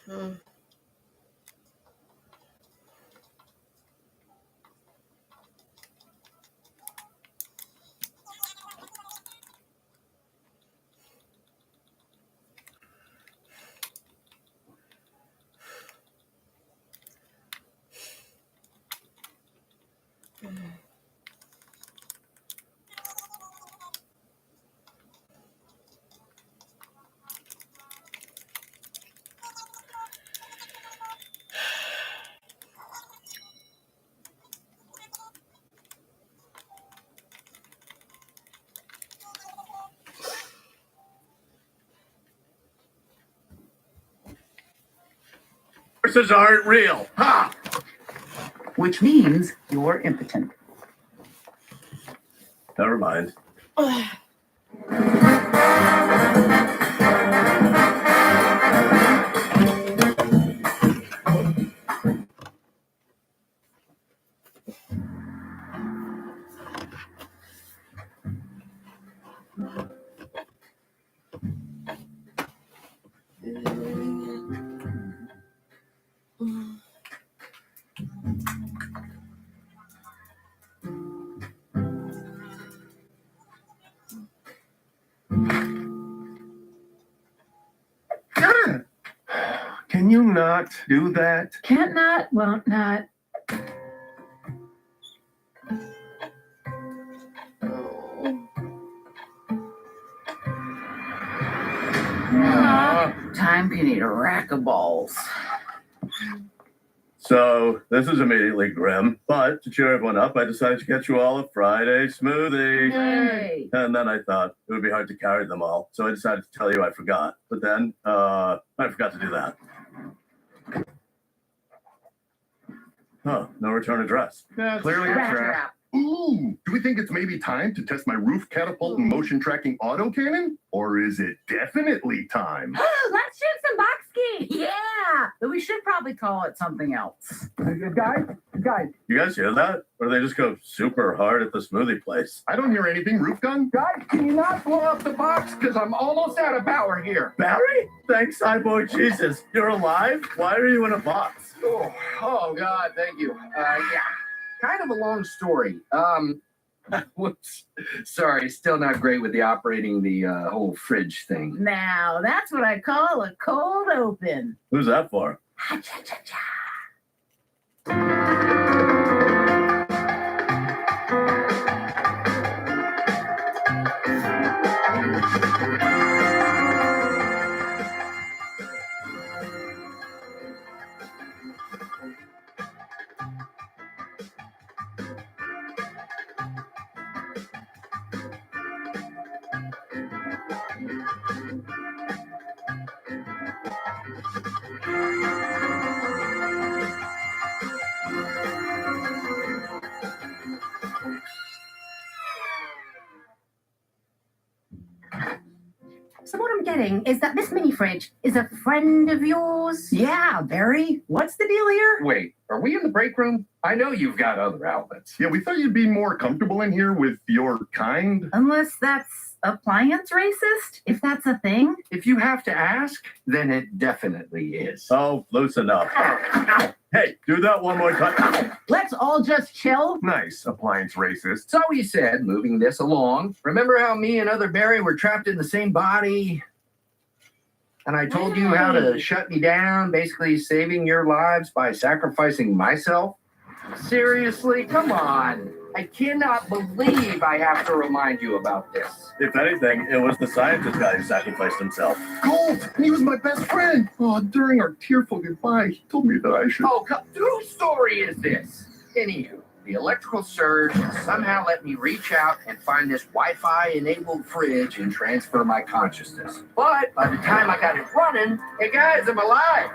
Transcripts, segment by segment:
Hmm. Horses aren't real. Ha! Which means you're impotent. Never mind. Can you not do that? Can't not, won't not. Time you need a rack of balls. So this is immediately grim, but to cheer everyone up, I decided to get you all a Friday smoothie. Yay. And then I thought it would be hard to carry them all, so I decided to tell you I forgot. But then I forgot to do that. Huh, no return address. That's clearly a trap. Ooh, do we think it's maybe time to test my roof catapult and motion tracking autocannon? Or is it definitely time? Let's shoot some box ski. Yeah, but we should probably call it something else. Guys, You guys hear that? Or they just go super hard at the smoothie place? I don't hear anything, roof gun. can you not blow up the box? Because I'm almost out of power here. Barry? Thanks, Cyborg Jesus. You're alive? Why are you in a box? Oh God, thank you. Yeah, kind of a long story. Whoops. Sorry, still not great with the operating the whole fridge thing. Now, that's what I call a cold open. Who's that for? So what I'm getting is that this mini fridge is a friend of yours. Yeah, Barry, what's the deal here? Wait, are we in the break room? I know you've got other outlets. Yeah, we thought you'd be more comfortable in here with your kind. Unless that's appliance racist, if that's a thing. If you have to ask, then it definitely is. Oh, loosen up. Hey, do that one more time. Let's all just chill. Nice, appliance racist. So he said, moving this along, remember how me and other Barry were trapped in the same body? And I told you how to shut me down, basically saving your lives by sacrificing myself? Seriously? Come on. I cannot believe I have to remind you about this. If anything, it was the scientist guy who sacrificed himself. Colt, he was my best friend. Oh, during our tearful goodbye, he told me that I should. Oh, whose story is this? Anywho, the electrical surge somehow let me reach out and find this Wi-Fi enabled fridge and transfer my consciousness. But by the time I got it running, hey guys, I'm alive.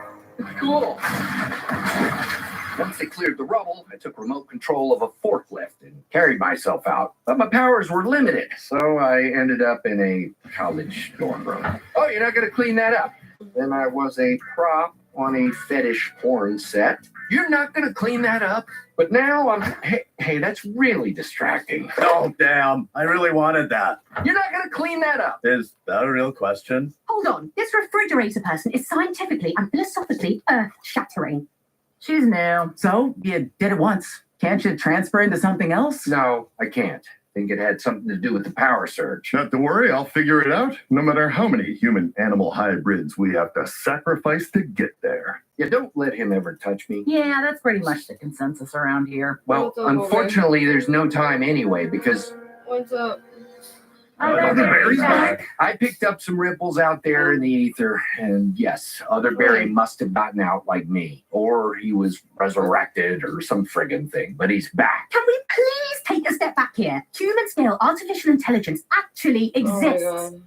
Cool. Once they cleared the rubble, I took remote control of a forklift and carried myself out. But my powers were limited, so I ended up in a college dorm room. Oh, you're not going to clean that up? Then I was a prop on a fetish porn set. You're not going to clean that up. But now hey, that's really distracting. Oh, damn. I really wanted that. You're not going to clean that up. Is that a real question? Hold on. This refrigerator person is scientifically and philosophically earth-shattering. She's new. So you did it once. Can't you transfer into something else? No, I can't. I think it had something to do with the power surge. Not to worry, I'll figure it out. No matter how many human-animal hybrids we have to sacrifice to get there. Yeah, don't let him ever touch me. Yeah, that's pretty much the consensus around here. Well, What's up, Logan? unfortunately, there's no time anyway because What's up? Other berries back? I picked up some ripples out there in the ether, and yes, Other Berry must have gotten out like me, or he was resurrected or some friggin' thing, but he's back. Can we please take a step back here? Human-scale artificial intelligence actually Oh my exists. God.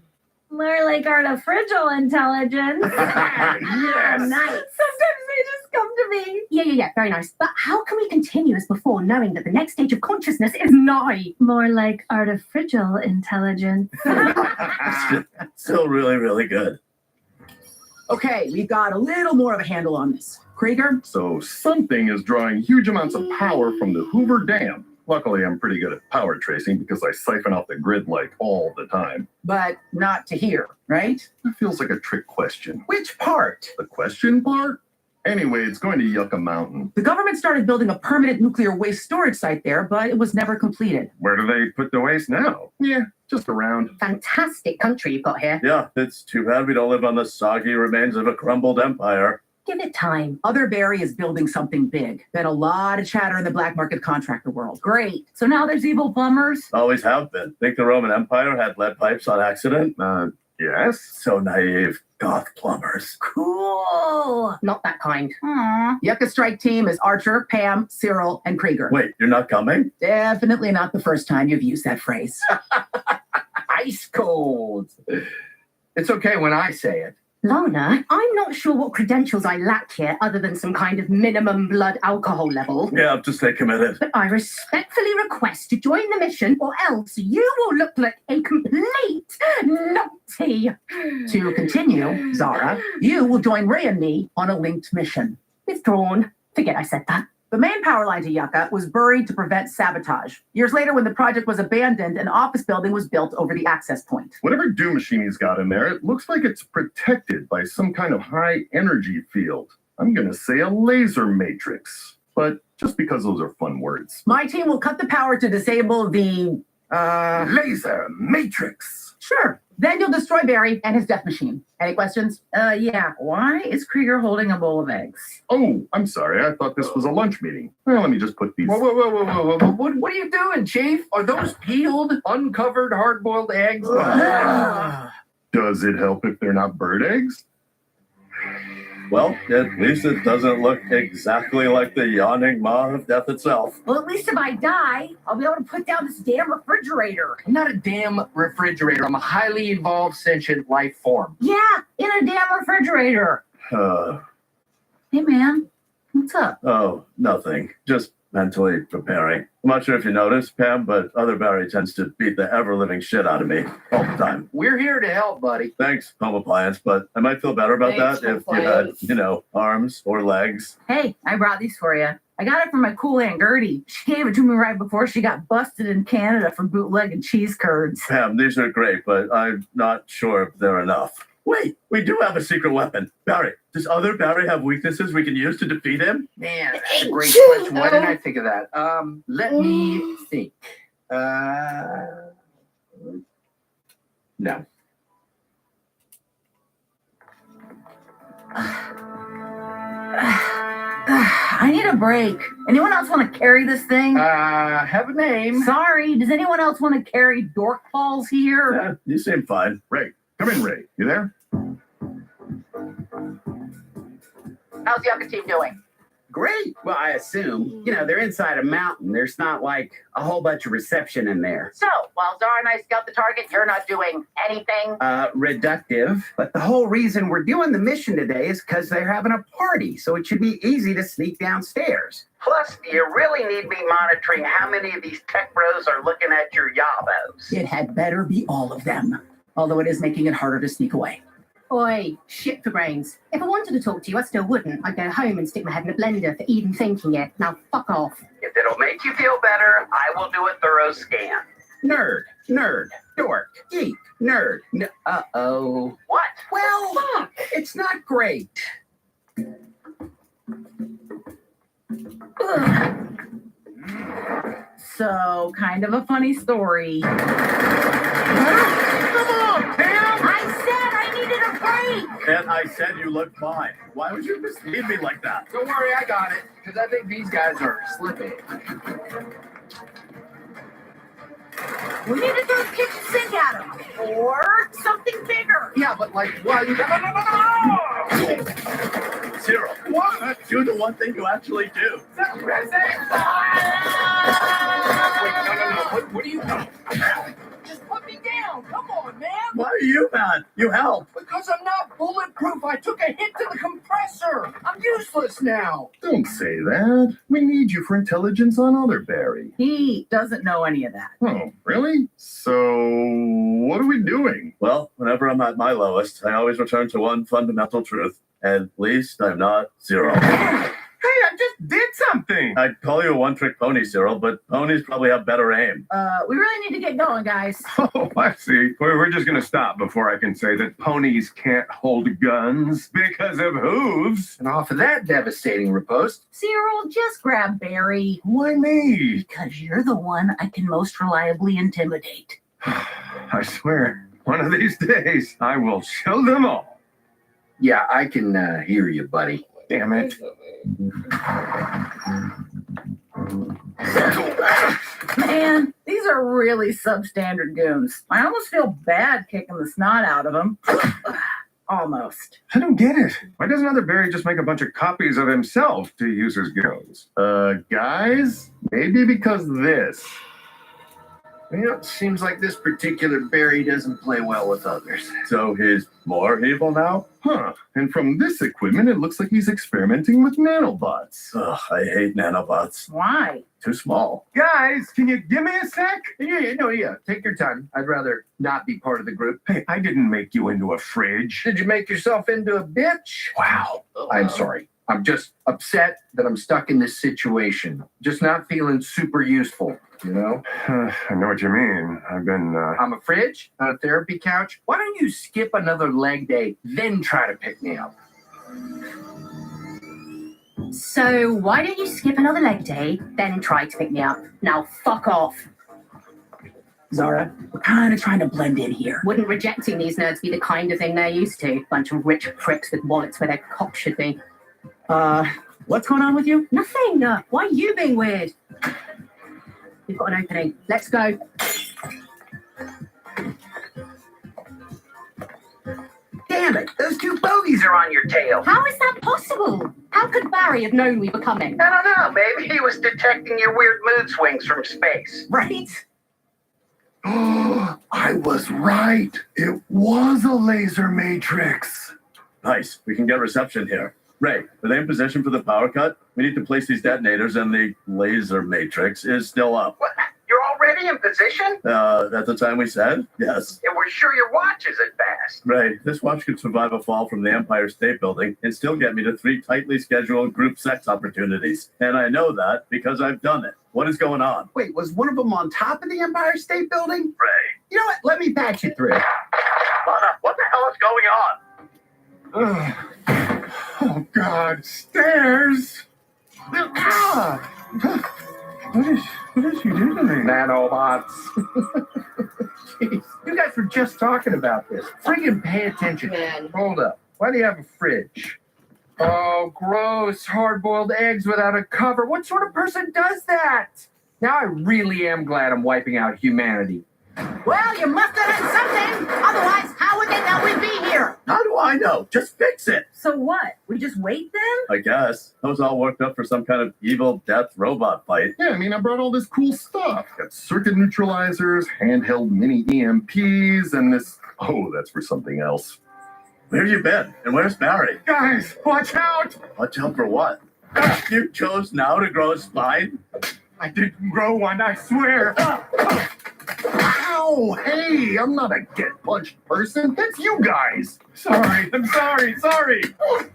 More like artificial intelligence. Yes. Nice. Sometimes they just come to me. Yeah, very nice. But how can we continue as before, knowing that the next stage of consciousness is nigh? More like artificial intelligence. Still really, really good. Okay, we've got a little more of a handle on this. Krieger? So something is drawing huge amounts of power from the Hoover Dam. Luckily, I'm pretty good at power tracing because I siphon off the grid like all the time. But not to here, right? It feels like a trick question. Which part? The question part? Anyway, it's going to Yucca Mountain. The government started building a permanent nuclear waste storage site there, but it was never completed. Where do they put the waste now? Yeah, just around. Fantastic country you've got here. Yeah, it's too bad we don't live on the soggy remains of a crumbled empire. Give it time. Otherberry is building something big. Been a lot of chatter in the black market contractor world. Great. So now there's evil plumbers? Always have been. Think the Roman Empire had lead pipes on accident? Yes? So naive. Goth plumbers. Cool. Not that kind. Aw. Yucca Strike team is Archer, Pam, Cyril, and Krieger. Wait, you're not coming? Definitely not the first time you've used that phrase. Ice cold. It's okay when I say it. Lana, I'm not sure what credentials I lack here other than some kind of minimum blood alcohol level. Yeah, just stay committed. But I respectfully request to join the mission or else you will look like a complete numpty. To continue, Zara, you will join Ray and me on a linked mission. Withdrawn. Forget I said that. The main power line to Yucca was buried to prevent sabotage. Years later, when the project was abandoned, an office building was built over the access point. Whatever Doom Machine's got in there, it looks like it's protected by some kind of high energy field. I'm going to say a laser matrix. But just because those are fun words. My team will cut the power to disable the, Laser matrix. Sure. Then you'll destroy Barry and his death machine. Any questions? Yeah. Why is Krieger holding a bowl of eggs? Oh, I'm sorry. I thought this was a lunch meeting. Well, let me just put these. Whoa. What are you doing, Chief? Are those peeled, uncovered, hard-boiled eggs? Does it help if they're not bird eggs? Well, at least it doesn't look exactly like the yawning maw of death itself. Well, at least if I die, I'll be able to put down this damn refrigerator. I'm not a damn refrigerator. I'm a highly evolved sentient life form. Yeah, in a damn refrigerator. Hey, man. What's up? Oh, nothing. Just mentally preparing. I'm not sure if you noticed, Pam, but Otherberry tends to beat the ever-living shit out of me all the time. We're here to help, buddy. Thanks, home appliance, but I might feel better about Thanks, that if Home you had, Appliance. arms or legs. Hey, I brought these for you. I got it from my cool Aunt Gertie. She gave it to me right before she got busted in Canada for bootlegging cheese curds. Pam, these are great, but I'm not sure if they're enough. Wait, we do have a secret weapon. Barry, does Otherberry have weaknesses we can use to defeat him? Man, that's a great question. Why didn't I think of that? Let me think. No. I need a break. Anyone else want to carry this thing? Have a name. Sorry, does anyone else want to carry dork balls here? Yeah, you seem fine. Ray, come in, Ray. You there? How's the Yucca team doing? Great. Well, I assume. They're inside a mountain. There's not like a whole bunch of reception in there. So, while Zara and I scout the target, you're not doing anything? Reductive. But the whole reason we're doing the mission today is because they're having a party, so it should be easy to sneak downstairs. Plus, you really need me monitoring how many of these tech bros are looking at your yabos. It had better be all of them. Although it is making it harder to sneak away. Oi, shit for brains. If I wanted to talk to you, I still wouldn't. I'd go home and stick my head in a blender for even thinking it. Now fuck off. If it'll make you feel better, I will do a thorough scan. Nerd, dork, geek, nerd. Uh-oh. What? Well, fuck. It's not great. Ugh. So, kind of a funny story. Come on, Pam! I said I needed a break! And I said you look fine. Why would you mislead me like that? Don't worry, I got it. Because I think these guys are slipping. We need to throw the kitchen sink at him. Or something bigger. Yeah, but like, well, you Cyril, what? Do the one thing you actually do. Wait, no. What do you? Just put me down. Come on, man. Why are you mad? You helped. Because I'm not bulletproof. I took a hit to the compressor. I'm useless now. Don't say that. We need you for intelligence on other Barry. He doesn't know any of that. Oh, really? So, what are we doing? Well, whenever I'm at my lowest, I always return to one fundamental truth. At least I'm not Zero. Hey, I just did something. I'd call you a one-trick pony, Cyril, but ponies probably have better aim. We really need to get going, guys. Oh, I see. We're just going to stop before I can say that ponies can't hold guns because of hooves. And off of that devastating riposte, Cyril, just grab Barry. Why me? Because you're the one I can most reliably intimidate. I swear, one of these days, I will show them all. yeah, I can hear you, buddy. Damn it. Man, these are really substandard goons. I almost feel bad kicking the snot out of them. Almost. I don't get it. Why doesn't other Barry just make a bunch of copies of himself to use as goons? Guys? Maybe because this. You know, it seems like this particular Barry doesn't play well with others. So he's more evil now? Huh. And from this equipment, it looks like he's experimenting with nanobots. Ugh, I hate nanobots. Why? Too small. Guys, can you give me a sec? Yeah. Take your time. I'd rather not be part of the group. Hey, I didn't make you into a fridge. Did you make yourself into a bitch? Wow. I'm sorry. I'm just upset that I'm stuck in this situation. Just not feeling super useful, you know? I know what you mean. I've been, I'm a fridge, not a therapy couch. Why don't you skip another leg day, then try to pick me up? So why don't you skip another leg day, then try to pick me up? Now fuck off. Zara, we're kind of trying to blend in here. Wouldn't rejecting these nerds be the kind of thing they're used to? Bunch of rich pricks with wallets where their cock should be. What's going on with you? Nothing. Why are you being weird? We've got an opening. Let's go. Damn it, those two bogeys are on your tail. How is that possible? How could Barry have known we were coming? I don't know, maybe he was detecting your weird mood swings from space. Right? Oh, I was right. It was a laser matrix. Nice. We can get reception here. Ray, are they in position for the power cut? We need to place these detonators, and the laser matrix is still up. What? You're already in position? At the time we said? Yes. Yeah, we're sure your watch isn't fast. Ray, this watch could survive a fall from the Empire State Building and still get me to 3 tightly scheduled group sex opportunities. And I know that because I've done it. What is going on? Wait, was one of them on top of the Empire State Building? Ray. You know what? Let me patch you through. Lana, what the hell is going on? oh, God, stairs. Ah! What did you do to me? Nanobots. Jeez, you guys were just talking about this. Friggin' pay attention. Hold up. Why do you have a fridge? Oh, gross. Hard-boiled eggs without a cover. What sort of person does that? Now I really am glad I'm wiping out humanity. Well, you must have done something. Otherwise, how would they know we'd be here? How do I know? Just fix it. So what? We just wait then? I guess. I was all worked up for some kind of evil death robot fight. Yeah, I mean, I brought all this cool stuff. Got circuit neutralizers, handheld mini EMPs, and this. Oh, that's for something else. Where have you been? And where's Barry? Guys, watch out! Watch out for what? You chose now to grow a spine? I didn't grow one, I swear. Ow! Oh, hey, I'm not a get punched person. That's you guys. Sorry, I'm sorry.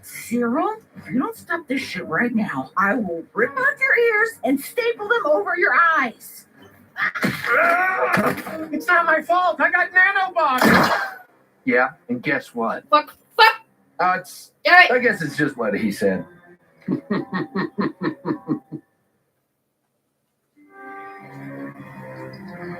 Cyril, if you don't stop this shit right now, I will rip out your ears and staple them over your eyes. It's not my fault. I got nanobots. Yeah, and guess what? Fuck. It's. All right. I guess it's just what he said.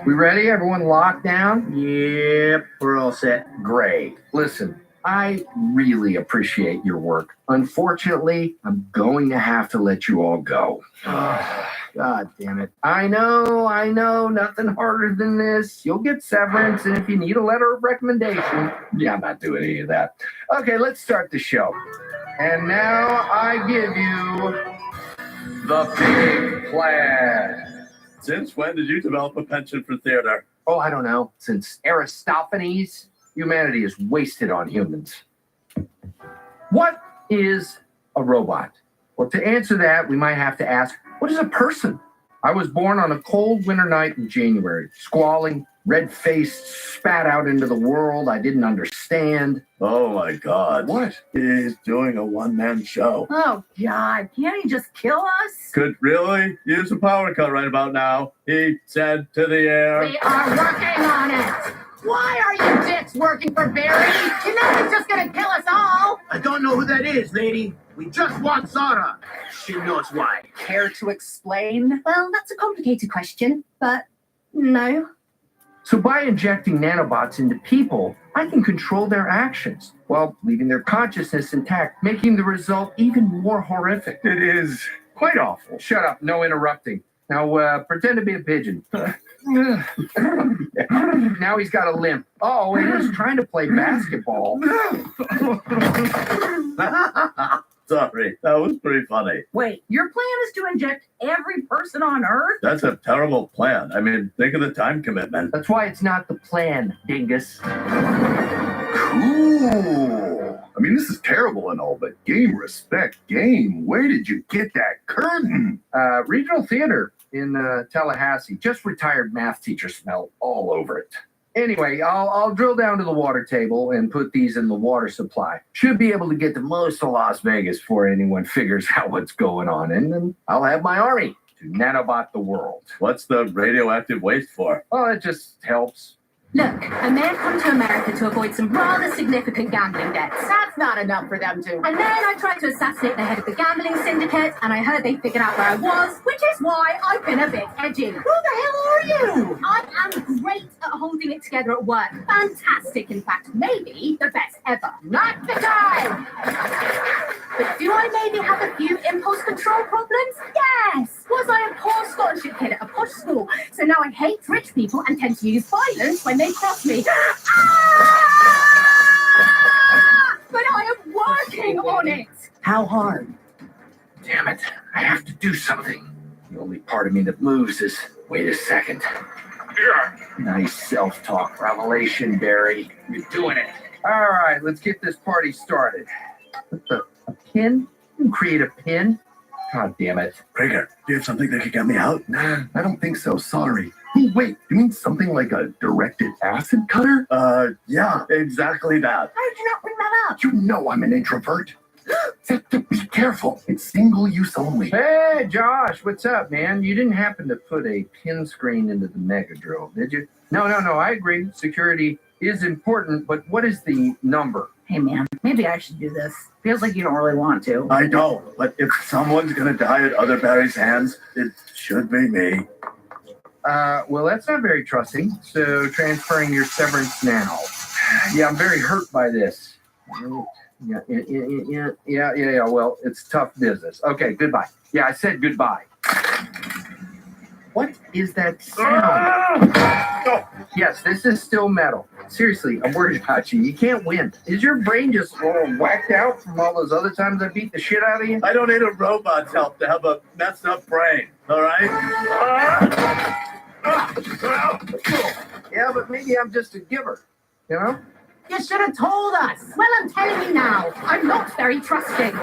We ready? Everyone locked down? Yep, we're all set. Great. Listen, I really appreciate your work. Unfortunately, I'm going to have to let you all go. God damn it. I know, nothing harder than this. You'll get severance, and if you need a letter of recommendation, yeah, I'm not doing any of that. Okay, let's start the show. And now I give you the big plan. Since when did you develop a penchant for theater? Oh, I don't know. Since Aristophanes, humanity is wasted on humans. What is a robot? Well, to answer that, we might have to ask, what is a person? I was born on a cold winter night in January, squalling, red-faced, spat out into the world I didn't understand. Oh my God. What? He's doing a one-man show. Oh, God, can't he just kill us? Could really use a power cut right about now. He said to the air. We are working on it. Why are you dicks working for Barry? You know he's just gonna kill us all. I don't know who that is, lady. We just want Zara. She knows why. Care to explain? Well, that's a complicated question, but no. So by injecting nanobots into people, I can control their actions while leaving their consciousness intact, making the result even more horrific. It is quite awful. Shut up, no interrupting. Now pretend to be a pigeon. Now he's got a limp. Oh, and he's trying to play basketball. Sorry, that was pretty funny. Wait, your plan is to inject every person on Earth? That's a terrible plan. I mean, think of the time commitment. That's why it's not the plan, dingus. Cool. I mean, this is terrible and all, but game, respect, game. Where did you get that curtain? Regional theater in Tallahassee. Just retired math teacher smell all over it. Anyway, I'll drill down to the water table and put these in the water supply. Should be able to get to most of Las Vegas before anyone figures out what's going on. And then I'll have my army to nanobot the world. What's the radioactive waste for? Well, it just helps. Look, I may have come to America to avoid some rather significant gambling debts. That's not enough for them to. And then I tried to assassinate the head of the gambling syndicate, and I heard they figured out where I was, which is why I've been a bit edgy. Who the hell are you? I am great at holding it together at work. Fantastic, in fact, maybe the best ever. Not the time! But do I maybe have a few impulse control problems? Yes! Was I a poor scholarship kid at a posh school? So now I hate rich people and tend to use violence when they cross me. But I am working on it! How hard? Damn it, I have to do something. The only part of me that moves is, wait a second. Nice self-talk revelation, Barry. You're doing it. All right, let's get this party started. A pin? You can create a pin? God damn it. Krieger, do you have something that could get me out? Nah, I don't think so. Sorry. Hey, wait, you mean something like a directed acid cutter? Yeah, exactly that. How did you not bring that up? You know I'm an introvert. Be careful. It's single use only. Hey, Josh, what's up, man? You didn't happen to put a pin screen into the Mega Drill, did you? No, I agree. Security is important, but what is the number? Hey, man, maybe I should do this. Feels like you don't really want to. I don't, but if someone's gonna die at other Barry's hands, it should be me. Well, that's not very trusting. So transferring your severance now. Yeah, I'm very hurt by this. Yeah. Well, it's tough business. Okay, goodbye. Yeah, I said goodbye. What is that sound? Yes, this is still metal. Seriously, I'm worried about you. You can't win. Is your brain just all whacked out from all those other times I beat the shit out of you? I don't need a robot's help to have a messed up brain, all right? Yeah, but maybe I'm just a giver, you know? You should have told us. Well, I'm telling you now, I'm not very trusting.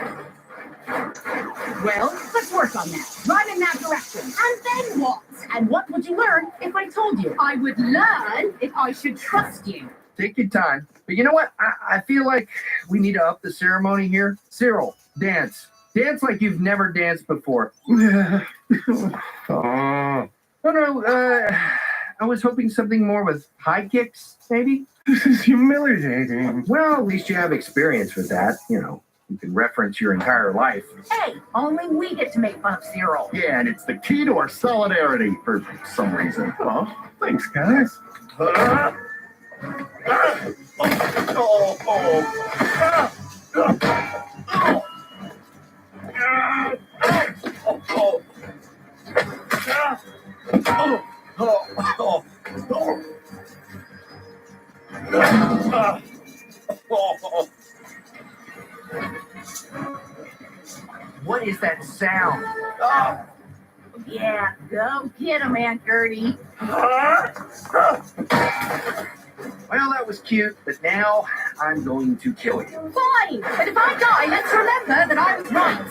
Well, let's work on that. Run in that direction. And then what? And what would you learn if I told you? I would learn if I should trust you. Take your time. But you know what? I feel like we need to up the ceremony here. Cyril, dance. Dance like you've never danced before. Oh, No, I was hoping something more with high kicks, maybe? this is humiliating. Well, at least you have experience with that. You know, you can reference your entire life. Hey, only we get to make fun of Cyril. Yeah, and it's the key to our solidarity for some reason. Oh, thanks, guys. What is that sound? Yeah, go get him, Aunt Gertie. Well, that was cute, but now I'm going to kill you. Fine, but if I die, let's remember that I was right.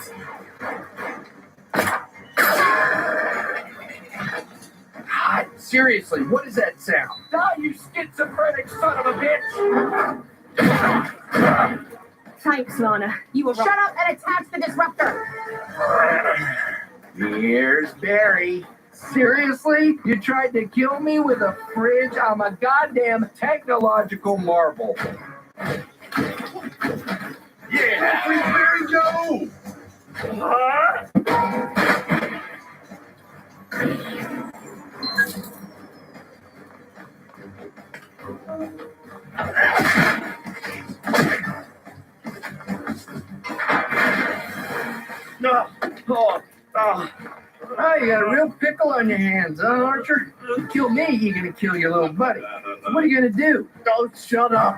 God, seriously, what is that sound? Die, you schizophrenic son of a bitch! Thanks, Lana. You were Shut up and attach the disruptor. Here's Barry. Seriously? You tried to kill me with a fridge? I'm a goddamn technological marvel. Yeah, where's Barry go? Oh, you got a real pickle on your hands, huh, Archer? You kill me, you're gonna kill your little buddy. So what are you gonna do? Don't shut up.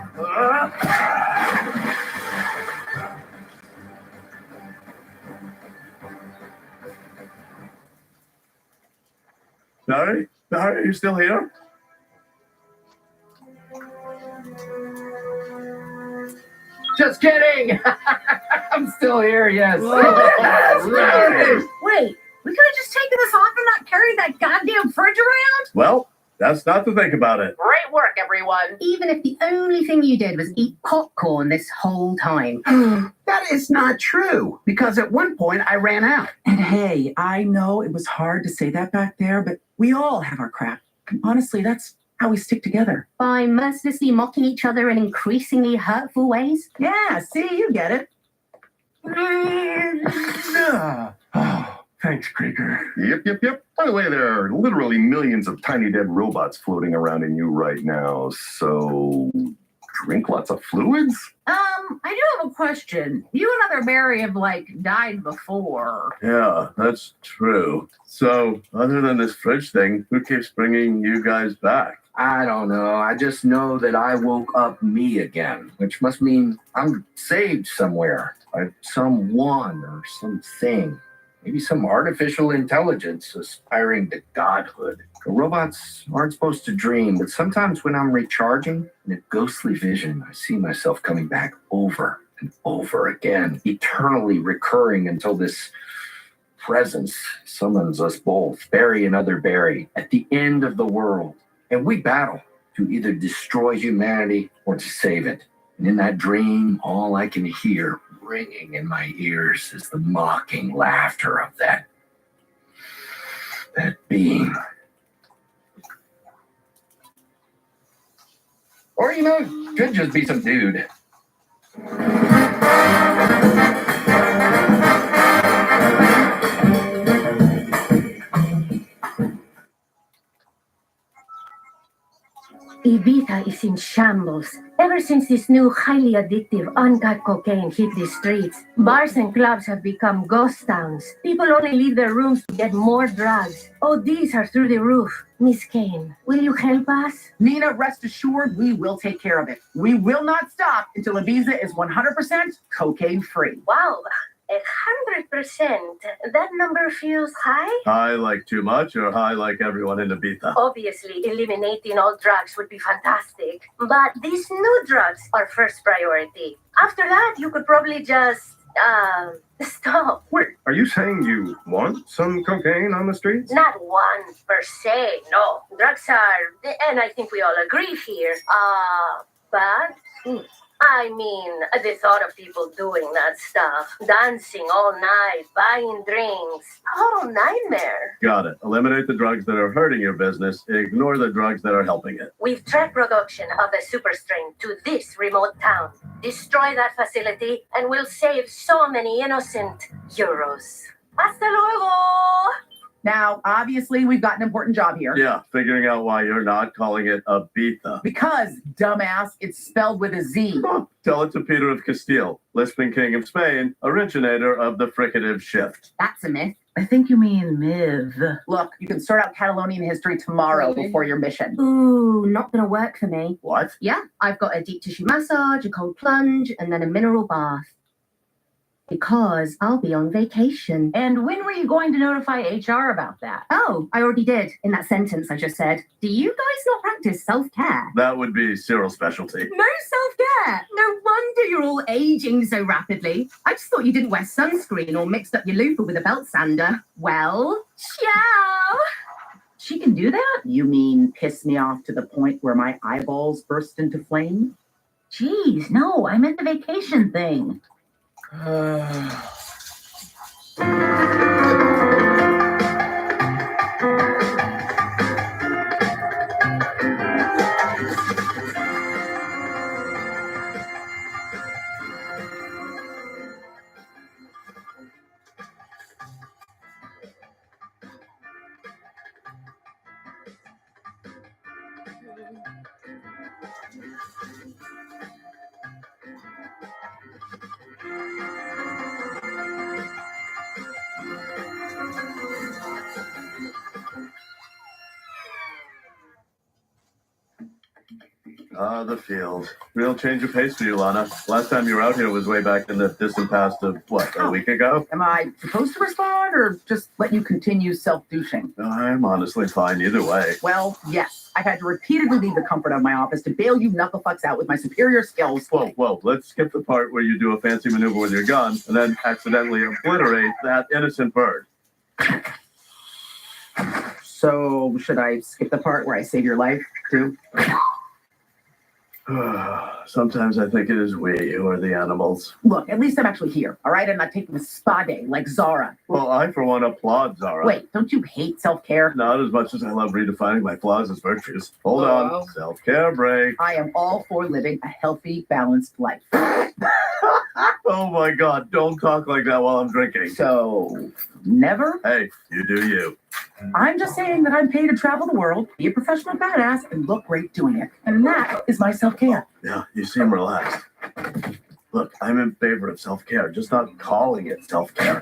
Barry? Barry, are you still here? Just kidding! I'm still here, yes. Wait, we could have just taken this off and not carried that goddamn fridge around? Well, that's not to think about it. Great work, everyone. Even if the only thing you did was eat popcorn this whole time. That is not true, because at one point I ran out. And hey, I know it was hard to say that back there, but we all have our crap. And honestly, that's how we stick together. By mercilessly mocking each other in increasingly hurtful ways. Yeah, see, you get it. Oh, thanks, Krieger. Yep. By the way, there are literally millions of tiny dead robots floating around in you right now, so drink lots of fluids? I do have a question. You and other Barry have, died before. Yeah, that's true. So, other than this fridge thing, who keeps bringing you guys back? I don't know. I just know that I woke up me again, which must mean I'm saved somewhere by someone or something. Maybe some artificial intelligence aspiring to godhood. The robots aren't supposed to dream, but sometimes when I'm recharging in a ghostly vision, I see myself coming back over and over again, eternally recurring until this presence summons us both, Barry and other Barry, at the end of the world. And we battle to either destroy humanity or to save it. And in that dream, all I can hear ringing in my ears is the mocking laughter of that being. Or, it could just be some dude. Ibiza is in shambles. Ever since this new highly addictive uncut cocaine hit the streets, bars and clubs have become ghost towns. People only leave their rooms to get more drugs. ODs are through the roof. Miss Kane, will you help us? Nina, rest assured, we will take care of it. We will not stop until Ibiza is 100% cocaine free. Wow, 100%. That number feels high? High like too much or high like everyone in Ibiza? Obviously, eliminating all drugs would be fantastic. But these new drugs are first priority. After that, you could probably just Stop. Wait, are you saying you want some cocaine on the streets? Not one per se, no. Drugs are, and I think we all agree here, bad. I mean, the thought of people doing that stuff, dancing all night, buying drinks, total nightmare. Got it. Eliminate the drugs that are hurting your business. Ignore the drugs that are helping it. We've tracked production of the super strain to this remote town. Destroy that facility, and we'll save so many innocent euros. Hasta luego! Now, obviously, we've got an important job here. Yeah, figuring out why you're not calling it Ibiza. Because, dumbass, it's spelled with a Z. Huh. Tell it to Peter of Castile, lisping king of Spain, originator of the fricative shift. That's a myth. I think you mean Miv. Look, you can sort out Catalonian history tomorrow Really? before your mission. Ooh, not gonna work for me. What? Yeah, I've got a deep tissue massage, a cold plunge, and then a mineral bath. Because I'll be on vacation. And when were you going to notify HR about that? Oh, I already did in that sentence I just said. Do you guys not practice self-care? That would be Cyril's specialty. No self-care. No wonder you're all aging so rapidly. I just thought you didn't wear sunscreen or mixed up your loofah with a belt sander. Well, ciao. She can do that? You mean piss me off to the point where my eyeballs burst into flame? Jeez, no, I meant the vacation thing. Ah, the field. Real change of pace for you, Lana. Last time you were out here was way back in the distant past of, what, a week ago? Am I supposed to respond or just let you continue self-douching? I'm honestly fine either way. Well, yes. I had to repeatedly leave the comfort of my office to bail you knucklefucks out with my superior skills. Whoa, let's skip the part where you do a fancy maneuver with your gun and then accidentally obliterate that innocent bird. So, should I skip the part where I save your life, too? Sometimes I think it is we who are the animals. Look, at least I'm actually here, all right? I'm not taking a spa day like Zara. Well, I, for one, applaud Zara. Wait, don't you hate self-care? Not as much as I love redefining my flaws as virtues. Hold on. Self-care break. I am all for living a healthy, balanced life. Oh my God, don't talk like that while I'm drinking. So, never? Hey, you do you. I'm just saying that I'm paid to travel the world, be a professional badass, and look great doing it. And that is my self-care. Yeah, you seem relaxed. Look, I'm in favor of self-care, just not calling it self-care.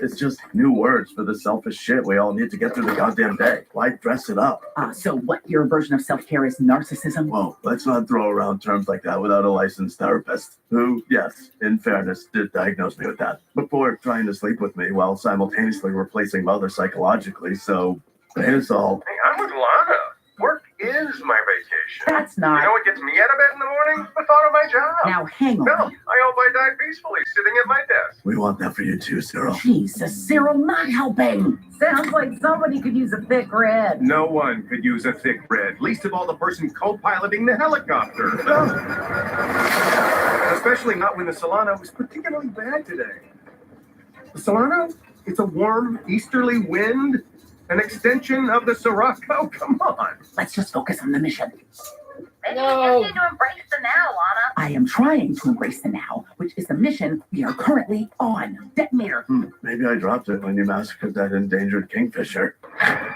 It's just new words for the selfish shit we all need to get through the goddamn day. Why dress it up? So what, your version of self-care is narcissism? Whoa, let's not throw around terms like that without a licensed therapist. Who, yes, in fairness, did diagnose me with that before trying to sleep with me while simultaneously replacing mother psychologically, so it's all. Hey, I'm with Lana. Work is my vacation. That's not. You know what gets me out of bed in the morning? The thought of my job. Now, hang on. No, I hope I die peacefully sitting at my desk. We want that for you too, Cyril. Jesus, Cyril, not helping. Sounds like somebody could use a thick red. No one could use a thick red, least of all the person co-piloting the helicopter. Especially not when the Solano was particularly bad today. The Solano? It's a warm easterly wind, an extension of the Sirocco. Come on. Let's just focus on the mission. Maybe you just need to embrace the now, Lana. I am trying to embrace the now, which is the mission we are currently on. Detonator. Maybe I dropped it when you massacred that endangered kingfisher.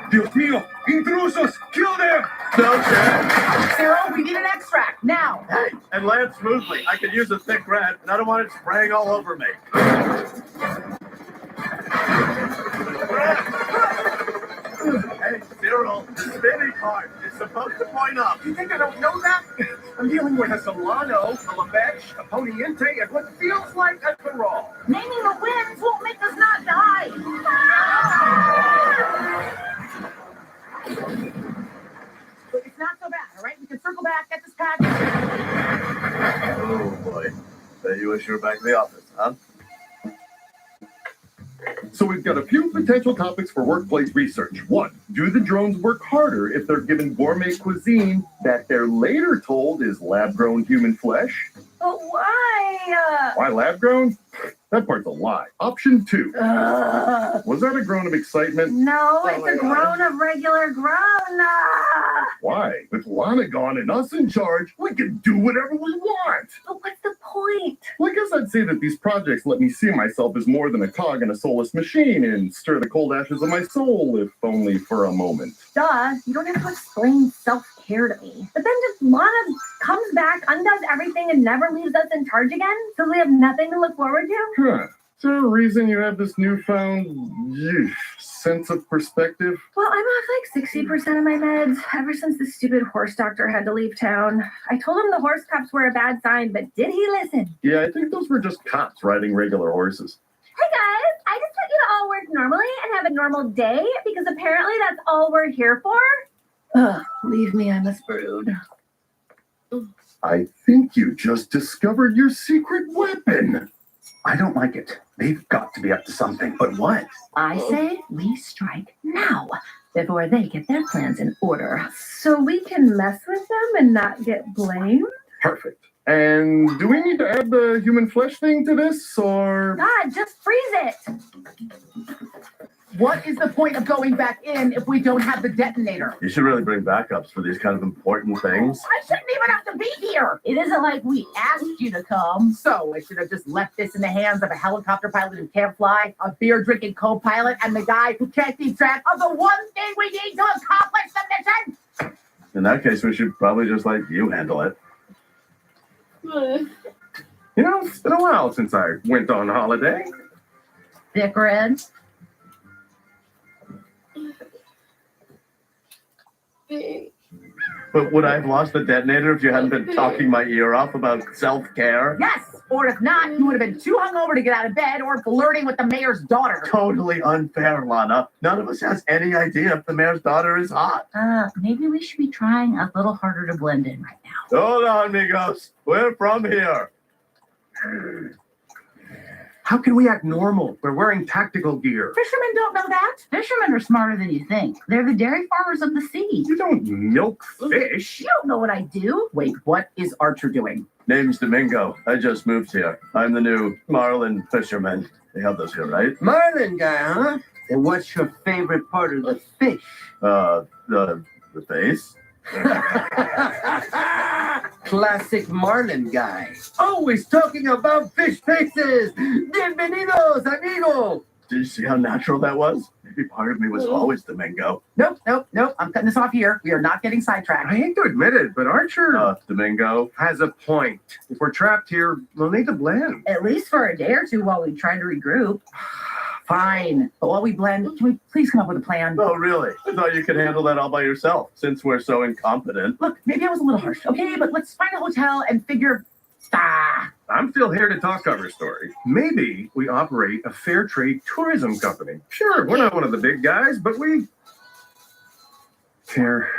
Dios mío! Intrusos! Kill them! No, Chad. Cyril, we need an extract, now. Hey, and land smoothly. I could use a thick red, and I don't want it spraying all over me. Hey, Cyril, the spinning part is supposed to point up. You think I don't know that? I'm dealing with a Solano, a Lavetch, a Poniente, and what feels like a Carol. Naming the winds won't make us not die. But it's not so bad, all right? We can circle back, get this package. Oh, boy. Bet you wish you were back in the office, huh? So we've got a few potential topics for workplace research. 1, do the drones work harder if they're given gourmet cuisine that they're later told is lab-grown human flesh? But why? Why lab-grown? That part's a lie. Option 2. Was that a groan of excitement? No, it's a groan of regular groan. Why? With Lana gone and us in charge, we can do whatever we want. But what's the point? Well, I guess I'd say that these projects let me see myself as more than a cog in a soulless machine and stir the cold ashes of my soul, if only for a moment. Duh, you don't have to explain self-care to me. But then just Lana comes back, undoes everything, and never leaves us in charge again? So we have nothing to look forward to? Huh. Is there a reason you have this newfound sense of perspective? Well, I'm off like 60% of my meds ever since the stupid horse doctor had to leave town. I told him the horse cops were a bad sign, but did he listen? Yeah, I think those were just cops riding regular horses. Hey guys, I just want you to all work normally and have a normal day because apparently that's all we're here for. Ugh, leave me, I'm a brood. I think you just discovered your secret weapon. I don't like it. They've got to be up to something. But what? I say we strike now before they get their plans in order. So we can mess with them and not get blamed? Perfect. And do we need to add the human flesh thing to this, or? God, just freeze it! What is the point of going back in if we don't have the detonator? You should really bring backups for these kind of important things. I shouldn't even have to be here. It isn't like we asked you to come. So I should have just left this in the hands of a helicopter pilot who can't fly, a beer-drinking co-pilot, and the guy who can't keep track of the one thing we need to accomplish the mission. In that case, we should probably just let you handle it. You know, it's been a while since I went on holiday. Thick red. But would I have lost the detonator if you hadn't been talking my ear off about self-care? Yes, or if not, you would have been too hungover to get out of bed or flirting with the mayor's daughter. Totally unfair, Lana. None of us has any idea if the mayor's daughter is hot. Maybe we should be trying a little harder to blend in right now. Hold on, amigos. We're from here. How can we act normal? We're wearing tactical gear. Fishermen don't know that. Fishermen are smarter than you think. They're the dairy farmers of the sea. You don't milk fish. You don't know what I do. Wait, what is Archer doing? Name's Domingo. I just moved here. I'm the new marlin fisherman. They have those here, right? Marlin guy, huh? And what's your favorite part of the fish? The face. Classic Marlin guy. Always talking about fish faces. Bienvenidos, amigo. Did you see how natural that was? Maybe part of me was always Domingo. Nope. I'm cutting this off here. We are not getting sidetracked. I hate to admit it, but Archer Domingo. has a point. If we're trapped here, we'll need to blend. At least for a day or two while we try to regroup. Fine. But while we blend, can we please come up with a plan? Oh, really? I thought you could handle that all by yourself, since we're so incompetent. Look, maybe I was a little harsh. Okay, but let's find a hotel and figure. I'm still here to talk cover story. Maybe we operate a fair trade tourism company. Sure, we're not one of the big guys, but we care.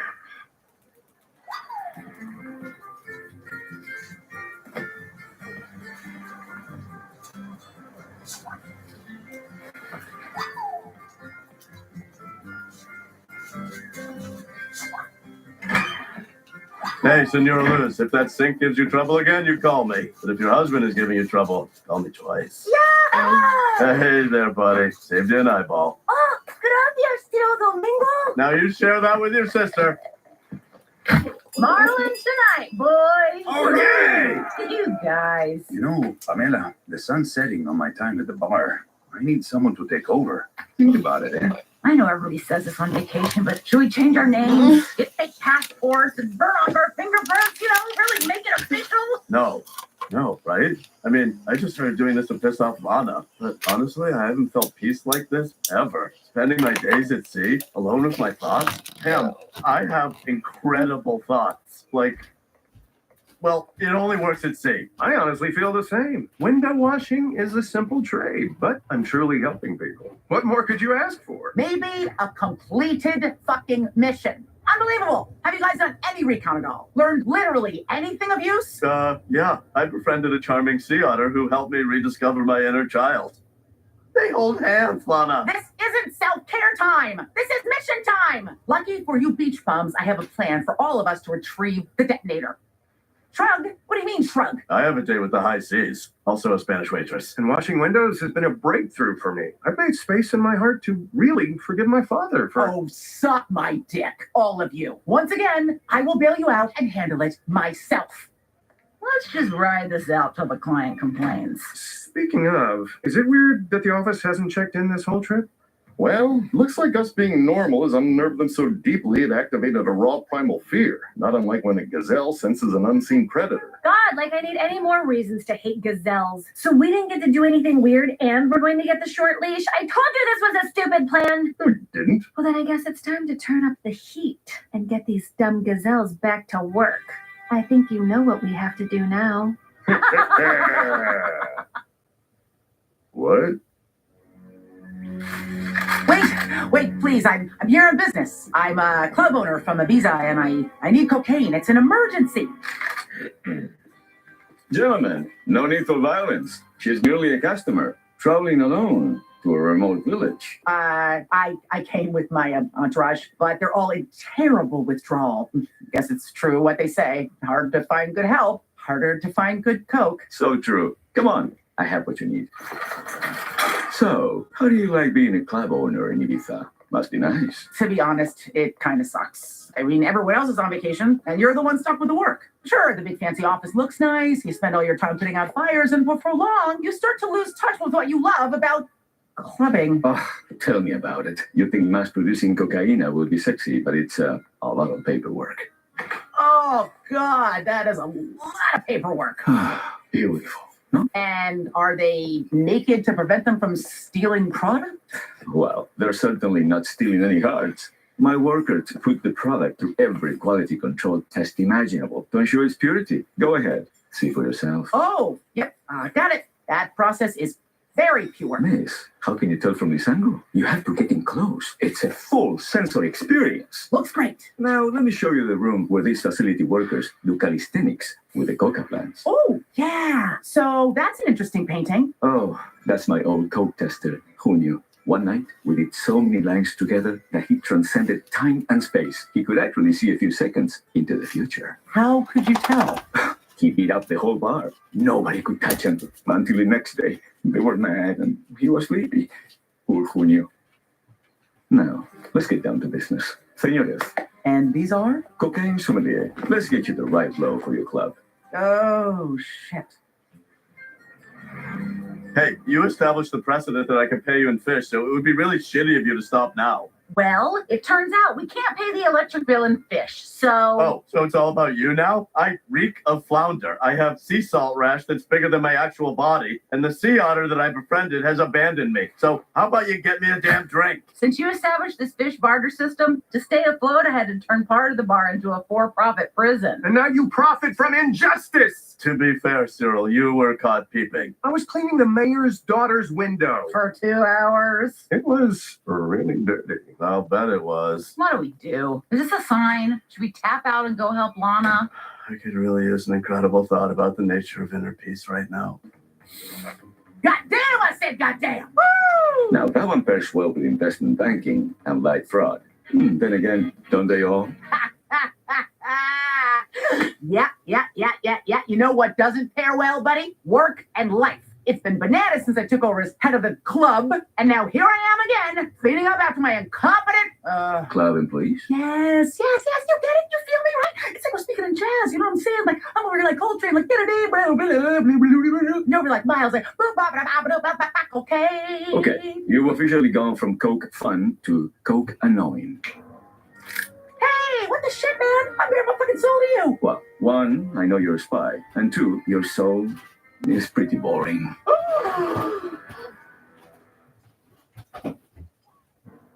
Hey, Senora Luz, if that sink gives you trouble again, you call me. But if your husband is giving you trouble, call me twice. Yeah! Hey there, buddy. Saved you an eyeball. Oh, gracias, tío Domingo. Now you share that with your sister. Marlins tonight, boys. Okay. You guys. You know, Pamela, the sun's setting on my time at the bar. I need someone to take over. Think about it, eh? I know everybody says this on vacation, but should we change our names, get fake passports, and burn off our fingerprints? You know, really make it official? No, right? I mean, I just started doing this to piss off Lana. But honestly, I haven't felt peace like this ever. Spending my days at sea, alone with my thoughts. Damn, I have incredible thoughts. Like, well, it only works at sea. I honestly feel the same. Window washing is a simple trade, but I'm truly helping people. What more could you ask for? Maybe a completed fucking mission. Unbelievable. Have you guys done any recon at all? Learned literally anything of use? Yeah. I befriended a charming sea otter who helped me rediscover my inner child. They hold hands, Lana. This isn't self-care time. This is mission time. Lucky for you beach bums, I have a plan for all of us to retrieve the detonator. Shrug? What do you mean, shrug? I have a date with the high seas. Also a Spanish waitress. And washing windows has been a breakthrough for me. I've made space in my heart to really forgive my father for. Oh, suck my dick, all of you. Once again, I will bail you out and handle it myself. Let's just ride this out till the client complains. Speaking of, is it weird that the office hasn't checked in this whole trip? Well, looks like us being normal has unnerved them so deeply it activated a raw primal fear, not unlike when a gazelle senses an unseen predator. God, like I need any more reasons to hate gazelles. So we didn't get to do anything weird and we're going to get the short leash? I told you this was a stupid plan. No, you didn't. Well, then I guess it's time to turn up the heat and get these dumb gazelles back to work. I think you know what we have to do now. What? Wait, please. I'm here on business. I'm a club owner from Ibiza, and I need cocaine. It's an emergency. Gentlemen, no need for violence. She's merely a customer, traveling alone to a remote village. I came with my entourage, but they're all in terrible withdrawal. Guess it's true what they say. Hard to find good help. Harder to find good coke. So true. Come on, I have what you need. So, how do you like being a club owner in Ibiza? Must be nice. To be honest, it kind of sucks. I mean, everyone else is on vacation, and you're the one stuck with the work. Sure, the big fancy office looks nice. You spend all your time putting out fires, and before long, you start to lose touch with what you love about clubbing. Oh, tell me about it. You think mass-producing cocaine would be sexy, but it's a lot of paperwork. Oh, God, that is a lot of paperwork. Beautiful. And are they naked to prevent them from stealing product? Well, they're certainly not stealing any hearts. My workers put the product through every quality control test imaginable to ensure its purity. Go ahead, see for yourself. Oh, yep, got it. That process is very pure. Miss, how can you tell from this angle? You have to get in close. It's a full sensory experience. Looks great. Now, let me show you the room where these facility workers do calisthenics with the coca plants. Oh, yeah. So that's an interesting painting. Oh, that's my old coke tester. Who knew? One night, we did so many lines together that he transcended time and space. He could actually see a few seconds into the future. How could you tell? He beat up the whole bar. Nobody could touch him until the next day. They were mad and he was sleepy. Poor Junio. Now, let's get down to business. Señores. And these are? Cocaine sommelier. Let's get you the right blow for your club. Oh, shit. Hey, you established the precedent that I can pay you in fish, so it would be really shitty of you to stop now. Well, it turns out we can't pay the electric bill in fish, so... Oh, so it's all about you now? I reek of flounder. I have sea salt rash that's bigger than my actual body, and the sea otter that I befriended has abandoned me. So how about you get me a damn drink? Since you established this fish barter system, to stay afloat, I had to turn part of the bar into a for-profit prison. And now you profit from injustice! To be fair, Cyril, you were caught peeping. I was cleaning the mayor's daughter's window. For 2 hours. It was really dirty. I'll bet it was. What do we do? Is this a sign? Should we tap out and go help Lana? I could really use an incredible thought about the nature of inner peace right now. Goddamn, I said goddamn. Woo! Now, that one pairs well with investment banking and light fraud. Then again, don't they all? Yeah. You know what doesn't pair well, buddy? Work and life. It's been bananas since I took over as head of the club, and now here I am again, cleaning up after my incompetent, Club employees? Yes, you get it? You feel me, right? It's like we're speaking in jazz, you know what I'm saying? Like, I'm over here like Coltrane, like, you're over like Miles, like, okay. Okay, you've officially gone from coke fun to coke annoying. Hey, what the shit, man? I'm here my fucking soul to you. Well, one, I know you're a spy, and two, your soul is pretty boring.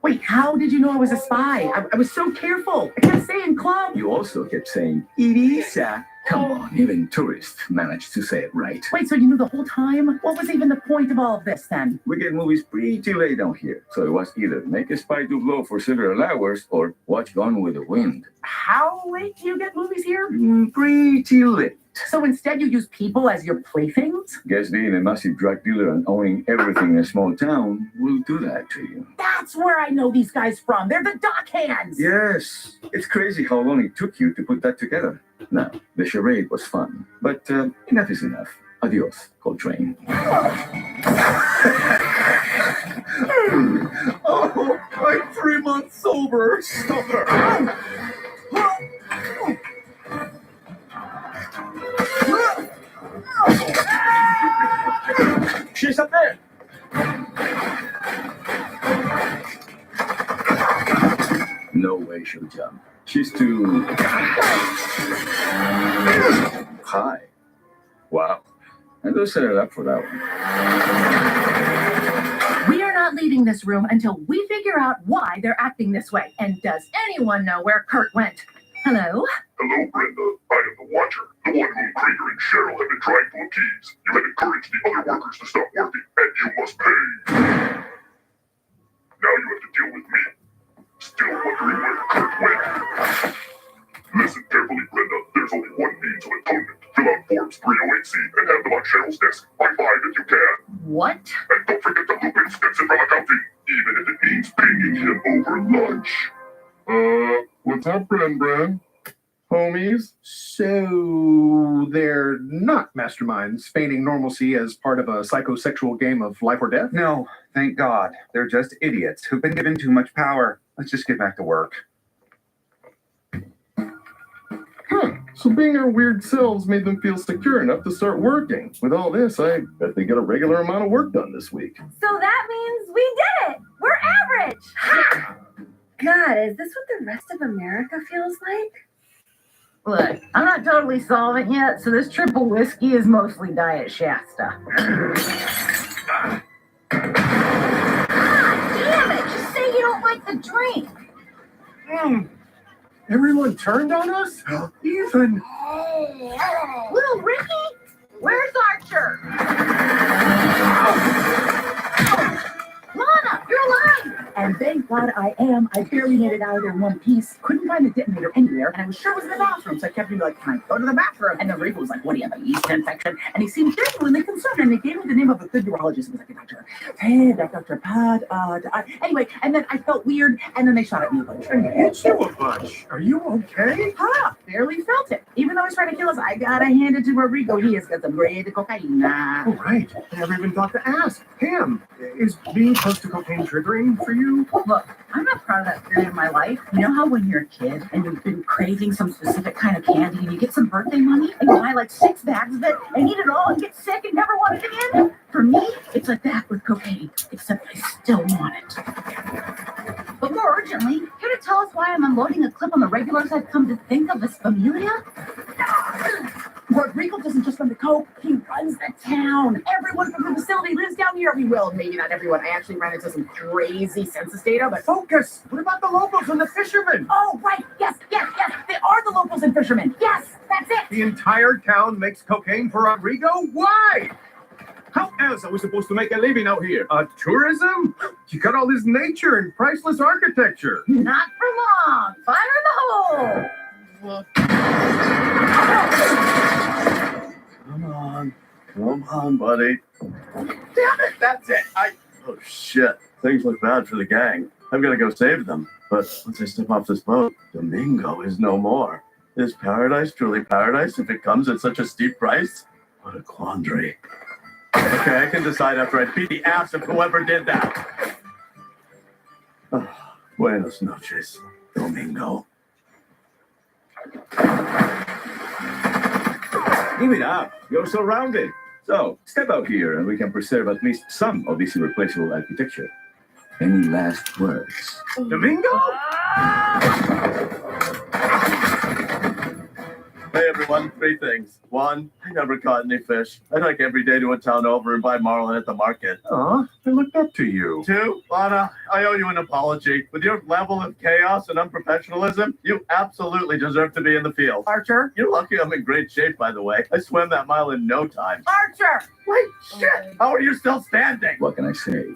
Wait, how did you know I was a spy? I was so careful. I kept saying club. You also kept saying Ibiza Come on, even tourists manage to say it right. Wait, so you knew the whole time? What was even the point of all of this then? We get movies pretty late down here, so it was either make a spy to blow for several hours or watch Gone with the Wind. How late do you get movies here? Pretty late. So instead you use people as your playthings? Guess being a massive drug dealer and owning everything in a small town will do that to you. That's where I know these guys from. They're the dock hands. Yes, it's crazy how long it took you to put that together. Now, the charade was fun, but enough is enough. Adios, Coltrane. Oh, I'm 3 months sober. Stop her. She's up there. No way she'll jump. She's too high. Wow. I do set it up for that one. We are not leaving this room until we figure out why they're acting this way. And does anyone know where Kurt went? Hello? Hello, Brenda. I am the Watcher, the one whom Krieger and Cheryl have been trying to appease. You have encouraged the other workers to stop working, and you must pay. Now you have to deal with me. Still wondering where Kurt went? Listen carefully, Brenda. There's only one means of atonement. Fill out Forms 308C and have them on Cheryl's desk by 5 if you can. What? And don't forget to loop in Stinson from accounting, even if it means paying him over lunch. What's up, Bren? Homies? So they're not masterminds feigning normalcy as part of a psychosexual game of life or death? No, thank God. They're just idiots who've been given too much power. Let's just get back to work. So being our weird selves made them feel secure enough to start working. With all this, I bet they get a regular amount of work done this week. So that means we did it. We're average. Ha! God, is this what the rest of America feels like? Look, I'm not totally solvent yet, so this triple whiskey is mostly Diet Shasta. Damn it! Just say you don't like the drink. Everyone turned on us? Ethan! Little Ricky? Where's Archer? Lana, you're alive! And thank God I am. I barely made it out of there in one piece. Couldn't find the detonator anywhere, and I was sure it was in the bathroom, so I kept being like, can I go to the bathroom? And then Rico was like, what do you have, a yeast infection? And he seemed genuinely concerned, and they gave me the name of a good urologist. He was like, Dr. Ted, Dr. Pod, anyway, and then I felt weird, and then they shot at me a bunch. And hit you a bunch. Are you okay? Barely felt it. Even though he's trying to kill us, I gotta hand it to Rodrigo. He has got some great cocaine. Oh, right. I never even thought to ask. Pam, is being close to cocaine triggering for you? Look, I'm not proud of that period of my life. You know how when you're a kid and you've been craving some specific kind of candy and you get some birthday money and you buy like 6 bags of it and eat it all and get sick and never want it again? For me, it's like that with cocaine, except I still want it. But more urgently, here to tell us why I'm unloading a clip on the regulars I've come to think of as familia? Rodrigo doesn't just run the coke, he runs the town. Everyone from the facility lives down here. We will, maybe not everyone. I actually ran into some crazy census data, but Focus! What about the locals and the fishermen? oh, right, yes. They are the locals and fishermen. Yes, that's it. The entire town makes cocaine for Rodrigo? Why? How else are we supposed to make a living out here? Tourism? You got all this nature and priceless architecture. Not for long. Fire in the hole. Come on, buddy. Damn it, that's it. Oh, shit. Things look bad for the gang. I'm gonna go save them. But once I step off this boat, Domingo is no more. Is paradise truly paradise if it comes at such a steep price? What a quandary. Okay, I can decide after I beat the ass of whoever did that. Buenos noches, Domingo. Give it up. You're surrounded. So, step out here and we can preserve at least some of this irreplaceable architecture. Any last words? Domingo? Hey everyone, 3 things. 1, I never caught any fish. I hike every day to a town over and buy marlin at the market. Aw, I looked up to you. 2, Lana, I owe you an apology. With your level of chaos and unprofessionalism, you absolutely deserve to be in the field. Archer? You're lucky I'm in great shape, by the way. I swam that mile in no time. Archer! Wait, shit! How are you still standing? What can I say?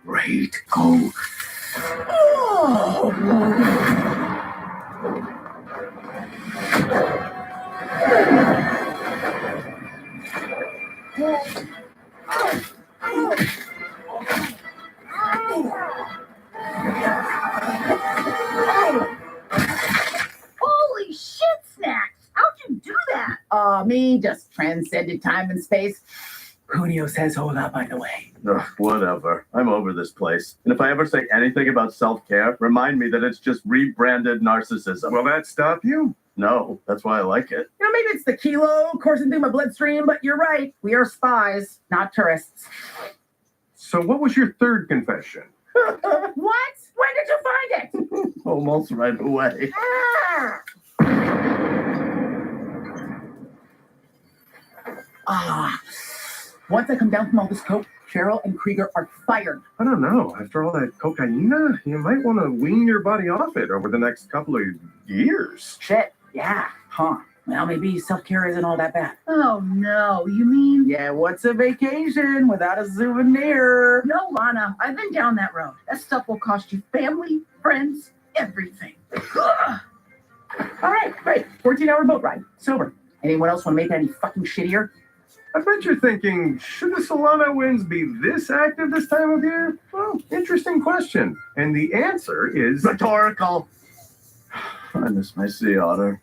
Great. Go. Holy shit, Snacks! How'd you do that? Me just transcended time and space. Junio says hola, by the way. Ugh, whatever. I'm over this place. And if I ever say anything about self-care, remind me that it's just rebranded narcissism. Will that stop you? No, that's why I like it. You know, maybe it's the kilo coursing through my bloodstream, but you're right. We are spies, not tourists. So what was your third confession? What? When did you find it? Almost right away. Once I come down from all this coke, Cheryl and Krieger are fired. I don't know. After all that cocaine, you might want to wean your body off it over the next couple of years. Shit, yeah, huh. Well, maybe self-care isn't all that bad. Oh no, you mean? Yeah, what's a vacation without a souvenir? No, Lana, I've been down that road. That stuff will cost you family, friends, everything. Ugh. All right, great. 14-hour boat ride. Sober. Anyone else want to make it any fucking shittier? I bet you're thinking, should the Solana winds be this active this time of year? Well, interesting question. And the answer is rhetorical. I miss my sea otter.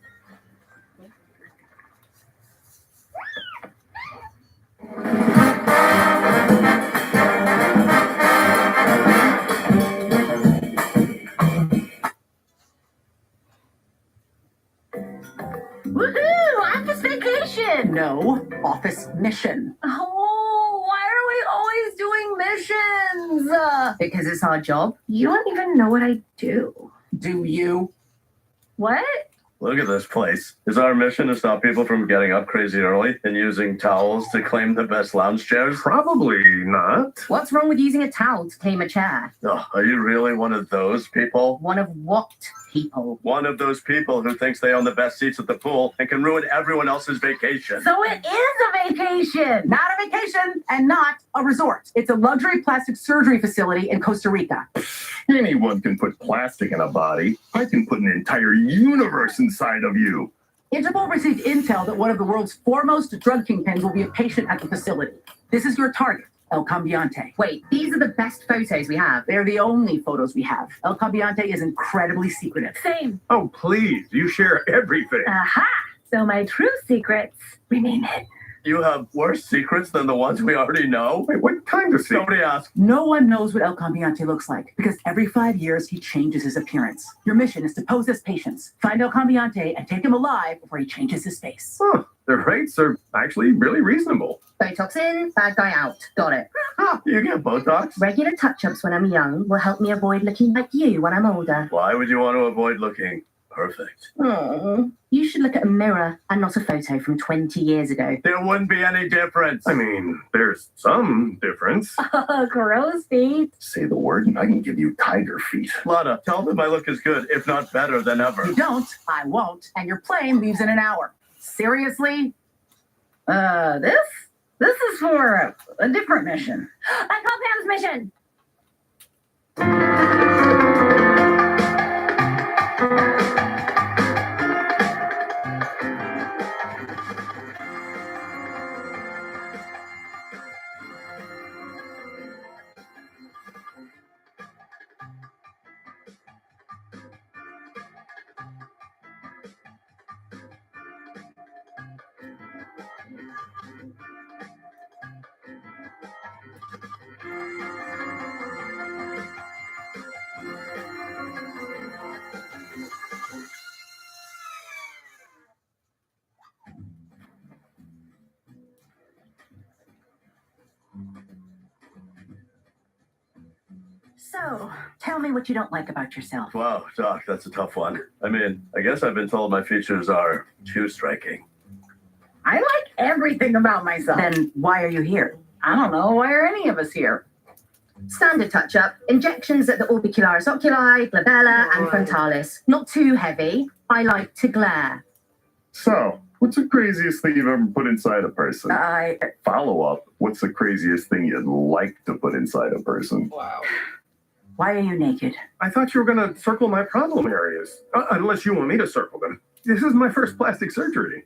Woohoo! Office vacation! No, office mission. Oh, why are we always doing missions? Because it's our job. You don't even know what I do. Do you? What? Look at this place. Is our mission to stop people from getting up crazy early and using towels to claim the best lounge chairs? Probably not. What's wrong with using a towel to claim a chair? Oh, are you really one of those people? One of what people? One of those people who thinks they own the best seats at the pool and can ruin everyone else's vacation. So it is a vacation! Not a vacation and not a resort. It's a luxury plastic surgery facility in Costa Rica. Anyone can put plastic in a body. I can put an entire universe inside of you. Interpol received intel that one of the world's foremost drug kingpins will be a patient at the facility. This is your target, El Cambiante. Wait, these are the best photos we have. They're the only photos we have. El Cambiante is incredibly secretive. Same. Oh, please, you share everything. Aha! So my true secrets remain hidden. You have worse secrets than the ones we already know? Wait, what kind of secret? Somebody asked. No one knows what El Cambiante looks like because every 5 years he changes his appearance. Your mission is to pose as patients, find El Cambiante, and take him alive before he changes his face. Huh, the rates are actually really reasonable. Botox in, bad guy out. Got it. You get Botox? Regular touch-ups when I'm young will help me avoid looking like you when I'm older. Why would you want to avoid looking perfect? You should look at a mirror and not a photo from 20 years ago. There wouldn't be any difference. I mean, there's some difference. Oh, gross feet. Say the word and I can give you tiger feet. Lana, tell them I look as good, if not better, than ever. You don't, I won't, and your plane leaves in an hour. Seriously? This is for a different mission. I call Pam's mission. So, tell me what you don't like about yourself. Wow, Doc, that's a tough one. I mean, I guess I've been told my features are too striking. I like everything about myself. Then why are you here? I don't know. Why are any of us here? Standard touch-up. Injections at the orbicularis oculi, glabella, and frontalis. Not too heavy. I like to glare. So, what's the craziest thing you've ever put inside a person? I Follow up. What's the craziest thing you'd like to put inside a person? Wow. Why are you naked? I thought you were going to circle my problem areas. Unless you want me to circle them. This is my first plastic surgery.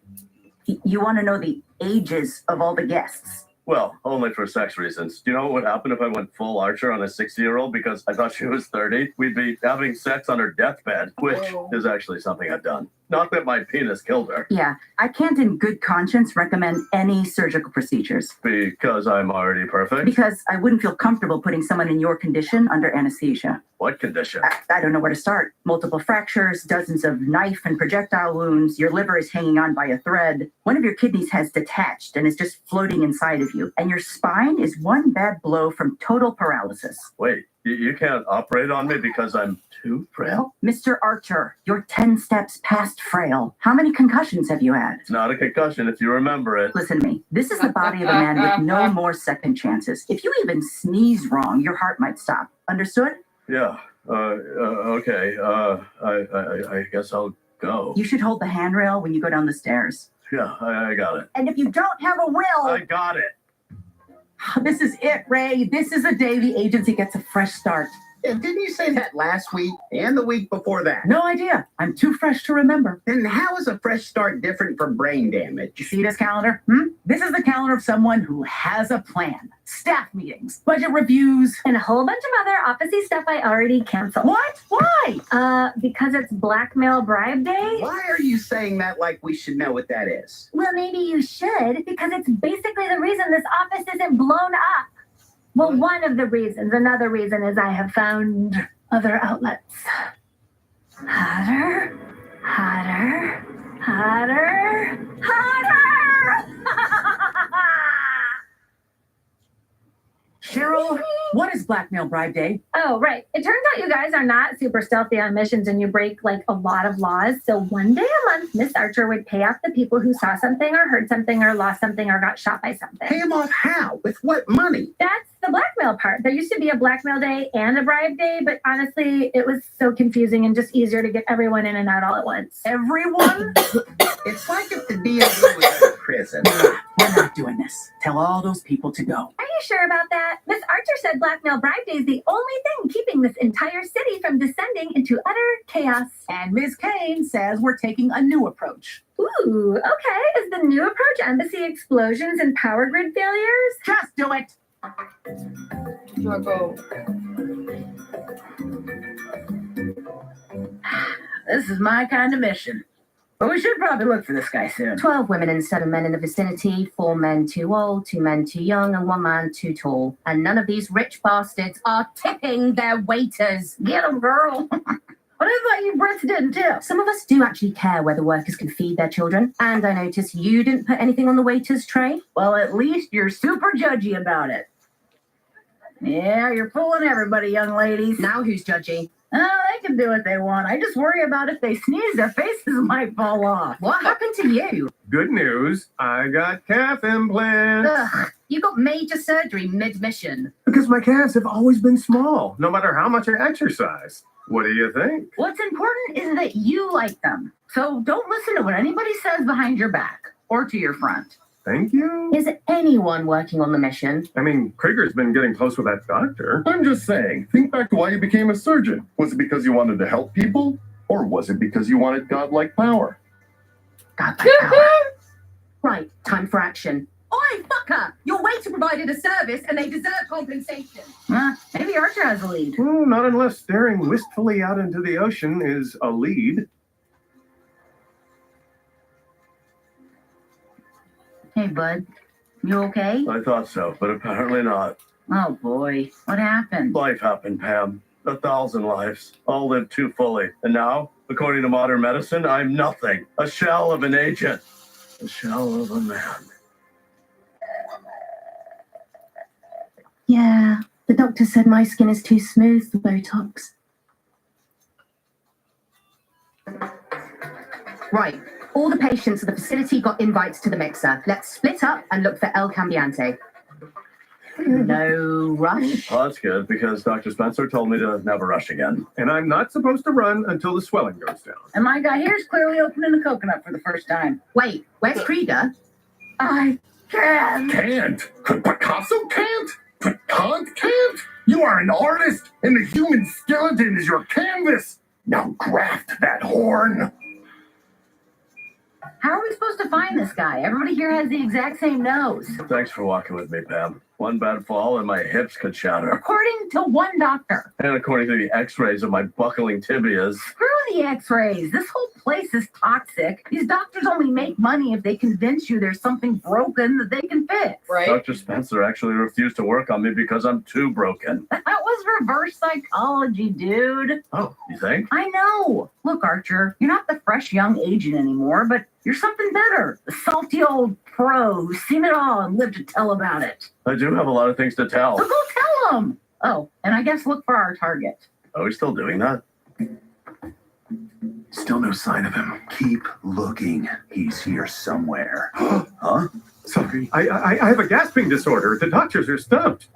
You want to know the ages of all the guests? Well, only for sex reasons. Do you know what would happen if I went full Archer on a 60-year-old because I thought she was 30? We'd be having sex on her deathbed, which is actually something I've done. Not that my penis killed her. Yeah, I can't in good conscience recommend any surgical procedures. Because I'm already perfect? Because I wouldn't feel comfortable putting someone in your condition under anesthesia. What condition? I don't know where to start. Multiple fractures, dozens of knife and projectile wounds, your liver is hanging on by a thread, one of your kidneys has detached and is just floating inside of you, and your spine is one bad blow from total paralysis. Wait, you can't operate on me because I'm too frail? Mr. Archer, you're 10 steps past frail. How many concussions have you had? It's not a concussion if you remember it. Listen to me. This is the body of a man with no more second chances. If you even sneeze wrong, your heart might stop. Understood? Yeah. Okay. I guess I'll go. You should hold the handrail when you go down the stairs. Yeah, I got it. And if you don't have a will... I got it. This is it, Ray. This is the day the agency gets a fresh start. Yeah, didn't you say that last week and the week before that? No idea. I'm too fresh to remember. Then how is a fresh start different from brain damage? You see this calendar? This is the calendar of someone who has a plan. Staff meetings, budget reviews, And a whole bunch of other officey stuff I already canceled. What? Why? Because it's Blackmail Bribe Day. Why are you saying that like we should know what that is? Well, maybe you should, because it's basically the reason this office isn't blown up. Well, one of the reasons. Another reason is I have found other outlets. Hotter, hotter, hotter, hotter! Cheryl, what is Blackmail Bribe Day? Oh, right. It turns out you guys are not super stealthy on missions and you break like a lot of laws. So one day a month, Miss Archer would pay off the people who saw something or heard something or lost something or got shot by something. Pay them off how? With what money? That's the blackmail part. There used to be a blackmail day and a bribe day, but honestly, it was so confusing and just easier to get everyone in and out all at once. Everyone? It's like if the DOD was in prison. We're not doing this. Tell all those people to go. Are you sure about that? Miss Archer said blackmail bribe day is the only thing keeping this entire city from descending into utter chaos. And Ms. Kane says we're taking a new approach. Ooh, okay. Is the new approach embassy explosions and power grid failures? Just do it. You want to go? This is my kind of mission. But we should probably look for this guy soon. 12 women and 7 men in the vicinity, 4 men too old, 2 men too young, and 1 man too tall. And none of these rich bastards are tipping their waiters. Get him, girl. But I thought you Brits didn't tip. Some of us do actually care whether workers can feed their children. And I notice you didn't put anything on the waiter's tray. Well, at least you're super judgy about it. Yeah, you're fooling everybody, young ladies. Now who's judgy? Oh, they can do what they want. I just worry about if they sneeze, their faces might fall off. What happened to you? Good news. I got calf implants. Ugh, you got major surgery mid-mission. Because my calves have always been small, no matter how much I exercise. What do you think? What's important is that you like them. So don't listen to what anybody says behind your back or to your front. Thank you. Is anyone working on the mission? I mean, Krieger's been getting close with that doctor. I'm just saying, think back to why you became a surgeon. Was it because you wanted to help people? Or was it because you wanted godlike power? Godlike power. Right, time for action. Oi, fucker! Your waiter provided a service and they deserve compensation. Maybe Archer has a lead. Well, not unless staring wistfully out into the ocean is a lead. Hey, bud. You okay? I thought so, but apparently not. Oh, boy. What happened? Life happened, Pam. 1,000 lives, all lived too fully. And now, according to modern medicine, I'm nothing. A shell of an agent. A shell of a man. Yeah, the doctor said my skin is too smooth for Botox. Right. All the patients at the facility got invites to the mixer. Let's split up and look for El Cambiante. No rush. Oh, that's good because Dr. Spencer told me to never rush again. And I'm not supposed to run until the swelling goes down. And my guy here's clearly opening a coconut for the first time. Wait, where's Krieger? I can. Can't. Picasso can't. Kant can't. You are an artist, and the human skeleton is your canvas. Now graft that horn. How are we supposed to find this guy? Everybody here has the exact same nose. Thanks for walking with me, Pam. One bad fall and my hips could shatter. According to one doctor. And according to the x-rays of my buckling tibias. Screw the x-rays. This whole place is toxic. These doctors only make money if they convince you there's something broken that they can fix. Right? Dr. Spencer actually refused to work on me because I'm too broken. That was reverse psychology, dude. Oh, you think? I know. Look, Archer, you're not the fresh young agent anymore, but you're something better. The salty old pro who's seen it all and lived to tell about it. I do have a lot of things to tell. So go tell them. Oh, and I guess look for our target. Are we still doing that? Still no sign of him. Keep looking. He's here somewhere. Huh? Sorry, I have a gasping disorder. The doctors are stumped.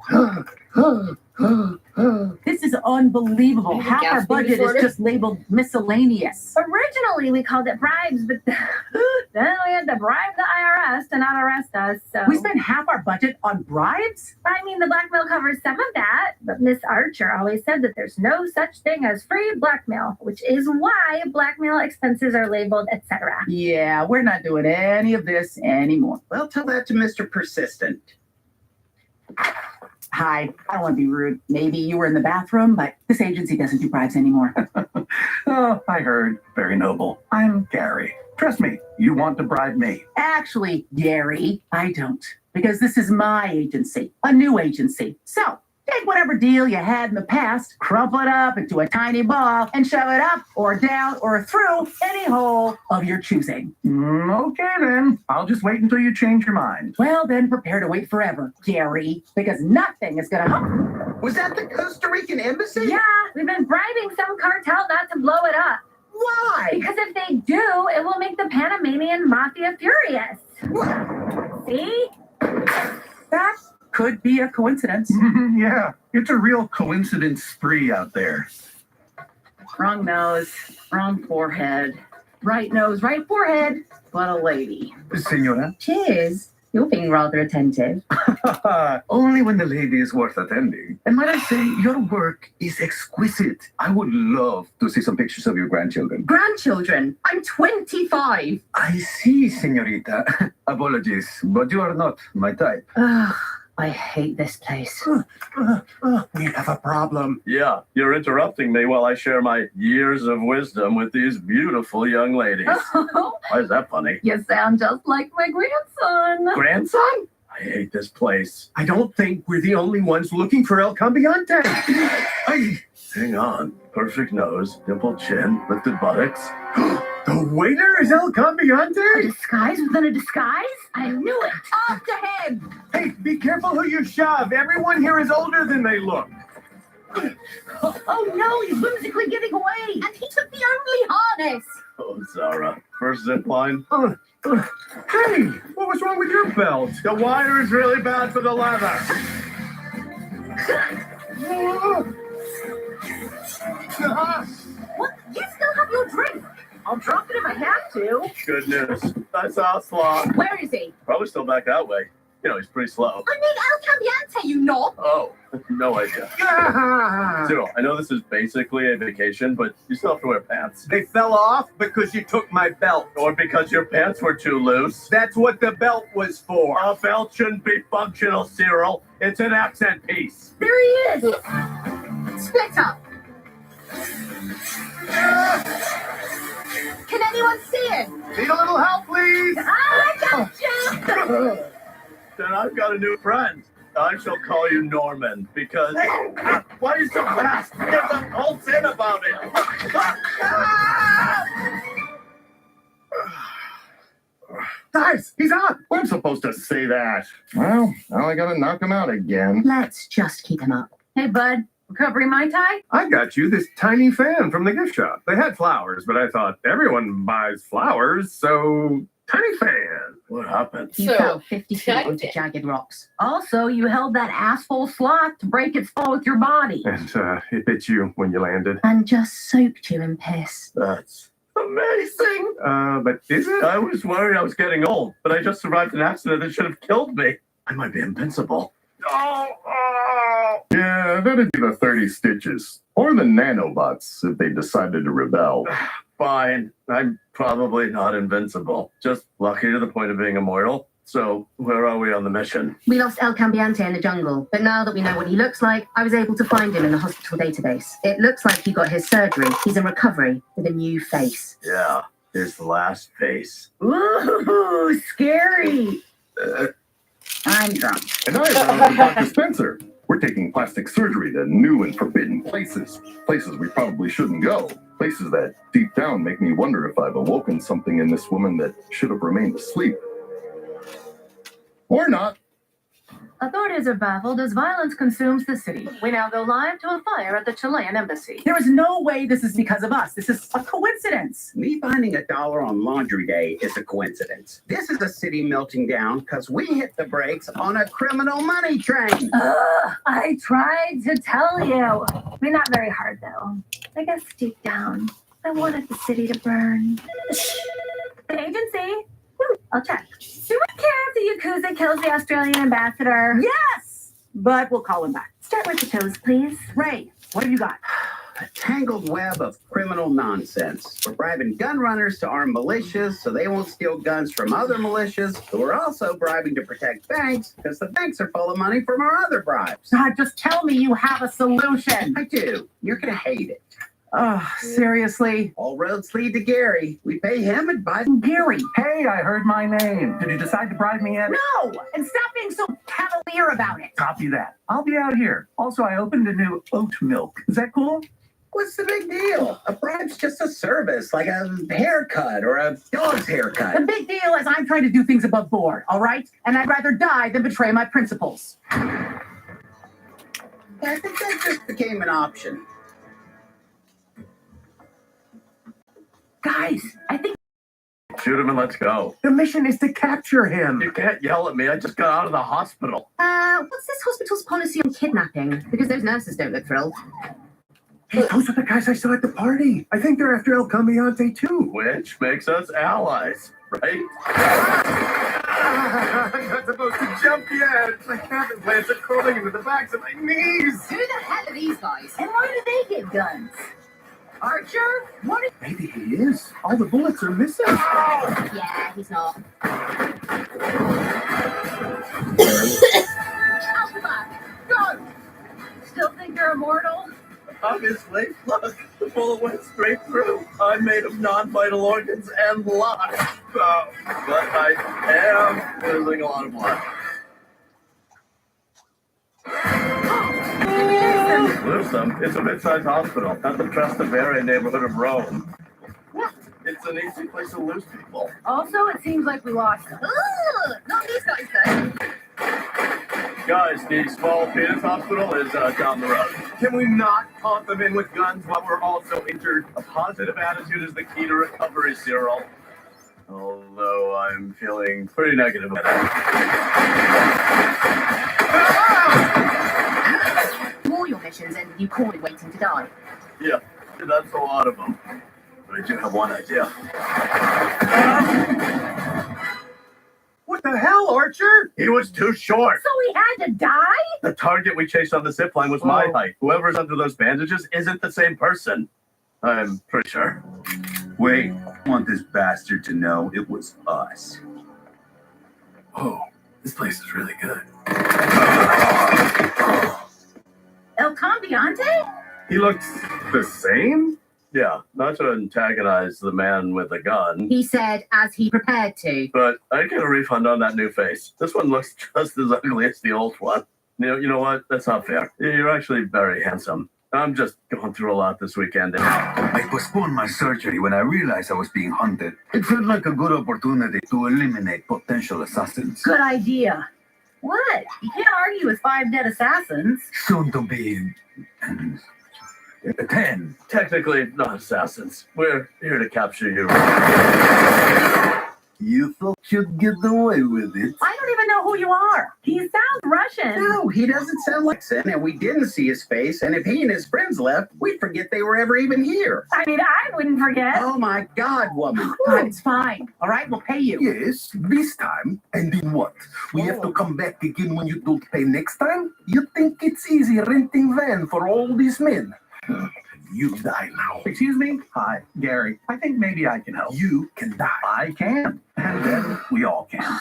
This is unbelievable. You have a Half our gasping budget disorder? is just labeled miscellaneous. Originally, we called it bribes, but then we had to bribe the IRS to not arrest us. So We spend half our budget on bribes? I mean, the blackmail covers some of that, but Miss Archer always said that there's no such thing as free blackmail, which is why blackmail expenses are labeled, etc. Yeah, we're not doing any of this anymore. Well, tell that to Mr. Persistent. Hi, I don't want to be rude. Maybe you were in the bathroom, but this agency doesn't do bribes anymore. Oh, I heard. Very noble. I'm Gary. Trust me, you want to bribe me. Actually, Gary, I don't. Because this is my agency, a new agency. So, take whatever deal you had in the past, crumple it up into a tiny ball, and shove it up or down or through any hole of your choosing. Okay then. I'll just wait until you change your mind. Well, then prepare to wait forever, Gary, because nothing is going to help. Was that the Costa Rican embassy? Yeah, we've been bribing some cartel not to blow it up. Why? Because if they do, it will make the Panamanian mafia furious. See? That could be a coincidence. Yeah, it's a real coincidence spree out there. Wrong nose, wrong forehead. Right nose, right forehead, but a lady. Senora? Cheers. You're being rather attentive. Only when the lady is worth attending. And might I say, your work is exquisite. I would love to see some pictures of your grandchildren. Grandchildren, I'm 25. I see, senorita. Apologies, but you are not my type. Ugh, I hate this place. We have a problem. Yeah, you're interrupting me while I share my years of wisdom with these beautiful young ladies. Why is that funny? You sound just like my grandson. Grandson? I hate this place. I don't think we're the only ones looking for El Cambiante. Hang on. Perfect nose, dimpled chin, lifted buttocks. The waiter is El A Cambiante? disguise within a disguise? I knew it. Off to him! Hey, be careful who you shove. Everyone here is older than they look. Oh no, he's whimsically getting away. And he took the only harness! Oh, Zara. First zip line. Hey, what was wrong with your belt? The wire is really bad for the leather. What? You still have your drink! I'll drop it if I have to. Good news. Nice onslaught. Where is he? Probably still back that way. You know, he's pretty slow. I mean El Cambiante, you know! Oh, no idea. Zero, I know this is basically a vacation, but you still have to wear pants. They fell off because you took my belt. Or because your pants were too loose. That's what the belt was for. A belt shouldn't be functional, Cyril. It's an accent piece. There he is. Split up! Can anyone see him? Need a little help, please? I got you! Then I've got a new friend. I shall call you Norman because. Why are you so fast? There's a whole sin about it. Guys, he's on. I'm supposed to say that. Well, now I gotta knock him out again. Let's just keep him up. Hey, bud, Recovery Mai Tai? I got you this tiny fan from the gift shop. They had flowers, but I thought everyone buys flowers, so tiny fan. What happened? You fell 50 feet into jagged rocks. Also, you held that asshole sloth to break its fall with your body. And it bit you when you landed. And just soaked you in piss. That's amazing. But is it? I was worried I was getting old, but I just survived an accident that should have killed me. I might be invincible. Yeah, that'd be the 30 stitches. Or the nanobots if they decided to rebel. Fine. I'm probably not invincible. Just lucky to the point of being immortal. So, where are we on the mission? We lost El Cambiante in the jungle, but now that we know what he looks like, I was able to find him in the hospital database. It looks like he got his surgery. He's in recovery with a new face. Yeah, his last face. Ooh, scary. I'm drunk. And I run Dr. Spencer. We're taking plastic surgery to new and forbidden places. Places we probably shouldn't go. Places that deep down make me wonder if I've awoken something in this woman that should have remained asleep. Or not. Authorities are baffled as violence consumes the city. We now go live to a fire at the Chilean embassy. There is no way this is because of us. This is a coincidence. Me finding $1 on Laundry Day is a coincidence. This is a city melting down because we hit the brakes on a criminal money train. I tried to tell you. I mean, not very hard, though. I guess deep down, I wanted the city to burn. Agency. I'll check. Do we care if the Yakuza kills the Australian ambassador? Yes! But we'll call him back. Start with the toes, please. Ray, what have you got? A tangled web of criminal nonsense. We're bribing gun runners to arm militias so they won't steal guns from other militias, but we're also bribing to protect banks because the banks are full of money from our other bribes. God, just tell me you have a solution. I do. You're going to hate it. Oh, seriously? All roads lead to Gary. We pay him and buy Gary. Hey, I heard my name. Did you decide to bribe me yet? No! And stop being so cavalier about it. Copy that. I'll be out here. Also, I opened a new oat milk. Is that cool? What's the big deal? A bribe's just a service, like a haircut or a dog's haircut. The big deal is I'm trying to do things above board, all right? And I'd rather die than betray my principles. I think that just became an option. Guys, I think Shoot him and let's go. The mission is to capture him. You can't yell at me. I just got out of the hospital. What's this hospital's policy on kidnapping? Because those nurses don't look thrilled. Hey, those are the guys I saw at the party. I think they're after El Cambiante too. Which makes us allies, right? I'm not supposed to jump yet. My calf implants are crawling into the backs of my knees. Who the hell are these guys? And why do they get guns? Archer? What is... Maybe he is. All the bullets are missing. Yeah, he's not. Alphabet! Go! Still think you're immortal? Obviously, look, the bullet went straight through. I'm made of non-vital organs and blood. But I am losing a lot of blood. Lose them? It's a mid-sized hospital, not the Trastevere neighborhood of Rome. What? It's an easy place to lose people. Also, it seems like we lost them. Ugh, not these guys then. Guys, the small penis hospital is down the road. Can we not taunt them in with guns while we're also injured? A positive attitude is the key to recovery, Cyril. Although I'm feeling pretty negative about it. All your missions end with you calling waiting to die. Yeah, that's a lot of them. But I do have one idea. What the hell, Archer? He was too short. So he had to die? The target we chased on the zip line was my height. Whoever's under those bandages isn't the same person. I'm pretty sure. Wait, I want this bastard to know it was us. Oh, this place is really good. El Cambiante? He looks the same? Yeah, not to antagonize the man with the gun, He said as he prepared to. but I get a refund on that new face. This one looks just as ugly as the old one. You know what? That's not fair. You're actually very handsome. I'm just going through a lot this weekend. I postponed my surgery when I realized I was being hunted. It felt like a good opportunity to eliminate potential assassins. Good idea. What? You can't argue with 5 dead assassins. Soon to be 10. Technically, not assassins. We're here to capture you. You thought you'd get away with it? I don't even know who you are. He sounds Russian. No, he doesn't sound like Sen, and we didn't see his face. And if he and his friends left, we'd forget they were ever even here. I mean, I wouldn't forget. Oh my God, woman! God, it's fine. All right, we'll pay you. Yes, this time. And then what? We have to come back again when you don't pay next time? You think it's easy renting van for all these men? You die now. Excuse me? Hi, Gary. I think maybe I can help. You can die. I can. And then we all can.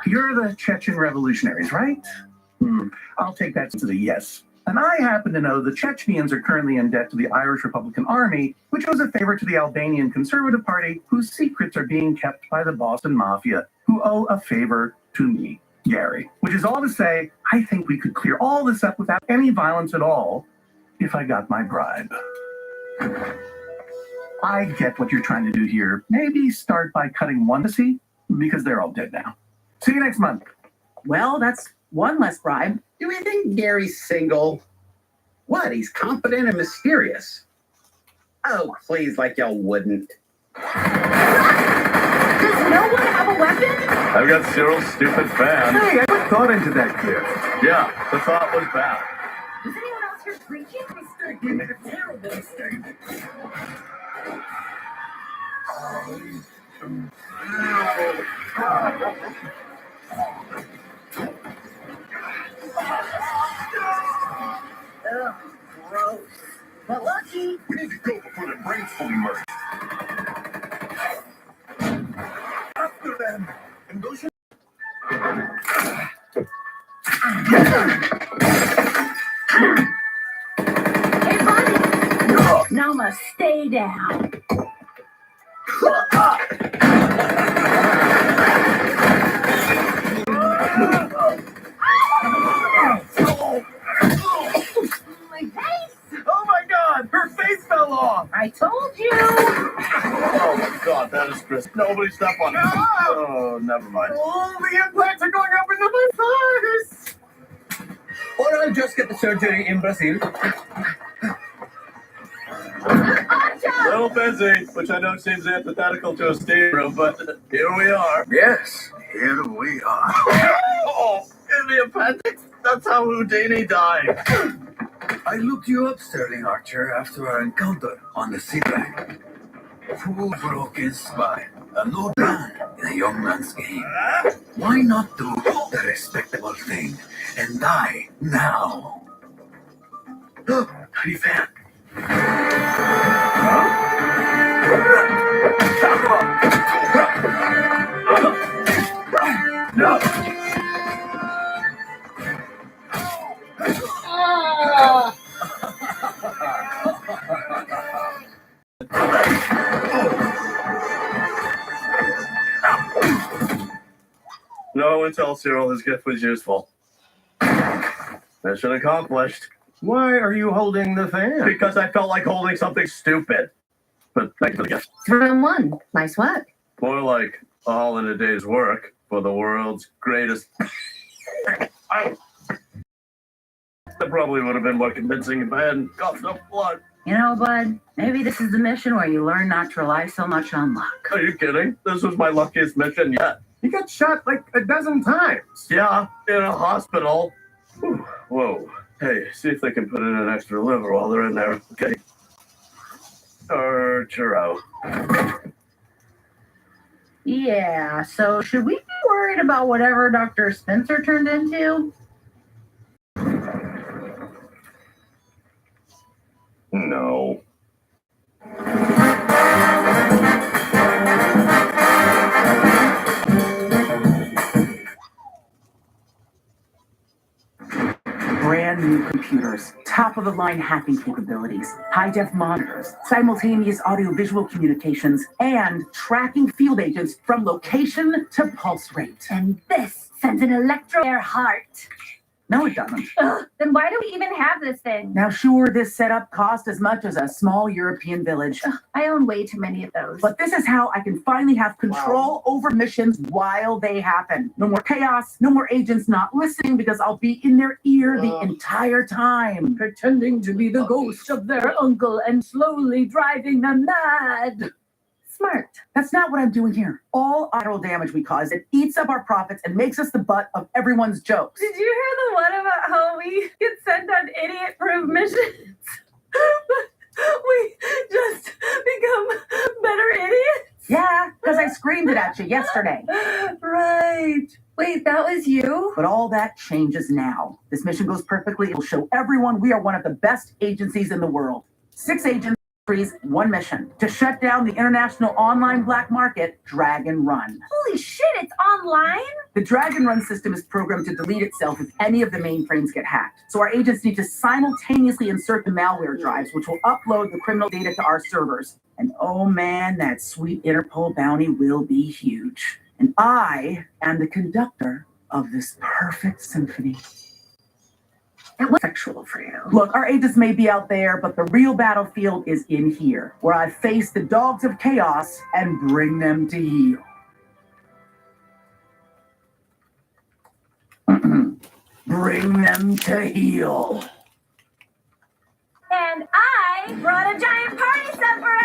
You're the Chechen revolutionaries, right? I'll take that as a yes. And I happen to know the Chechenians are currently in debt to the Irish Republican Army, which was a favor to the Albanian Conservative Party, whose secrets are being kept by the Boston Mafia, who owe a favor to me, Gary. Which is all to say, I think we could clear all this up without any violence at all, if I got my bribe. I get what you're trying to do here. Maybe start by cutting one to see, because they're all dead now. See you next month. Well, that's one less bribe. Do we think Gary's single? What? He's confident and mysterious. Oh, please, like y'all wouldn't. Does no one have a weapon? I've got Cyril's stupid fan. Hey, I put thought into that clip. Yeah, the thought was bad. Does anyone else hear screeching? We made a terrible mistake. Ugh, gross. But lucky. We need to go before their brains fully merge. After them. And those Hey, buddy! Now must stay down. My face! Oh my God, her face fell off. I told you! Oh my God, that is Chris. Nobody step on it. Oh, never mind. Oh, the implants are going up into my face! Or I'll just get the surgery in Brazil. Little busy, which I know seems antithetical to a steam room, but here we are. Yes, here we are. Oh, in the appendix? That's how Houdini died. I looked you up, Sterling Archer, after our encounter on the seaplane. Who broke his spine? An old man in a young man's game. Why not do the respectable thing and die now? Honey fan. No. No one tell Cyril his gift was useful. Mission accomplished. Why are you holding the fan? Because I felt like holding something stupid. But thank you for the gift. 3-in-1. Nice work. More like all in a day's work for the world's greatest. That probably would have been more convincing if I hadn't coughed up blood. You know, bud, maybe this is the mission where you learn not to rely so much on luck. Are you kidding? This was my luckiest mission yet. You got shot like a dozen times. Yeah, in a hospital. Whew. Whoa. Hey, see if they can put in an extra liver while they're in there. Okay. Or churro. Yeah, so should we be worried about whatever Dr. Spencer turned into? No. Brand new computers, top of the line hacking capabilities, high def monitors, simultaneous audio-visual communications, and tracking field agents from location to pulse rate. And this sends an electro to their heart. No, it doesn't. Ugh, then why do we even have this thing? Now, sure, this setup cost as much as a small European village. Ugh, I own way too many of those. But this is how I can finally have control over missions while they happen. No more chaos, no more agents not listening because I'll be in their ear the entire time, pretending to be the ghost of their uncle and slowly driving them mad. Smart. That's not what I'm doing here. All collateral damage we cause, it eats up our profits and makes us the butt of everyone's jokes. Did you hear the one about how we get sent on idiot-proof missions? We just become better idiots? Yeah, because I screamed it at you yesterday. Right. Wait, that was you? But all that changes now. This mission goes perfectly. It will show everyone we are one of the best agencies in the world. 6 agents, 1 mission. To shut down the international online black market, Dragon Run. Holy shit, it's online? The Dragon Run system is programmed to delete itself if any of the mainframes get hacked. So our agents need to simultaneously insert the malware drives, which will upload the criminal data to our servers. And oh man, that sweet Interpol bounty will be huge. And I am the conductor of this perfect symphony. It was sexual for you. Look, our agents may be out there, but the real battlefield is in here, where I face the dogs of chaos and bring them to heel. Bring them to heel. And I brought a giant party set for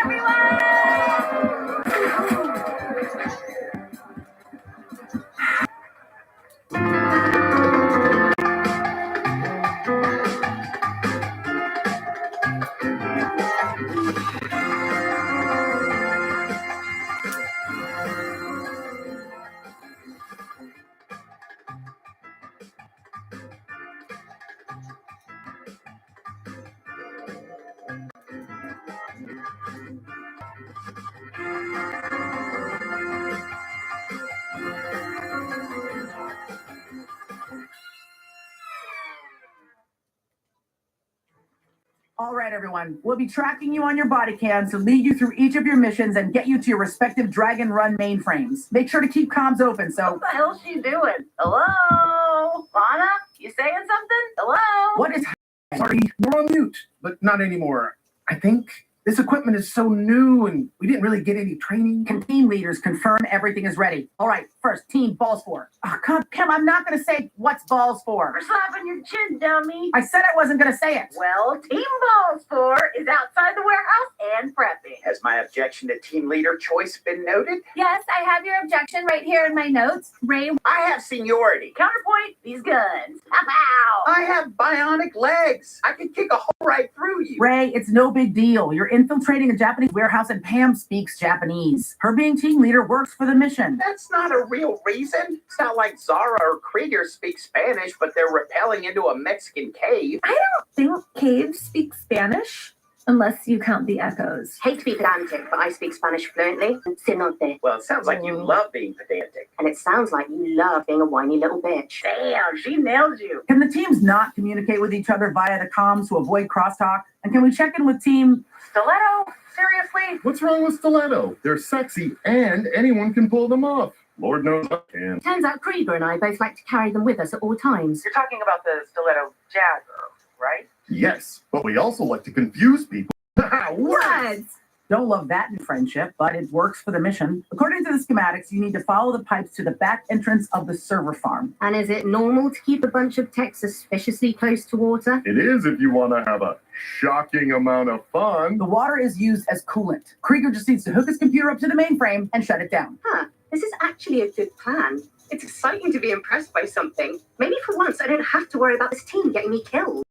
All right, everyone. We'll be tracking you on your body cams to lead you through each of your missions and get you to your respective Dragon Run mainframes. Make sure to keep comms open, so... What the hell's she doing? Hello? Lana? You saying something? Hello? What is... Sorry, we're on mute, but not anymore. I think this equipment is so new and we didn't really get any training. Can team leaders confirm everything is ready? All right, first, team, balls for. Oh, God, Kim, I'm not going to say what's balls for. For slapping your chin, dummy. I said I wasn't going to say it. Well, Team Balls 4 is outside the warehouse and prepping. Has my objection to team leader choice been noted? Yes, I have your objection right here in my notes. Ray, I have seniority. Counterpoint, these guns. Pow! I have bionic legs. I can kick a hole right through you. Ray, it's no big deal. You're infiltrating a Japanese warehouse and Pam speaks Japanese. Her being team leader works for the mission. That's not a real reason. It's not like Zara or Krieger speak Spanish, but they're rappelling into a Mexican cave. I don't think caves speak Spanish, unless you count the echoes. Hate to be pedantic, but I speak Spanish fluently. Sinote. Well, it sounds like you love being pedantic. And it sounds like you love being a whiny little bitch. Damn, she nailed you. Can the teams not communicate with each other via the comms to avoid crosstalk? And can we check in with team... Stiletto? Seriously? What's wrong with stiletto? They're sexy and anyone can pull them off. Lord knows I can. Turns out Krieger and I both like to carry them with us at all times. You're talking about the Stiletto Jagger, right? Yes, but we also like to confuse people. What? Don't love that in friendship, but it works for the mission. According to the schematics, you need to follow the pipes to the back entrance of the server farm. And is it normal to keep a bunch of tech suspiciously close to water? It is if you want to have a shocking amount of fun. The water is used as coolant. Krieger just needs to hook his computer up to the mainframe and shut it down. This is actually a good plan. It's exciting to be impressed by something. Maybe for once I don't have to worry about this team getting me killed.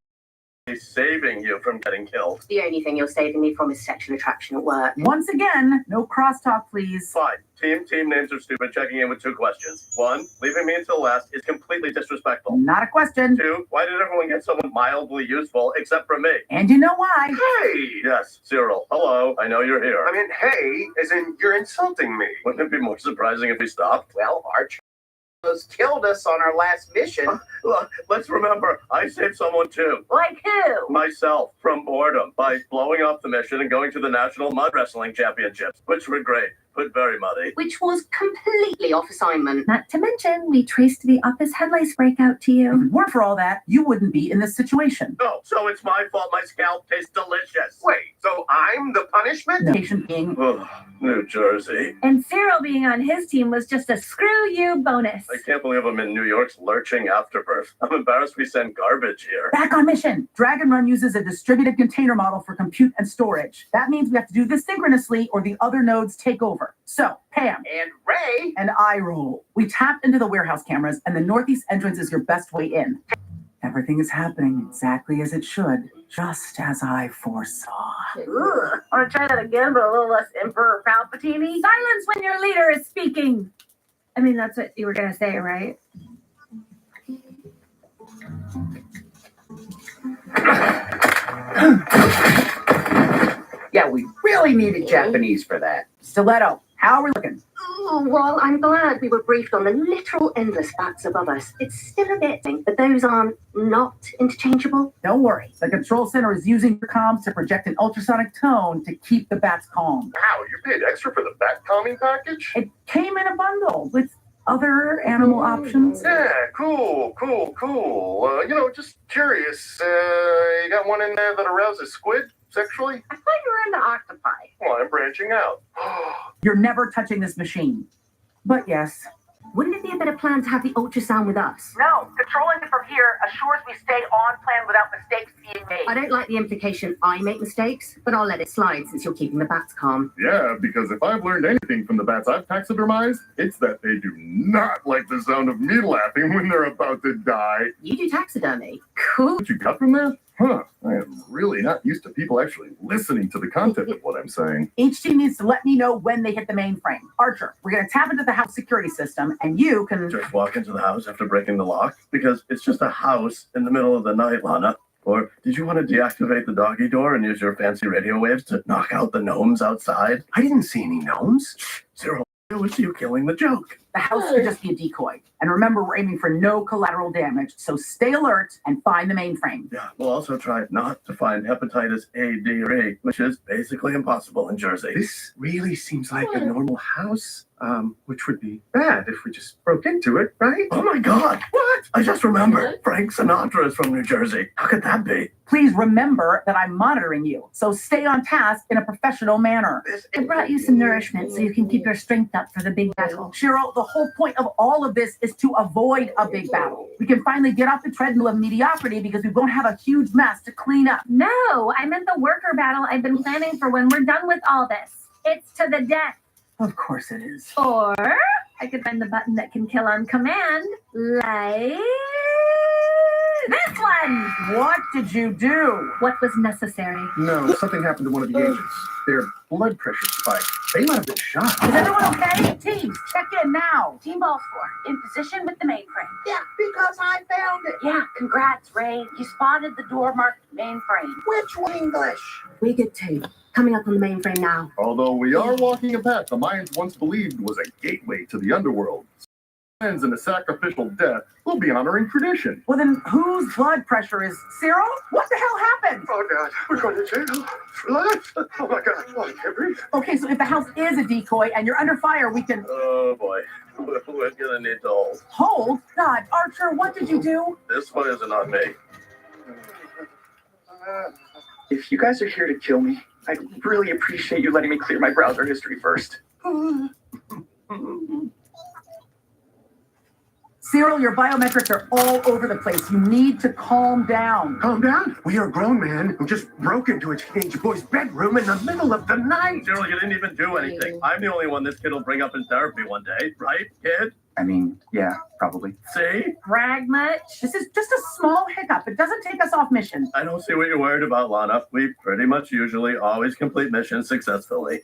He's saving you from getting killed. The only thing you're saving me from is sexual attraction at work. Once again, no crosstalk, please. Fine. Team names are stupid. Checking in with 2 questions. 1, leaving me until last is completely disrespectful. Not a question. 2, why did everyone get someone mildly useful except for me? And you know why. Hey! Yes, Cyril. Hello. I know you're here. I mean, hey, as in you're insulting me. Wouldn't it be more surprising if we stopped? Well, Archer killed us on our last mission. Look, let's remember, I saved someone too. Like who? Myself, from boredom, by blowing up the mission and going to the National Mud Wrestling Championships, which were great. but very muddy. which was completely off assignment. Not to mention, we traced the office headlights breakout to If you. it weren't for all that, you wouldn't be in this situation. Oh, so it's my fault my scalp tastes delicious. Wait, so I'm the punishment? The patient being Ugh, New Jersey. And Cyril being on his team was just a screw you bonus. I can't believe I'm in New York's lurching afterbirth. I'm embarrassed we send garbage here. back on mission. Dragon Run uses a distributed container model for compute and storage. That means we have to do this synchronously or the other nodes take over. So, Pam And Ray, and I roll. We tap into the warehouse cameras, and the northeast entrance is your best way in. Everything is happening exactly as it should, just as I foresaw. Ugh. Want to try that again, but a little less Emperor Palpatine? Silence when your leader is speaking. I mean, that's what you were going to say, right? Yeah, we really needed Japanese for that. Stiletto, how are we looking? Oh, well, I'm glad we were briefed on the literal endless bats above us. It's still a bit, but those aren't not interchangeable. Don't worry. The control center is using your comms to project an ultrasonic tone to keep the bats calm. Wow, you paid extra for the bat calming package? It came in a bundle with other animal options. Yeah, cool. Just curious. You got one in there that arouses squid sexually? I thought you were into octopi. Well, I'm branching out. You're never touching this machine. But yes. Wouldn't it be a better plan to have the ultrasound with us? No, controlling it from here assures we stay on plan without mistakes being made. I don't like the implication I make mistakes, but I'll let it slide since you're keeping the bats calm. Yeah, because if I've learned anything from the bats I've taxidermized, it's that they do not like the sound of me laughing when they're about to die. You do taxidermy? Cool. What you got from that? Huh, I am really not used to people actually listening to the content of what I'm saying. Each team needs to let me know when they hit the mainframe. Archer, we're going to tap into the house security system, and you can Just walk into the house after breaking the lock? Because it's just a house in the middle of the night, Lana. Or did you want to deactivate the doggy door and use your fancy radio waves to knock out the gnomes outside? I didn't see any gnomes. Zero, it was you killing the joke. The house could just be a decoy. And remember, we're aiming for no collateral damage, so stay alert and find the mainframe. Yeah, we'll also try not to find hepatitis A, D, or E, which is basically impossible in Jersey. This really seems like a normal house, which would be bad if we just broke into it, right? Oh my God! What? I just remembered. Frank Sinatra is from New Jersey. How could that be? Please remember that I'm monitoring you, so stay on task in a professional manner. I brought you some nourishment so you can keep your strength up for the big battle. Shiro, the whole point of all of this is to avoid a big battle. We can finally get off the treadmill of mediocrity because we won't have a huge mess to clean up. No, I meant the worker battle I've been planning for when we're done with all this. It's to the death. Of course it is. Or I could find the button that can kill on command, like this one. What did you do? What was necessary? No, something happened to one of the agents. Their blood pressure spiked. They might have been shot. Is everyone okay? Teams, check in now. Team Ball 4, in position with the mainframe. yeah, because I found it. Yeah, congrats, Ray. You spotted the door marked mainframe. Which one English? We're good too. Coming up on the mainframe now. Although we are walking a path the Mayans once believed was a gateway to the underworld. Ends in a sacrificial death, we'll be honoring tradition. Well, then whose blood pressure is Cyril? What the hell happened? Oh, God. We're going to jail for life. Oh, my God. Oh, I can't breathe. Okay, so if the house is a decoy and you're under fire, we can Oh boy, we're gonna need to hold. hold. God, Archer, what did you do? This one isn't on me. If you guys are here to kill me, I'd really appreciate you letting me clear my browser history first. Cyril, your biometrics are all over the place. You need to calm down. Calm down. We are a grown man who just broke into a teenage boy's bedroom in the middle of the night. Cyril, you didn't even do anything. I'm the only one this kid will bring up in therapy one day, right, kid? I mean, yeah, probably. See? Brag much? This is just a small hiccup. It doesn't take us off mission. I don't see what you're worried about, Lana. We pretty much usually always complete missions successfully.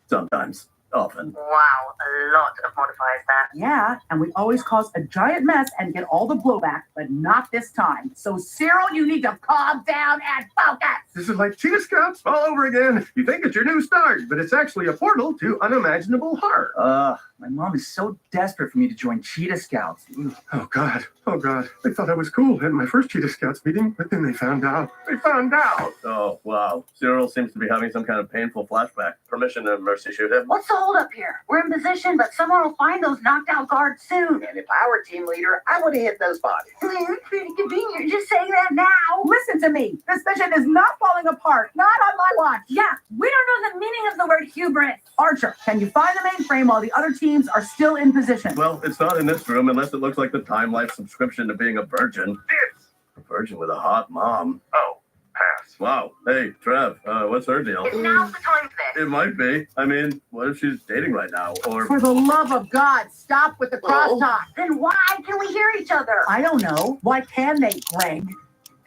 Sometimes. Often. Wow, a lot of modifiers that. Yeah, and we always cause a giant mess and get all the blowback, but not this time. So, Cyril, you need to calm down and focus. This is like Cheetah Scouts all over again. You think it's your new start, but it's actually a portal to unimaginable horror. My mom is so desperate for me to join Cheetah Scouts. Oh, God. Oh, God. They thought I was cool at my first Cheetah Scouts meeting, but then they found out. They found out! Oh, wow. Cyril seems to be having some kind of painful flashback. Permission to mercy shoot him. What's all hold up here. We're in position, but someone will find those knocked out guards soon. And if I were team leader, I would have hit those bodies. You're pretty convenient. You're just saying that now. Listen to me. This mission is not falling apart. Not on my watch. Yeah, we don't know the meaning of the word hubris. Archer, can you find the mainframe while the other teams are still in position? Well, it's not in this room unless it looks like the Time Life subscription to being a virgin. A virgin with a hot mom. Oh, pass. Wow. Hey, Trev, what's her deal? It's now's the time for this. It might be. I mean, what if she's dating right now? Or For the love of God, stop with the crosstalk. Then why can we hear each other? I don't know. Why can they, Greg?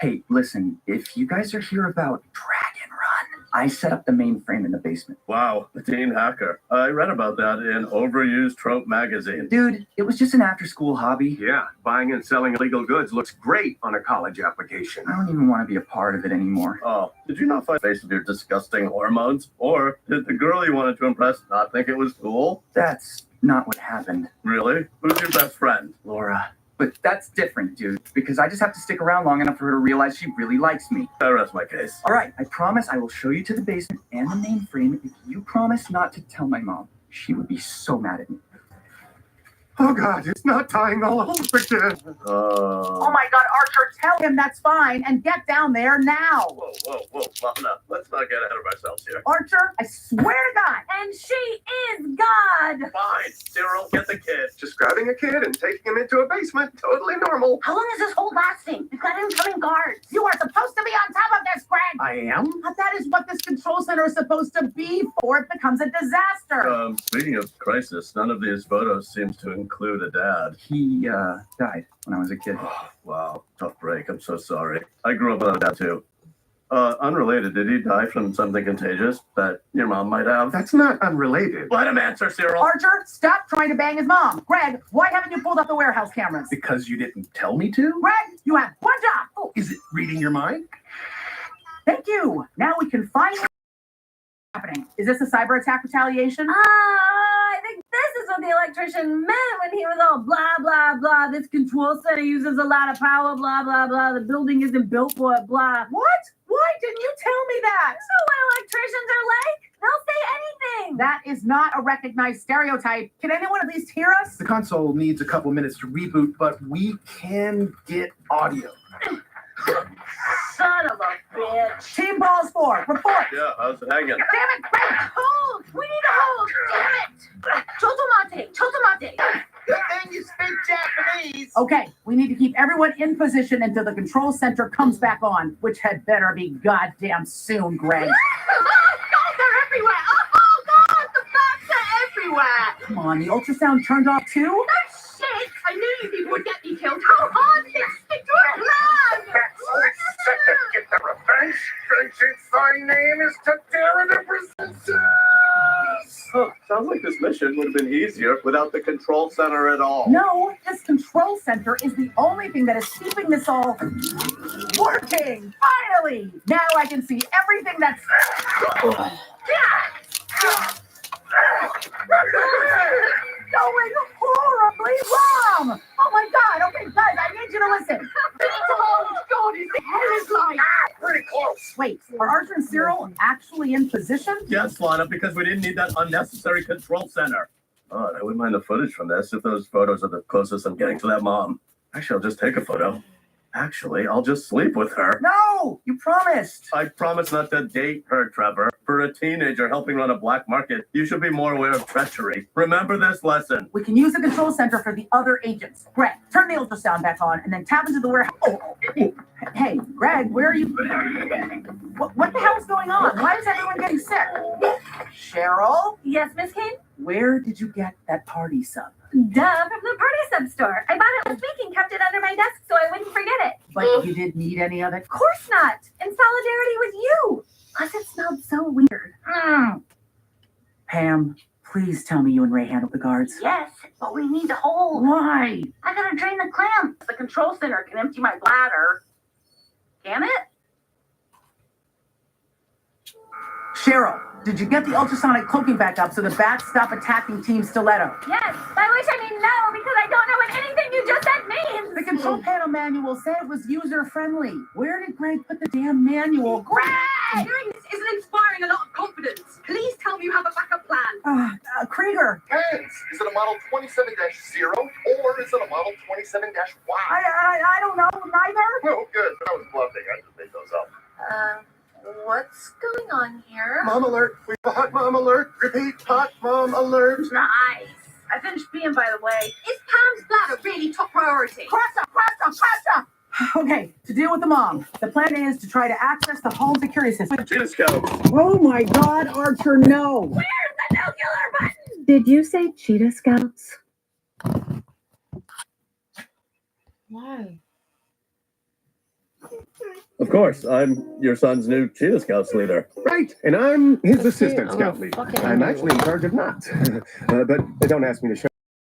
Hey, listen, if you guys are here about Dragon Run, I set up the mainframe in the basement. wow, the teen hacker. I read about that in Overused Trope magazine. Dude, it was just an after-school hobby. Yeah, buying and selling illegal goods looks great on a college application. I don't even want to be a part of it anymore. Oh, did you not find face of your disgusting hormones? Or did the girl you wanted to impress not think it was cool? That's not what happened, Really? Who's your best friend? Laura. But that's different, dude, because I just have to stick around long enough for her to realize she really likes me. I rest my case. All right, I promise I will show you to the basement and the mainframe if you promise not to tell my mom. She would be so mad at me. Oh God, it's not tying the ropes again. Oh my God, Archer, tell him that's fine and get down there now. Whoa, Lana, let's not get ahead of ourselves here. Archer, I swear to God. And she is God. Fine, Cyril, get the kid. Just grabbing a kid and taking him into a basement, totally normal. How long is this hold lasting? We've got incoming guards. You are supposed to be on top of this, Greg. I am? But that is what this control center is supposed to be for. It becomes a disaster. Speaking of crisis, none of these photos seems to include a dad. He died when I was a kid. Oh, wow, tough break. I'm so sorry. I grew up without a dad too. Unrelated, did he die from something contagious that your mom might have? That's not unrelated. Let him answer, Cyril. Archer, stop trying to bang his mom. Greg, why haven't you pulled up the warehouse cameras? Because you didn't tell me to? Greg, you have one job. Oh, is it reading your mind? Thank you. Now we can find what's happening. Is this a cyber attack retaliation? I think this is what the electrician meant when he was all blah, blah, blah. This control center uses a lot of power, blah, blah, blah. The building isn't built for it, blah. What? Why didn't you tell me that? So what electricians are like? They'll say anything. That is not a recognized stereotype. Can anyone at least hear us? The console needs a couple minutes to reboot, but we can get audio. Son of a bitch. Team balls 4, report. Yeah, how's it hanging? Damn it, Greg, hold. We need a hold. Damn it. Chotomate. Good thing you speak Japanese. Okay, we need to keep everyone in position until the control center comes back on, which had better be goddamn soon, Greg. Oh, they're everywhere. Oh, God, the bats are everywhere. Come on, the ultrasound turned off too? No shit. I knew you people would get me killed. How hard is it to plan? Get the revenge. Vengeance, thy name is Tadera the Princess. Oh, sounds like this mission would have been easier without the control center at all. No, this control center is the only thing that is keeping this all working. Finally! Now I can see everything that's going horribly wrong. Oh my God! Okay, guys, I need you to listen. God, his hair is like. Pretty close. Wait, are Archer and Cyril actually in position? Yes, Lana, because we didn't need that unnecessary control center. Oh, I wouldn't mind the footage from this if those photos are the closest I'm getting to that mom. Actually, I'll just take a photo. Actually, I'll just sleep with her. No, you promised. I promise not to date her, Trevor. For a teenager helping run a black market, you should be more aware of treachery. Remember this lesson. We can use the control center for the other agents. Greg, turn the ultrasound back on and then tap into the warehouse. Oh, hey, Greg, where are you? What the hell is going on? Why is everyone getting sick? Cheryl, Yes, Miss Kane? where did you get that party sub? Duh, from the party sub store. I bought it last week and kept it under my desk so I wouldn't forget it. But you didn't need any of it? Of course not. In solidarity with you. Plus, it smelled so weird. Pam, please tell me you and Ray handled the guards. Yes, but we need to hold. Why? I gotta drain the clamp. The control center can empty my bladder. Can it? Cheryl, did you get the ultrasonic cloaking back up so the bats stop attacking Team Stiletto? Yes, by which I mean no, because I don't know what anything you just said means. The control panel manual said it was user-friendly. Where did Greg put the damn manual? Greg! Doing this isn't inspiring a lot of confidence. Please tell me you have a backup plan. Krieger, Depends. Is it a Model 27-0 or is it a Model 27-Y? I don't know, neither. Oh, good. I was bluffing. I just made those up. What's going on here? Mom alert. We have a hot mom alert. Repeat, hot mom alert. Nice. I finished peeing, by the way. Is Pam's bladder really top priority? Crusher! Okay, to deal with the mom, the plan is to try to access the home security system. Cheetah Scouts. Oh my God, Archer, no! Where's the nuclear button? Did you say Cheetah Scouts? Why? Of course, I'm your son's new Cheetah Scouts leader. Right, and I'm his Okay, assistant I'm scout a leader. fucking I'm idiot. actually in charge of knots. But don't ask me to show.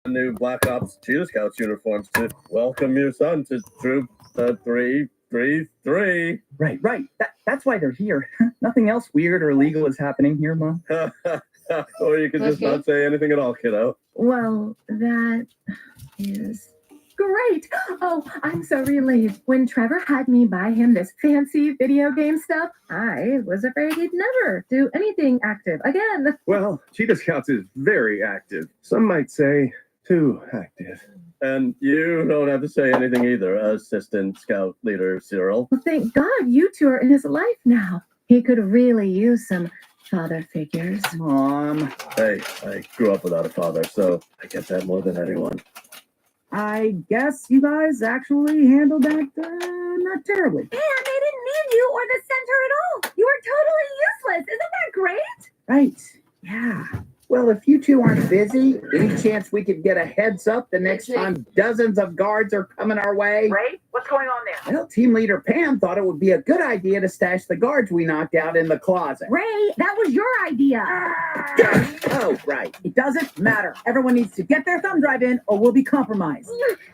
New Black Ops Cheetah Scouts uniforms to welcome your son to Troop 333. Right. That's why they're here. Nothing else weird or illegal is happening here, Mom. Or you could just Okay. not say anything at all, kiddo. Well, that is great. Oh, I'm so relieved. When Trevor had me buy him this fancy video game stuff, I was afraid he'd never do anything active again. Well, Cheetah Scouts is very active. Some might say too active. And you don't have to say anything either, Assistant Scout Leader Cyril. Well, thank God you two are in his life now. He could really use some father figures. Mom. Hey, I grew up without a father, so I get that more than anyone. I guess you guys actually handled that not terribly. And they didn't need you or the center at all. You were totally useless. Isn't that great? Right. Yeah. Well, if you two aren't busy, any chance we could get a heads up the next time dozens of guards are coming our way? Ray, what's going on there? Well, team leader Pam thought it would be a good idea to stash the guards we knocked out in the closet. Ray, that was your idea. Oh, right. It doesn't matter. Everyone needs to get their thumb drive in or we'll be compromised.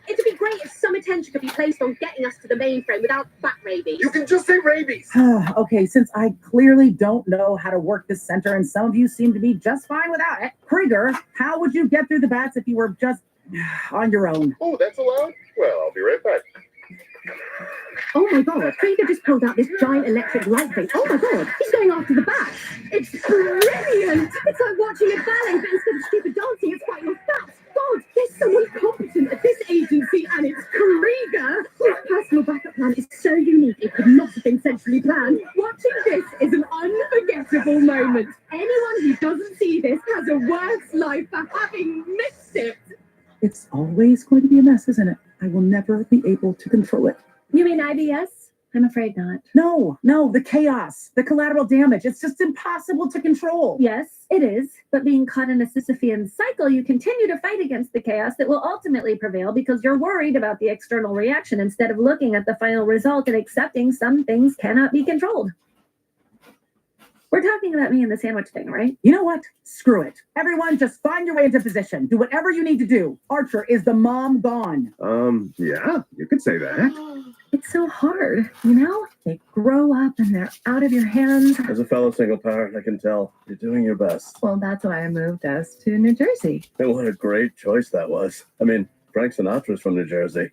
It'd be great if some attention could be placed on getting us to the mainframe without bat rabies. You can just say rabies. Okay, since I clearly don't know how to work this center and some of you seem to be just fine without it, Krieger, how would you get through the bats if you were just on your own? Oh, that's allowed? Well, I'll be right back. Oh my god, Krieger just pulled out this giant electric light thing. Oh my god, he's going after the bat. It's brilliant. It's like watching a ballet, but instead of stupid dancing, it's quite your stats. God, there's someone competent at this agency, and it's Krieger. His personal backup plan is so unique, it could not have been centrally planned. Watching this is an unforgettable moment. Anyone who doesn't see this has a worse life for having missed it. It's always going to be a mess, isn't it? I will never be able to control it. You mean IBS? I'm afraid not. No, the chaos, the collateral damage. It's just impossible to control. Yes, it is. But being caught in a Sisyphean cycle, you continue to fight against the chaos that will ultimately prevail because you're worried about the external reaction instead of looking at the final result and accepting some things cannot be controlled. We're talking about me and the sandwich thing, right? You know what? Screw it. Everyone, just find your way into position. Do whatever you need to do. Archer, is the mom gone? Yeah, you could say that. It's so hard, you know? They grow up and they're out of your hands. As a fellow single parent, I can tell you're doing your best. Well, that's why I moved us to New Jersey. And what a great choice that was. I mean, Frank Sinatra's from New Jersey.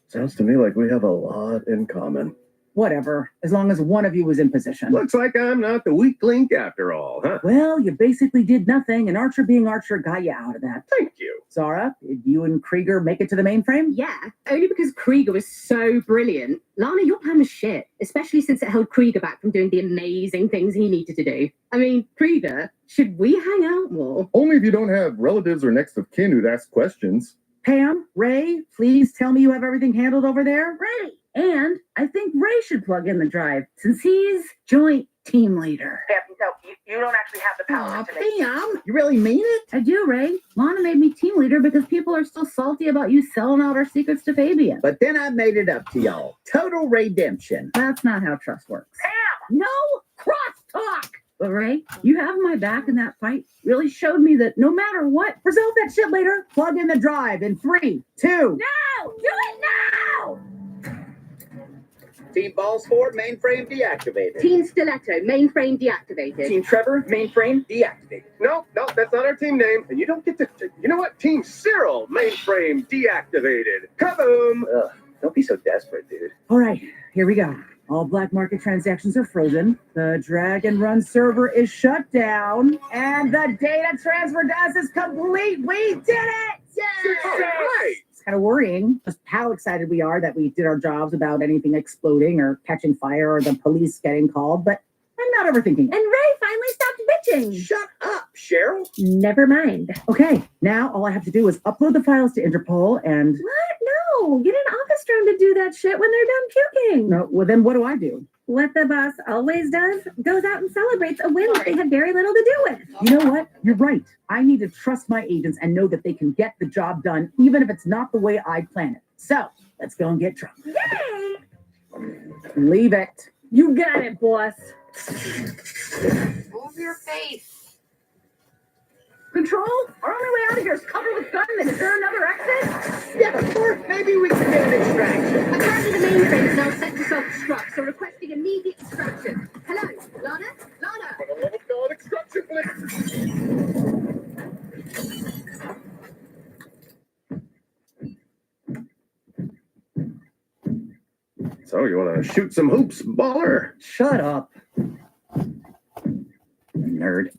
Sounds to me like we have a lot in common. Whatever, as long as one of you was in position. Looks like I'm not the weak link after all, huh? Well, you basically did nothing, and Archer being Archer got you out of that. Thank you. Zara, did you and Krieger make it to the mainframe? Yeah, only because Krieger was so brilliant. Lana, your plan was shit, especially since it held Krieger back from doing the amazing things he needed to do. I mean, Krieger, should we hang out more? Only if you don't have relatives or next of kin who'd ask questions. Pam, Ray, please tell me you have everything handled over there. Ray. And I think Ray should plug in the drive since he's joint team leader. Pam, no, you don't actually have the power to make. Pam, you really mean it? I do, Ray. Lana made me team leader because people are still salty about you selling out our secrets to Fabian. But then I made it up to y'all. Total redemption. That's not how trust works. Pam! No crosstalk! But Ray, you have my back in that fight. Really showed me that no matter what, resolve that shit later. Plug in the drive in 3, 2. No! Do it now! Team Balls Ford, mainframe deactivated. Team Stiletto, mainframe deactivated. Team Trevor, mainframe deactivated. No, that's not our team name. And you don't get to, you know what? Team Cyril, mainframe deactivated. Kaboom! Ugh, don't be so desperate, dude. All right, here we go. All black market transactions are frozen. The drag and run server is shut down. And the data transfer to us is complete. We did it! Yay! It's kind of worrying just how excited we are that we did our jobs without anything exploding or catching fire or the police getting called, but I'm not overthinking it. And Ray finally stopped bitching. Shut up, Cheryl. Never mind. Okay, now all I have to do is upload the files to Interpol and... What? No, get an office drone to do that shit when they're done puking. No, well then what do I do? What the boss always does, goes out and celebrates a win that they had very little to do with. You know what? You're right. I need to trust my agents and know that they can get the job done, even if it's not the way I plan it. So, let's go and get drunk. Yay! Leave it. You got it, boss. Move your face. Control? Our only way out of here is covered with gunmen. Is there another exit? Yeah, or maybe we can get an extraction. I'm currently the mainframe is now set to self-destruct, so requesting immediate extraction. Hello, Lana? Lana! For the love of God, extraction, please. So, you want to shoot some hoops, baller? Shut up. Nerd.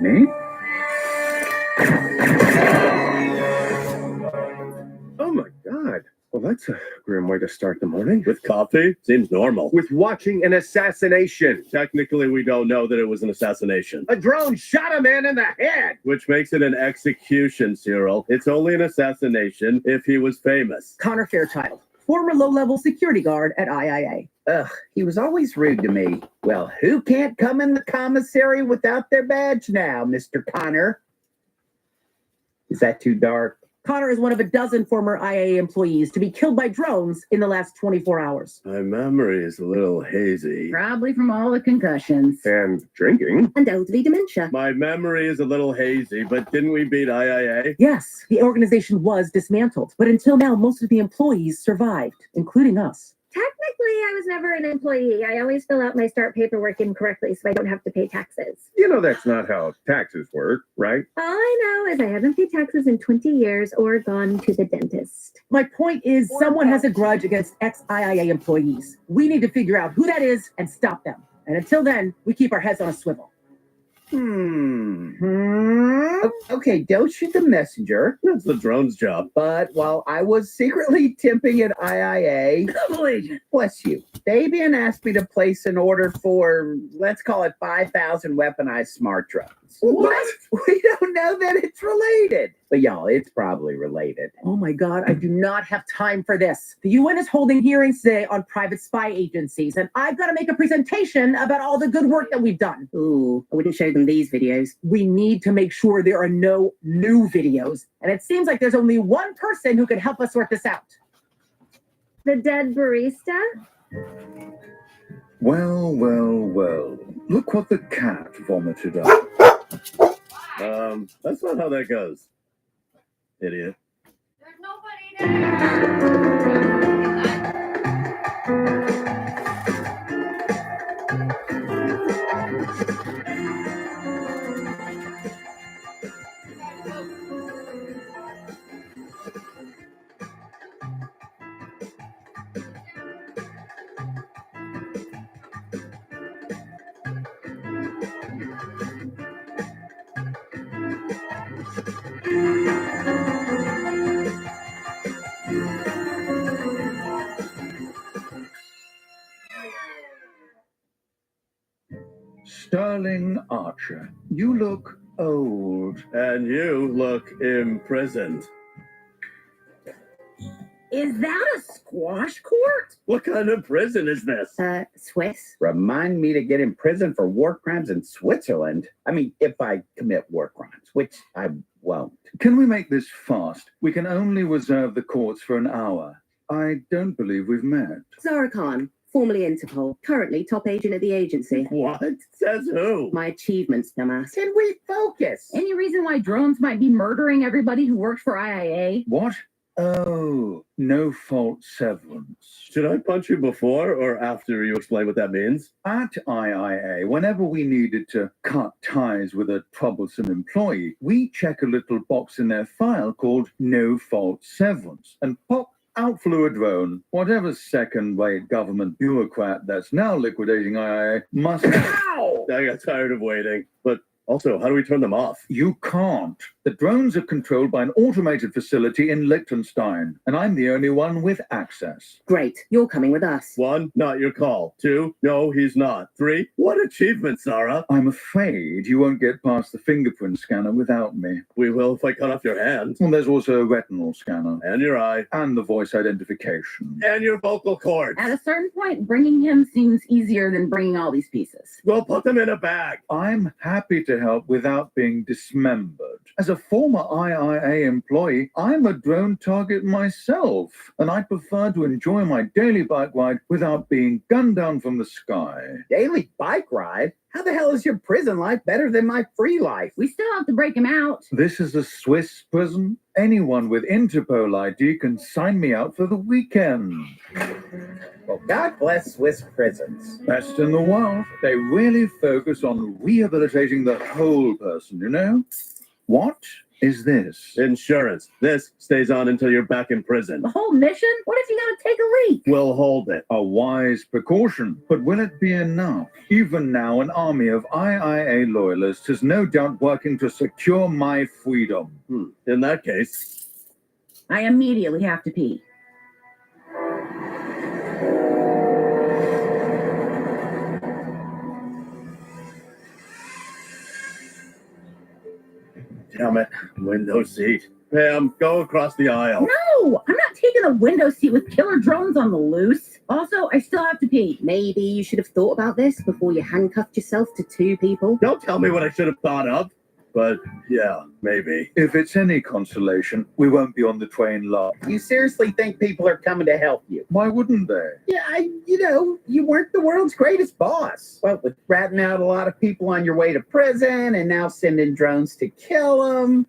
Me? Oh my God. Well, that's a grim way to start the morning. With coffee? Seems normal. With watching an assassination. Technically, we don't know that it was an assassination. A drone shot a man in the head. Which makes it an execution, Cyril. It's only an assassination if he was famous. Connor Fairchild, former low-level security guard at IIA. Ugh, he was always rude to me. Well, who can't come in the commissary without their badge now, Mr. Connor? Is that too dark? Connor is one of a dozen former IAA employees to be killed by drones in the last 24 hours. My memory is a little hazy. Probably from all the concussions. And drinking. And elderly dementia. My memory is a little hazy, but didn't we beat IIA? Yes, the organization was dismantled, but until now, most of the employees survived, including us. Technically, I was never an employee. I always fill out my start paperwork incorrectly so I don't have to pay taxes. You know that's not how taxes work, right? All I know is I haven't paid taxes in 20 years or gone to the dentist. My point is, someone has a grudge against ex-IIA employees. We need to figure out who that is and stop them. And until then, we keep our heads on a swivel. Okay, don't shoot the messenger. That's the drone's job. But while I was secretly temping at IIA, Double agent. bless you, Fabian asked me to place an order for, let's call it 5,000 weaponized smart drones. What? We don't know that it's related. But y'all, it's probably related. Oh my God, I do not have time for this. The UN is holding hearings today on private spy agencies, and I've got to make a presentation about all the good work that we've done. Ooh, I wouldn't show them these videos. We need to make sure there are no new videos. And it seems like there's only one person who can help us sort this out. The dead barista? Well, well, well. Look what the cat vomited up. That's not how that goes. Idiot. There's nobody there. Sterling Archer, you look old. And you look imprisoned. Is that a squash court? What kind of prison is this? Swiss. Remind me to get in prison for war crimes in Switzerland. I mean, if I commit war crimes, which I won't. Can we make this fast? We can only reserve the courts for an hour. I don't believe we've met. Zara Khan, formerly Interpol, currently top agent at the agency. What? Says who? My achievements, dumbass. Can we focus? Any reason why drones might be murdering everybody who works for IIA? What? Oh, no fault severance. Should I punch you before or after you explain what that means? At IIA, whenever we needed to cut ties with a troublesome employee, we check a little box in their file called no fault severance and pop out flew a drone. Whatever second-rate government bureaucrat that's now liquidating IIA must... Ow! I got tired of waiting. But also, how do we turn them off? You can't. The drones are controlled by an automated facility in Liechtenstein, and I'm the only one with access. Great, you're coming with us. 1, not your call. 2, no, he's not. 3, what achievement, Sarah? I'm afraid you won't get past the fingerprint scanner without me. We will if I cut off your hand. Well, there's also a retinal scanner. And your eye. And the voice identification. And your vocal cords. At a certain point, bringing him seems easier than bringing all these pieces. We'll put them in a bag. I'm happy to help without being dismembered. As a former IIA employee, I'm a drone target myself, and I prefer to enjoy my daily bike ride without being gunned down from the sky. Daily bike ride? How the hell is your prison life better than my free life? We still have to break him out. This is a Swiss prison. Anyone with Interpol ID can sign me out for the weekend. Well, God bless Swiss prisons. Best in the world. They really focus on rehabilitating the whole person, you know? What is this? Insurance. This stays on until you're back in prison. The whole mission? What if you gotta take a leak? We'll hold it. A wise precaution. But will it be enough? Even now, an army of IIA loyalists is no doubt working to secure my freedom. In that case, I immediately have to pee. damn it, window seat. Pam, go across the aisle. No, I'm not taking a window seat with killer drones on the loose. Also, I still have to pee. Maybe you should have thought about this before you handcuffed yourself to 2 people. Don't tell me what I should have thought of. But yeah, maybe. If it's any consolation, we won't be on the train long. You seriously think people are coming to help you? Why wouldn't they? Yeah, you weren't the world's greatest boss. Well, with ratting out a lot of people on your way to prison and now sending drones to kill them,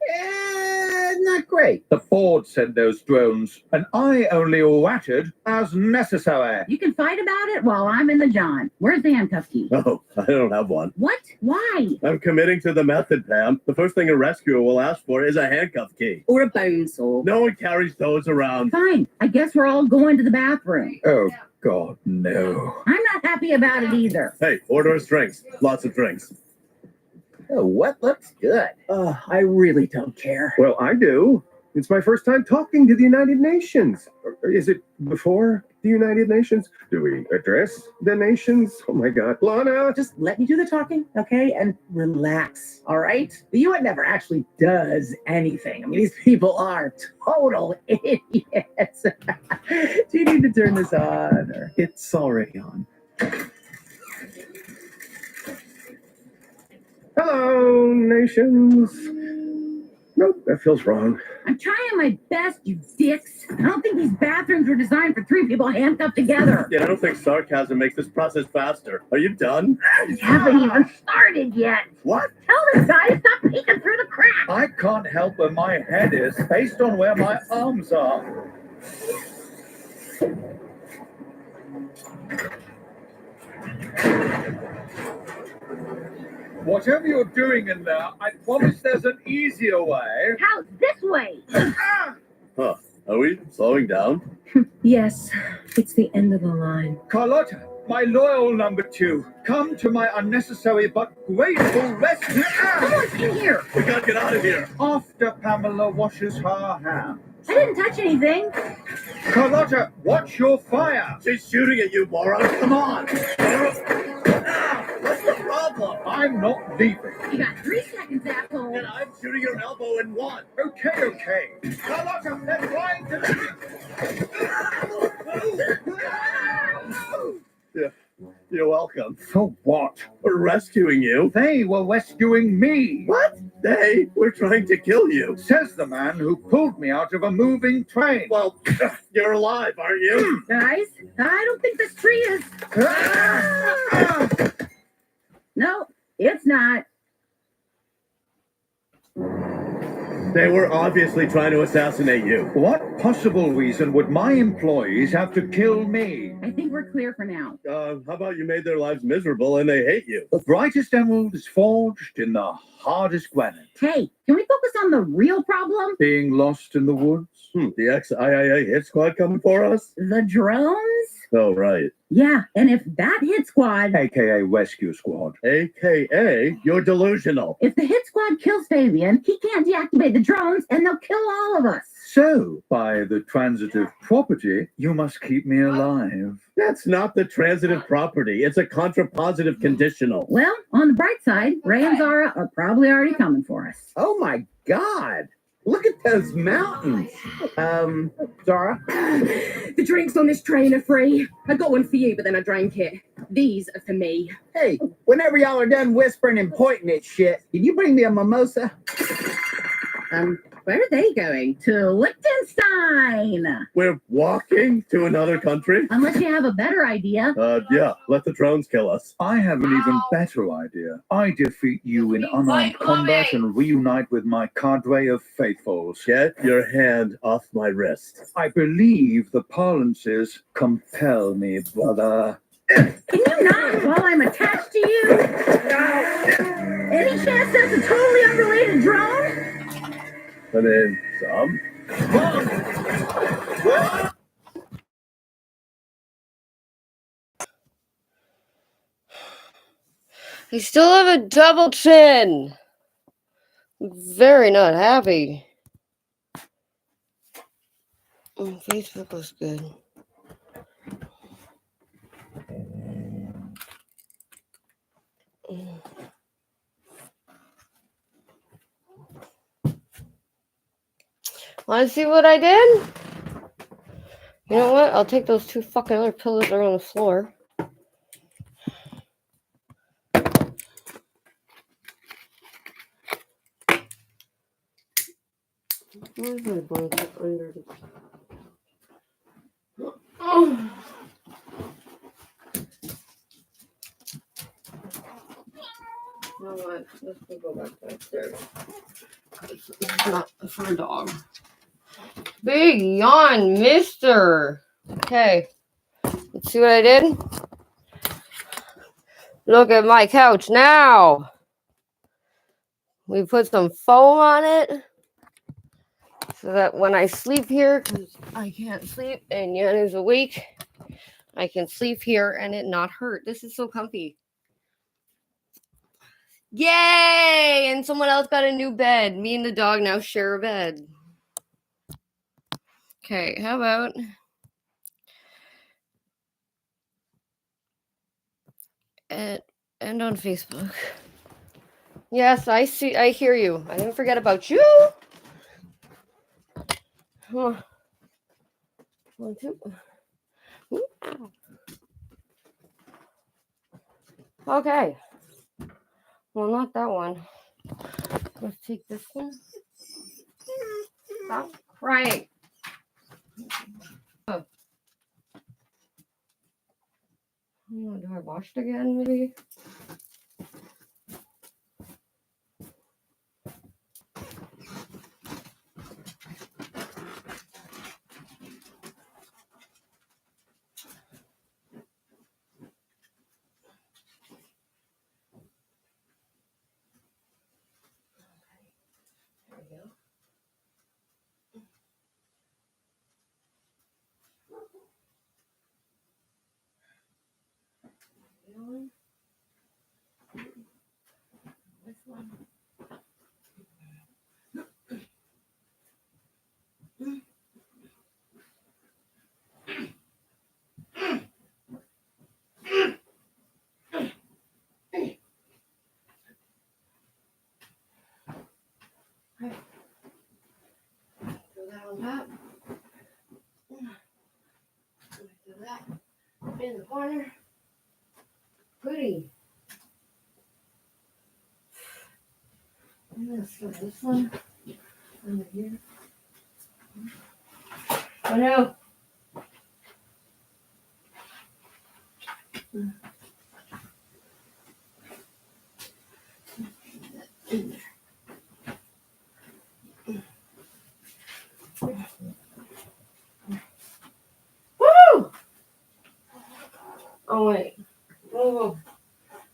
not great. The board sent those drones, and I only ratted as necessary. You can fight about it while I'm in the John. Where's the handcuff key? Oh, I don't have one. What? Why? I'm committing to the method, Pam. The first thing a rescuer will ask for is a handcuff key. Or a bone saw. No one carries those around. Fine. I guess we're all going to the bathroom. Oh, God, no. I'm not happy about it either. Hey, order us drinks. Lots of drinks. Oh, what looks good? I really don't care. Well, I do. It's my first time talking to the United Nations. Or is it before the United Nations? Do we address the nations? Oh my God. Lana! Just let me do the talking, okay? And relax, all right? The UN never actually does anything. I mean, these people are total idiots. Do you need to turn this on? Or... It's already on. Hello, nations. Nope, that feels wrong. I'm trying my best, you dicks. I don't think these bathrooms were designed for 3 people handcuffed together. Yeah, I don't think sarcasm makes this process faster. Are you done? You haven't even started yet. What? Tell this guy to stop peeking through the crack. I can't help where my head is based on where my arms are. Whatever you're doing in there, I promise there's an easier way. How's this way? Huh. Are we slowing down? Yes, it's the end of the line. Carlotta, my loyal number 2, come to my unnecessary but grateful rescue. Someone's in here. We gotta get out of here. After Pamela washes her hands. I didn't touch anything. Carlotta, watch your fire. She's shooting at you, moron. Come on. What's the problem? I'm not leaving. You got 3 seconds, asshole. And I'm shooting your elbow in 1. Okay. Carlotta, they're trying to... Yeah, you're welcome. For what? For rescuing you. They were rescuing me. What? They were trying to kill you. Says the man who pulled me out of a moving train. Well, you're alive, aren't you? Guys, I don't think this tree is... No, it's not. They were obviously trying to assassinate you. What possible reason would my employees have to kill me? I think we're clear for now. How about you made their lives miserable and they hate you? The brightest emerald is forged in the hardest granite. Hey, can we focus on the real problem? Being lost in the woods? The ex-IIA hit squad coming for us? The drones? Oh, right. Yeah, and if that hit squad, AKA Rescue Squad. AKA, you're delusional. if the hit squad kills Fabian, he can't deactivate the drones and they'll kill all of us. So, by the transitive property, you must keep me alive. That's not the transitive property. It's a contrapositive conditional. Well, on the bright side, Ray and Zara are probably already coming for us. Oh my God. Look at those mountains. Zara? The drinks on this train are free. I got one for you, but then I drank it. These are for me. Hey, whenever y'all are done whispering and pointing at shit, can you bring me a mimosa? Where are they going? To Liechtenstein. We're walking to another country? Unless you have a better idea. Yeah, let the drones kill us. I have an even better idea. I defeat you in unarmed combat and reunite with my cadre of faithfuls. Get your hand off my wrist. I believe the parlances compel me, brother. Can you not while I'm attached to you? Any chance that's a totally unrelated drone? I mean, some. I still have a double chin. Very not happy. Facebook looks good. Want to see what I did? You know what? I'll take those two fucking other pillows that are on the floor. Where's my blanket under the... Oh. You know what? Let's go back downstairs. It's not for a dog. Big yawn, mister. Okay. Let's see what I did. Look at my couch now. We put some foam on it so that when I sleep here, because I can't sleep and Yan is awake, I can sleep here and it not hurt. This is so comfy. Yay! And someone else got a new bed. Me and the dog now share a bed. Okay, how about... and on Facebook. Yes, I see. I hear you. I didn't forget about you. Huh. 1, 2. Ooh. Okay. Well, not that one. Let's take this one. Stop crying. Oh. Do I wash it again, maybe? There we go. This one. Okay. Throw that on top. Do that in the corner. Pretty. And let's throw this one under here. Oh no. In there. Oh, wait. Oh,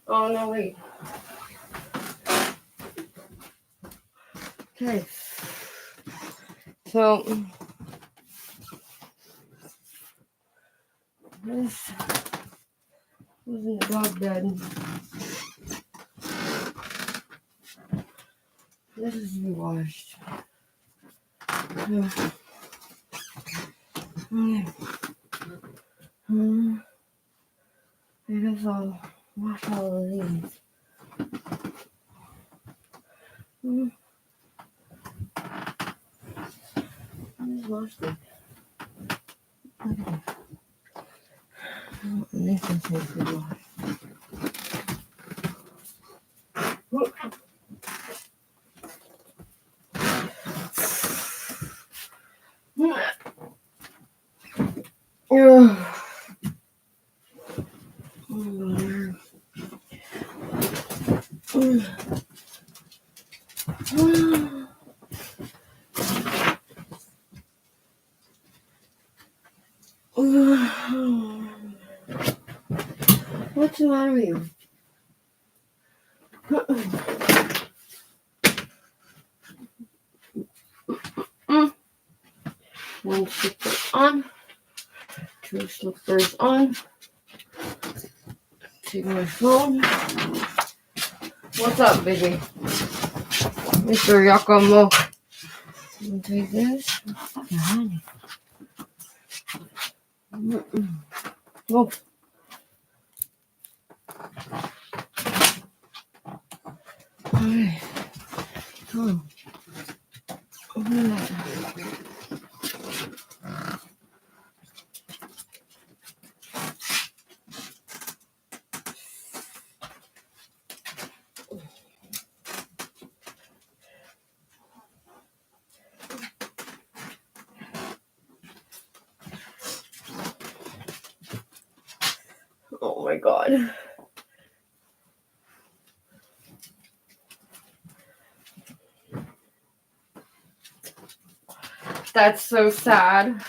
oh no, wait. Okay. So, this wasn't the dog bed. This is washed. Okay. I guess I'll wash all of these. I just washed it. This is to wash. What's the matter with you? One slipper on, two slippers on. Take my phone. What's up, baby? Mr. Yakumo. I'm gonna take this. Honey. Oh. Alright. Come on. Oh my god. That's so sad.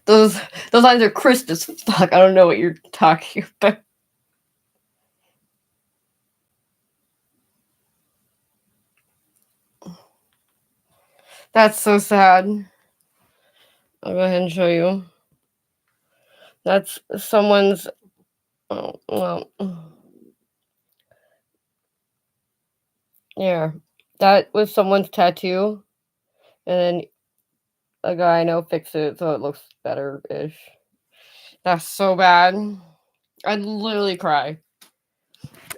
Those lines are crisp as fuck. I don't know what you're talking about. That's so sad. I'll go ahead and show you. That's someone's. Oh, well. Yeah. That was someone's tattoo. And then a guy I know fixed it so it looks better-ish. That's so bad. I'd literally cry.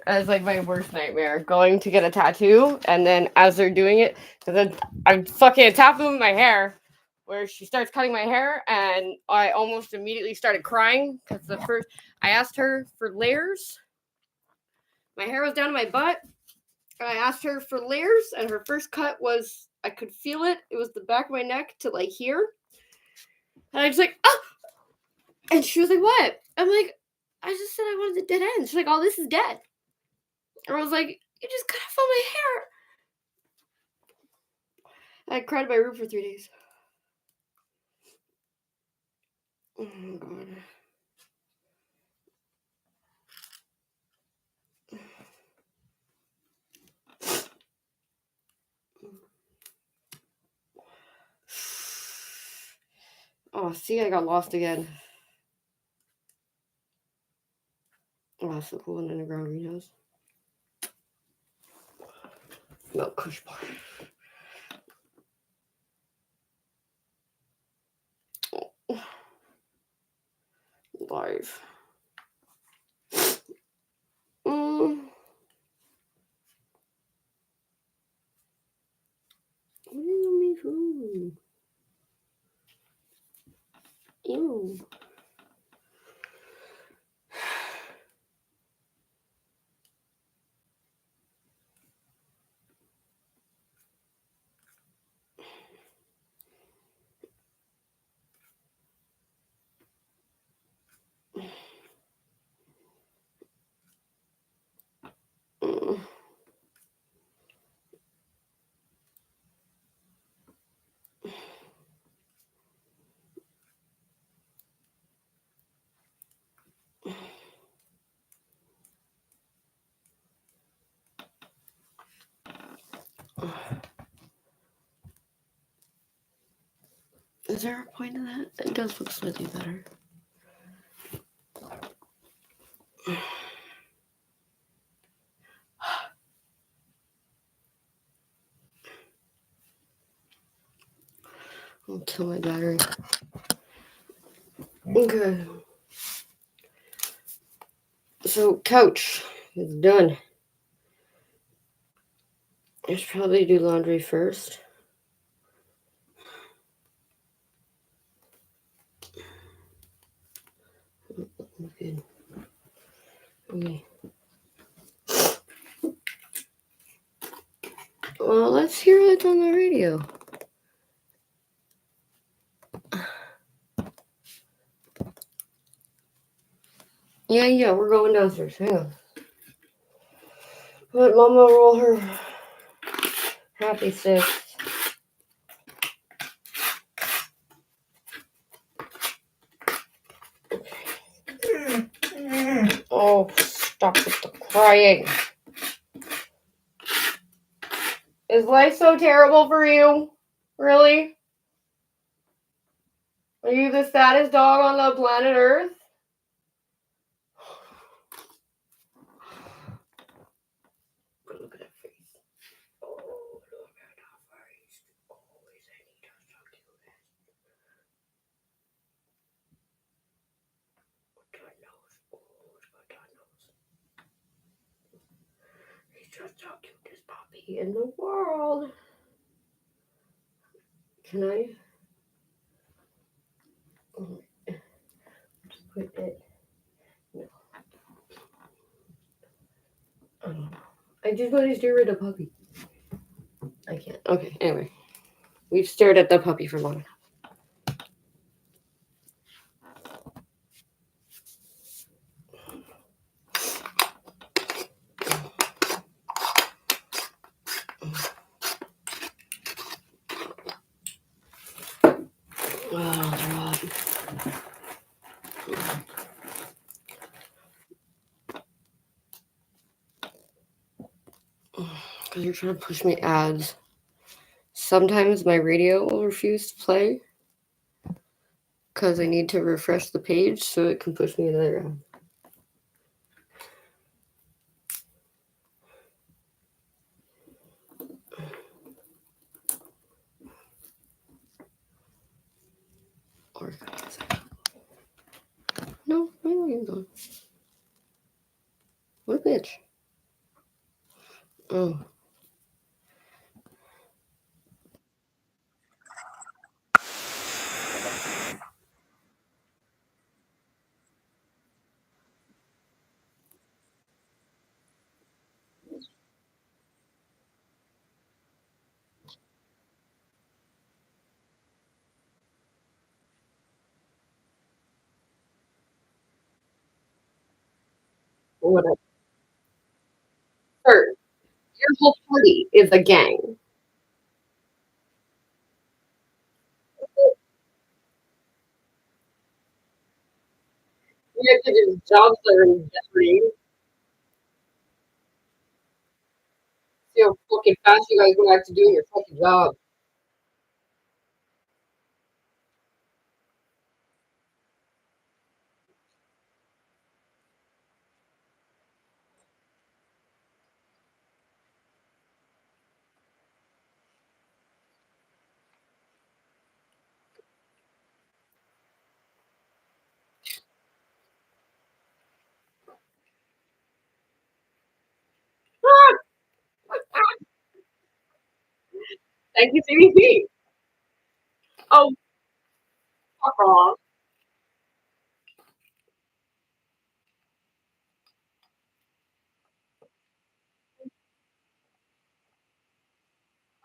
That's like my worst nightmare. Going to get a tattoo, and then as they're doing it, because then I'm fucking tapping with my hair, where she starts cutting my hair, and I almost immediately started crying because I asked her for layers. My hair was down to my butt, I asked her for layers, and her first cut was, I could feel it. It was the back of my neck to like here. And I was like, oh! And she was like, what? I'm like, I just said I wanted the dead end. She's like, oh, this is dead. And I was like, you just cut off all my hair. I cried in my room for 3 days. Oh my God. Oh, see, I got lost again. Oh, that's so cool in underground greenhouse. Milk Kush bar. Oh. Live. What do you want me from? Ew. Is there a point to that? It does look slightly better. I'll kill my battery. Okay. So, couch is done. I should probably do laundry first. Good. Okay. Well, let's hear what's on the radio. Yeah, we're going downstairs. Hang on. Let Mama roll her happy six. Oh, stop with the crying. Is life so terrible for you? Really? Are you the saddest dog on the planet Earth? Look at that face. Oh, look at that face. Always I need to talk to you. What's that nose? Oh, what's got that nose? He's just the cutest puppy in the world. Can I? Just put it. No. I don't know. I just want to stare at the puppy. I can't. Okay, anyway. We've stared at the puppy for long enough. Because you're trying to push me ads. Sometimes my radio will refuse to play because I need to refresh the page so it can push me another ad. Or no, my volume's on. What a bitch. Oh. or whatever. Sir, your whole party is a gang. You have to do jobs that are in jeopardy. See how fucking fast you guys go back to doing your fucking job. Thank you, CDC. Oh, fuck off.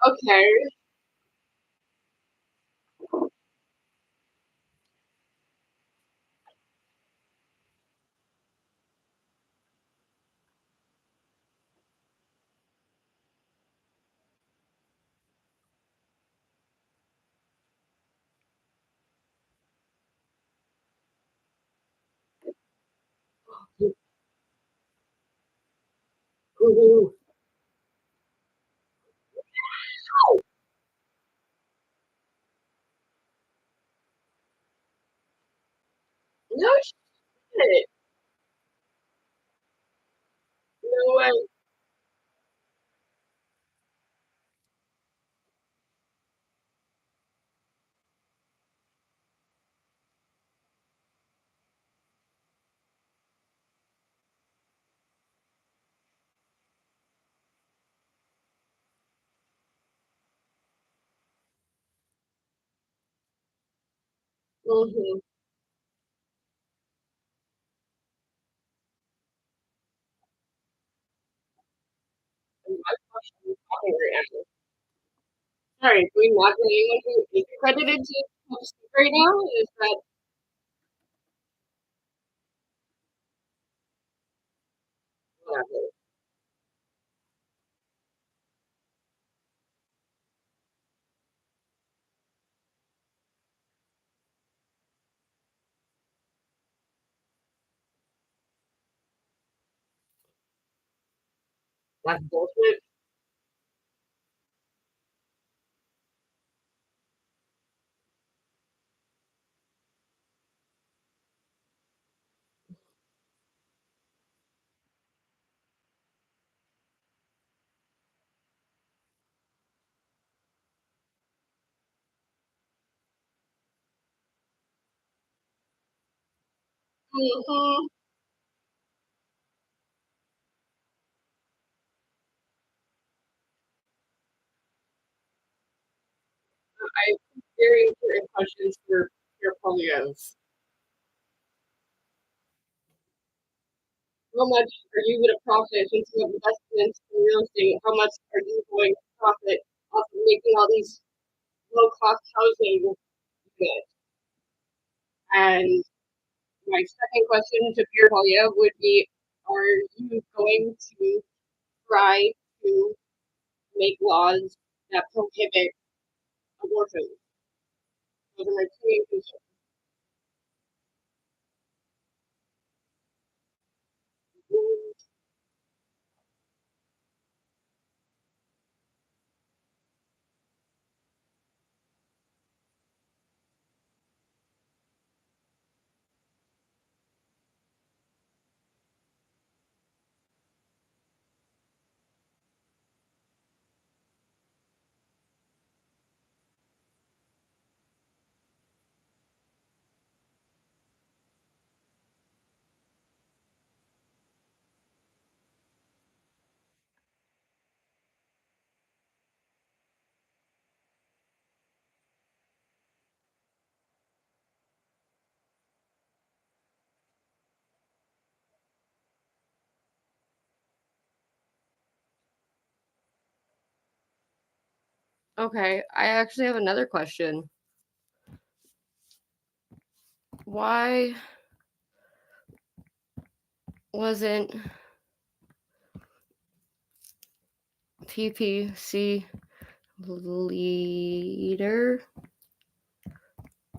Okay. Ooh. No shit. No way. Mm-hmm. My question is talking right now. Sorry, do we not get anyone who is accredited to speak right now? Is that whatever? That's bullshit. Mm-hmm. I have very important questions for your Polios. How much are you going to profit since you have investments in real estate? How much are you going to profit off of making all these low cost housing units? And my second question to Pierre Polyev would be, are you going to try to make laws that prohibit abortion? Those are my two main concerns. Okay, I actually have another question. Why wasn't PPC leader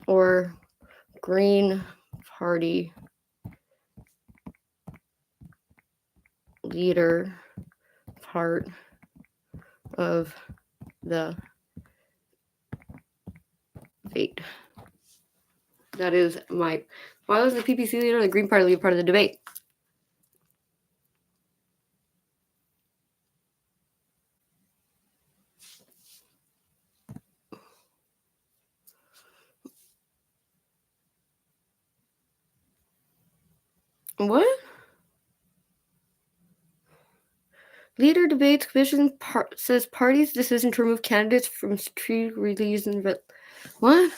or Green Party leader part of the debate. That is my. Why was the PPC leader or the Green Party leader part of the debate? What? Leader debates commission says party's decision to remove candidates from street release and what?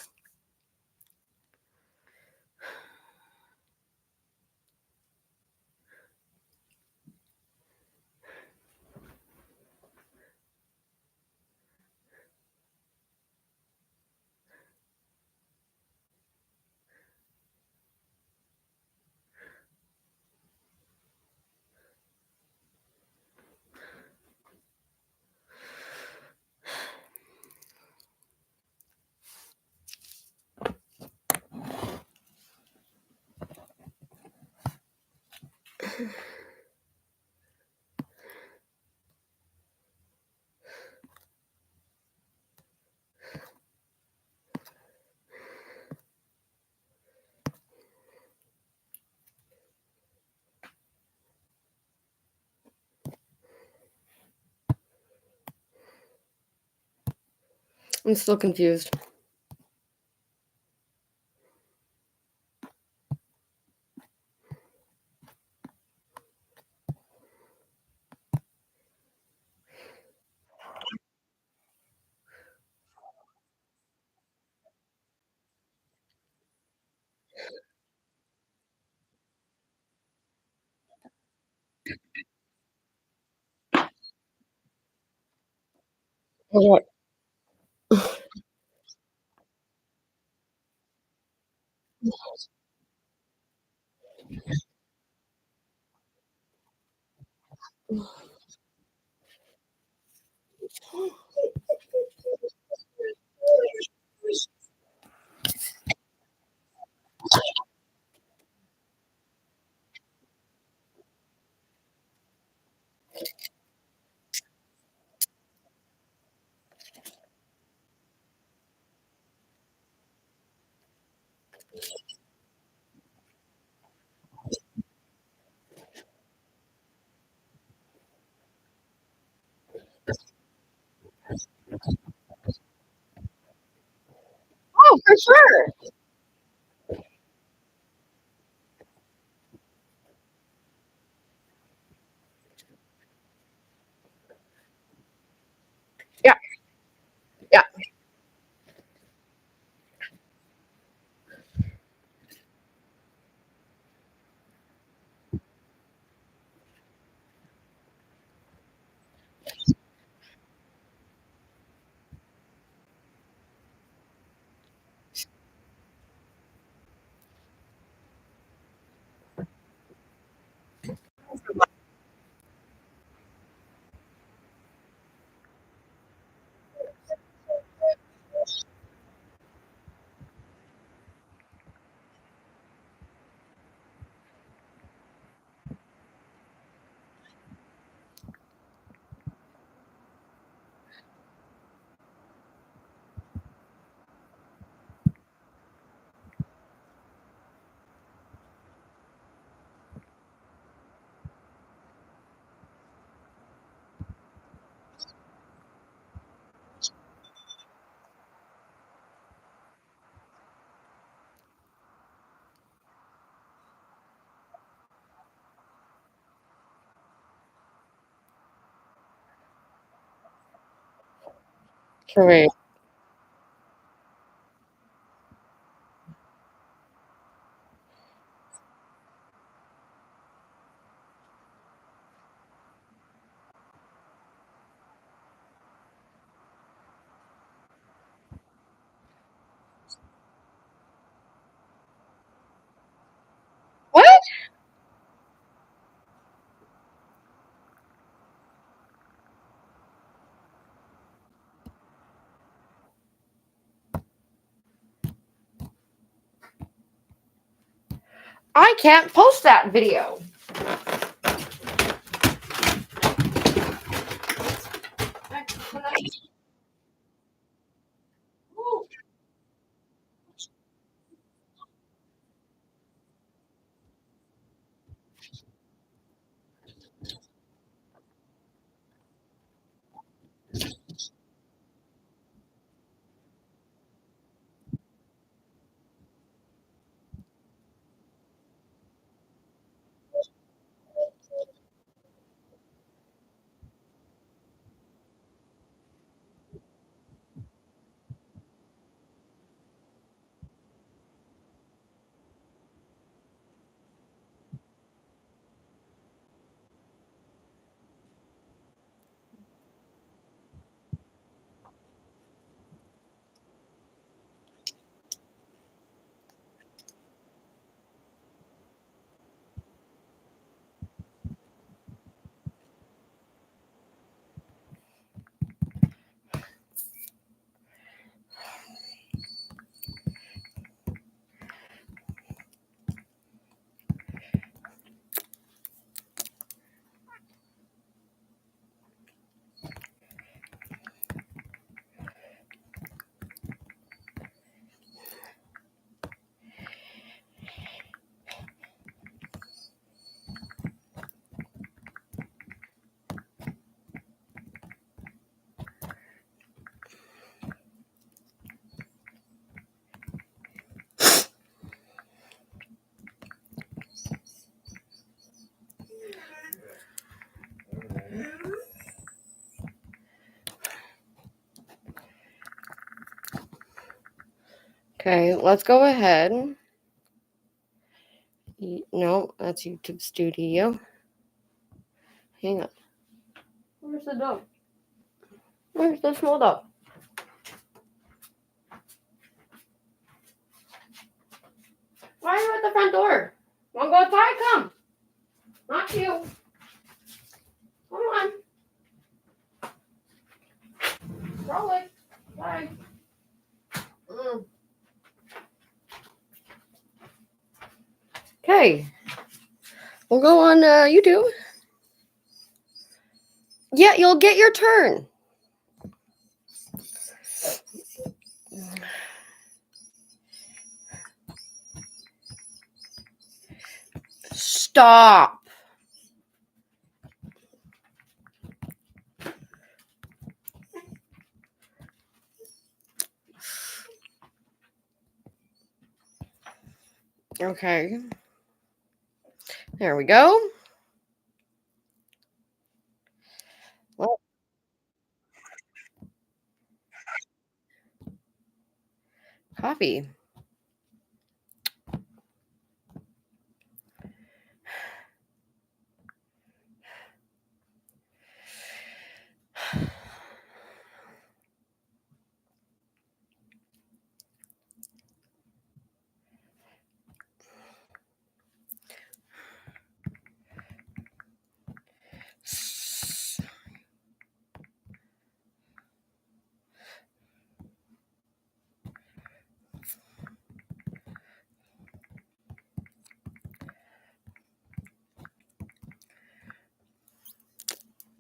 I'm still confused. What? Oh, for sure. Yeah. Yeah. Correct. What? I can't post that video. Okay, let's go ahead. No, that's YouTube Studio. Hang on. Where's the dog? Where's the small dog? Why are you at the front door? Wanna go outside? Come. Not you. Come on. Roll it. Bye. Okay. We'll go on YouTube. Yeah, you'll get your turn. Stop. Okay. There we go. Well, copy.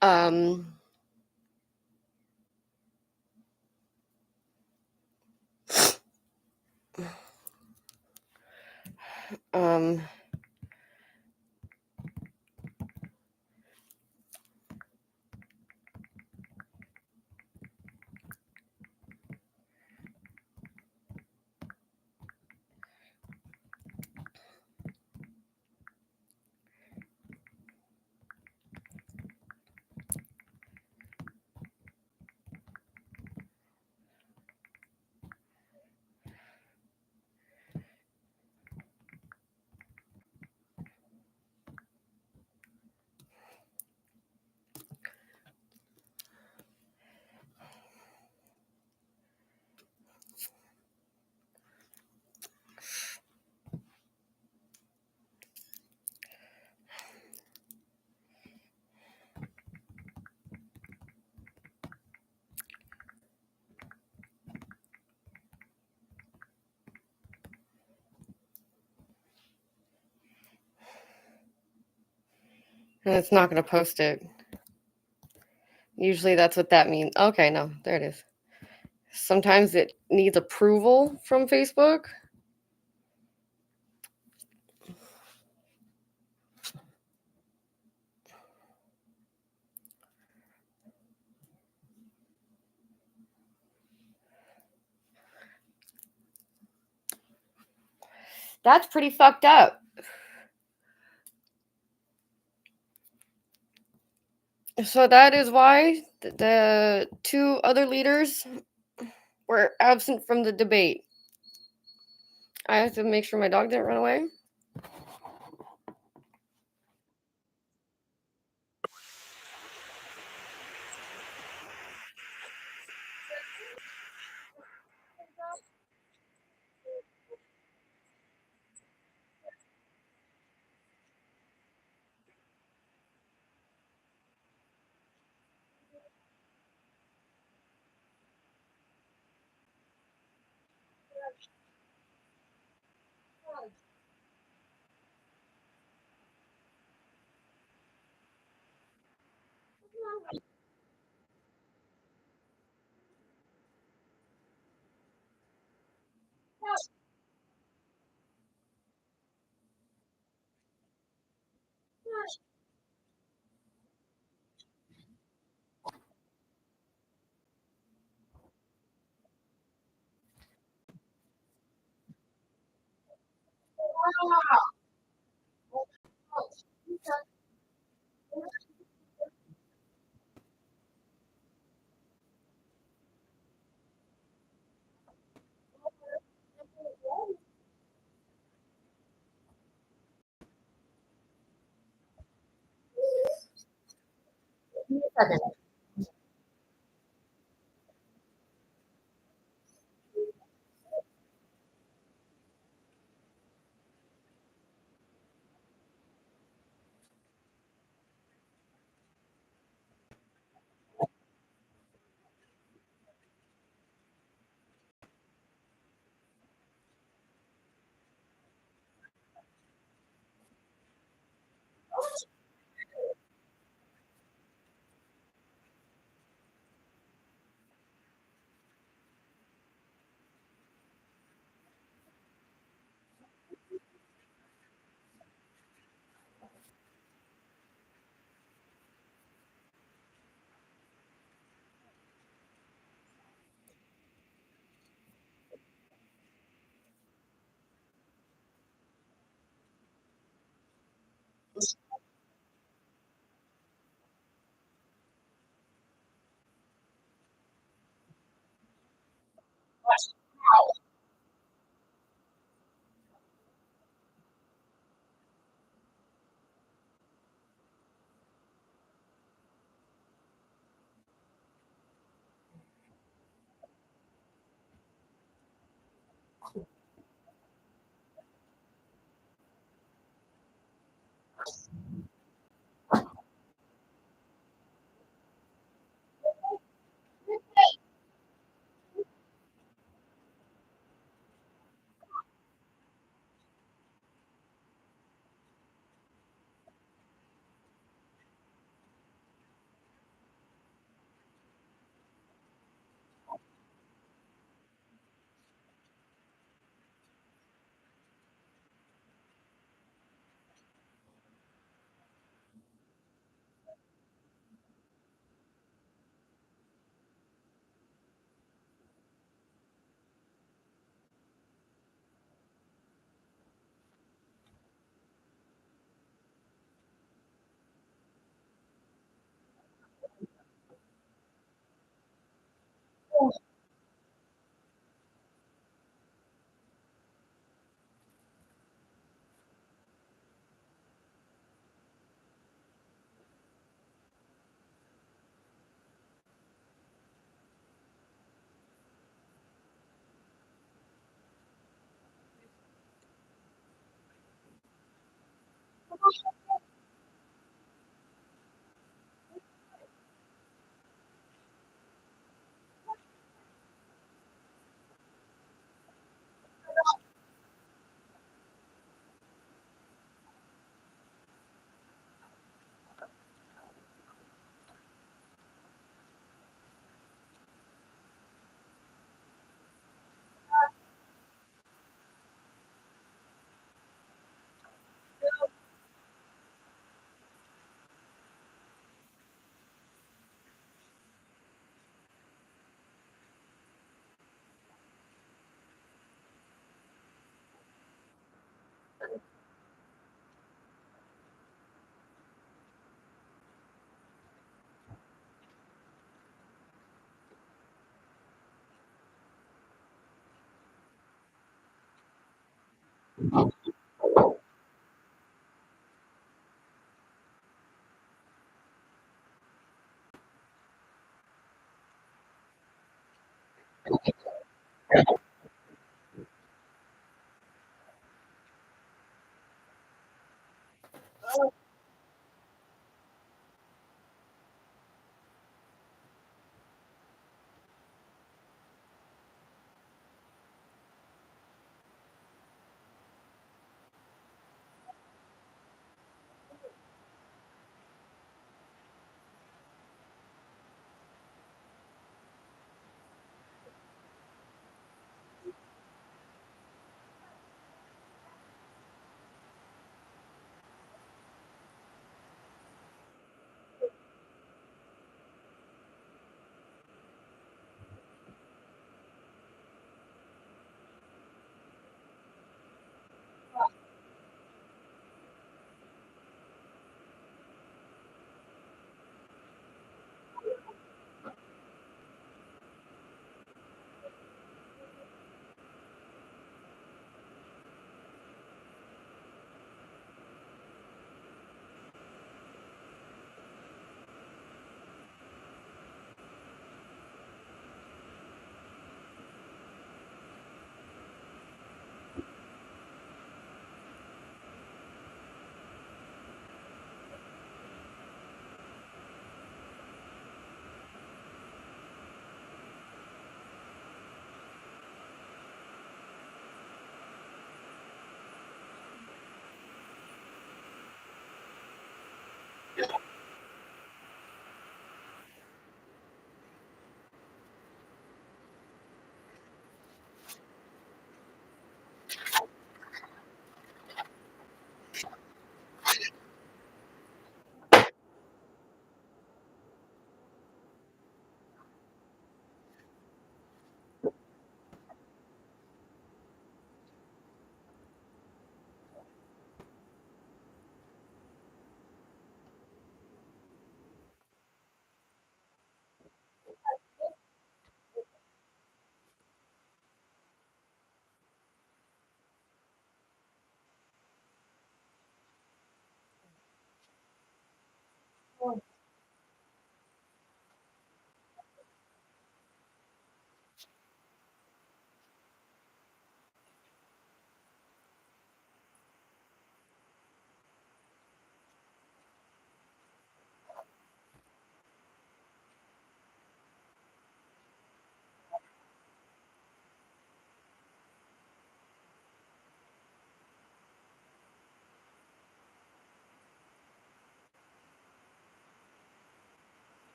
Um, um, And it's not going to post it. Usually that's what that means. Okay, no, there it is. Sometimes it needs approval from Facebook. That's pretty fucked up. So that is why the two other leaders were absent from the debate. I have to make sure my dog didn't run away.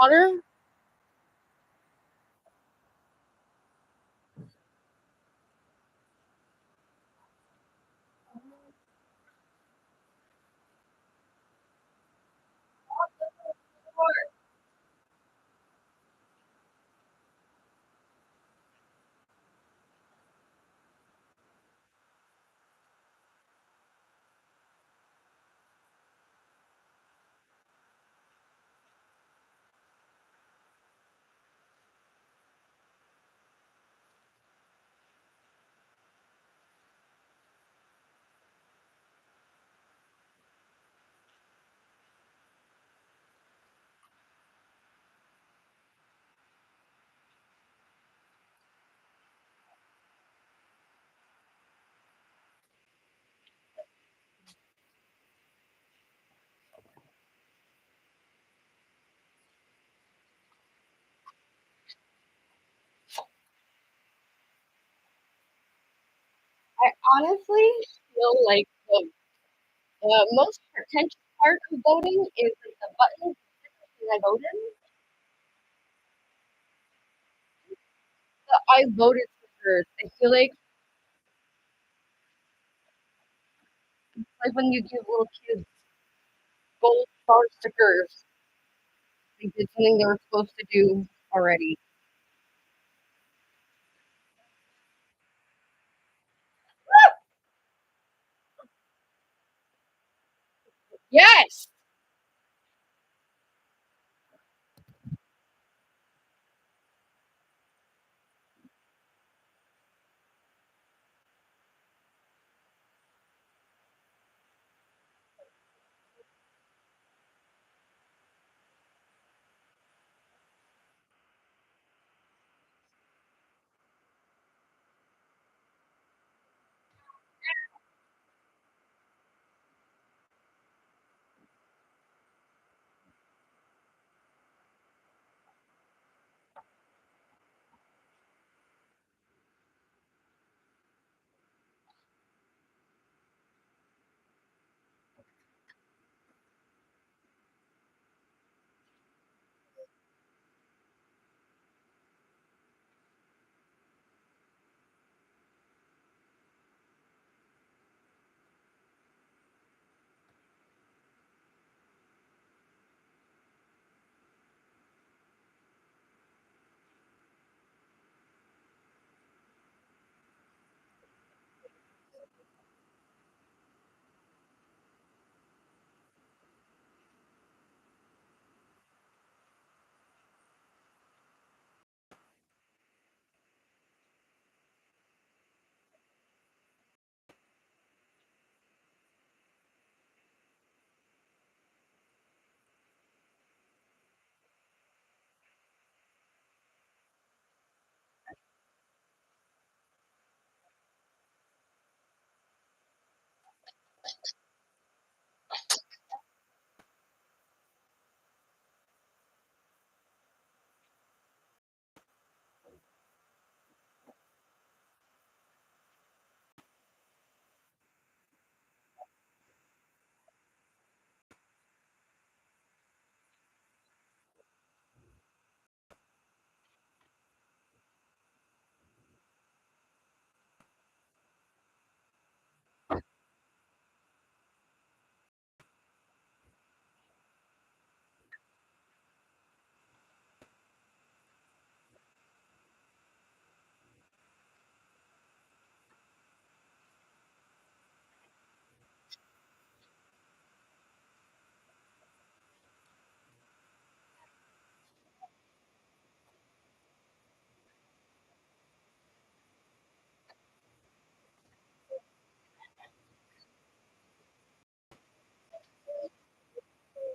Water? honestly feel like the most pretentious part of voting is like the button that I voted. The I voted stickers. I feel like when you give little kids gold star stickers, they did something they were supposed to do already. Yes.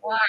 Why?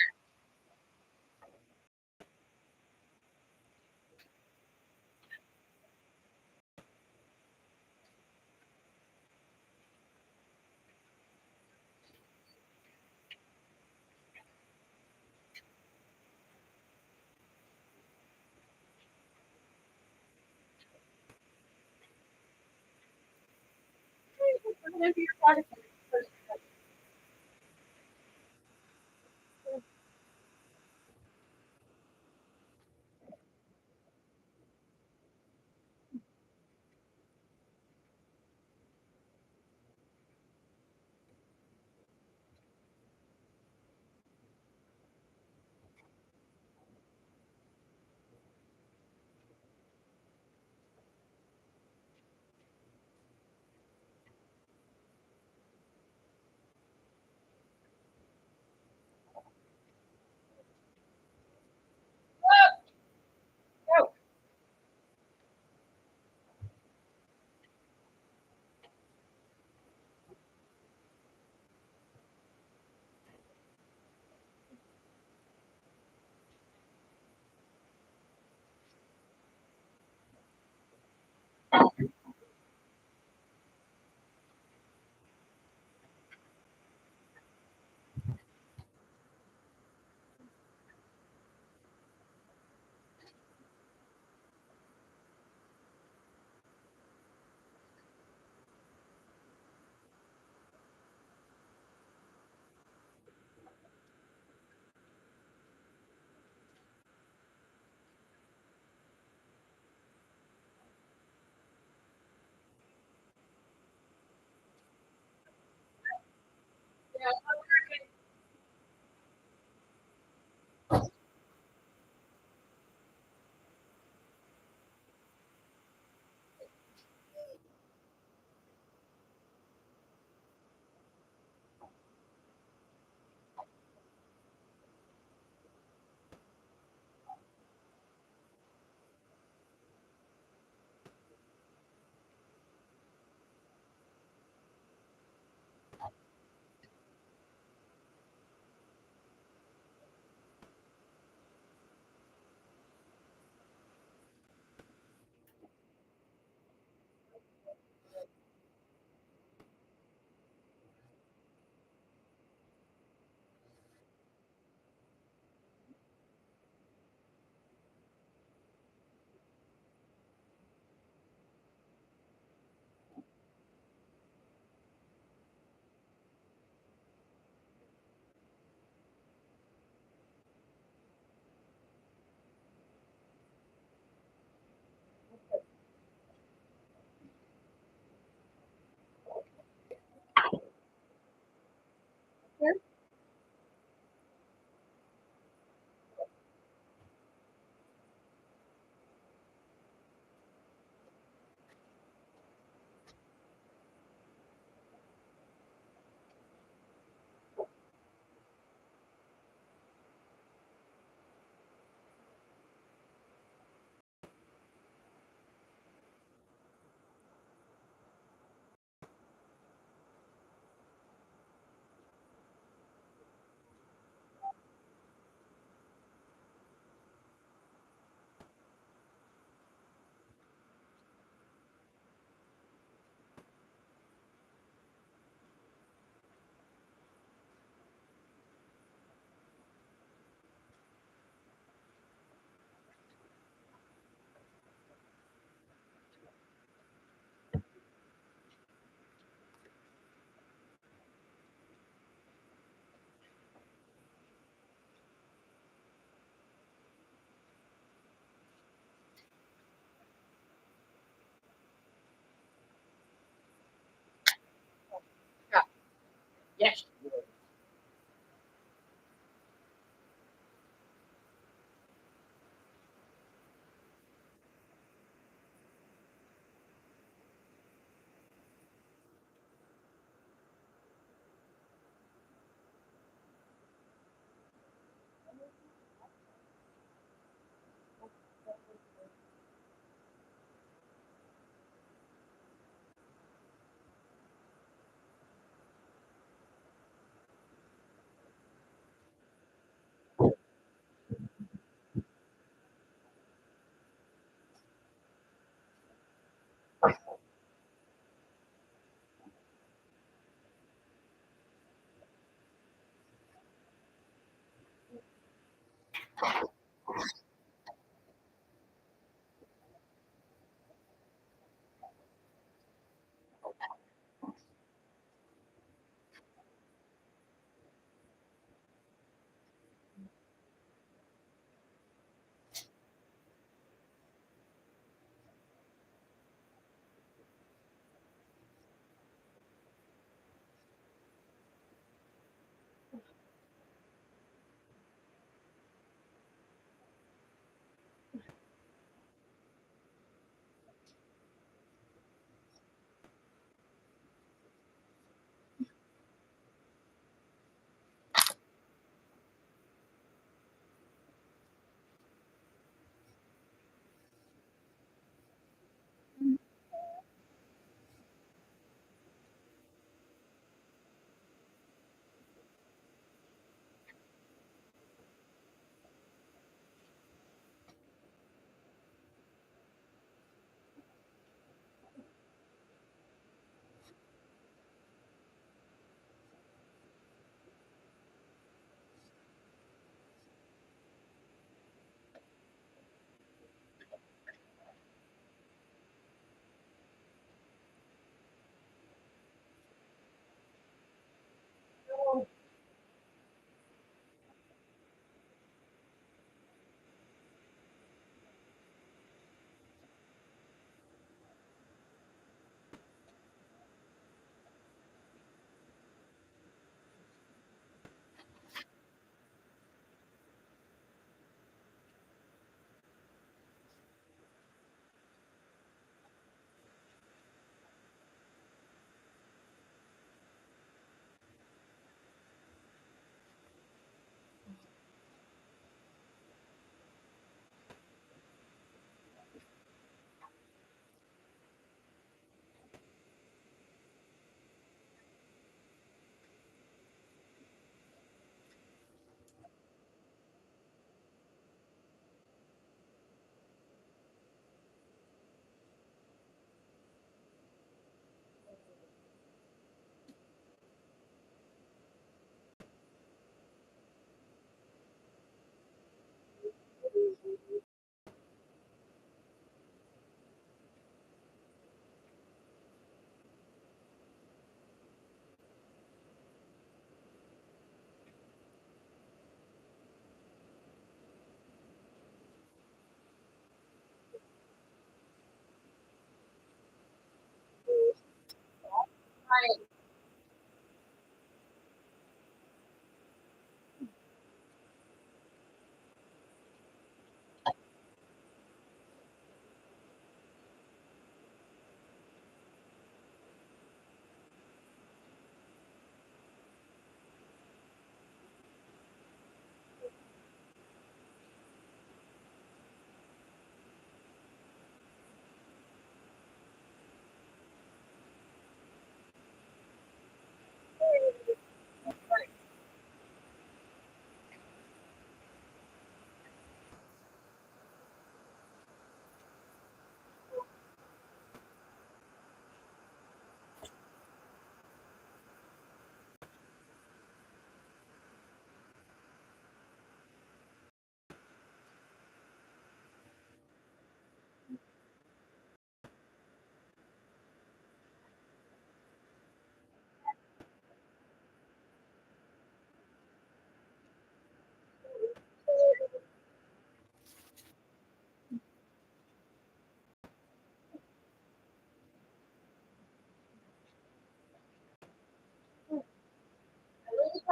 Yes.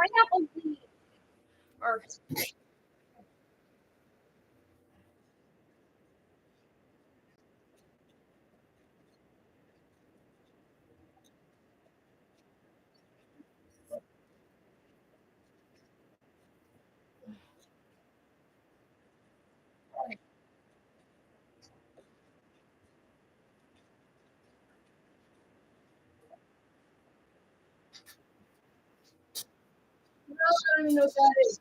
pineapple, please. Or no, I don't even know what that is.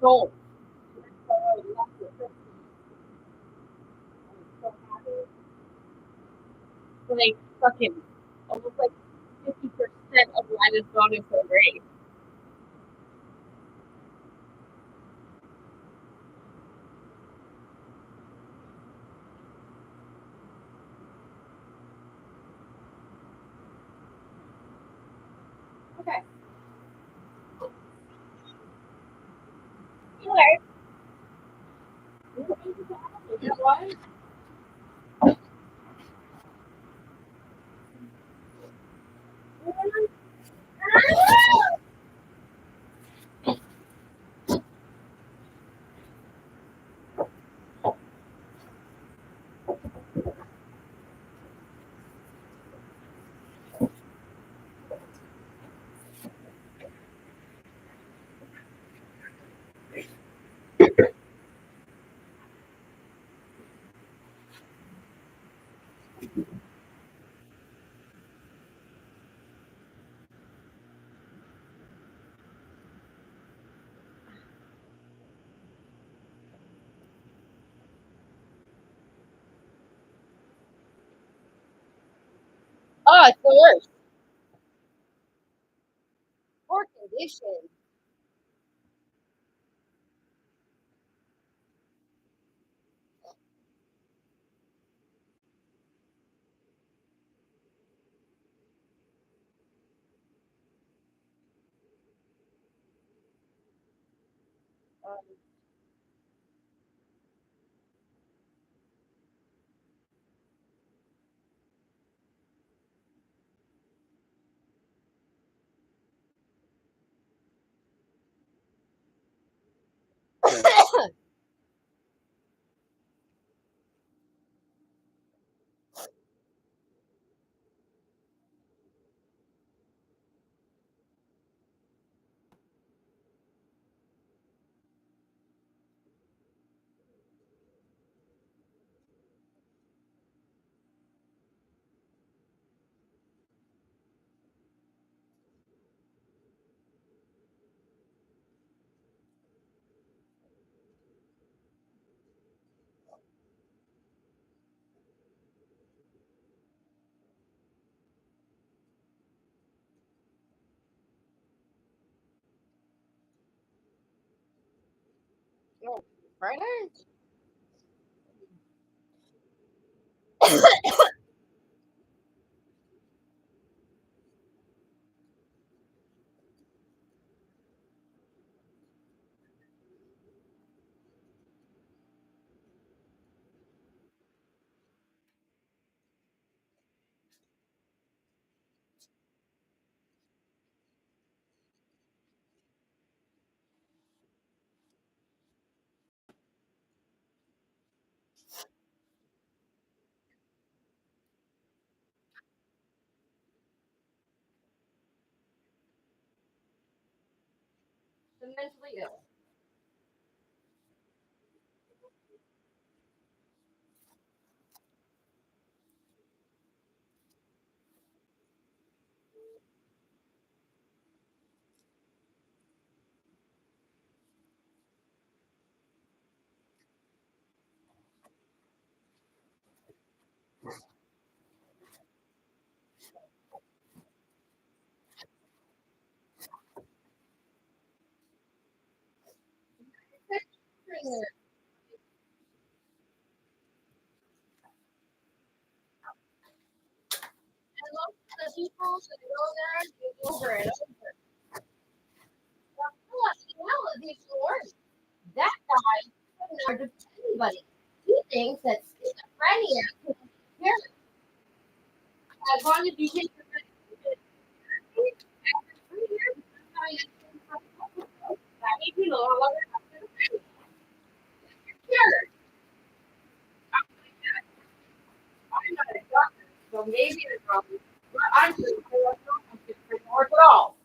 gold. Like fucking almost like 50% of Linus bonus for race. Okay. Okay. You know what? Oh, it's the worst. Poor condition. Oh, Friday? The mentally ill. And most of the people that go there do over and over. Hell, these words. That guy couldn't argue to anybody. He thinks that schizophrenia can cure. As long as you take your medication, after 3 years, that means you no longer have schizophrenia. You're cured. I'm not a doctor, so maybe the problem. But I'm pretty sure I don't have schizophrenia work at all.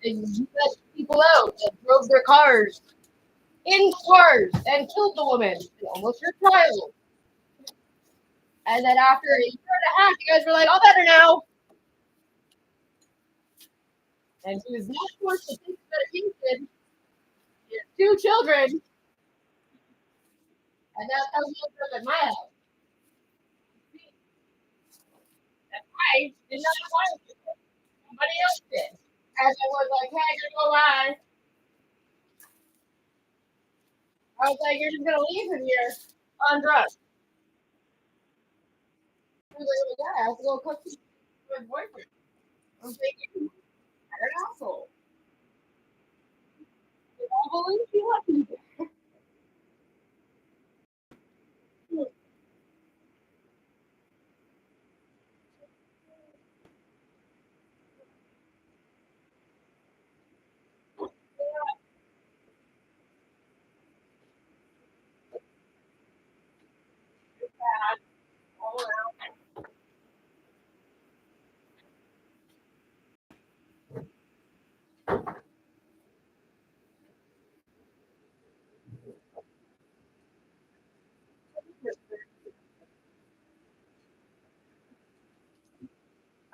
And you let people out that drove their cars in cars and killed the woman and almost her child. And then after a year and a half, you guys were like, "All better now." And he was not forced to take medication. He has 2 children. And that's how he ended up at my house. And I did not want to do it. Somebody else did. As I was like, hey, you're gonna go live. I was like, you're just gonna leave him here on drugs. He was like, oh my God, I have to go cook to my boyfriend. I'm thinking, you're an asshole. I don't believe you want me there. Bad all around.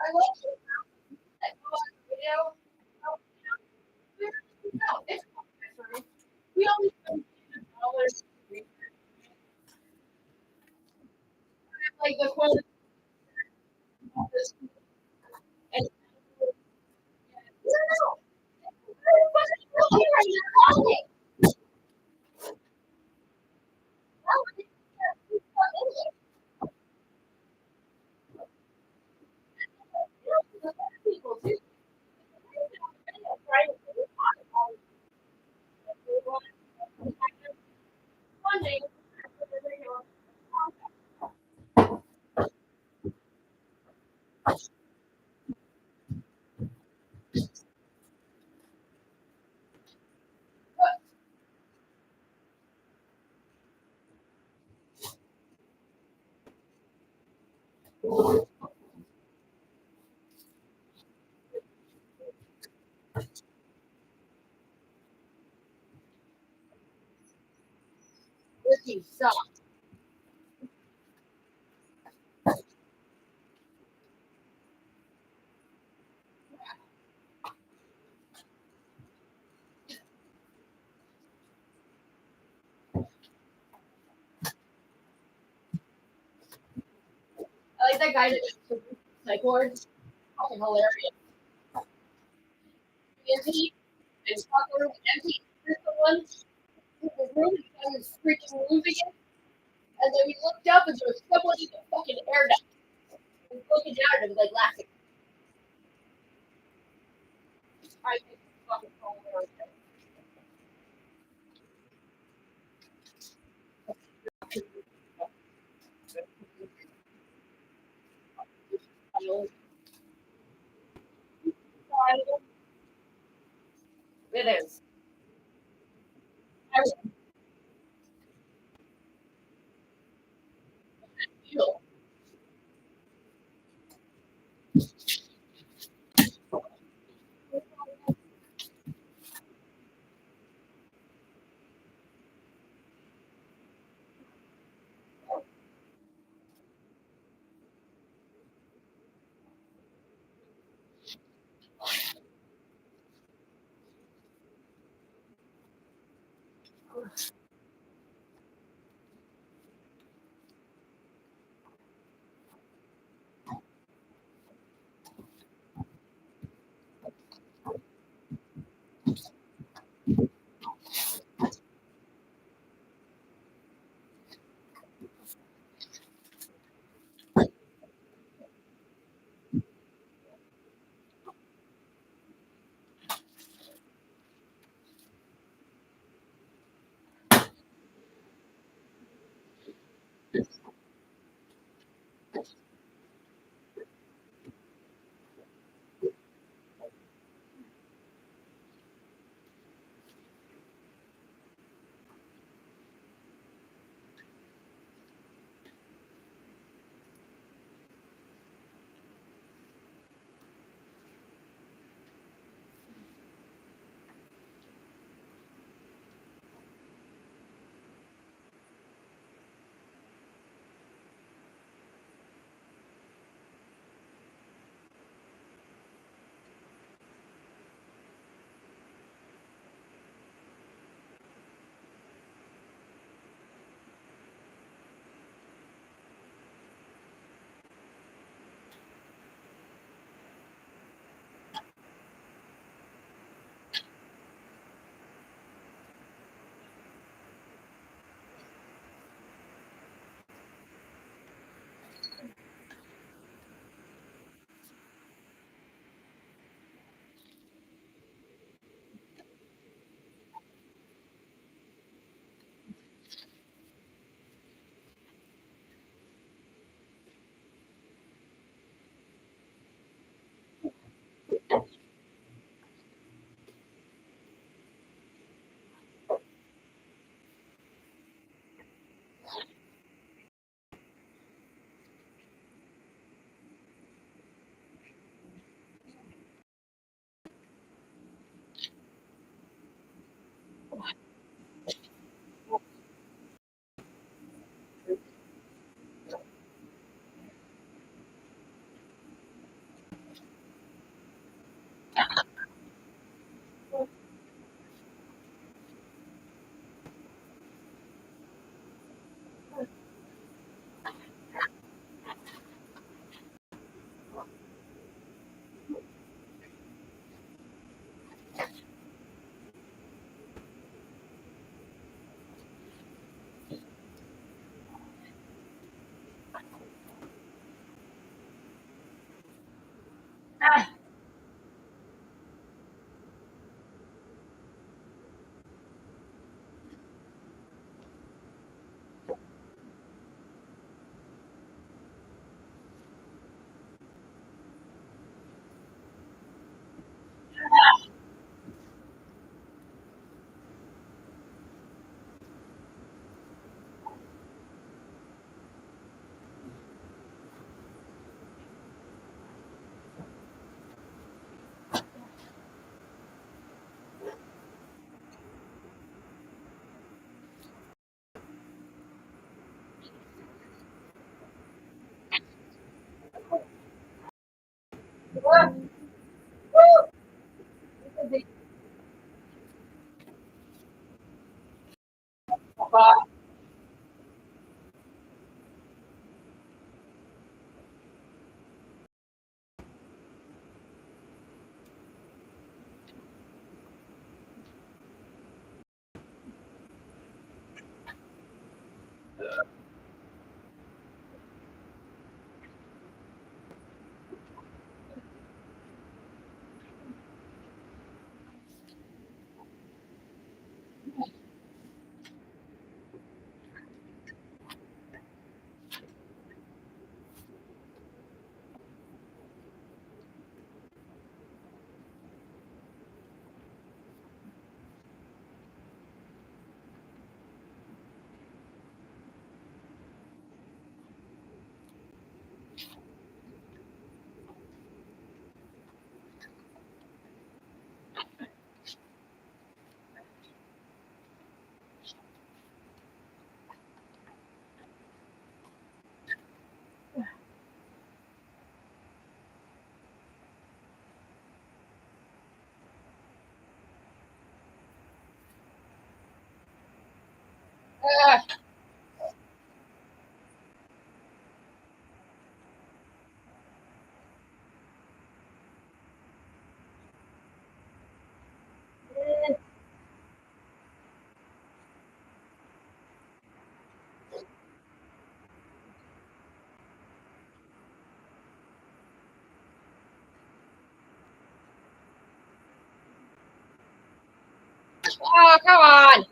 I love you. I go on the video. No, it's not. We always spend $10. Like the quote. And no. Ricky sucks. I like that guy that did psych ward. Fucking hilarious. Empty and fucking room empty. Here's the one. The room and was freaking moving it. And then we looked up and there was someone in the fucking air duct. We were looking down and it was like laughing. I think it's fucking hilarious. It is. Feel. Ah. Oh, come on.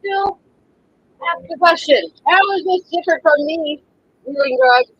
Still ask the question. How is this different from me doing drugs?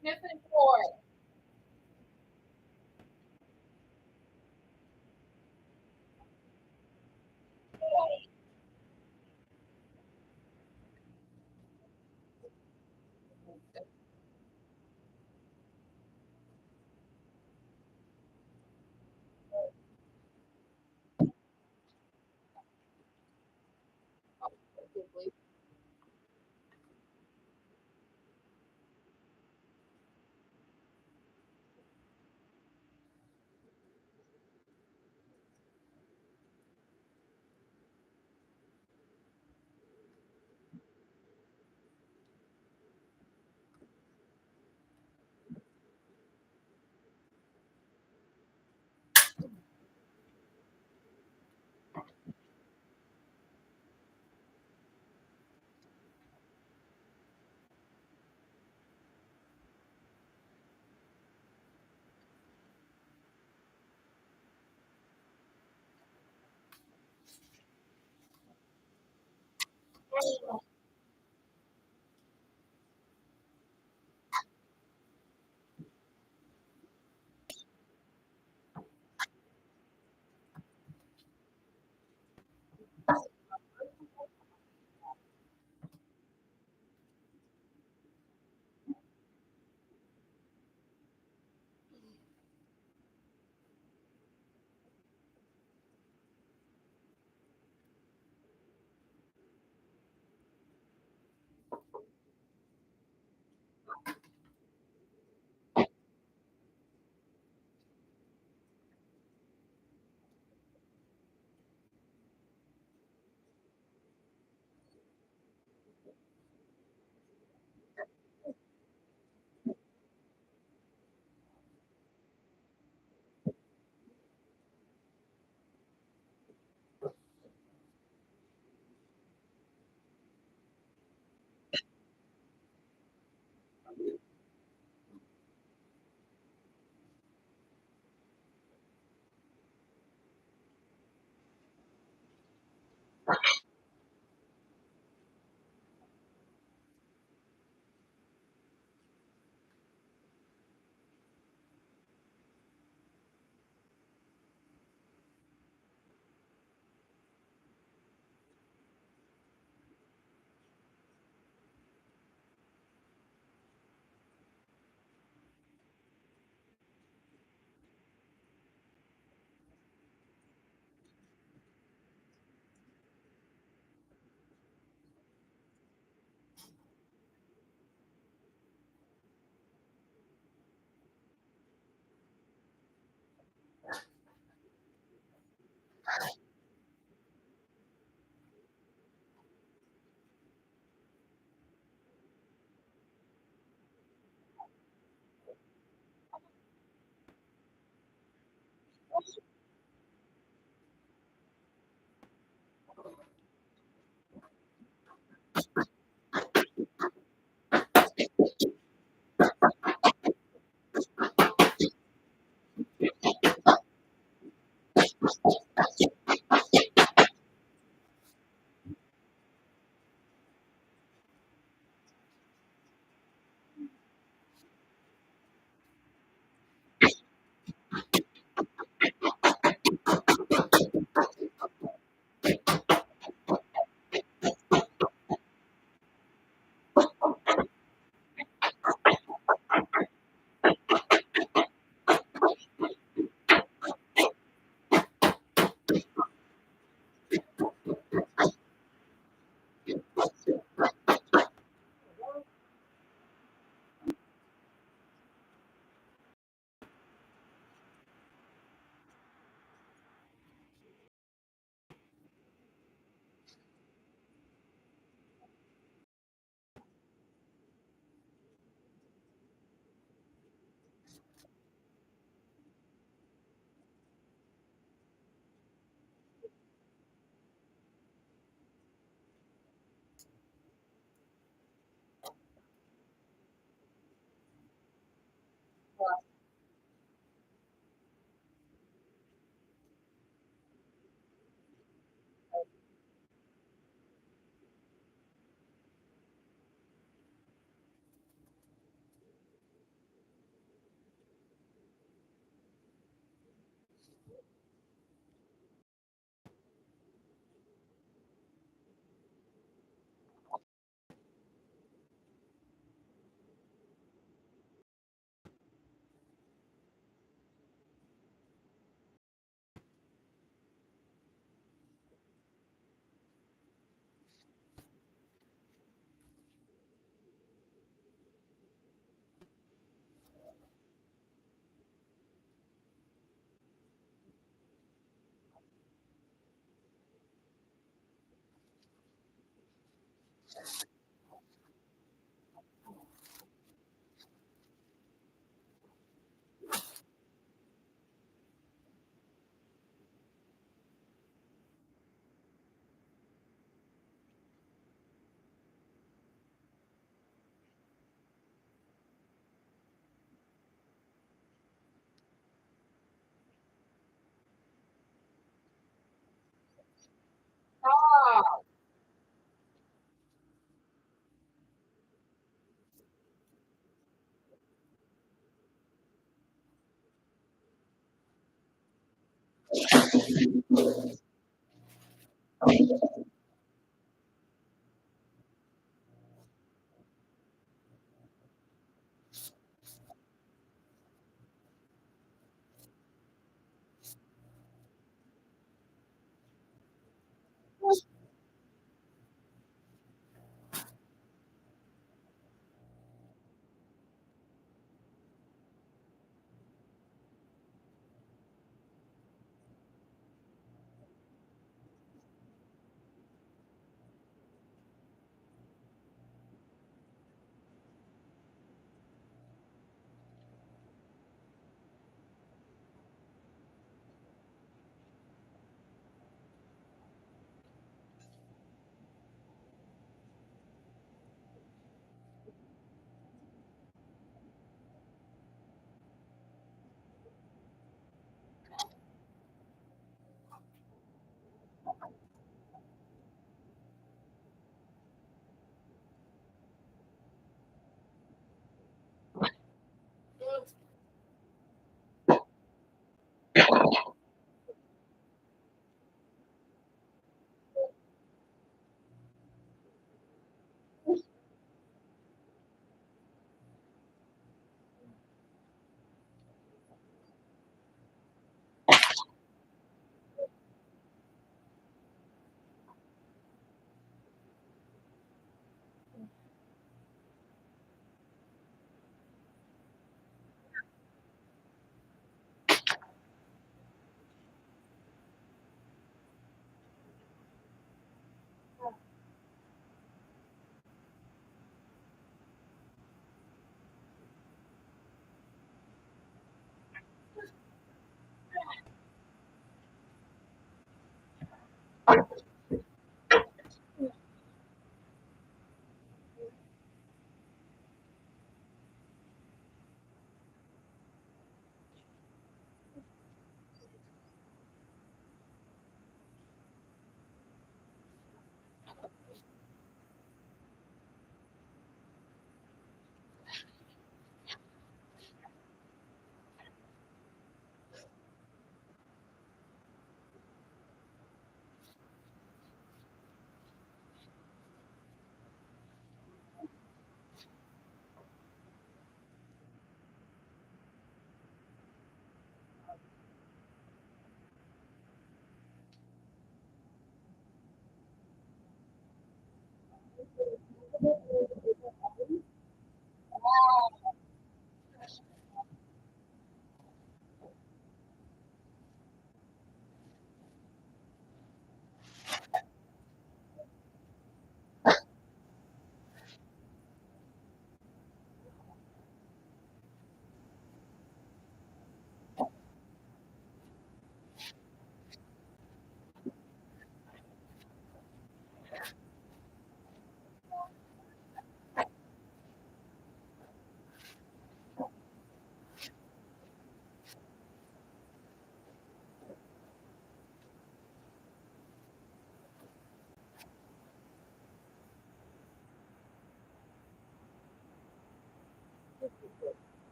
Sniffing for. Stop.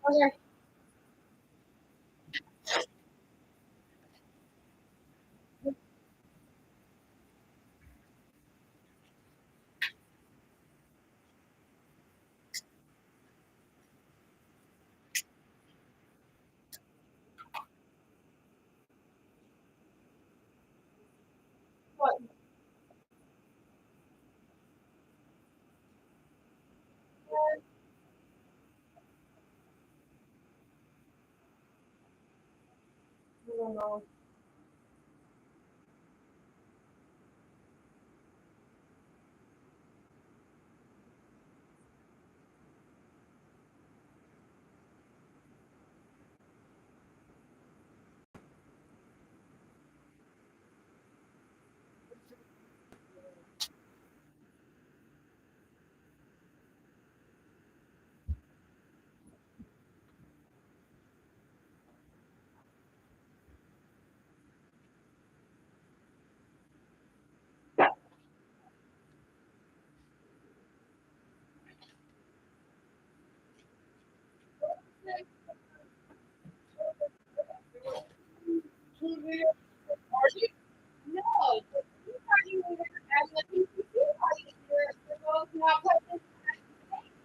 Okay. What? I don't know.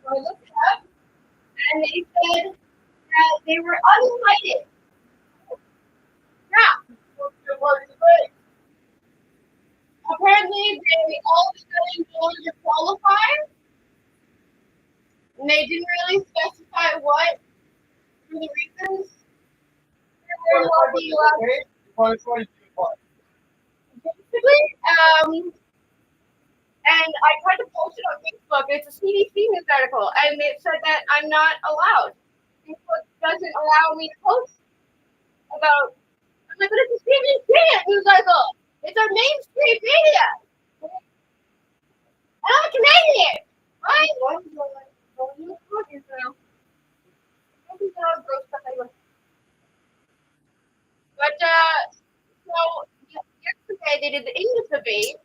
So I looked it up, and they said that they were uninvited. Yeah. Apparently, they all of a sudden wanted to qualify, and they didn't really specify what for the reasons. They were not being allowed. Basically, and I tried to post it on Facebook. It's a CDC news article, and it said that I'm not allowed. Facebook doesn't allow me to post about. I'm like, but it's a CDC news article. It's our mainstream media. And I'm a Canadian, right? But so yesterday they did the English debate.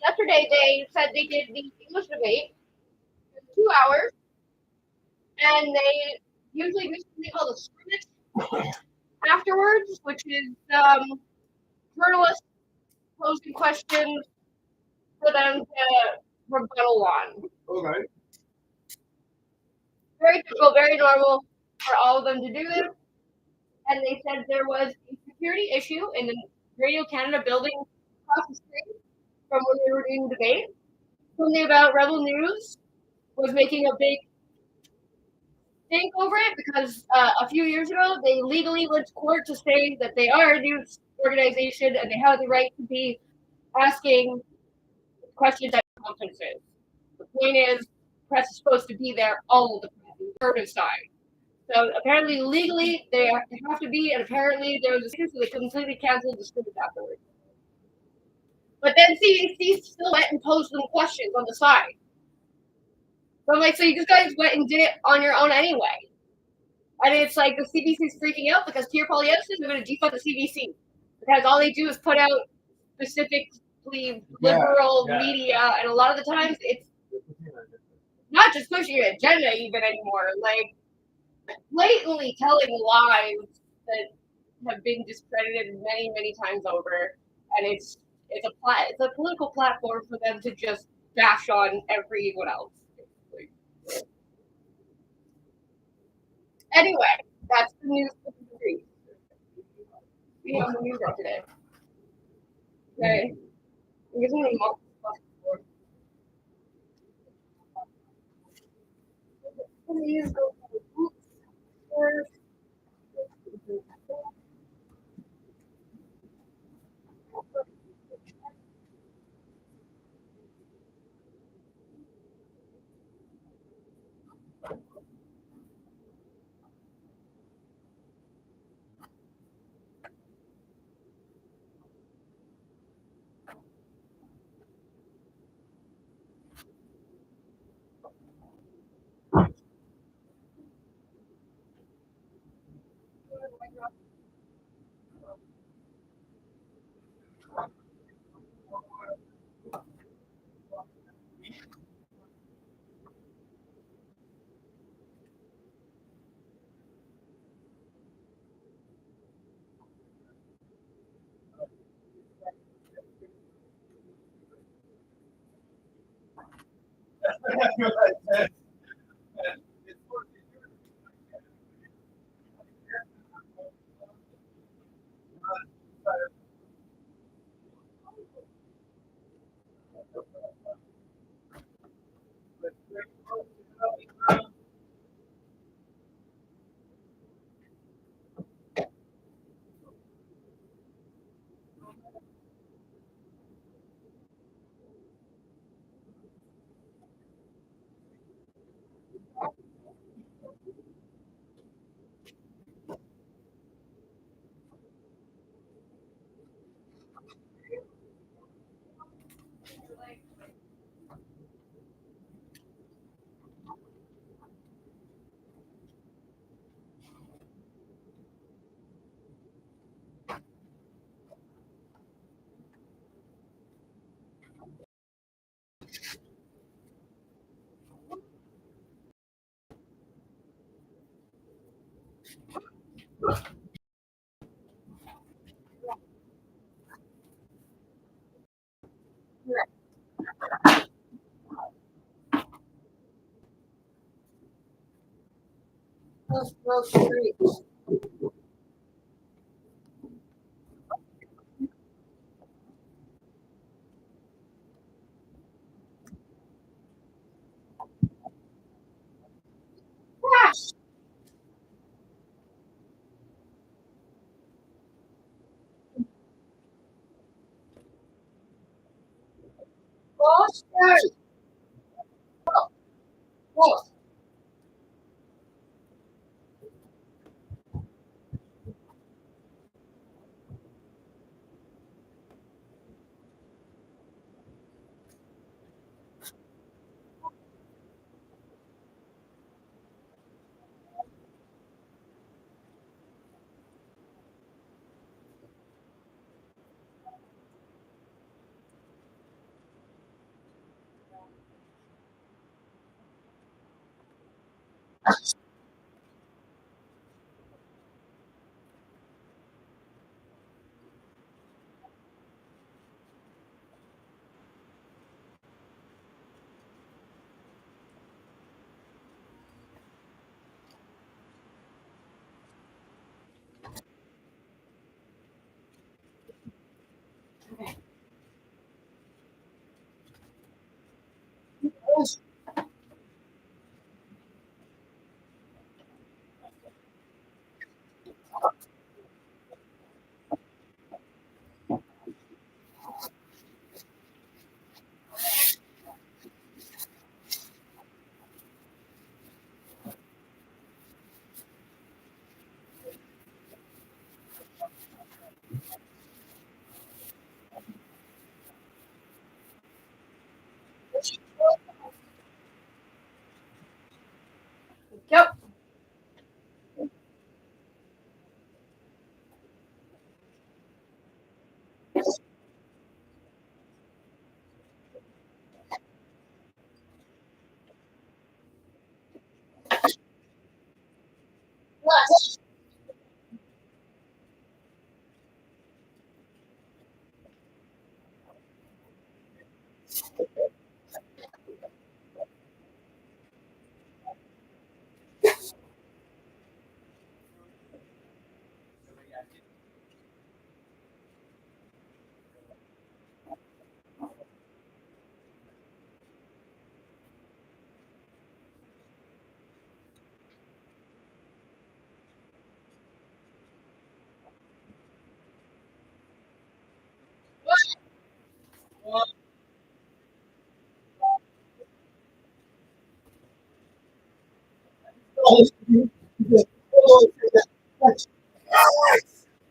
Yesterday they said they did the English debate for 2 hours, and they usually do something called a scrimmage afterwards, which is journalists posing questions for them to rebuttal on. Okay. Very typical, very normal for all of them to do this. And they said there was a security issue in the Radio Canada building across the street from when they were doing the debate. Something about Rebel News was making a big stink over it because a few years ago they legally went to court to say that they are a news organization and they have the right to be asking questions at conferences. The point is, press is supposed to be there all the time, conservative side. So apparently, legally, they have to be, and apparently there was a so they completely canceled the scrimmage afterwards. But then CBC still went and posed them questions on the side. So I'm like, so you guys went and did it on your own anyway. And it's like the CBC's freaking out because Pierre Poilievre is going to defund the CBC because all they do is put out specifically liberal media, and a lot of the times it's not just pushing an agenda even anymore, like blatantly telling lies that have been discredited many, many times over, and it's a political platform for them to just bash on everyone else. Anyway, that's the news for the week. We have the news out today. Okay. Here's one of the most please go to the books first. Yep.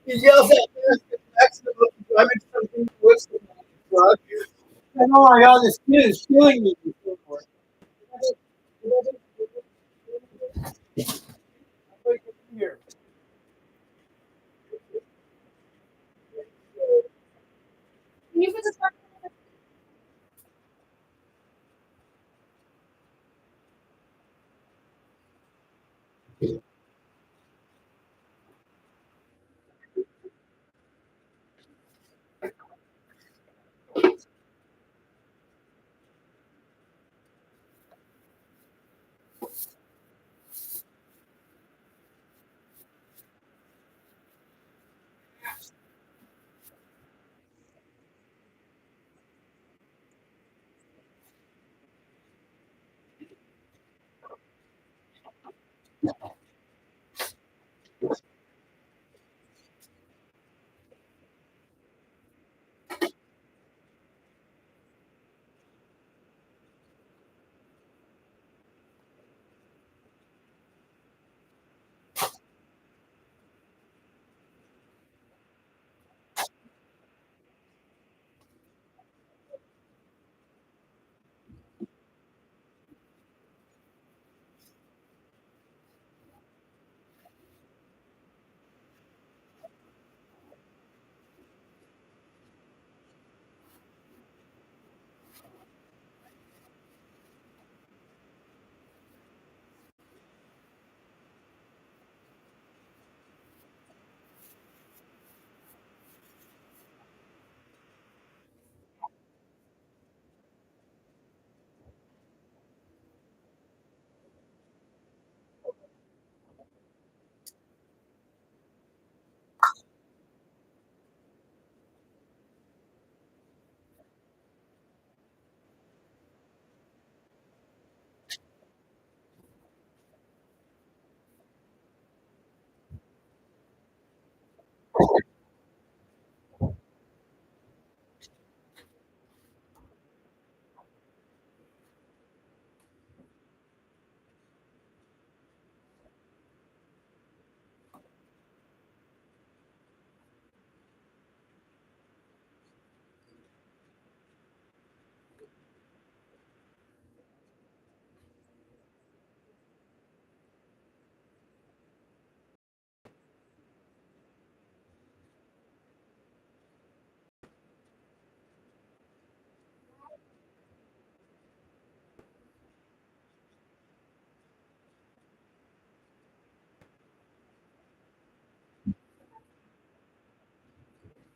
He yells at me, driving something worse than a drug. And oh my god, this kid is killing me. Here. Can you put this back?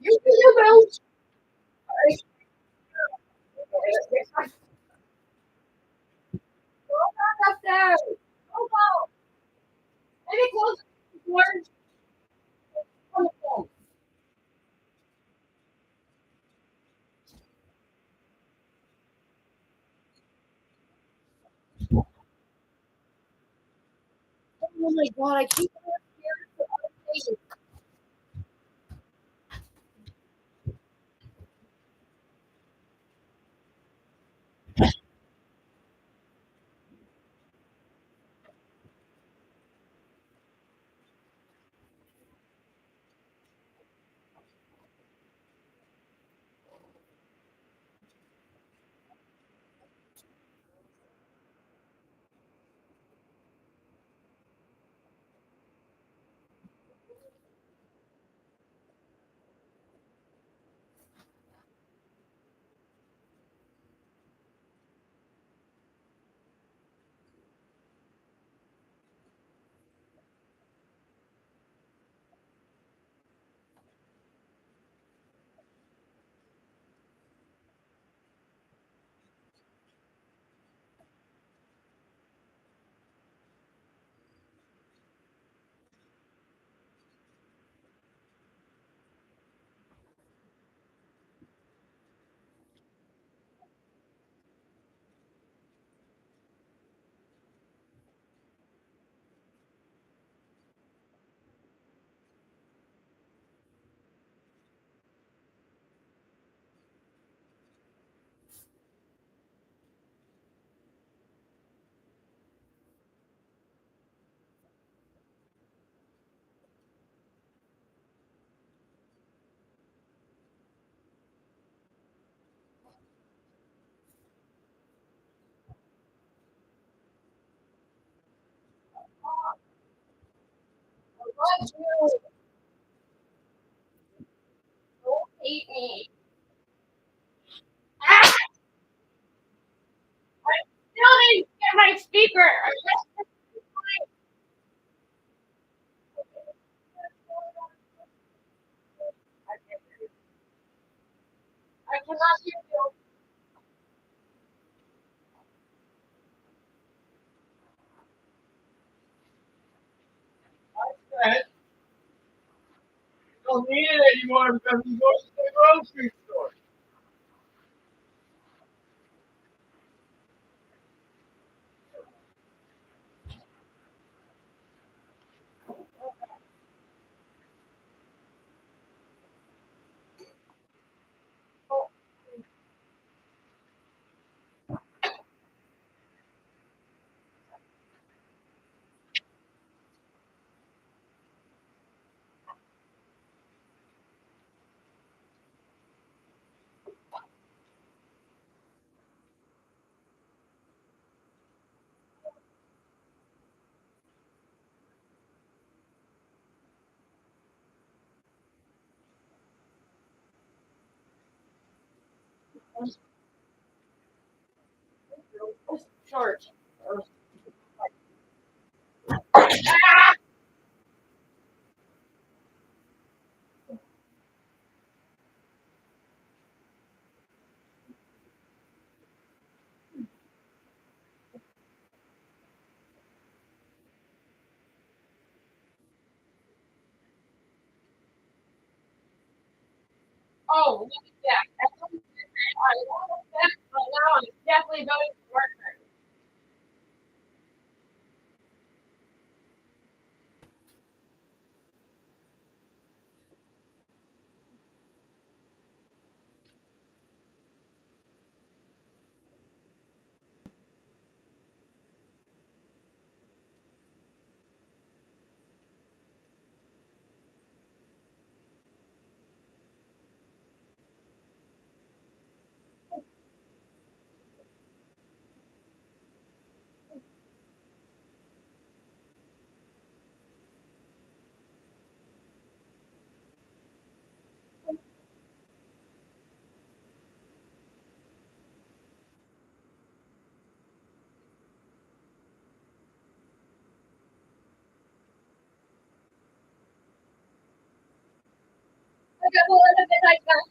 You do your belt. Go back upstairs. Go. Maybe close the door. On the phone. Oh my god, I keep upstairs for other things. What you? Don't hate me. Ah! I still didn't get my speaker. I cannot hear you. anymore because he goes to the grocery store. Short. Oh, yeah. Now I'm definitely voting for Margaret. Okay, well, a bit like that.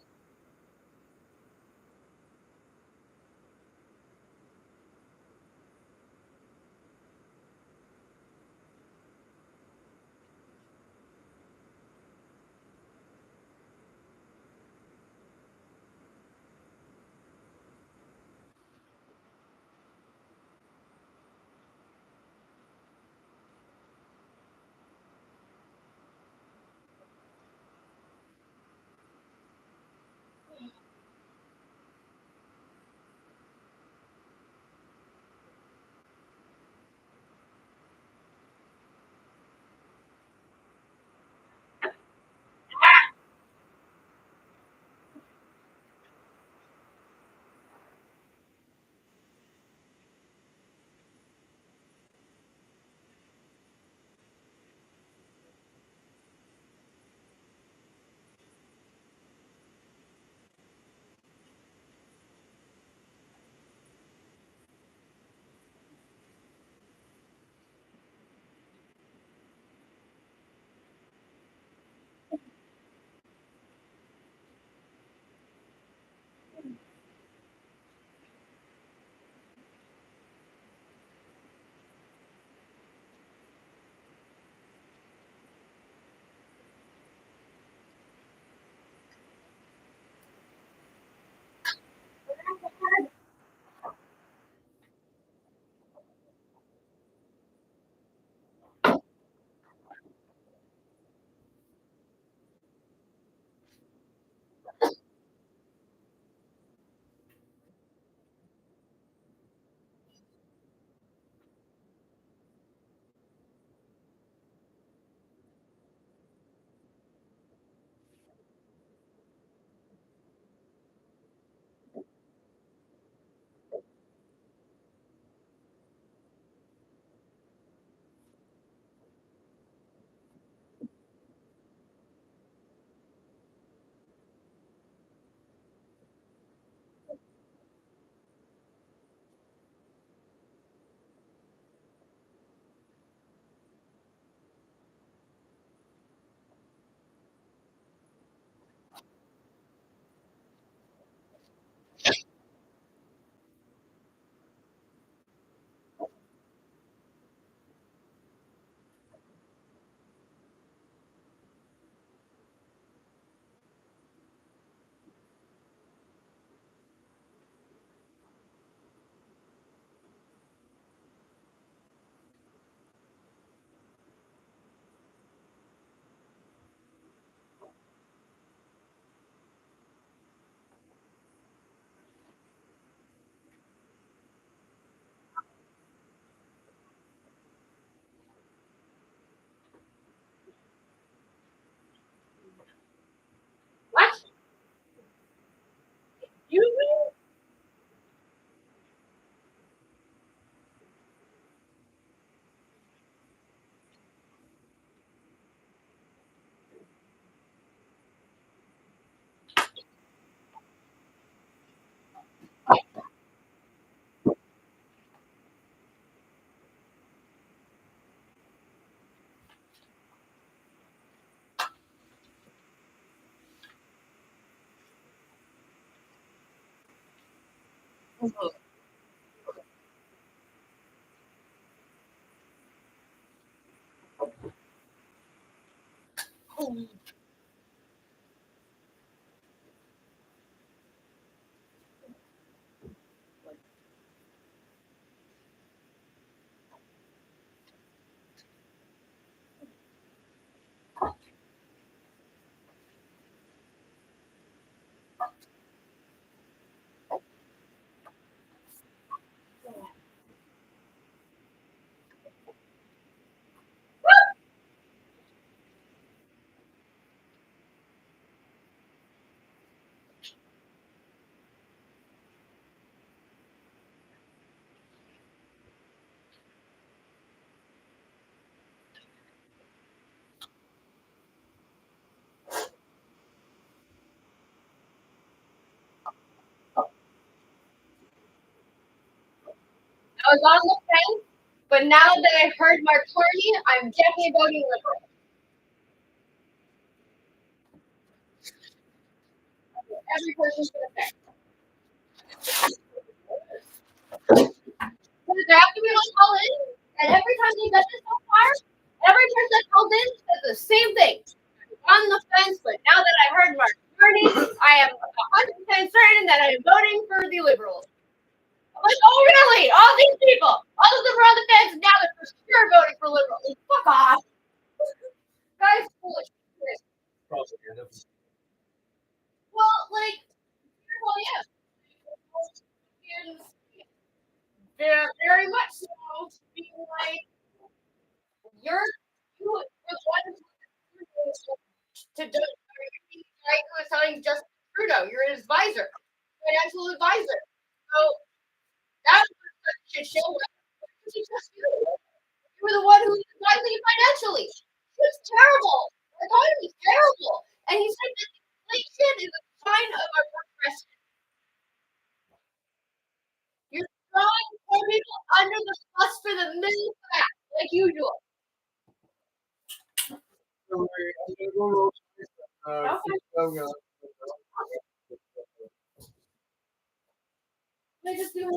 I was on the fence, but now that I've heard Mark Carney, I'm definitely voting Liberal. Every person's gonna pick. Because after we all call in, and every time they've done this so far, every person that called in says the same thing. On the fence, but now that I heard Mark Carney, I am 100% certain that I am voting for the Liberals. I'm like, oh really? All these people, all of them are on the fence, and now they're for sure voting for Liberals. Like, fuck off. Guys, foolish. Well, like, well, yeah. They're very much so being like, you were the one to do the guy who was telling Justin Trudeau, you're an advisor, financial advisor. So that was a shit show. You were the one who was advising it financially. It was terrible. The economy was terrible. And he said that inflation is a sign of our progression. You're throwing poor people under the bus for the middle class, like usual. They just do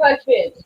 my kids.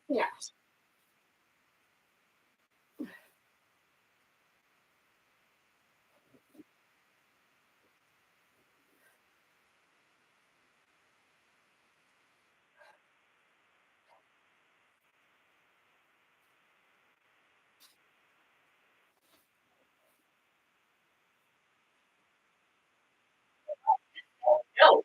Yeah. No.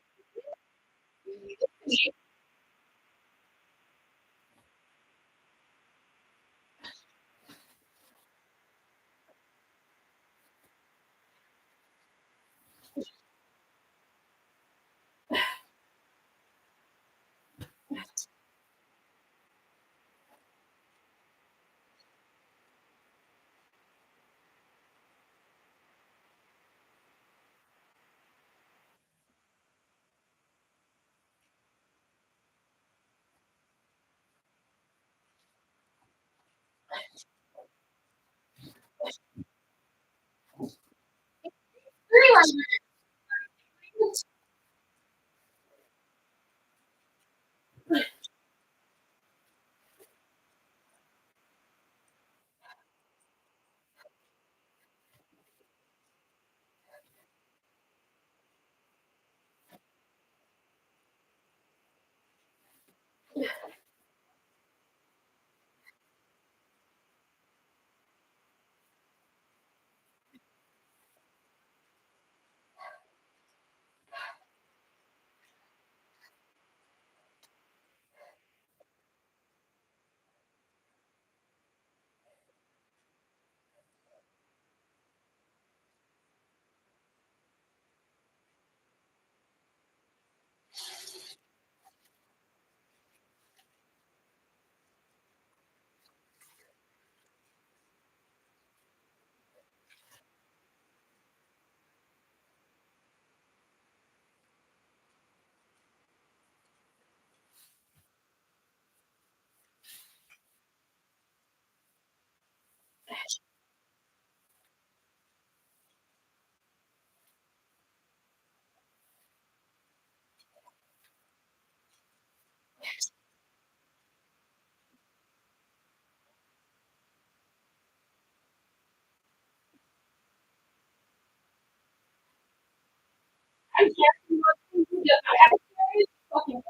I can't do what you do. I'm fucking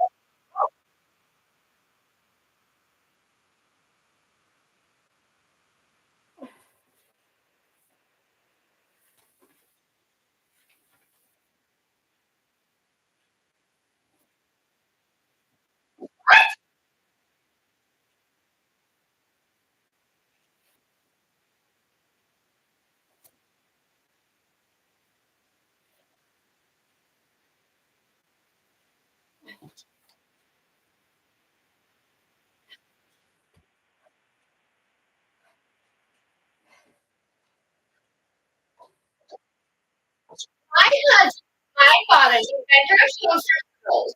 I got a new bedroom so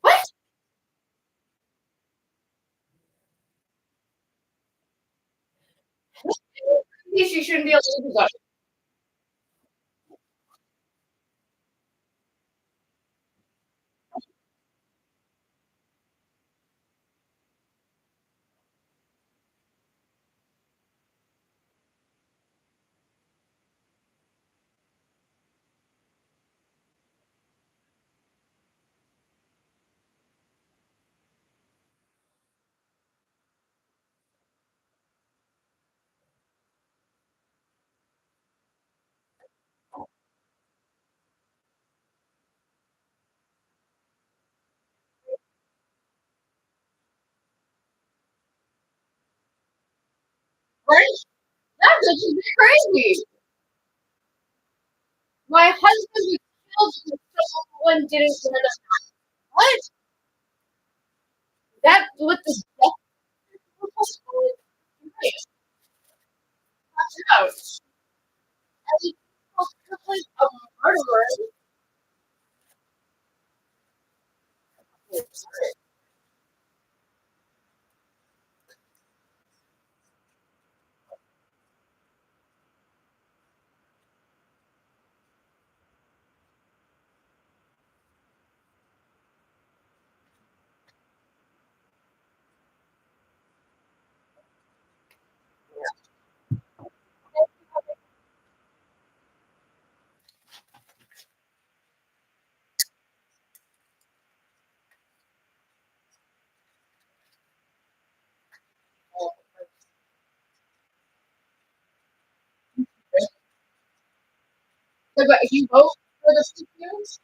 what? She shouldn't be able to do that. Right? That's just crazy. My husband was killed because someone didn't wear the mask. What? That with the death out. And he was a murderer. But if you vote for the CPUs,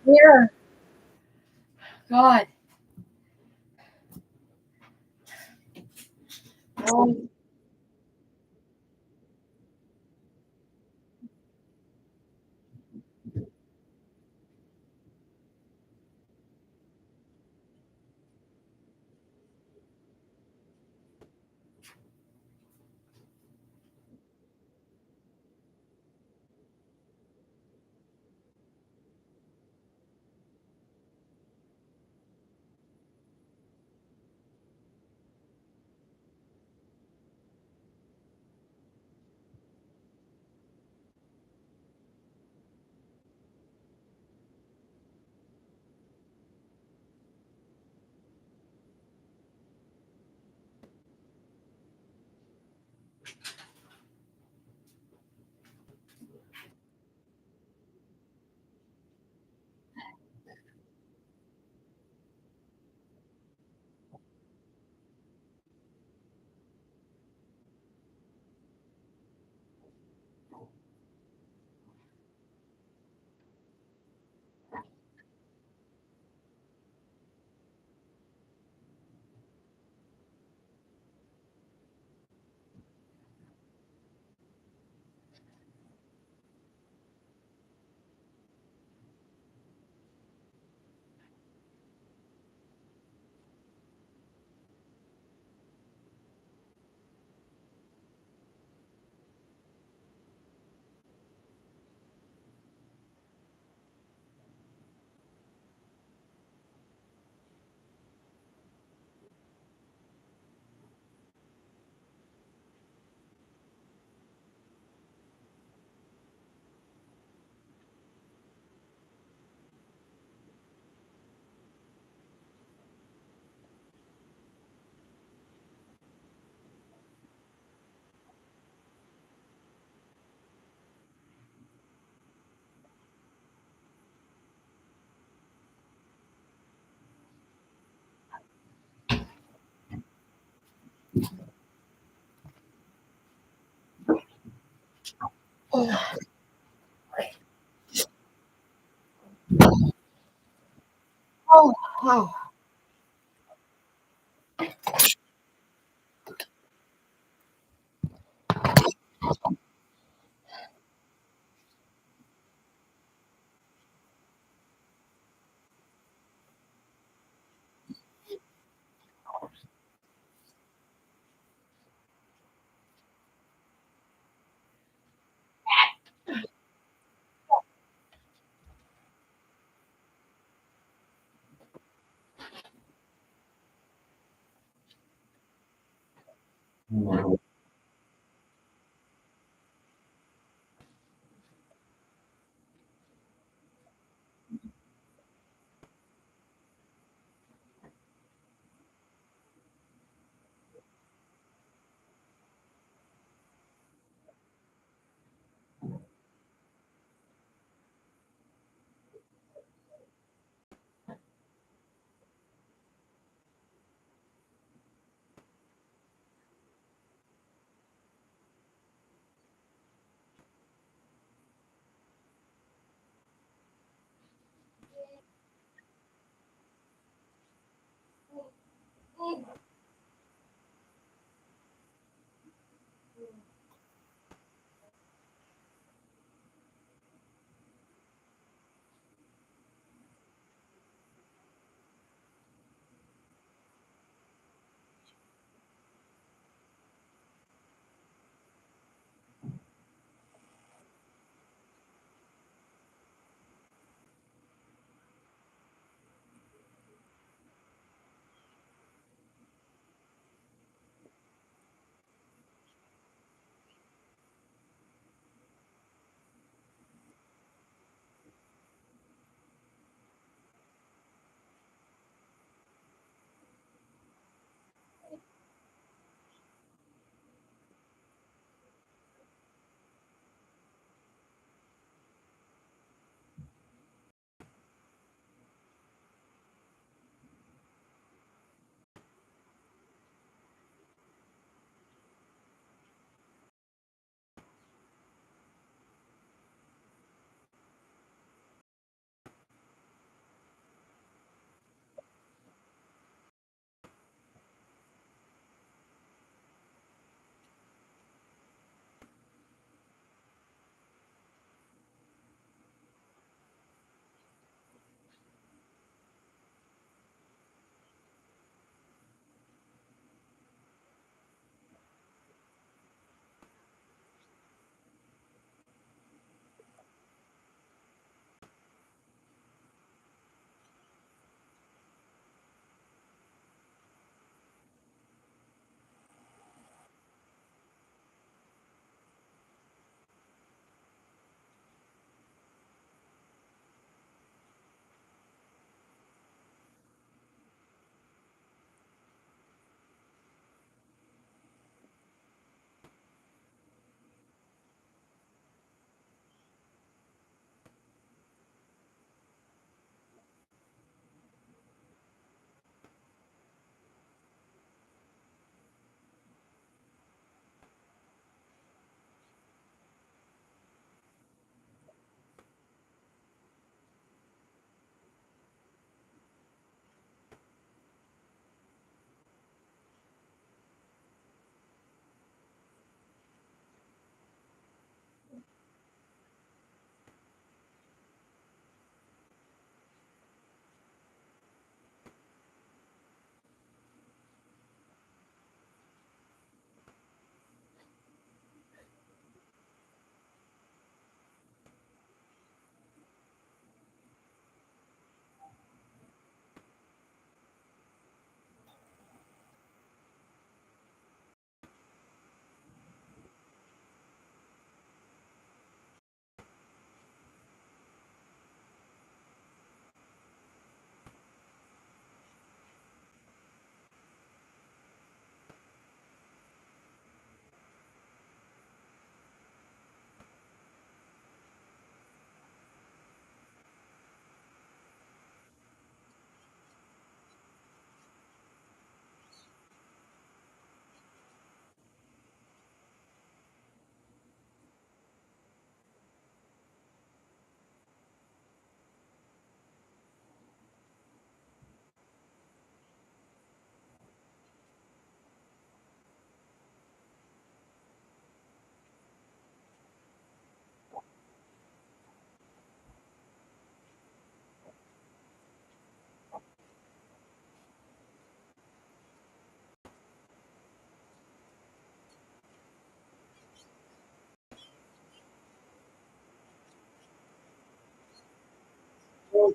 Here. God. Oh, wow.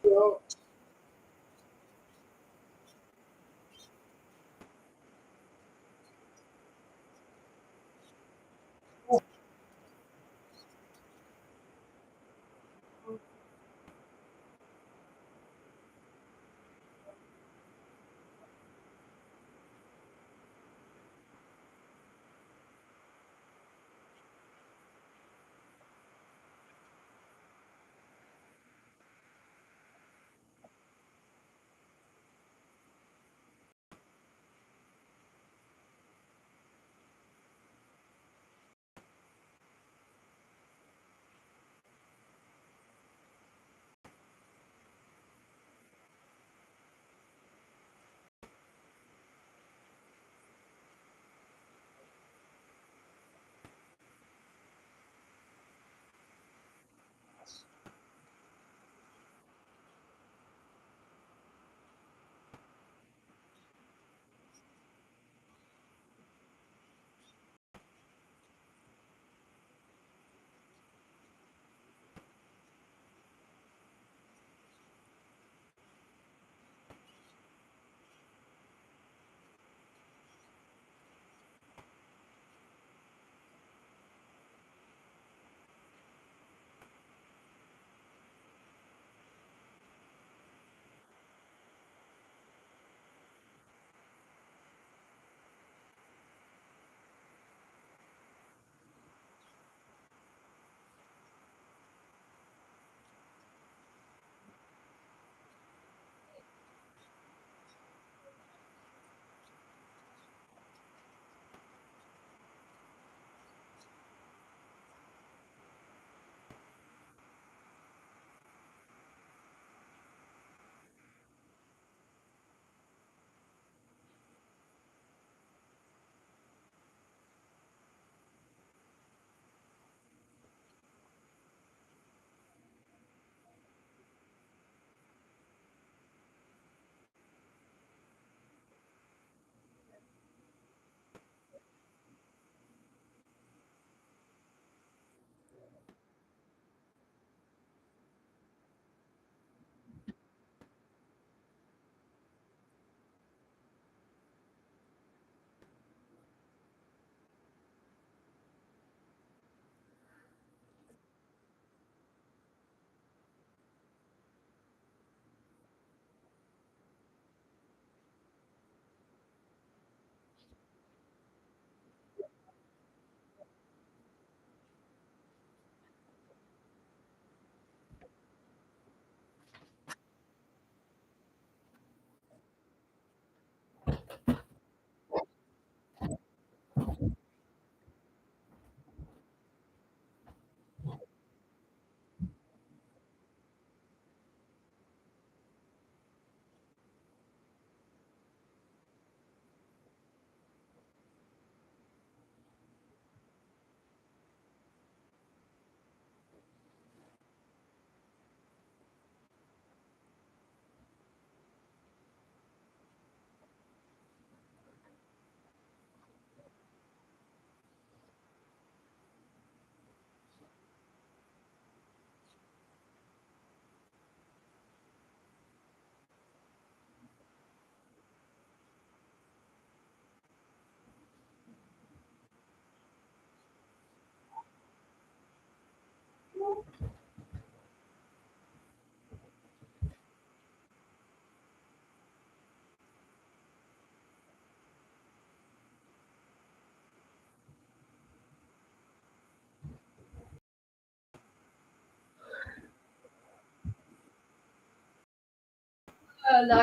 The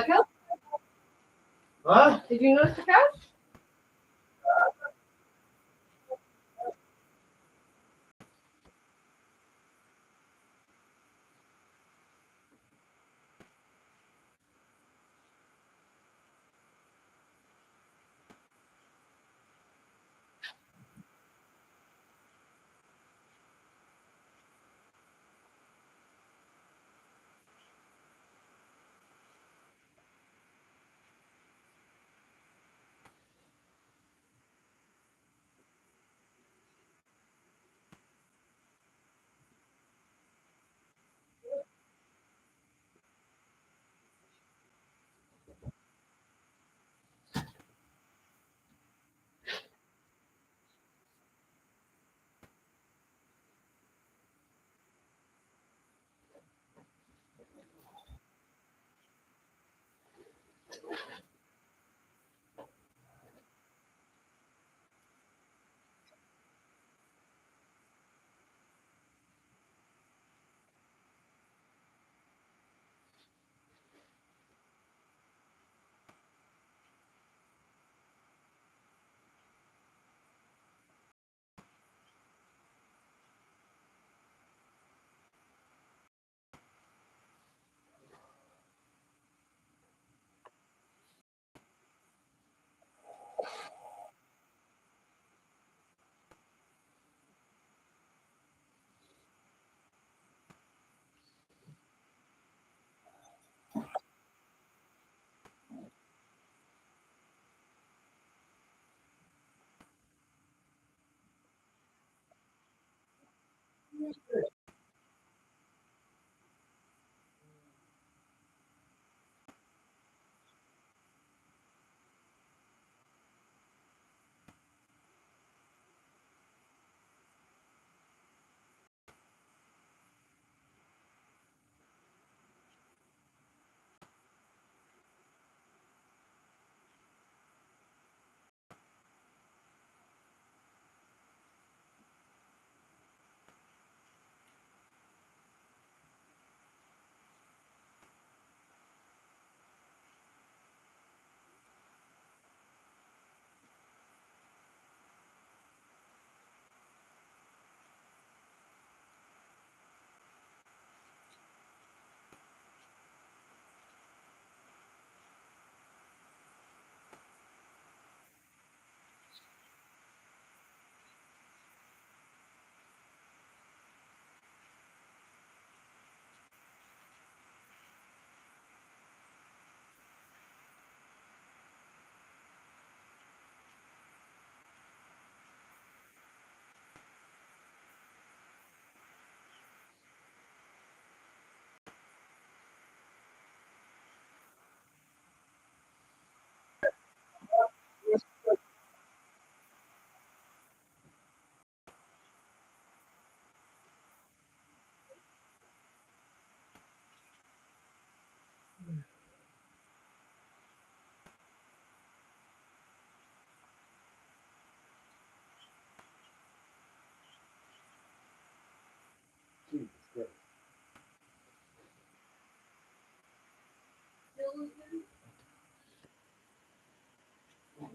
couch? What? Did you notice the couch?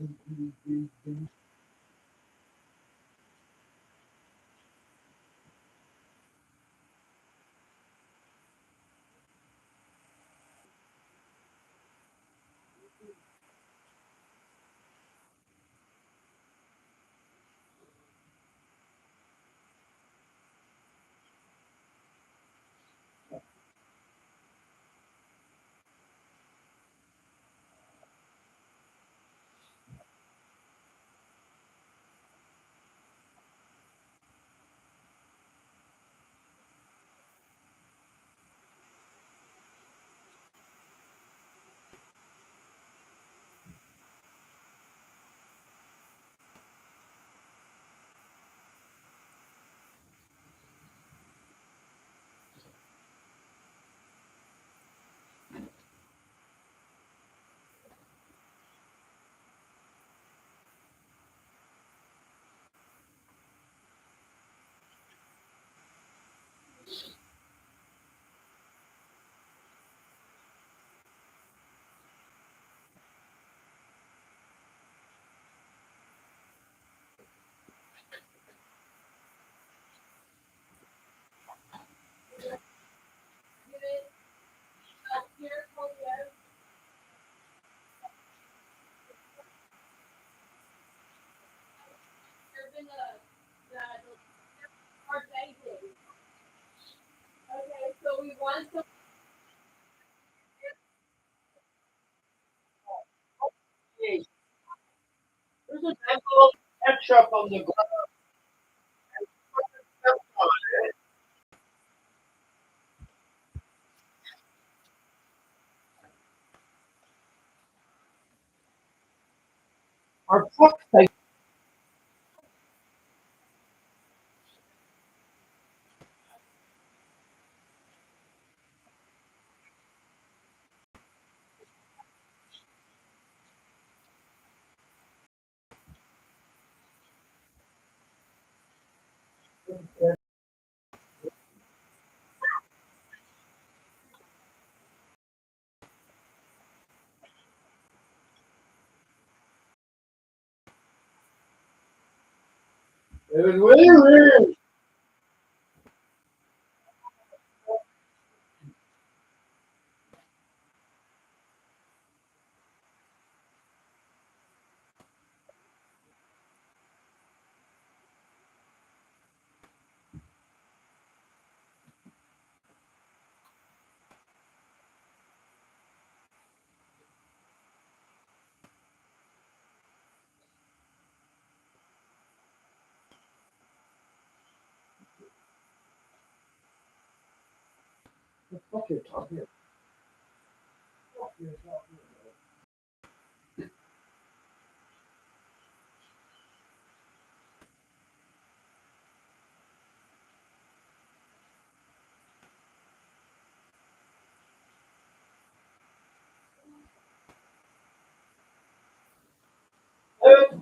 Okay, so we want some. There's a nice little ketchup on the ground. Our fuck's sake. It was really weird. What the fuck are you talking about? What are you talking about?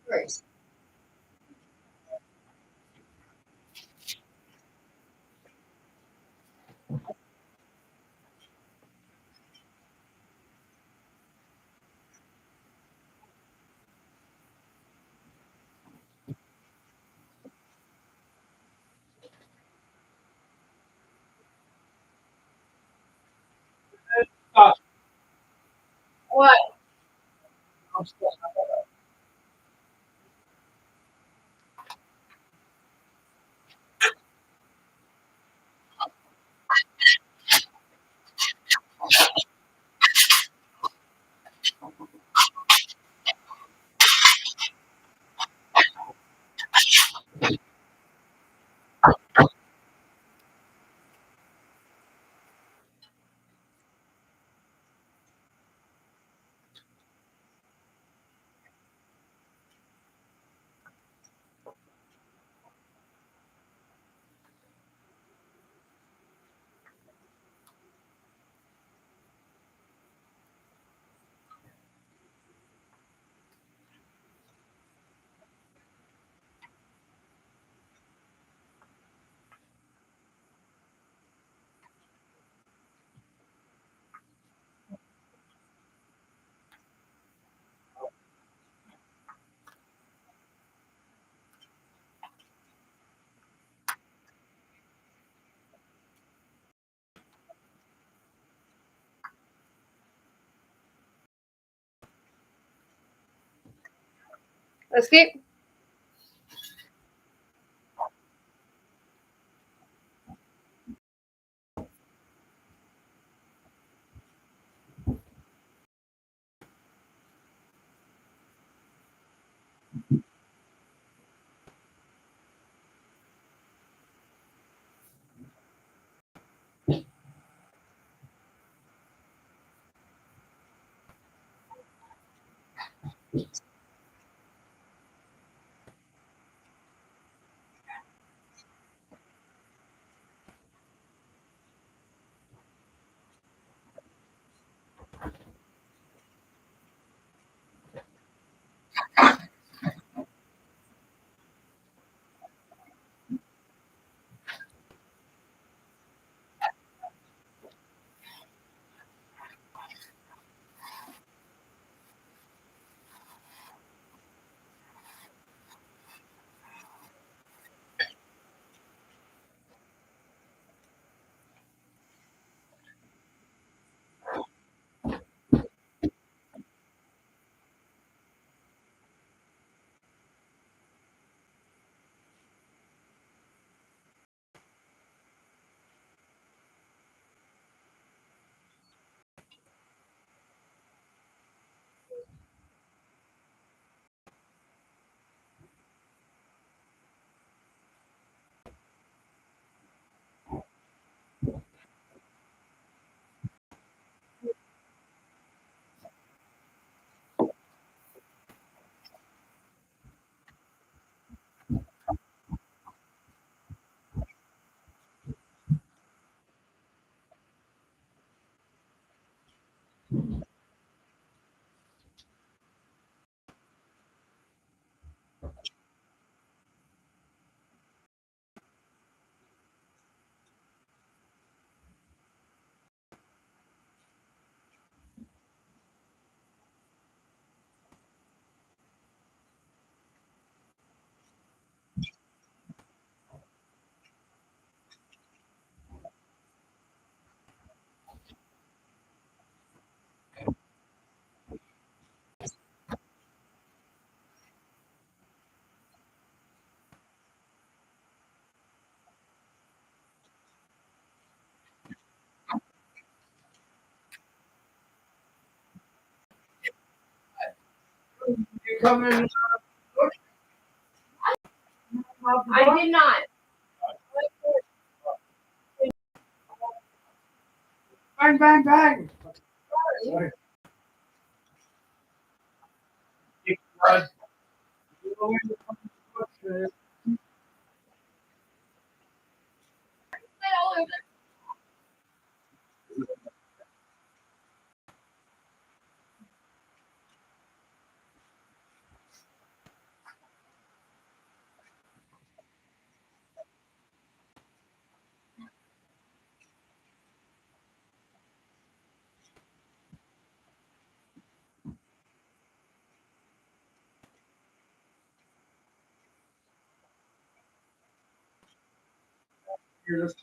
Great. What? I'm still Escape. You coming? I did not. Bang, bang, bang. blood. You're just.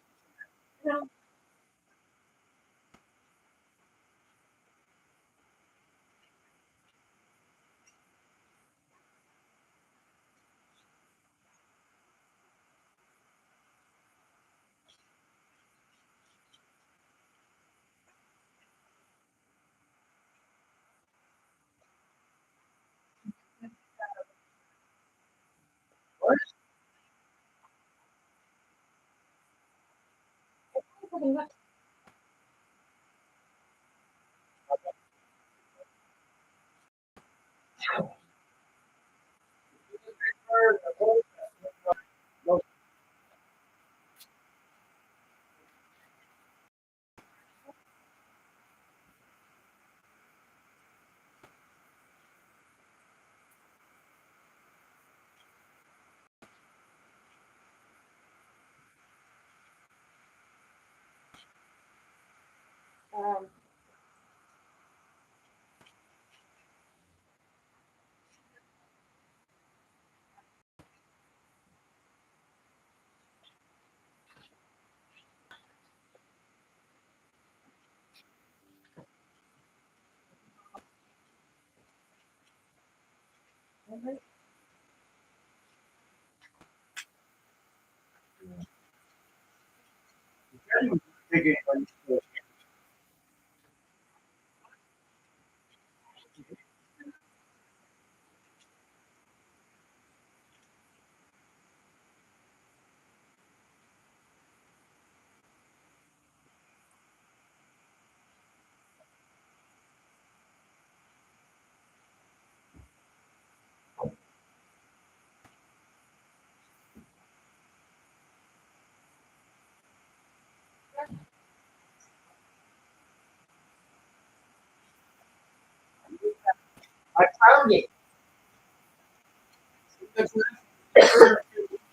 I found it.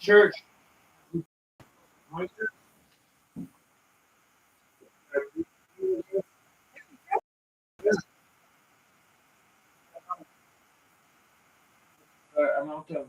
Church. Amount of.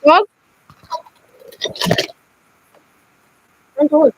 fuck? I'm told.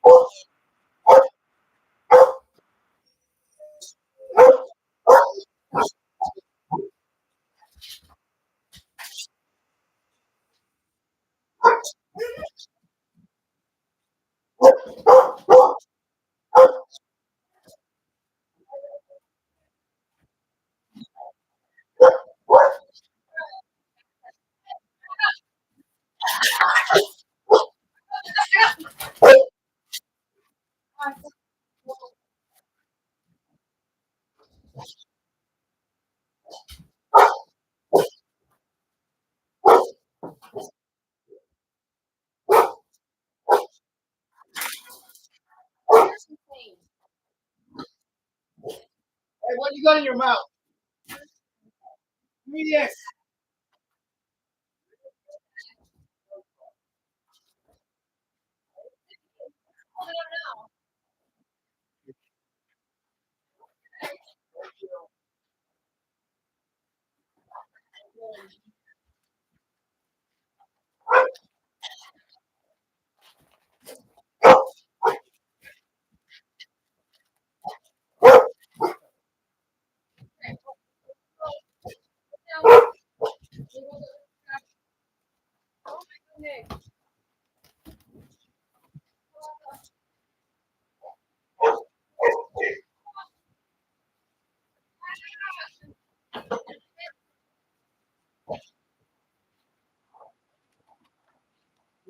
Hey, what you got in your mouth? Give me this.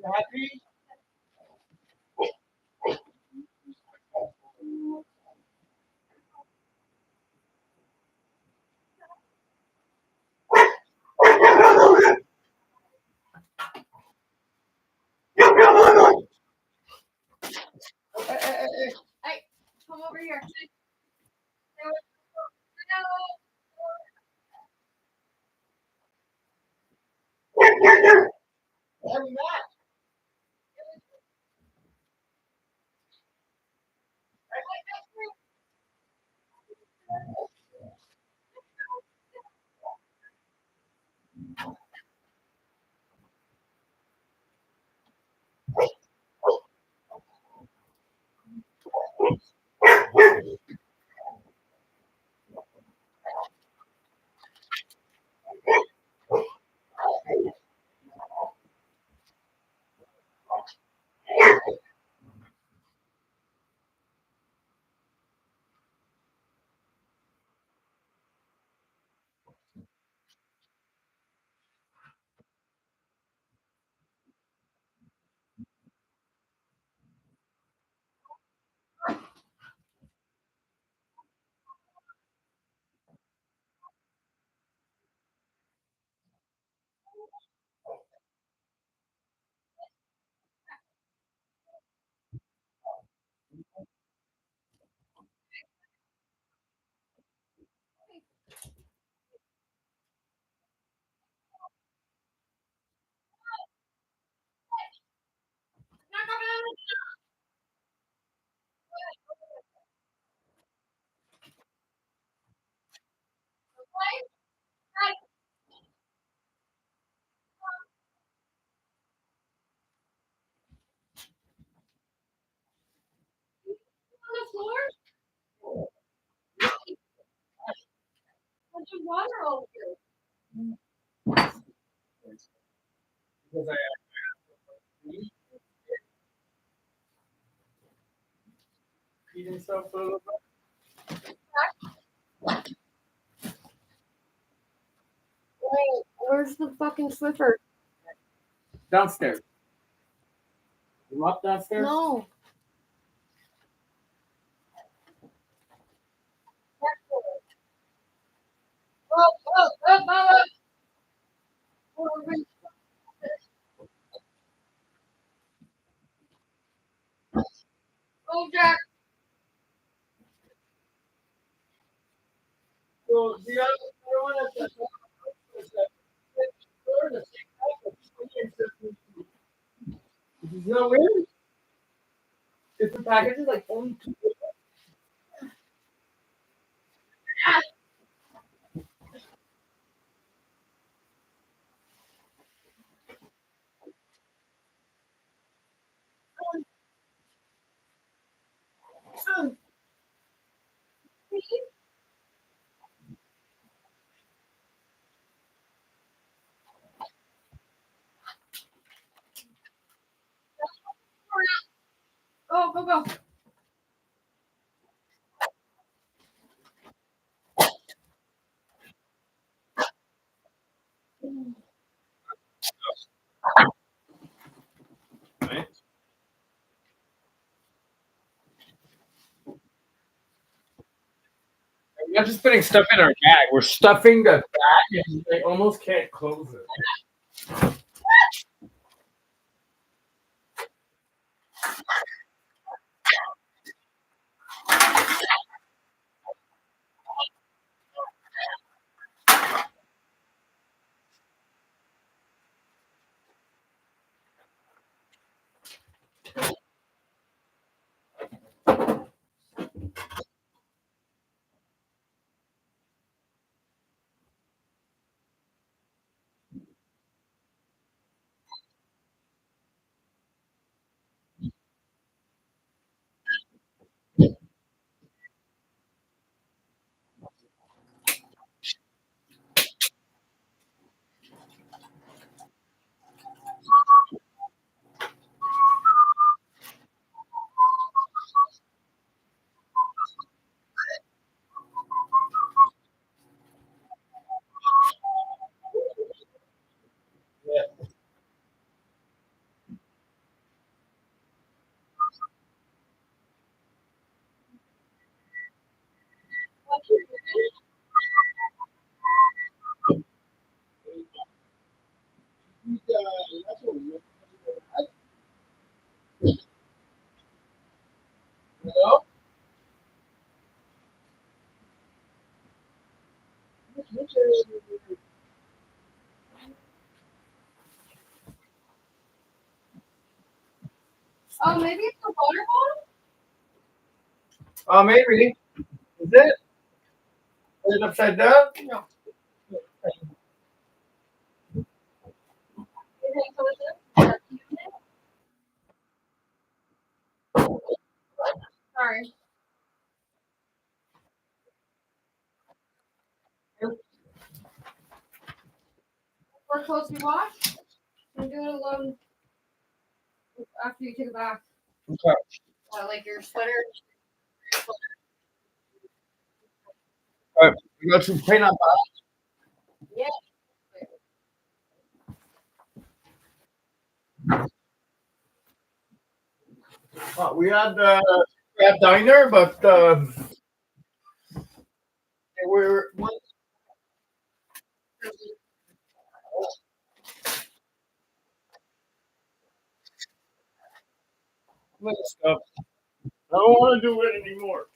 You happy? Hey, come over here. On the floor? There's water over here. Because I eating stuff for a little bit. Wait, where's the fucking Swiffer? Downstairs. You up downstairs? No. Oh, Jack. So the other one is the is that weird? If the package is like only two. go. We're not just putting stuff in our bag. We're stuffing the bag, and they almost can't close it. Hello? Oh, maybe it's a water bottle? Oh, maybe. Is it? Is it upside down? No. You think so, is it? Sorry. We're close to wash. You do it alone after you take a bath. Okay. Like your sweater. All right. We got some paint on top. Yeah. We had diner, but we're stuff. I don't want to do it anymore.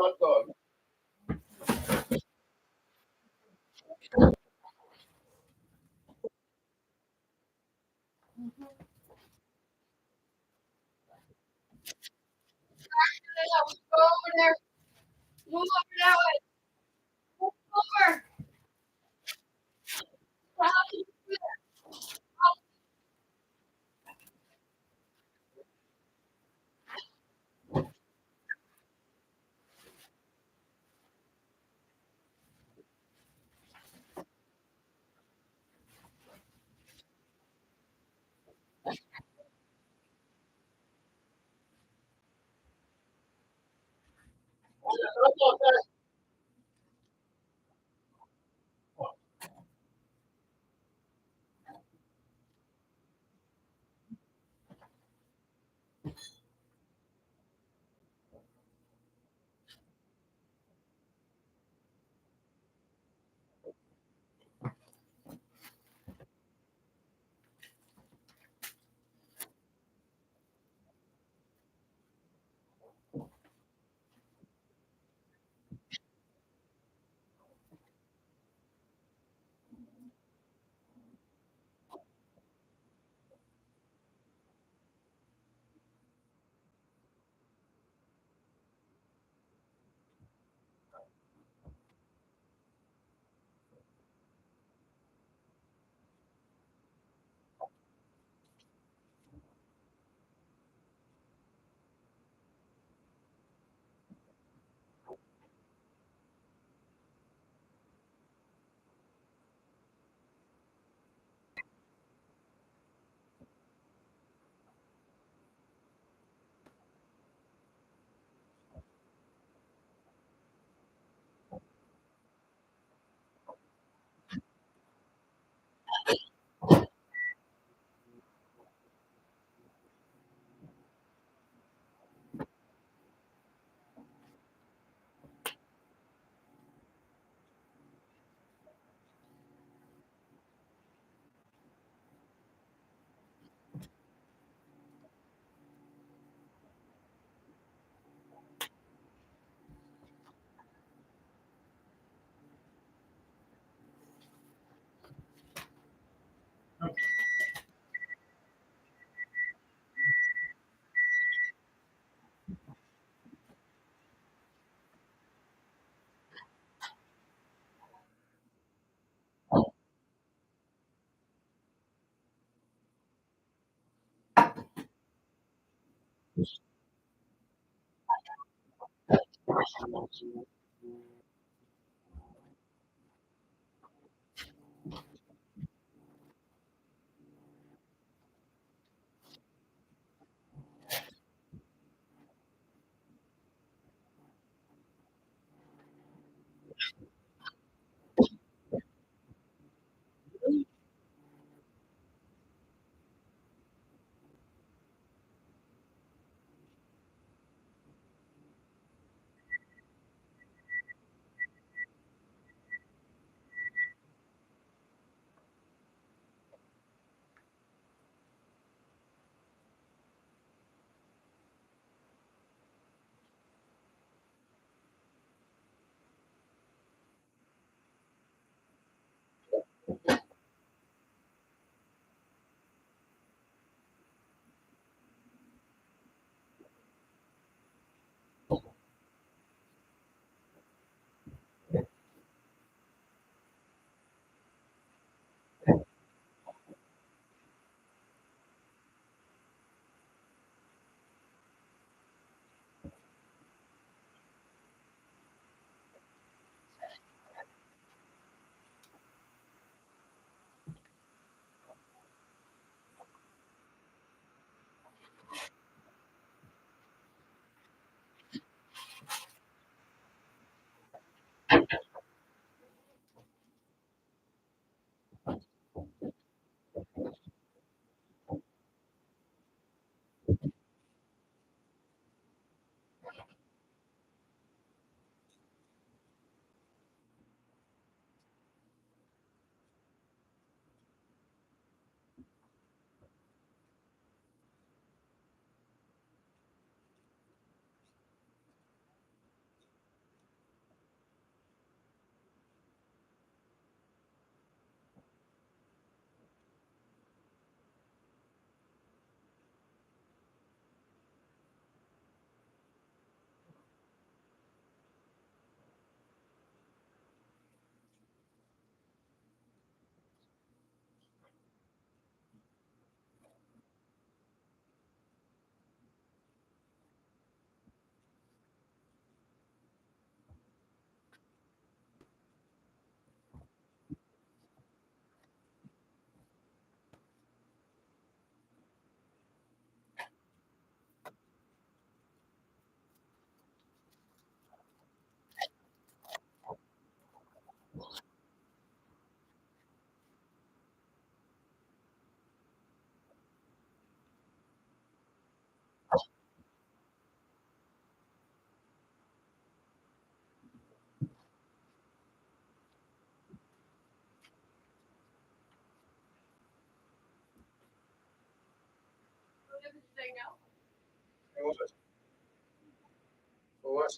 Hot dog. Go over there. Move over that way. Move over. How do you do that? How about that? What?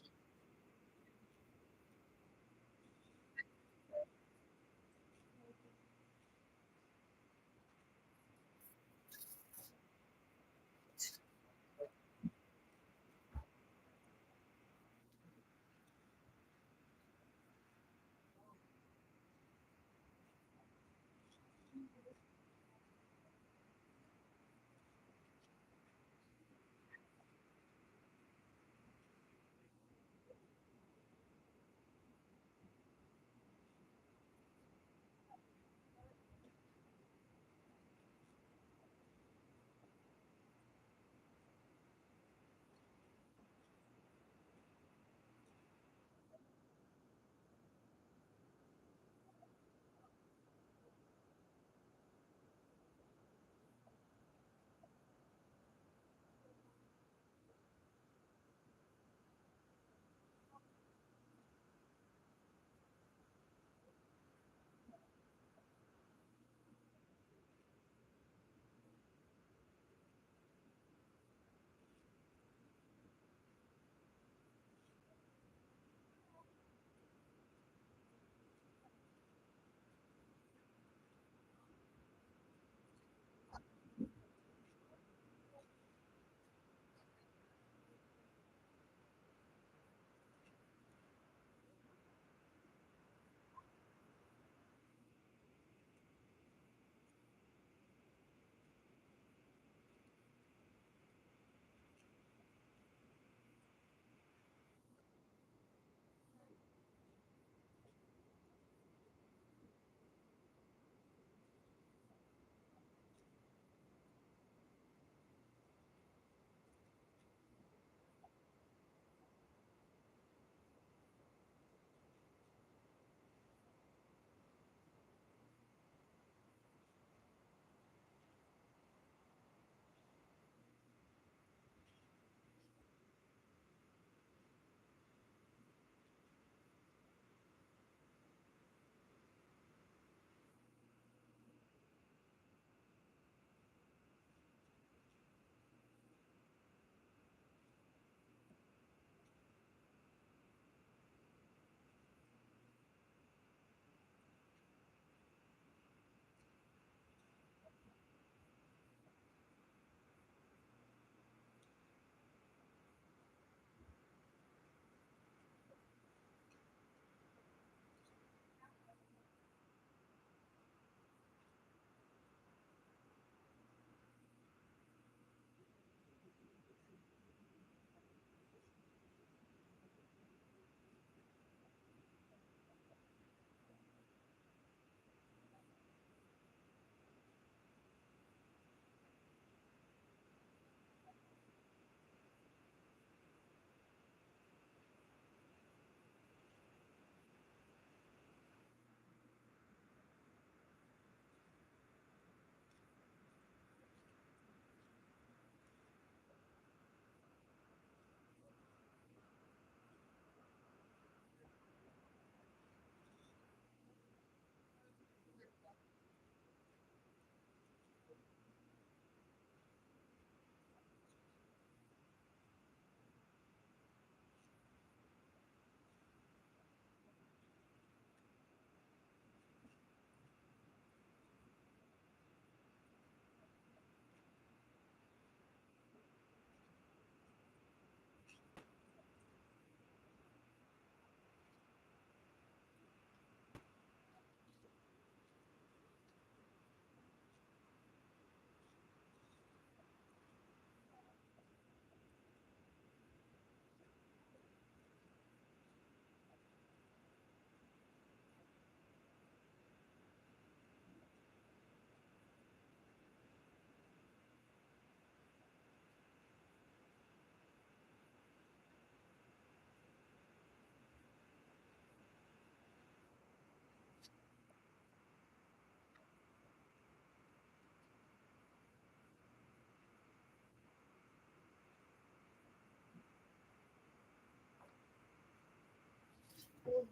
Yes.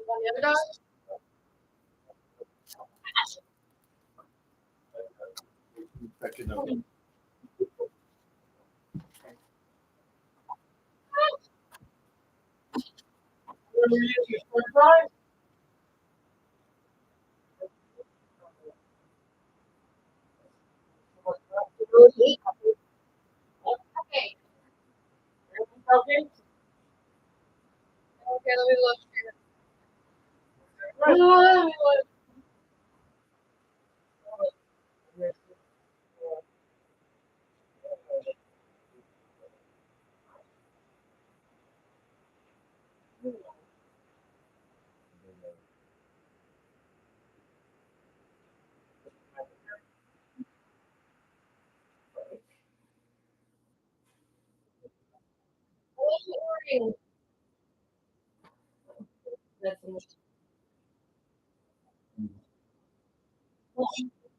On the other dog? Okay. Okay. Okay, let me look here. Let me look. What's the wording? That's in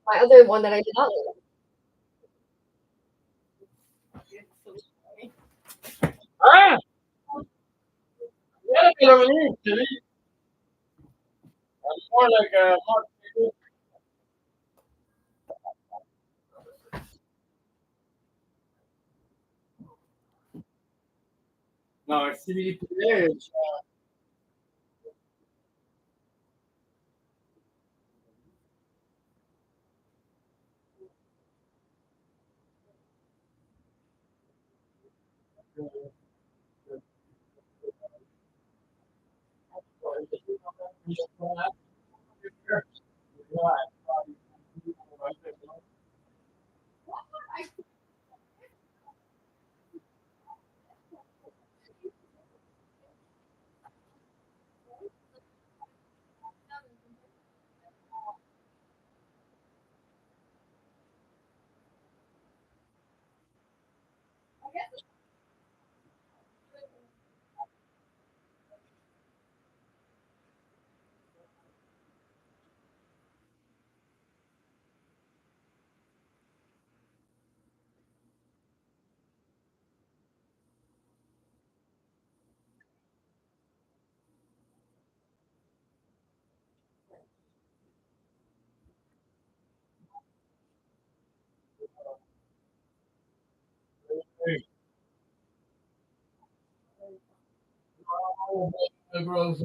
my other one that I did not look. Ah! Yeah, pero venir, sí. I'm more like a no, activity today is liberals.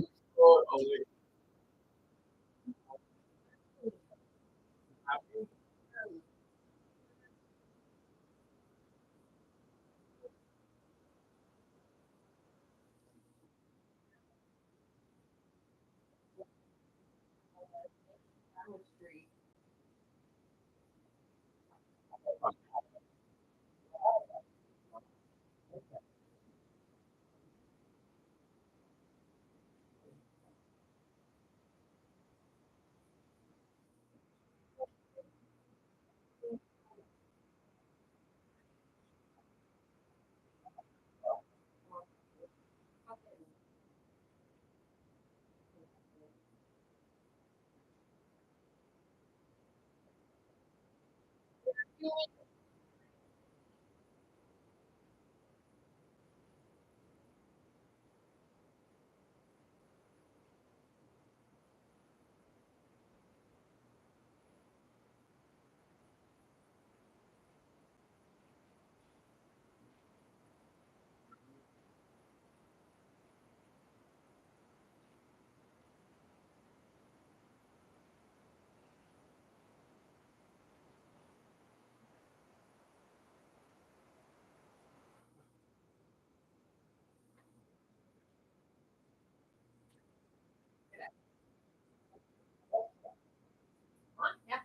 Yeah.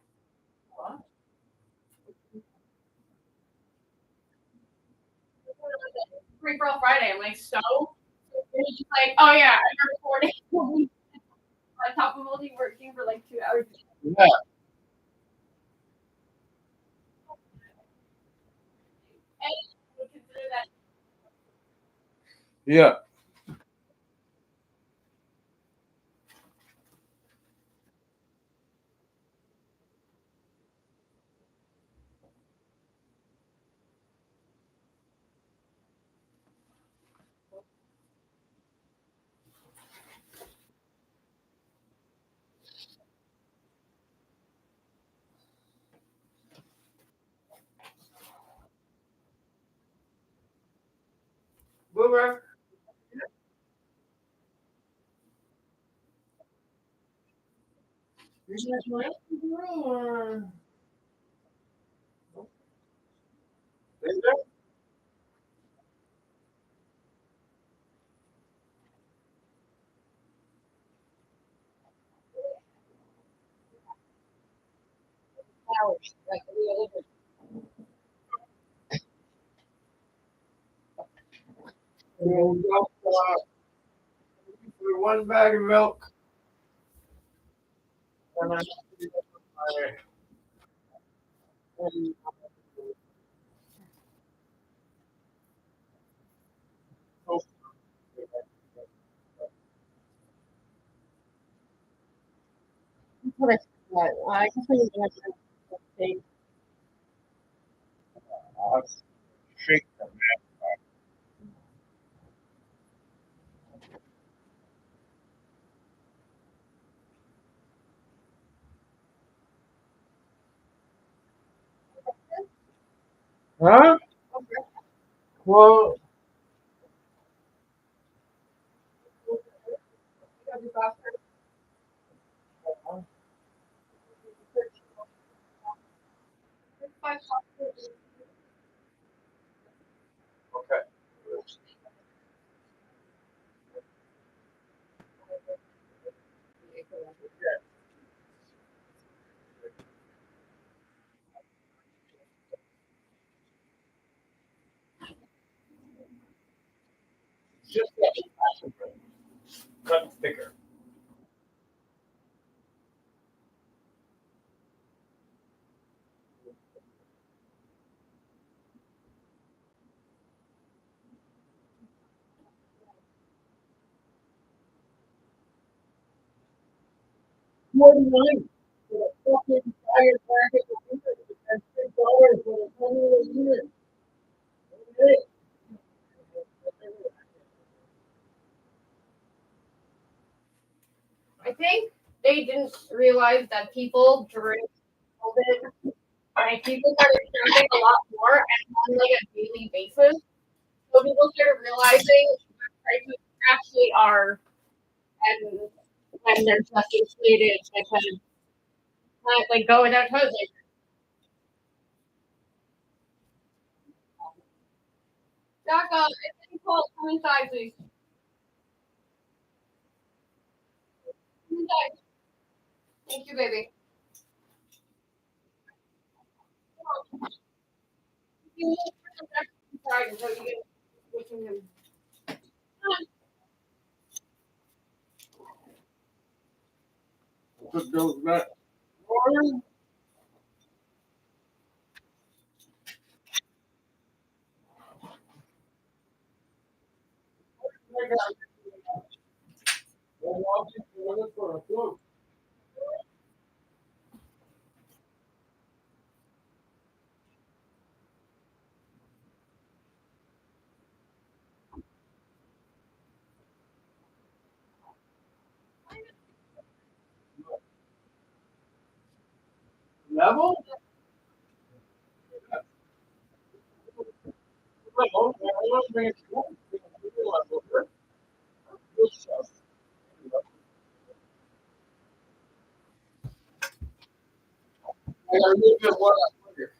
Free for all Friday. I'm like, so? And he's just like, oh yeah, I'm recording. On top of only working for like 2 hours. Yeah. And I would consider that Yeah. Boomer. You guys went to the room or? Is there? Hours. Like the other. For one bag of milk. And I I can tell you that shake them. Huh? Well, okay. Just cut thicker. More than mine. For a fucking tire packet of beer, that's $6 for a 20 year. Okay. I think they didn't realize that people during COVID, like people started drinking a lot more and on like a daily basis. So people started realizing what prices actually are, and when they're just inflated, they kind of like go without toes. Like, Jack, it's been called. Come inside, please. Come inside. Thank you, baby. You need to come back inside until you get switching him. Come on. Put those back. Morning. Level? I gotta leave this one up here.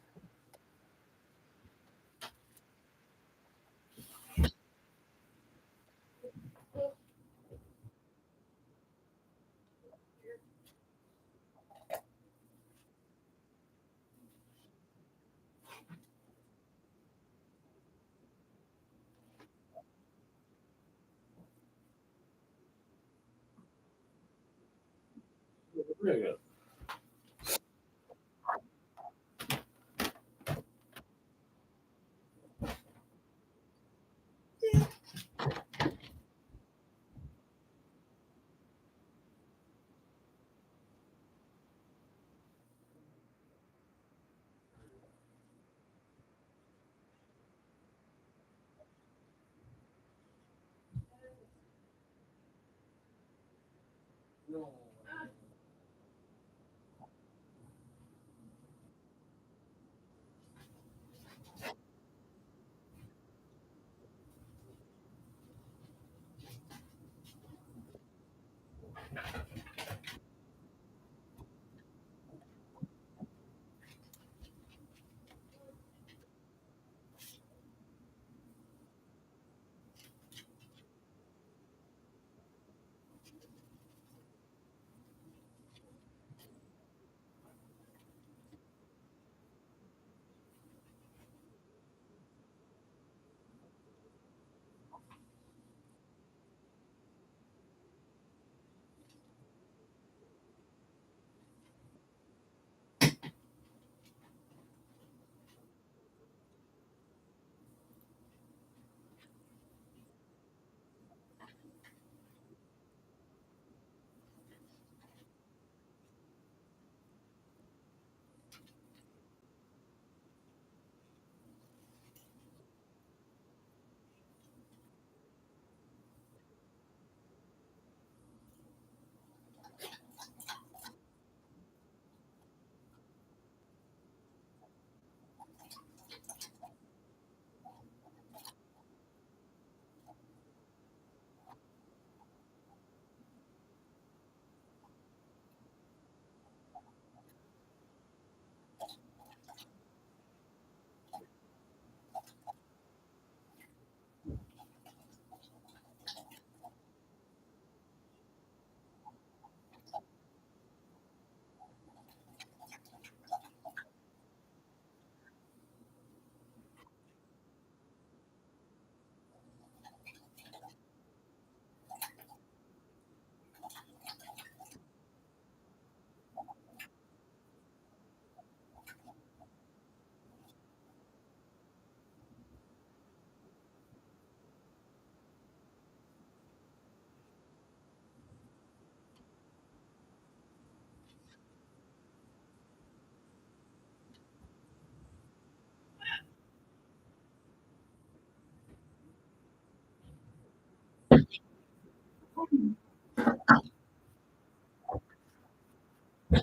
There you go.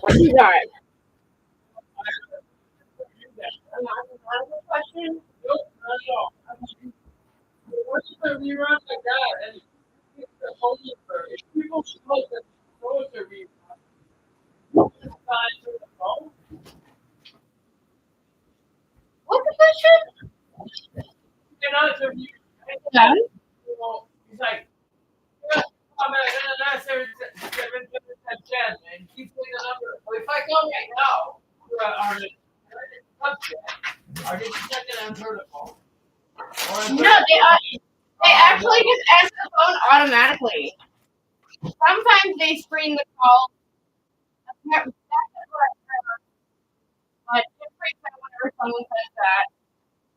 What you got? Question? Nope, not at all. What's the rerun like that? And it's the only for if people supposed to throw it to rerun. What's the size of the phone? What's the question? You know, it's a rerun. Yeah. Well, he's like, yeah, that's 710, and keep putting the number. Well, if I go right now, are they checking on vertical? No, they actually just answer the phone automatically. Sometimes they screen the call. That's what I heard. But it freaks out whenever someone says that.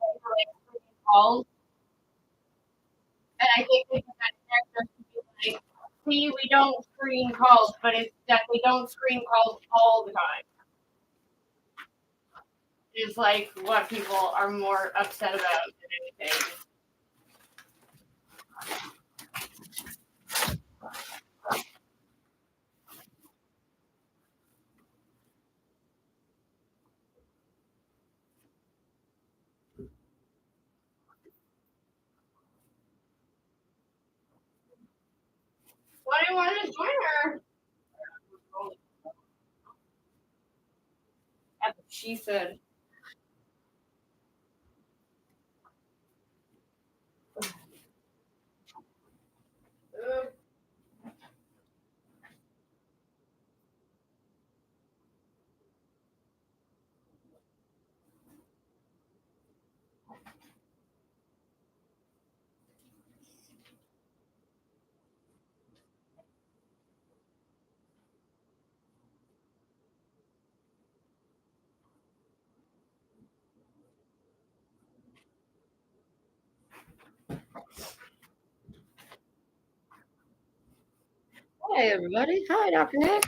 They're like screening calls. And I think they can just be like, see, we don't screen calls, but it's that they don't screen calls all the time. Is like what people are more upset about than anything. Why do you want to join her? That's what she said. Hey everybody. Hi, Dr. Nick.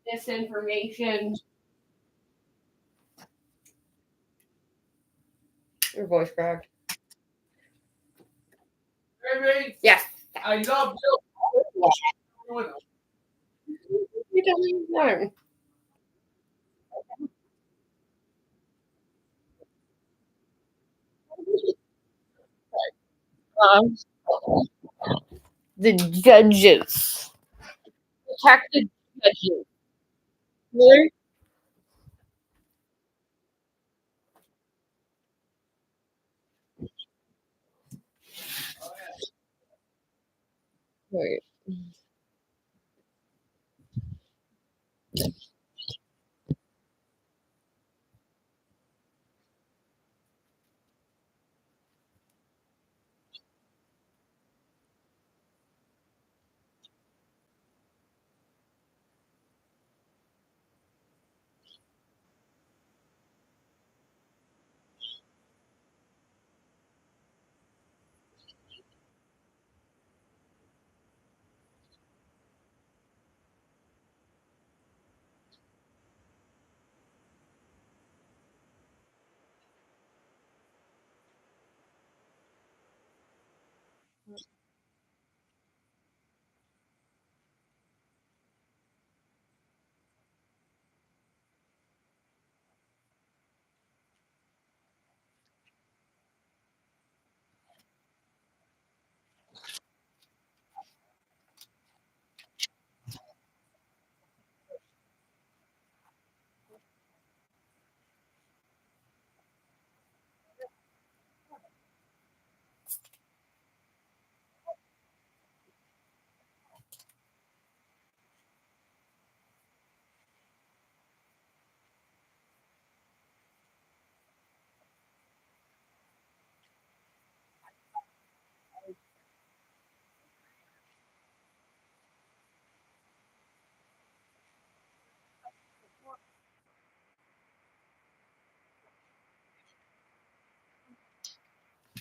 Disinformation. Your voice cracked. Baby, Yes. I love you. You don't even know. Um, the judges. Attack the judges. Really? Wait.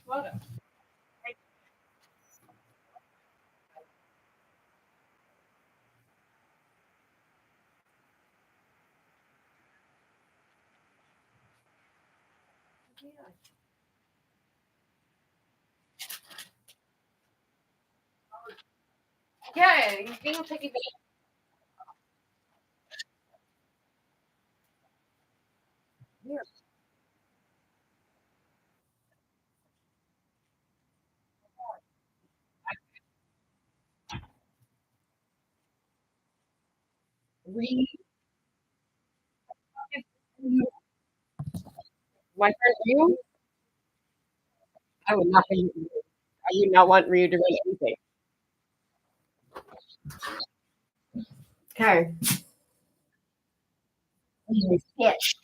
What? Yeah, you can take it. Here. Read. My friend, you? I would not be. I would not want Ryu to run anything. Okay. Sketch.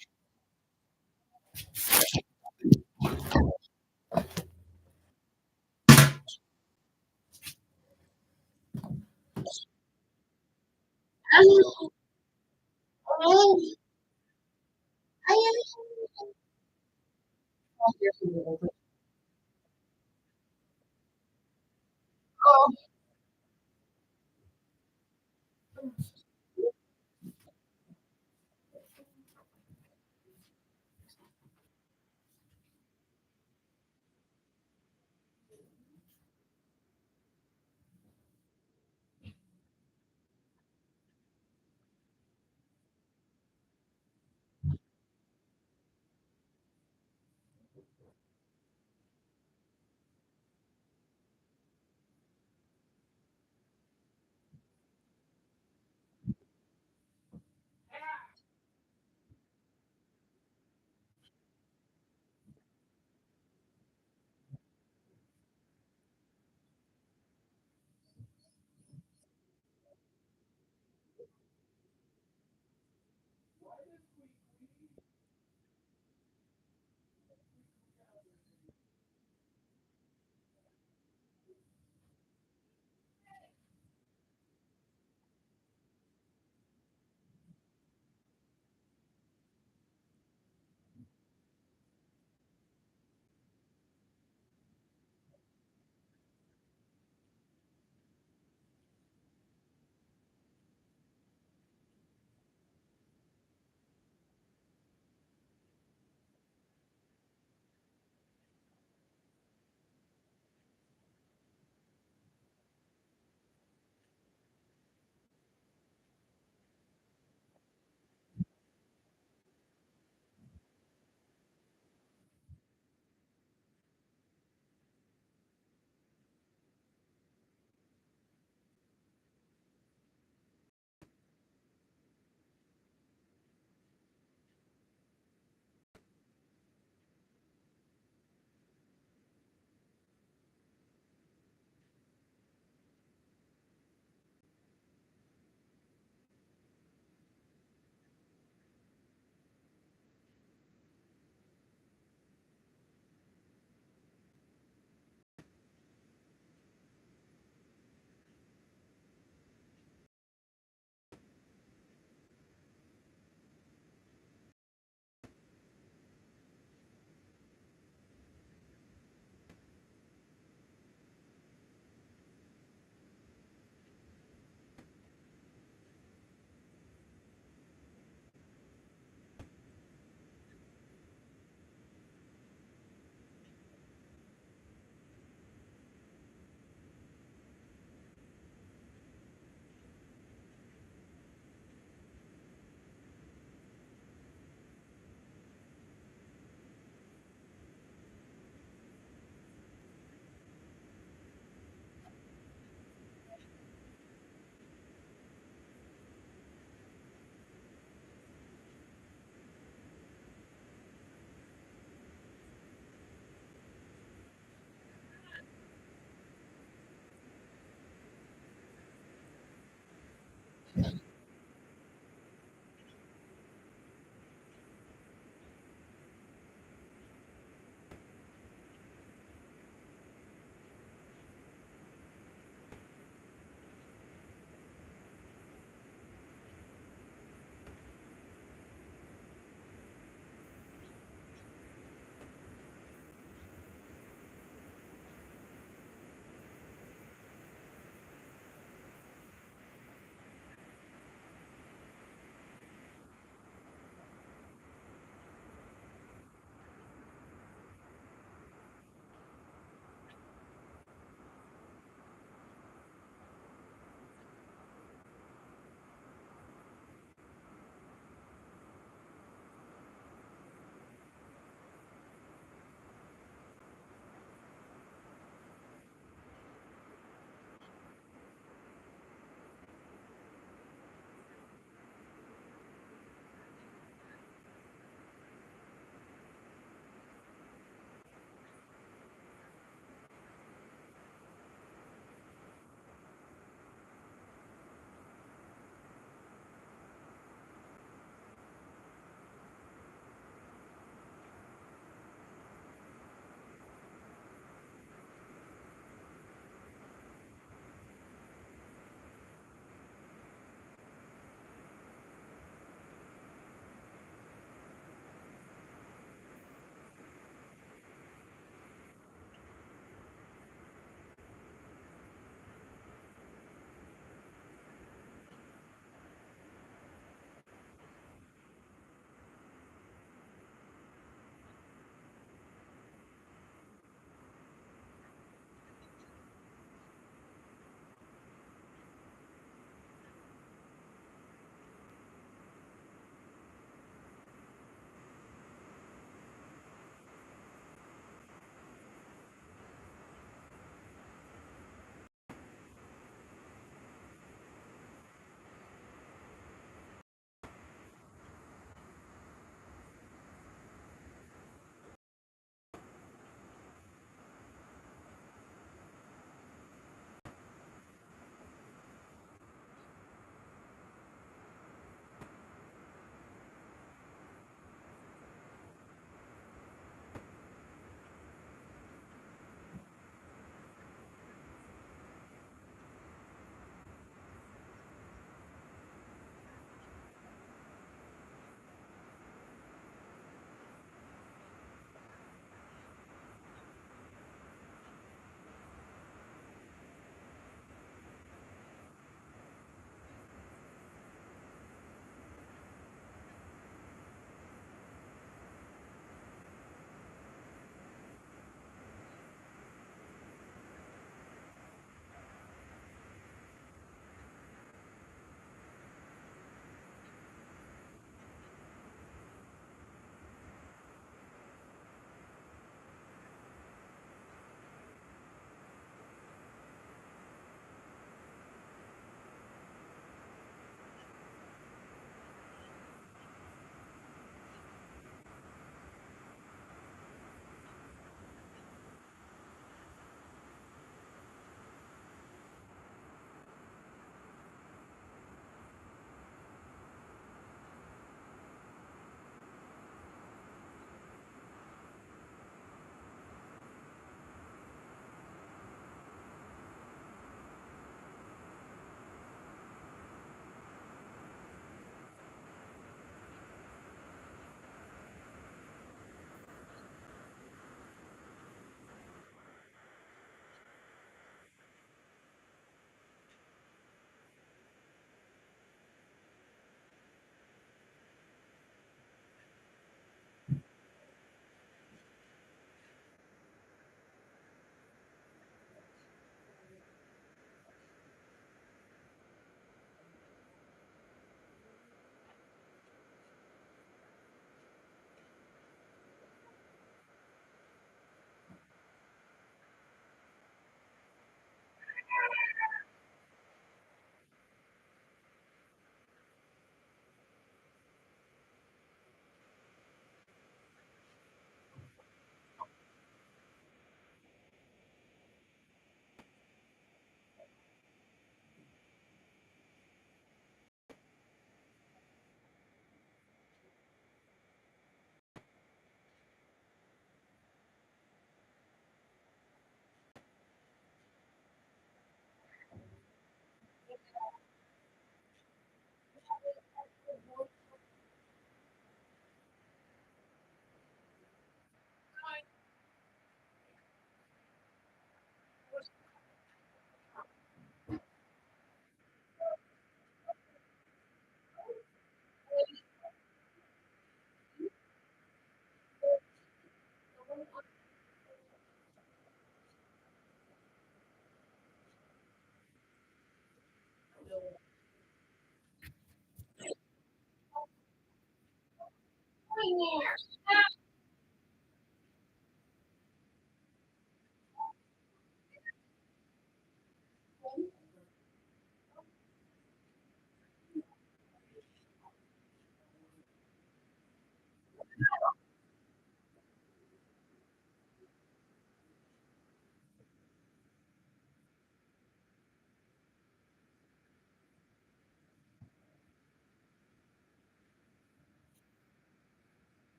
I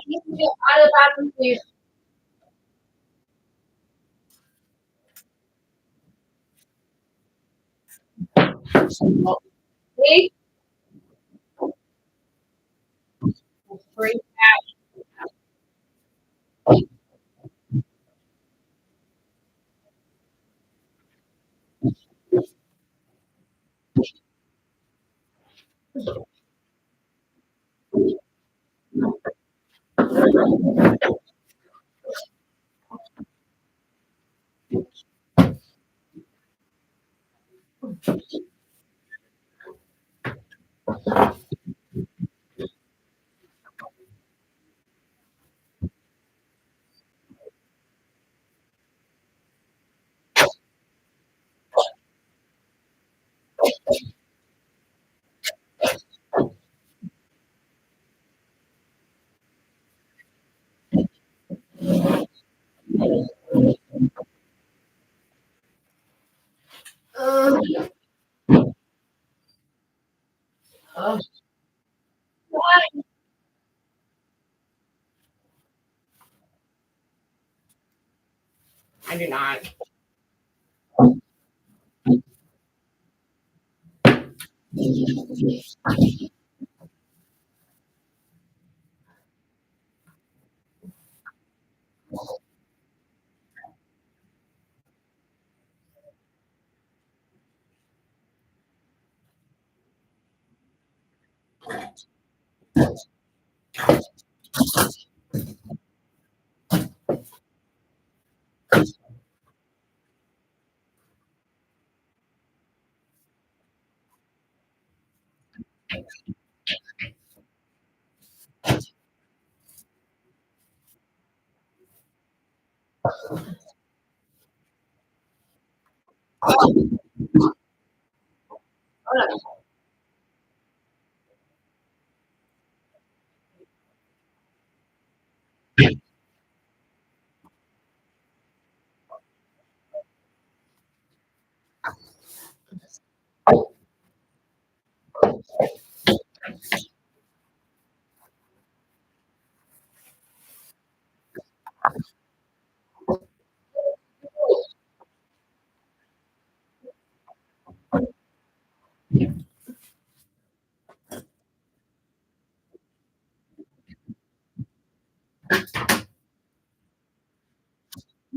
need to get out of the bathroom, please. Please? Straight I do not.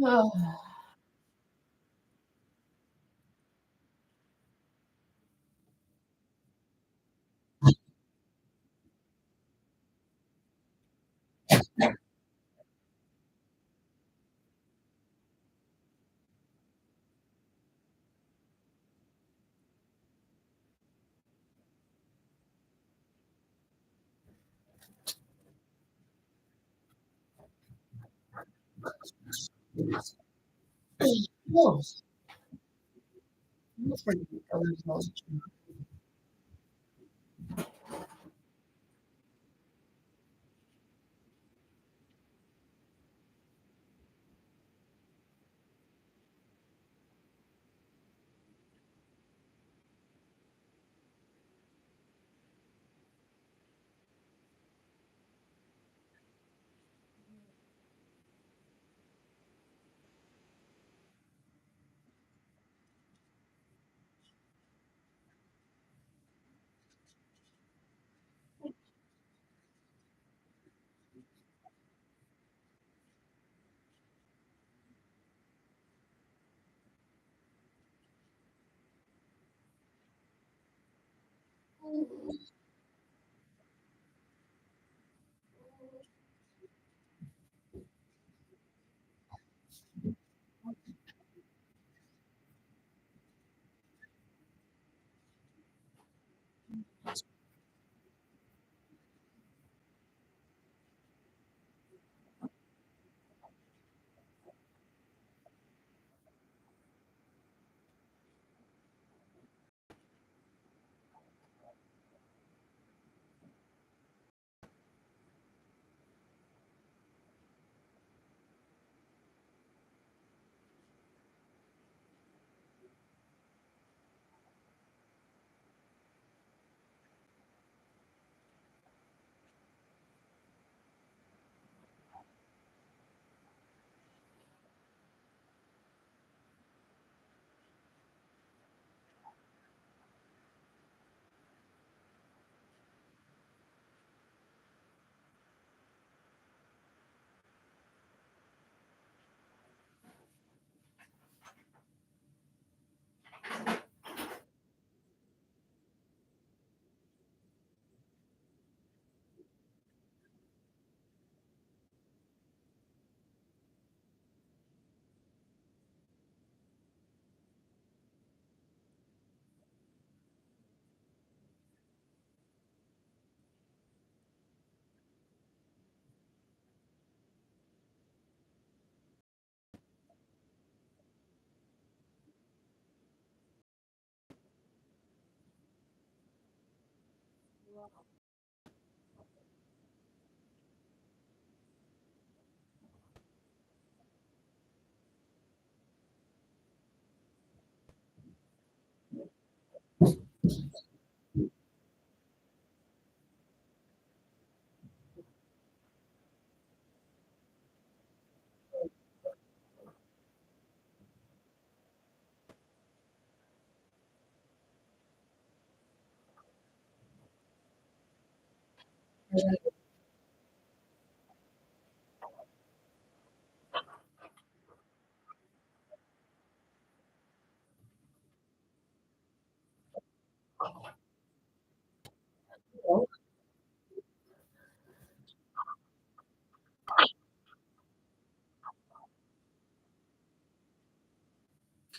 Oh.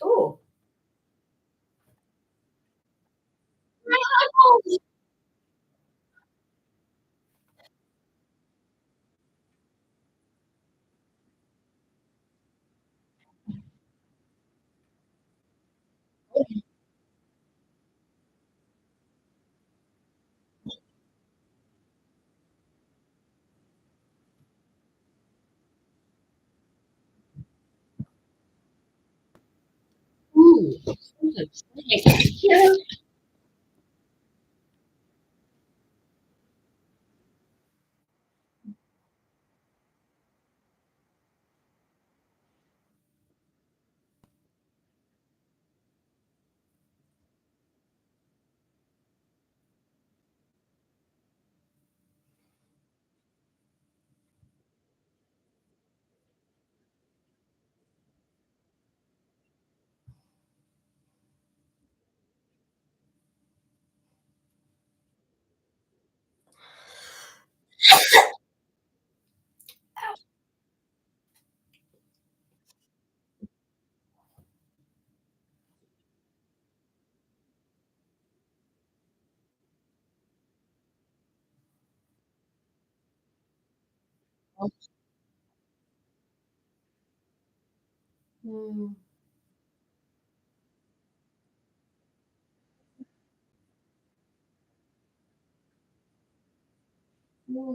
Oh. Ooh. Yeah. Hmm. Hmm.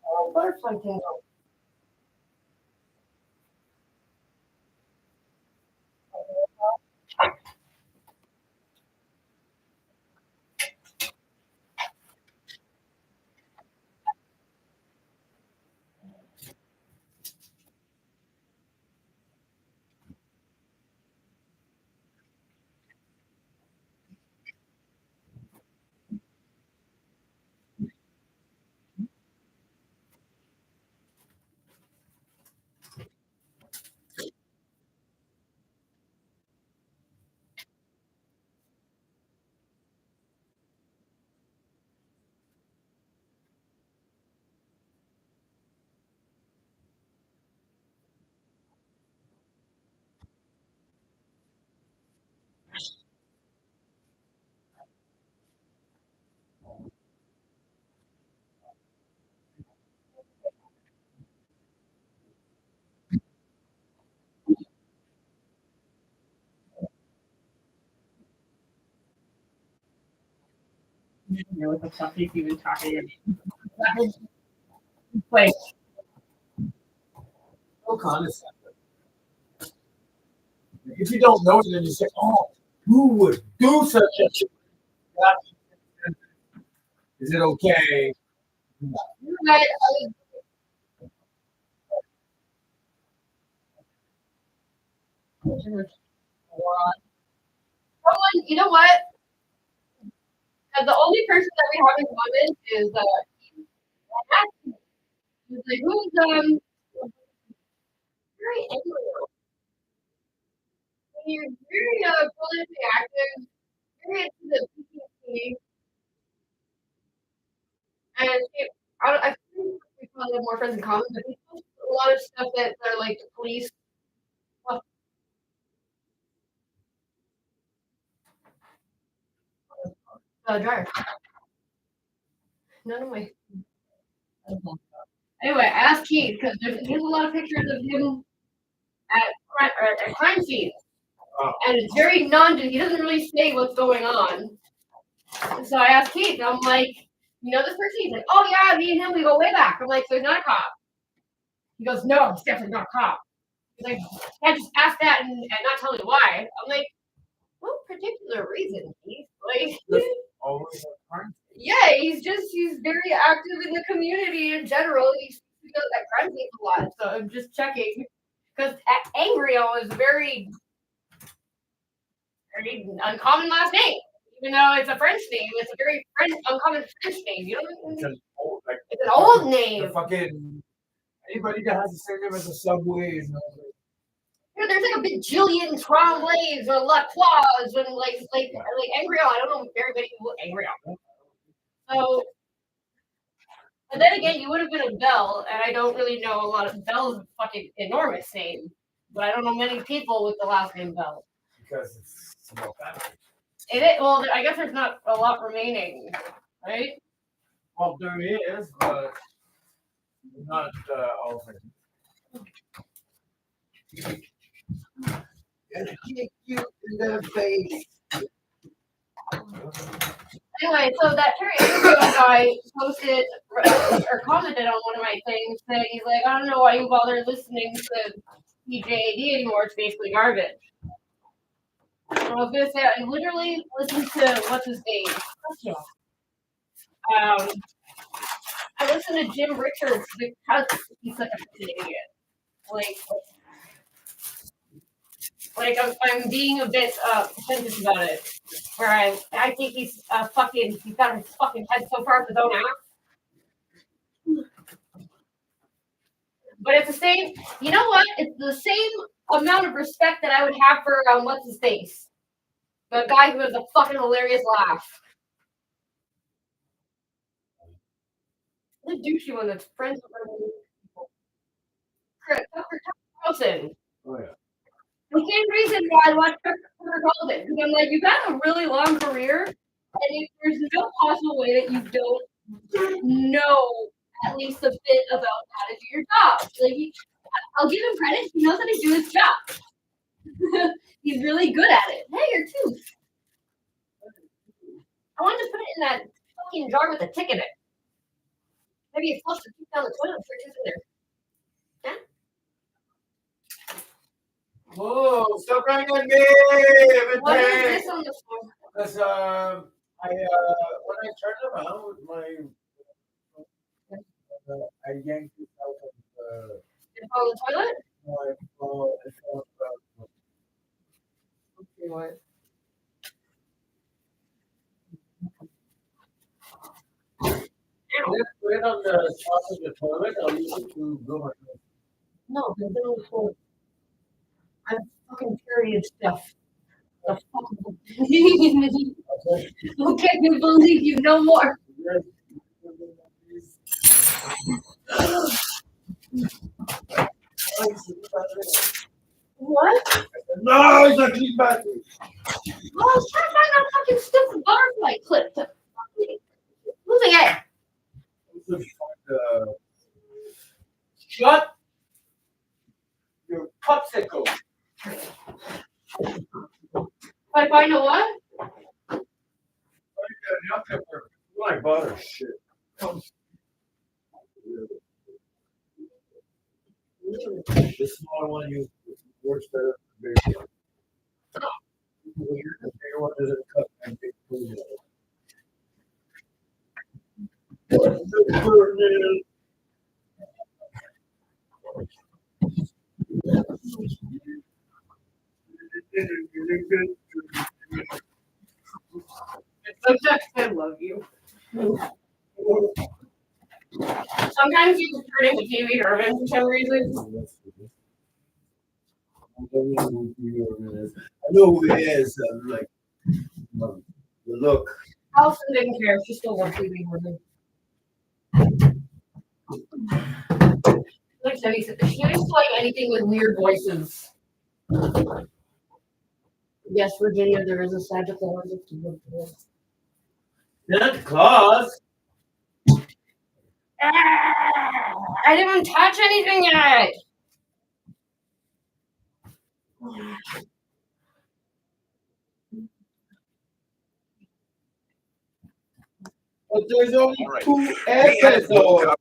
Oh, butterfly tail. don't know what the fuck he's even talking about. Like, No condescending. If you don't know it, then you say, "Oh, who would do such a thing?" Is it okay? right, someone, you know what? The only person that we have in common is he's like, who's very angry. He's very politically active, very into the PPC, and I think we probably have more friends in common, but he posts a lot of stuff that are like the police. Dryer. None of my. Anyway, I asked Keith because there's a lot of pictures of him at crime scenes, and it's very he doesn't really say what's going on. And so I asked Keith, I'm like, you know this person? He's like, oh yeah, me and him, we go way back. I'm like, so he's not a cop. He goes, no, he's definitely not a cop. He's like, I just ask that and not tell me why. I'm like, what particular reason, Keith? Like, yeah, he's very active in the community in general. He does that crime scenes a lot. So I'm just checking because Angrio is very uncommon last name. Even though it's a French name, it's a very uncommon French name. You know, it's an old name. Fucking anybody that has the same name as a Subway is not. Yeah, there's like a bajillion Tremblays or Lacroix and like Angrio. I don't know very many people with Angrio. So, and then again, you would have been a Bell, and I don't really know a lot of Bell's a fucking enormous name, but I don't know many people with the last name Bell. Because it's small family. It is, well, I guess there's not a lot remaining, right? Well, there is, but not all of it. Gonna kick you in the face. Anyway, so that Terry Anderson guy posted or commented on one of my things saying he's like, I don't know why you bother listening to PJAD anymore. It's basically garbage. And I was gonna say I literally listened to what's his name. I listened to Jim Richards because he's such a fucking idiot. Like I'm being a bit pretentious about it. Where I think he's got his fucking head so far up his own ass. But it's the same, you know what? It's the same amount of respect that I would have for what's his face? The guy who has a fucking hilarious laugh. The douchey one that's friends with Tucker Carlson. Oh yeah. The same reason why I watch Tucker Carlson, because I'm like, you got a really long career, and there's no possible way that you don't know at least a bit about how to do your job. Like, I'll give him credit; he knows how to do his job. He's really good at it. Hey, your tooth. I wanted to put it in that fucking jar with a tick in it. Maybe you flush the tooth down the toilet for tooth in there. Yeah. Whoa, stop crying on me! What is this on the floor? Because when I turned around with my I yanked it out of the. It fell in the toilet? No, it fell Okay, what? Let's put it on the top of the toilet. I'll use it to blow my nose. No, it's been on the floor. I'm fucking period stuff. The fuck? Okay, we believe you no more. What? No, it's a clean bathroom. Oh, I was trying to find that fucking stupid butterfly clip to losing it. Shut your popsicle. If I find a what? Like a butter shit. The smaller one you works better for big one. The bigger one doesn't cut and big food. I love you. Sometimes you just turn into TV Irvin for some reason. I know who it is. Like the look. Allison didn't care. She still loved TV Irvin. Like Debbie said, she used to like anything with weird voices. Yes, Virginia, there is a Santa Claus. Santa Claus? I didn't touch anything yet. But there's only 2 episodes.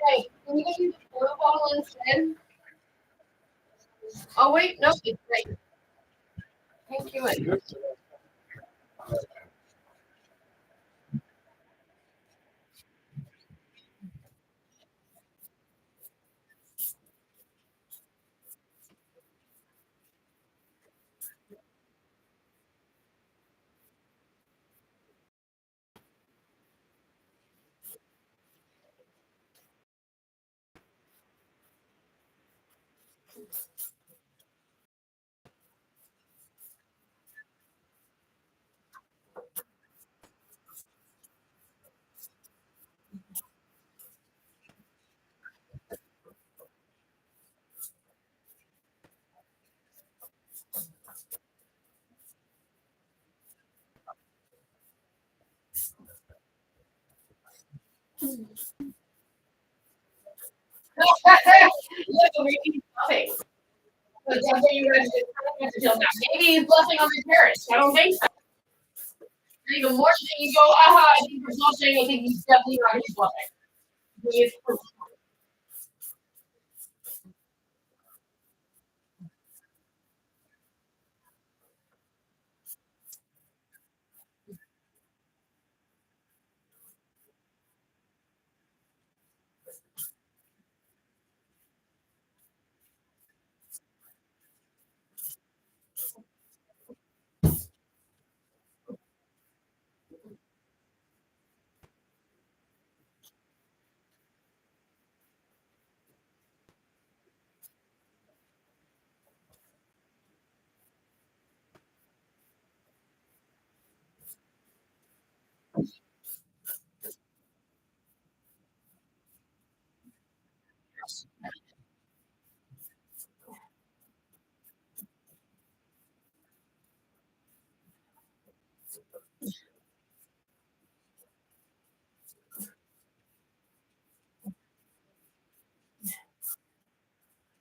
Hey, can you get me the blue bottle instead? Oh wait, no, it's right. Thank you. Look, maybe he's bluffing. But that's what you guys did. Maybe he's bluffing on the terrace. I don't think so. Even more than you go, aha, I think there's nothing. I think he's definitely not his weapon. He is proof.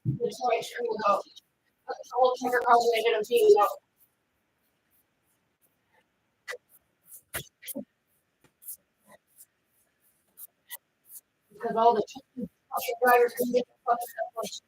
That's why it's true though. That's the whole Tucker Carlson made him team though. Because all the fucking drivers can get the fucking stuff.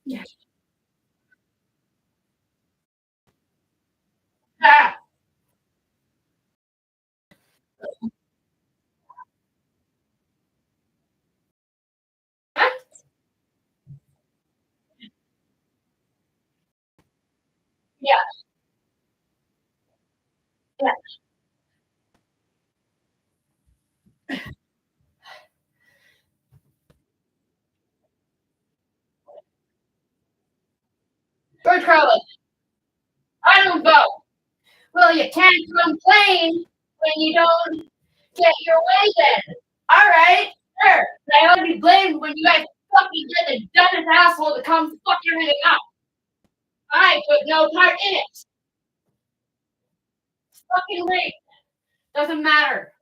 Yeah. Ah. Yeah. Yeah. George Carlin, I don't vote. Well, you can't complain when you don't get your way then. All right, sure. But I ought to be blamed when you guys fucking get the dumbest asshole to come fuck everything up. I took no part in it. It's fucking late. Doesn't matter.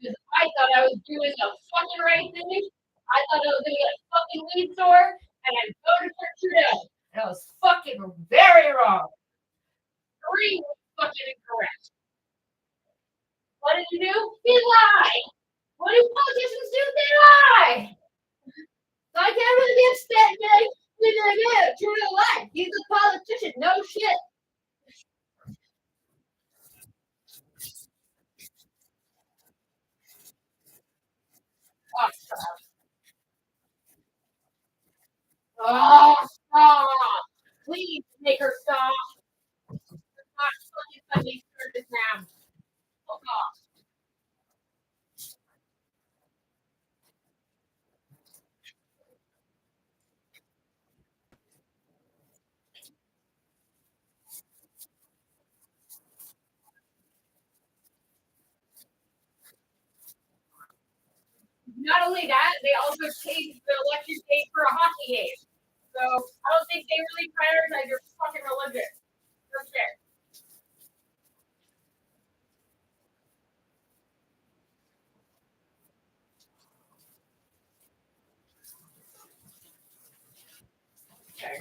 Because I thought I was doing the fucking right thing. I thought I was gonna get a fucking weed store, and I voted for Trudeau. And I was fucking very wrong. 3 was fucking incorrect. What did you do? He lied. What do politicians do? They lie. So I can't really be upset and be like, Trudeau lied. He's a politician. No shit. Oh, stop. Oh, stop. Please make her stop. It's not fucking Sunday service now. Fuck off. Not only that, they also changed the election date for a hockey game. So I don't think they really prioritize your fucking religion. That's fair. Okay.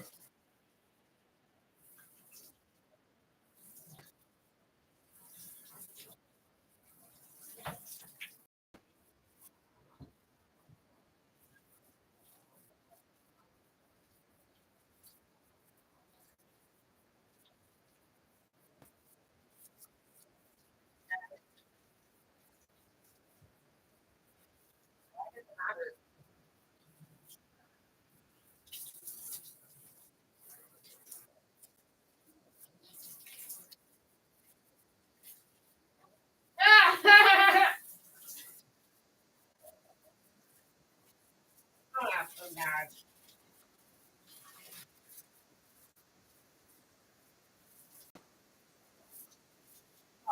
Oh, so bad.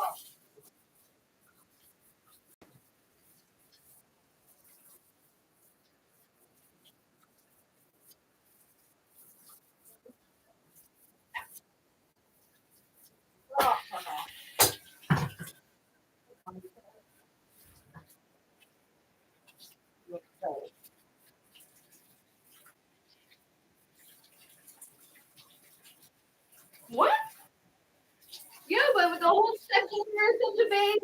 Oh. What? Yeah, but with the whole secular debate,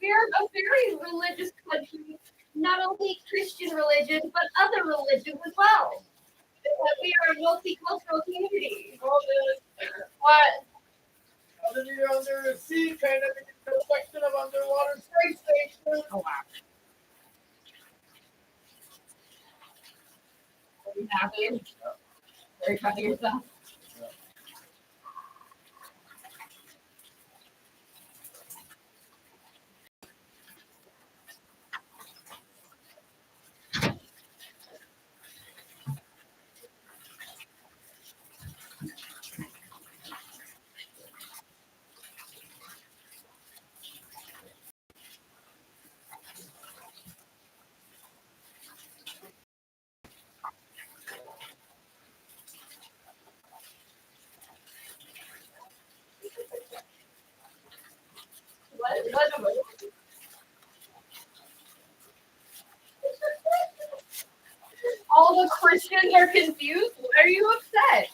we're a very religious country. Not only Christian religion, but other religions as well. We are a multicultural community. What? Under the sea, kind of a reflection of underwater space station. Oh, wow. Are you happy? Very proud of yourself. What? All the Christians are confused. Why are you upset?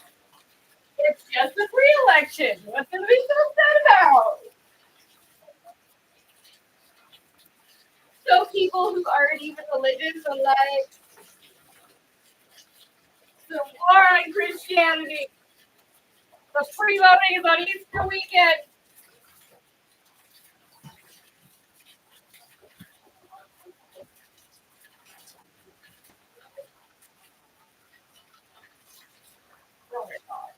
It's just a pre-election. What's going to be so upset about? So people who aren't even religious are like, the war on Christianity. The free voting is on Easter weekend. Oh my God.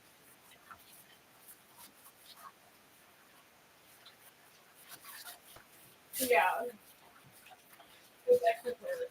Yeah. It's extra clear.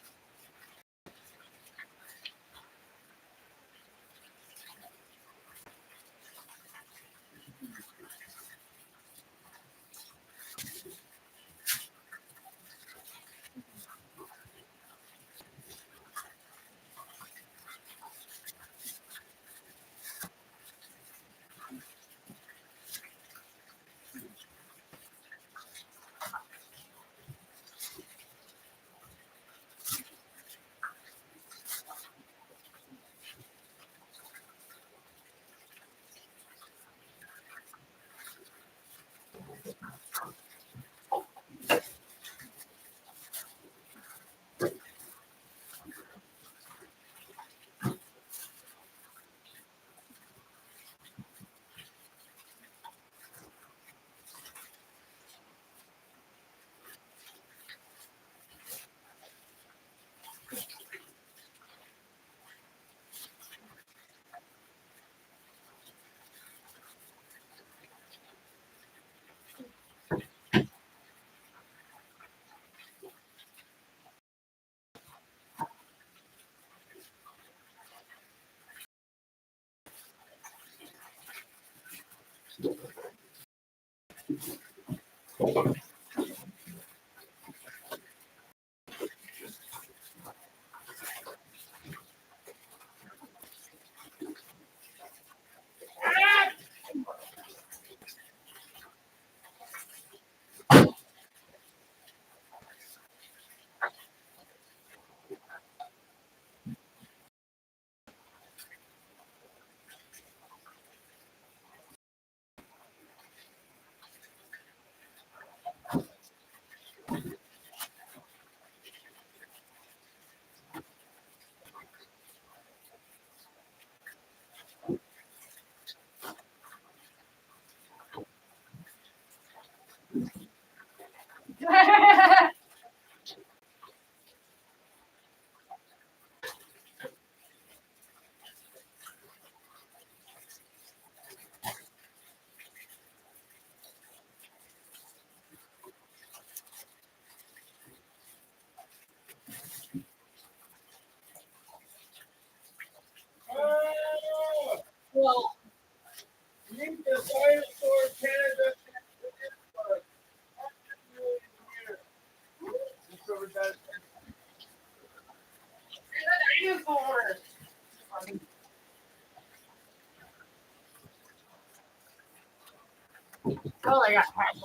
Oh, I got passion.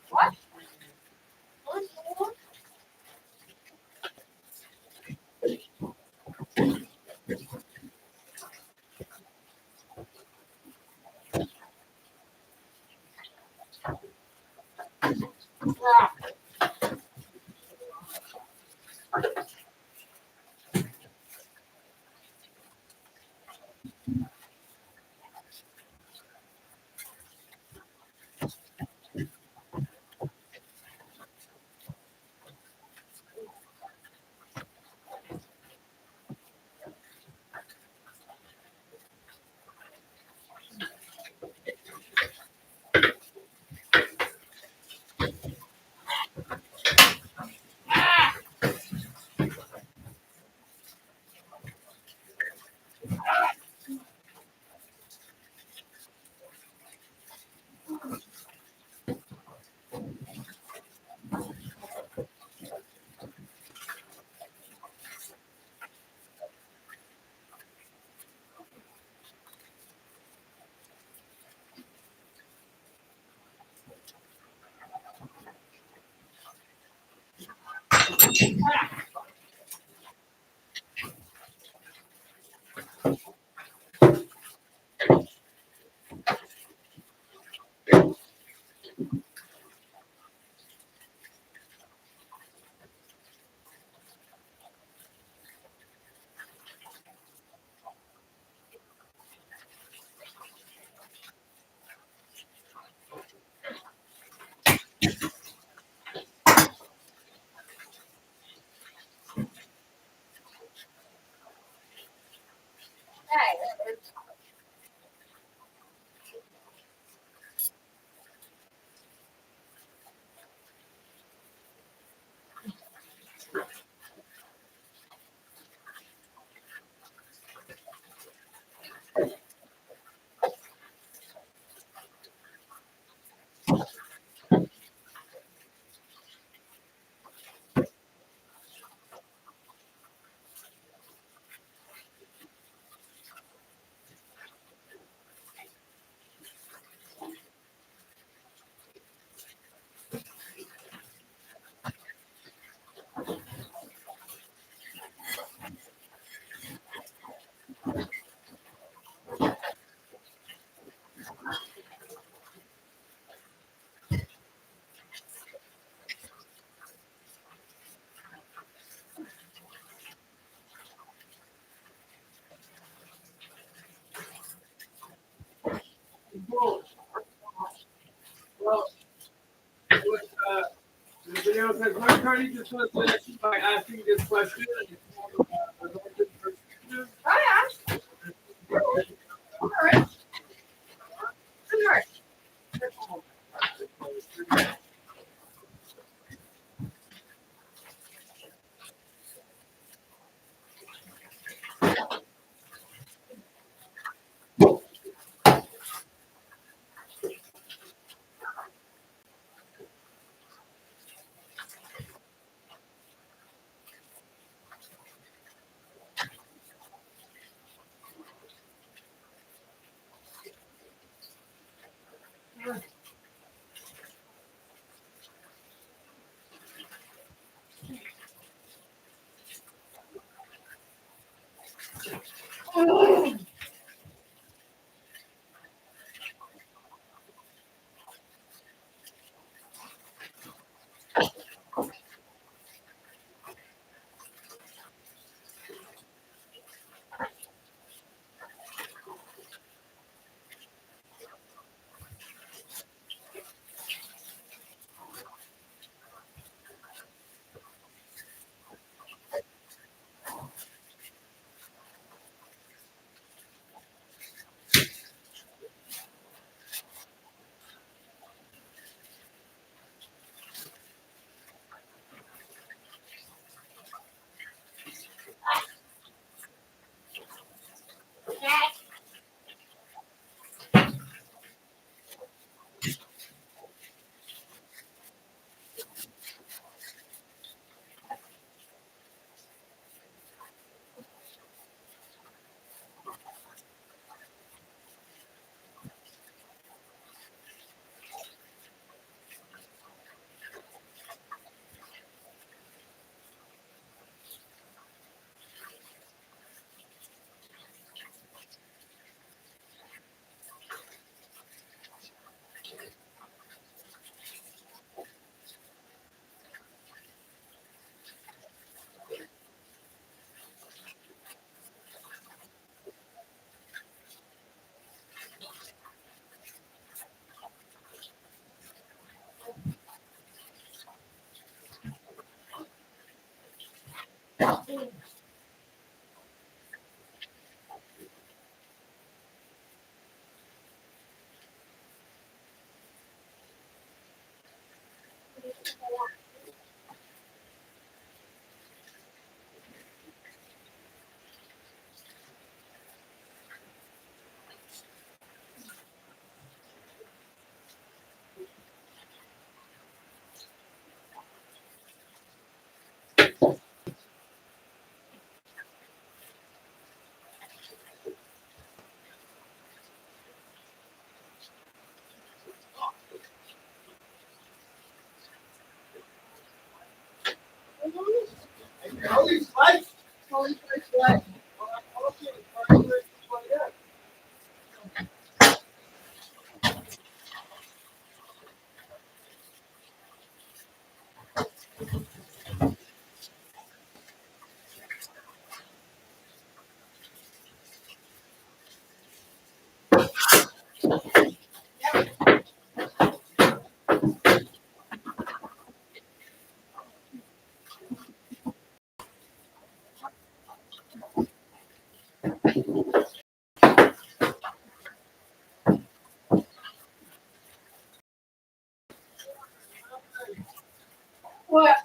What? Well, the video says, my attorney just wants to let you by asking this question. I asked. All right. Sure. Holy Spice! Holy Spice what?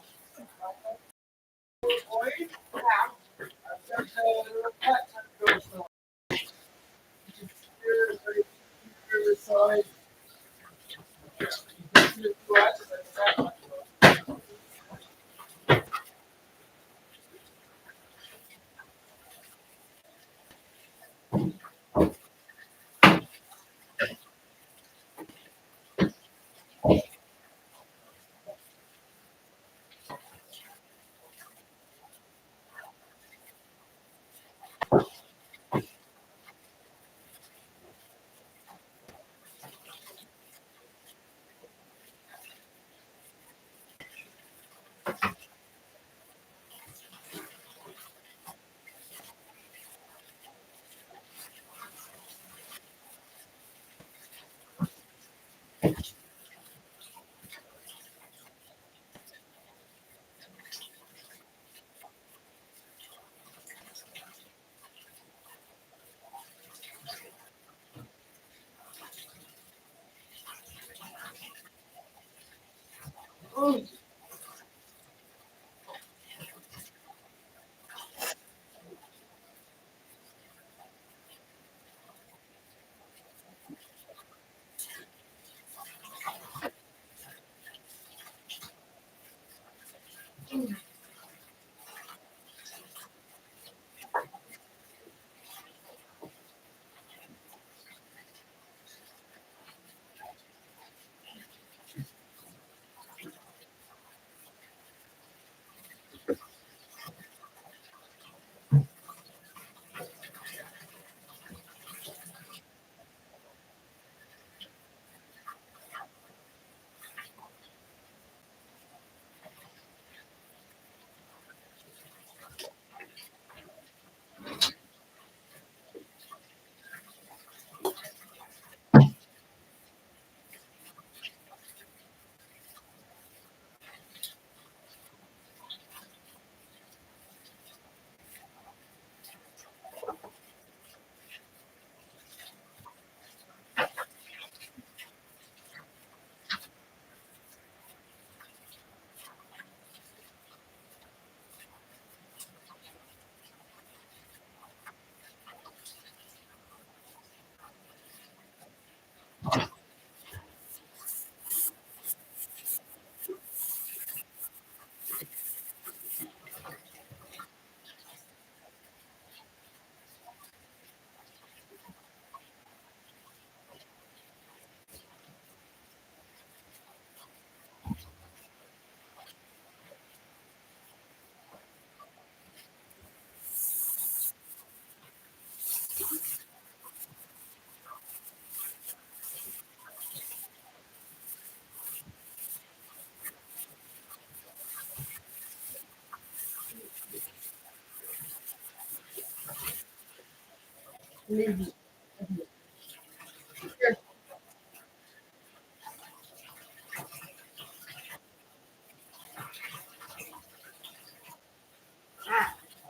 What?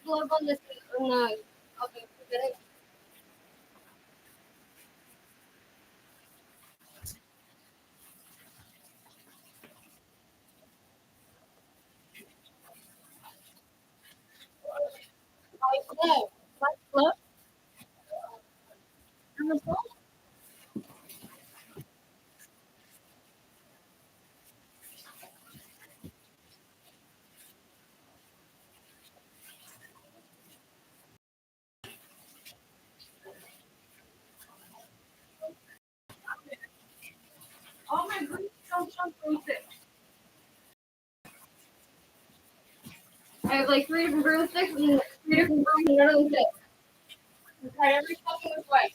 glove on this on the okay, forget it. My glove. My glove. On the phone? All my groups don't jump from 6. I have like 3 different broomsticks and 3 different brooms and none of them fit. I've tried every fucking which way.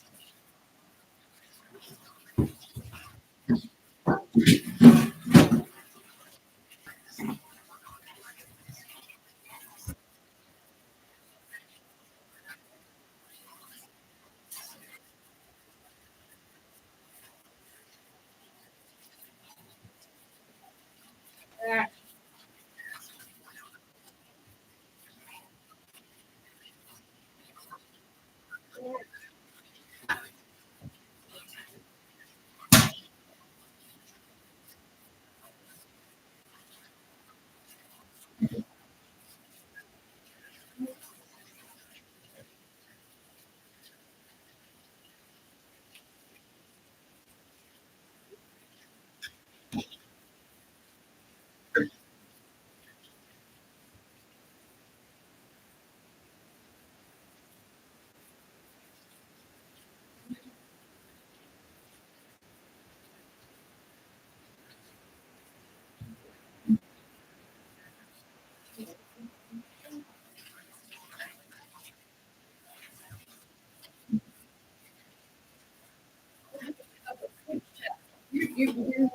Yeah. You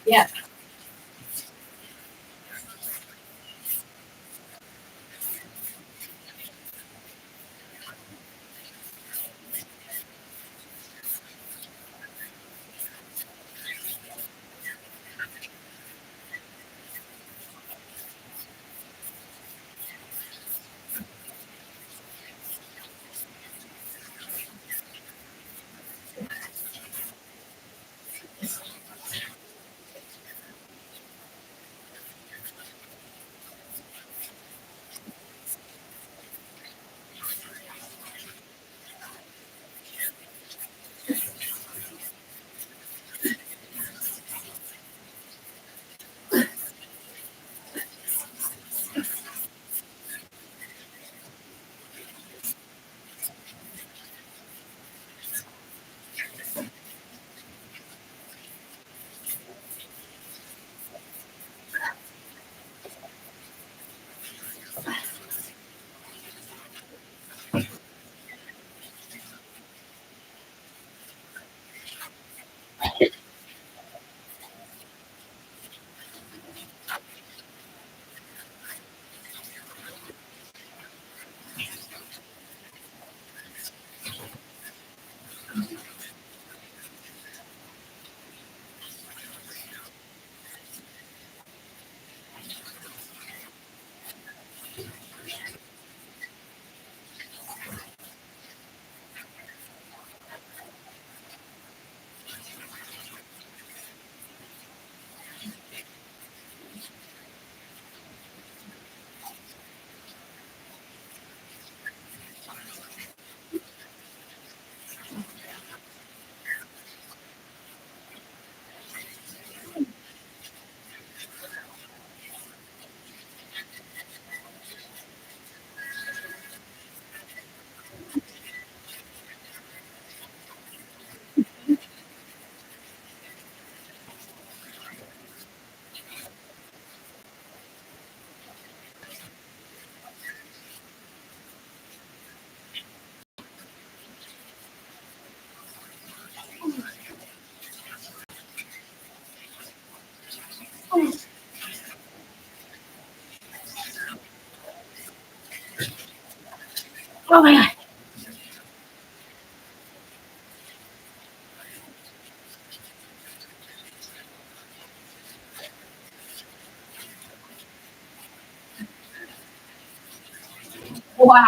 Yeah. Oh my god. Wow.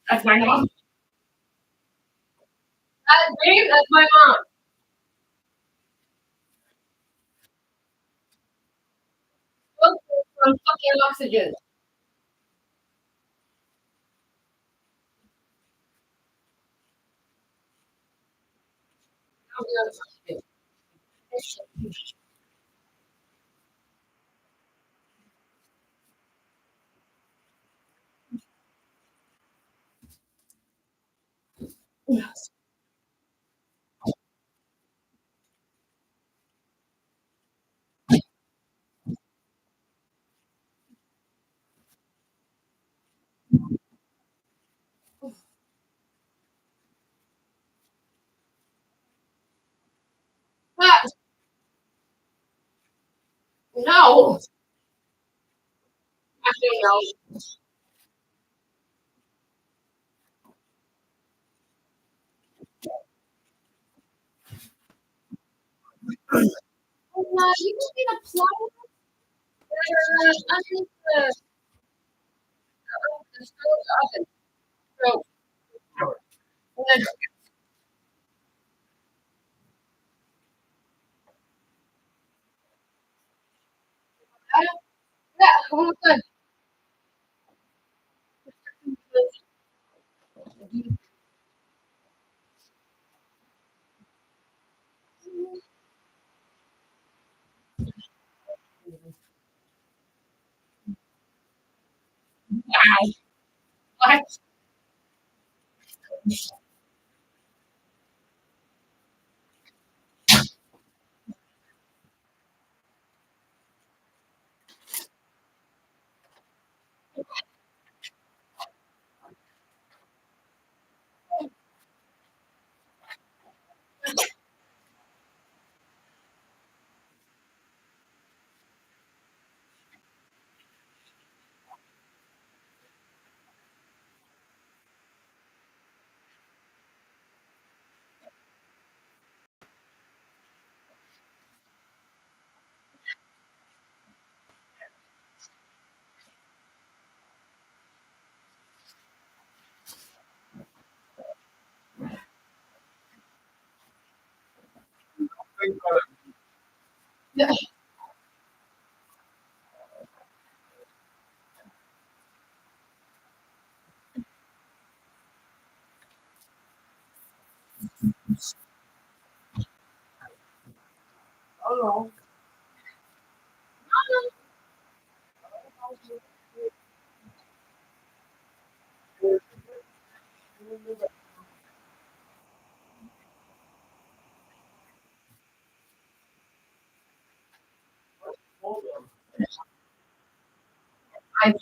That's my mom. Babe, that's my mom. From fucking oxygen. Yes. Ah, no. Actually, no. You can see the flowers that are underneath the stove oven. So, and then, yeah, almost done. Wow. What? Yeah. Oh, I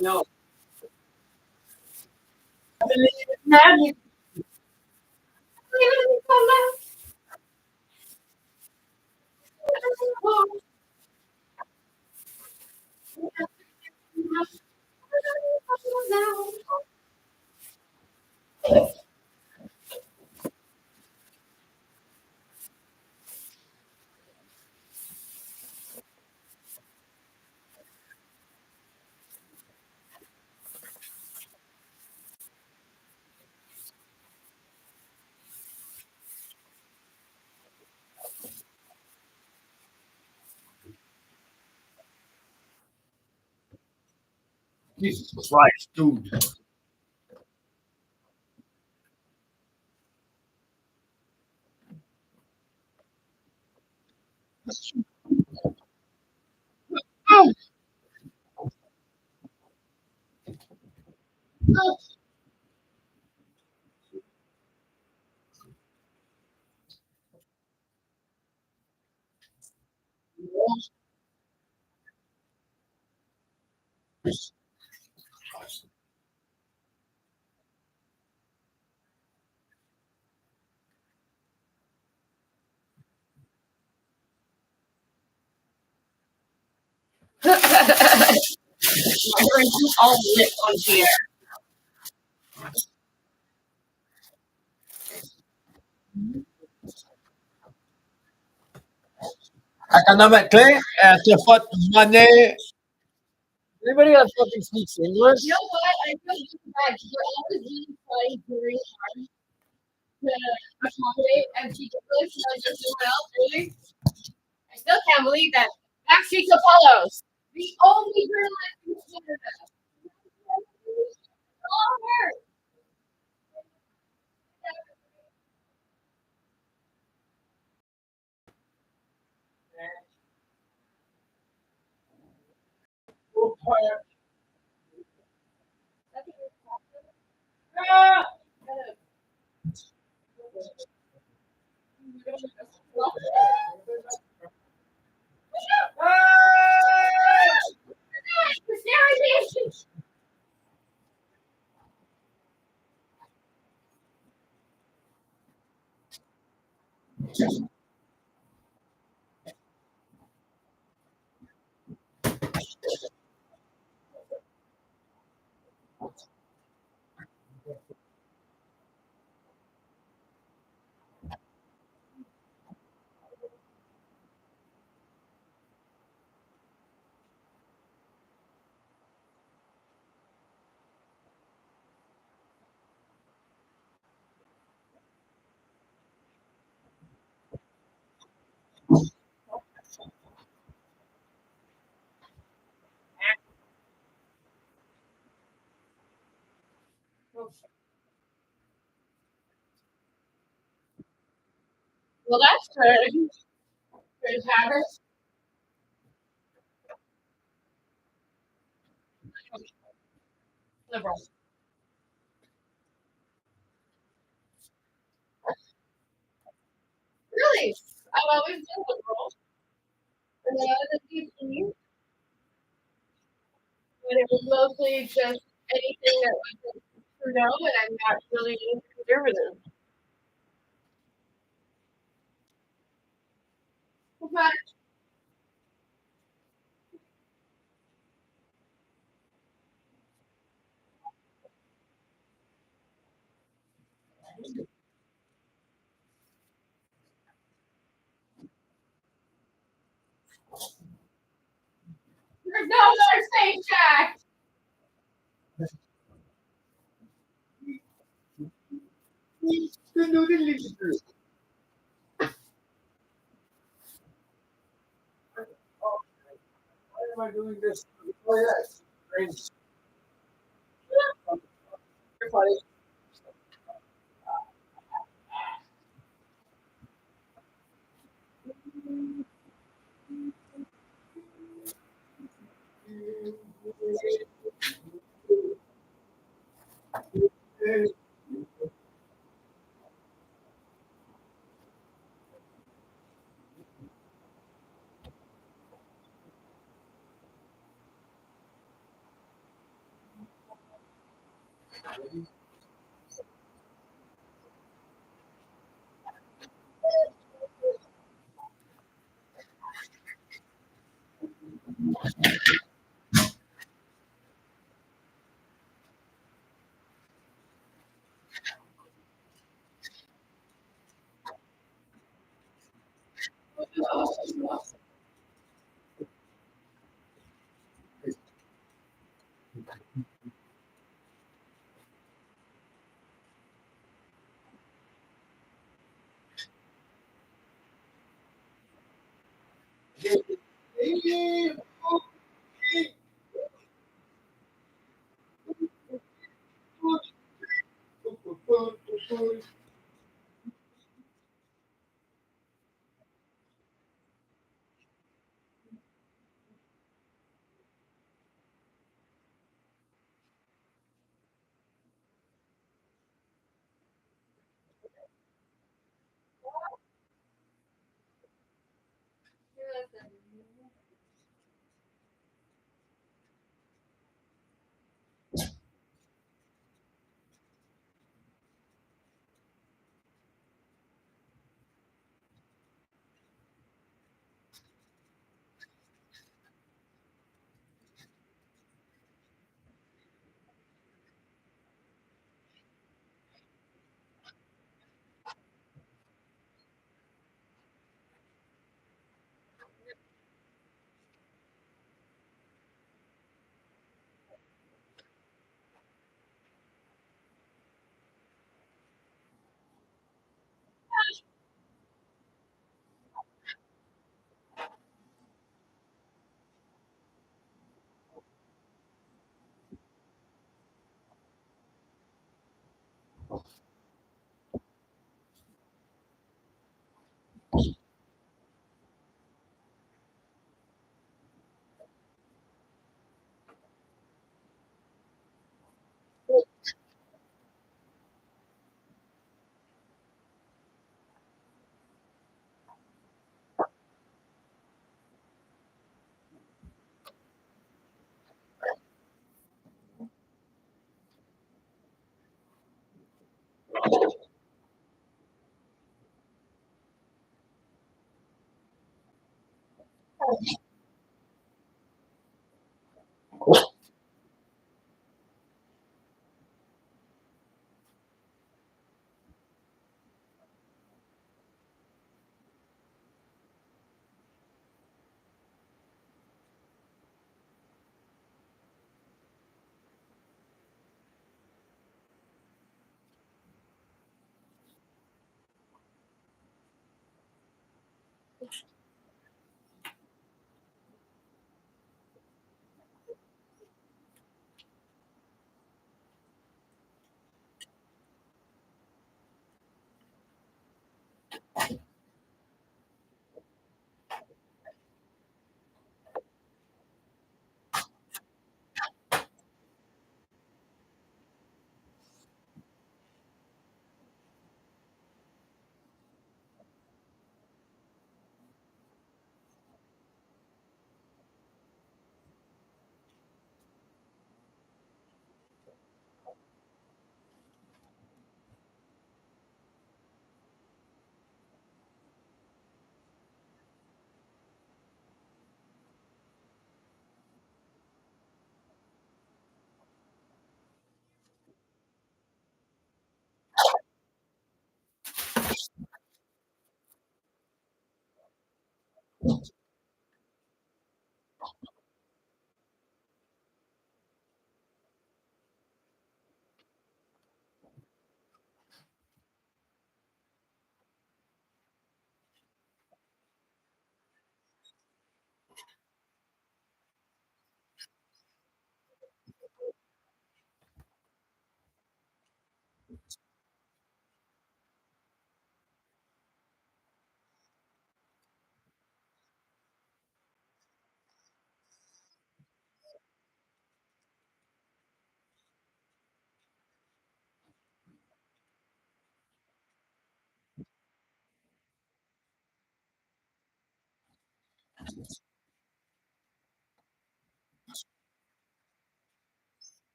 no. Now Jesus Christ, dude. All lit on here. Economically, to put money. Anybody that fucking speaks English? You know what? I feel bad because we're always really trying very hard to accommodate and teach English and just do well, really. I still can't believe that Backstreet Apollos, the only journalist in Canada. All her. Well, that's good. Good Harris. Liberal. Really? I've always been liberal. And then other people, but it was mostly just anything that wasn't Trudeau, and I'm not really conservative. But there's no more safe check. Why am I doing this? Oh, yes. Crazy. You're funny.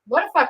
What if I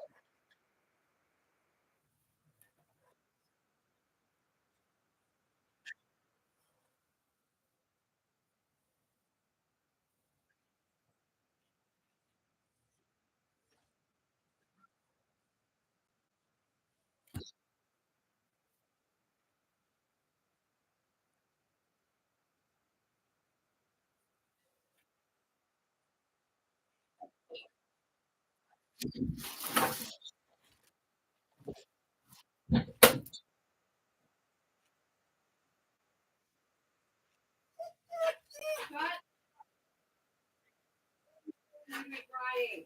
crying?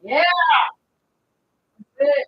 Yeah. That's it.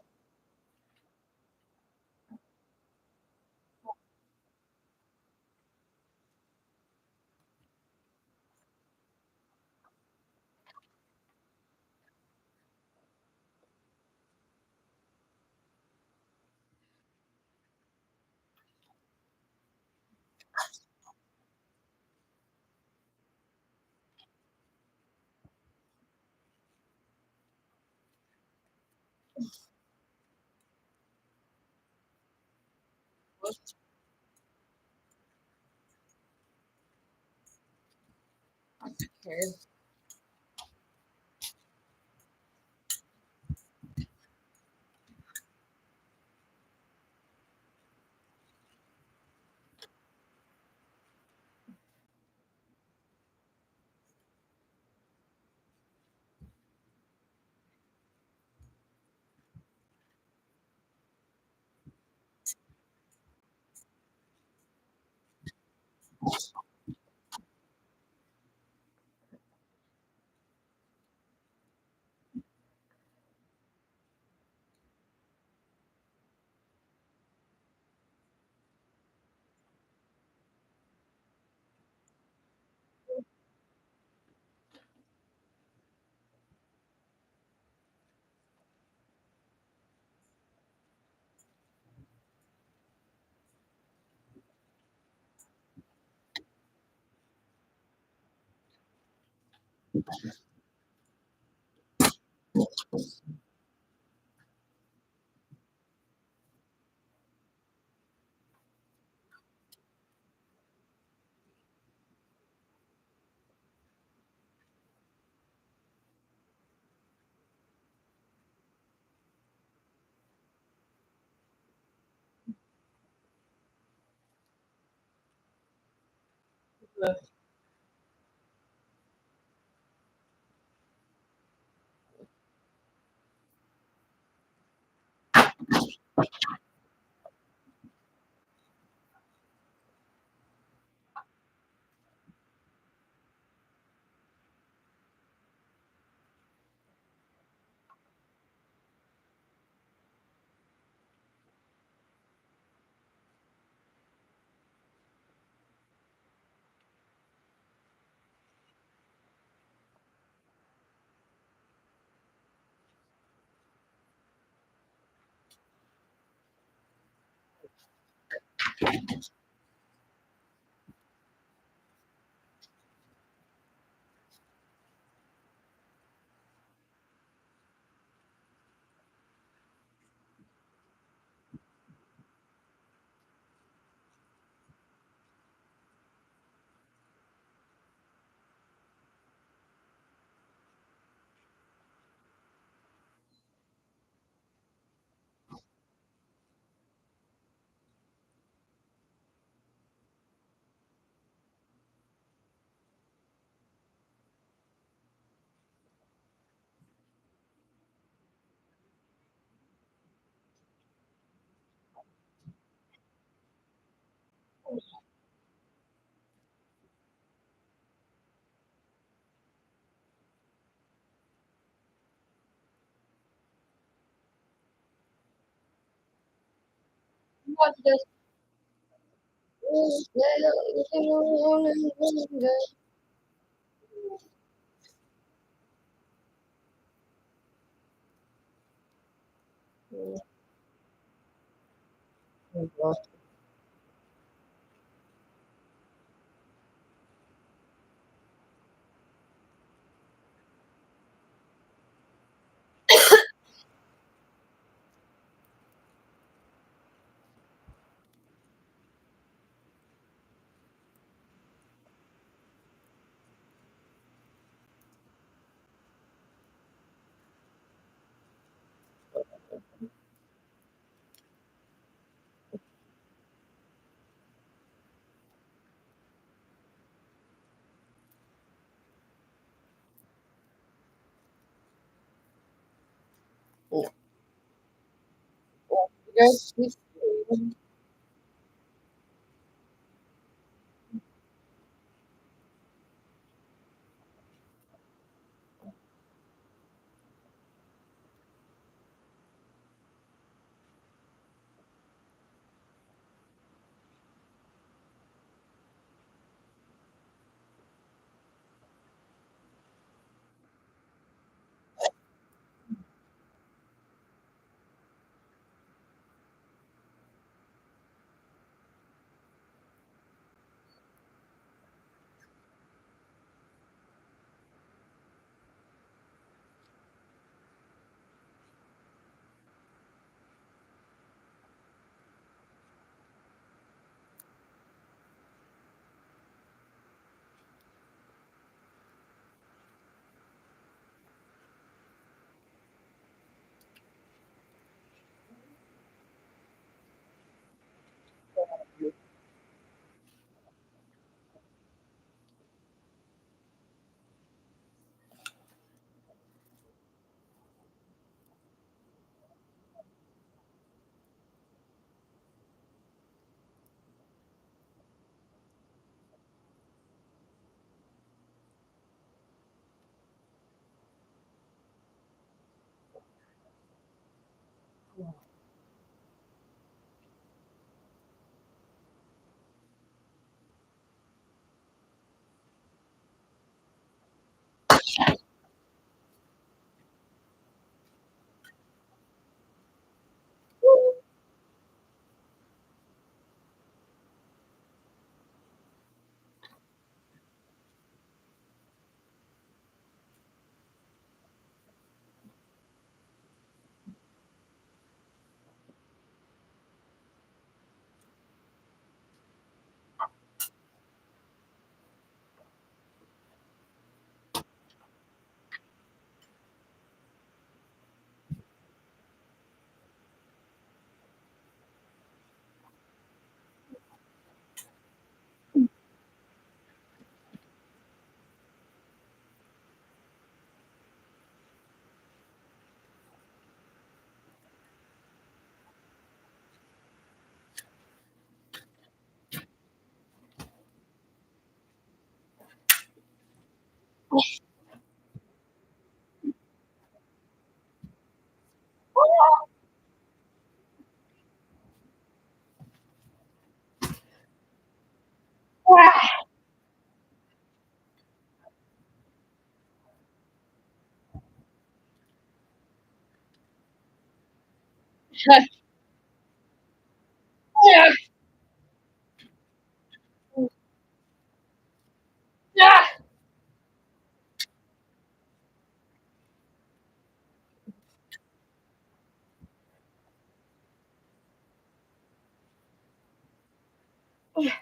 Okay. Watch this. You guys keep Yeah. Yeah. Yeah.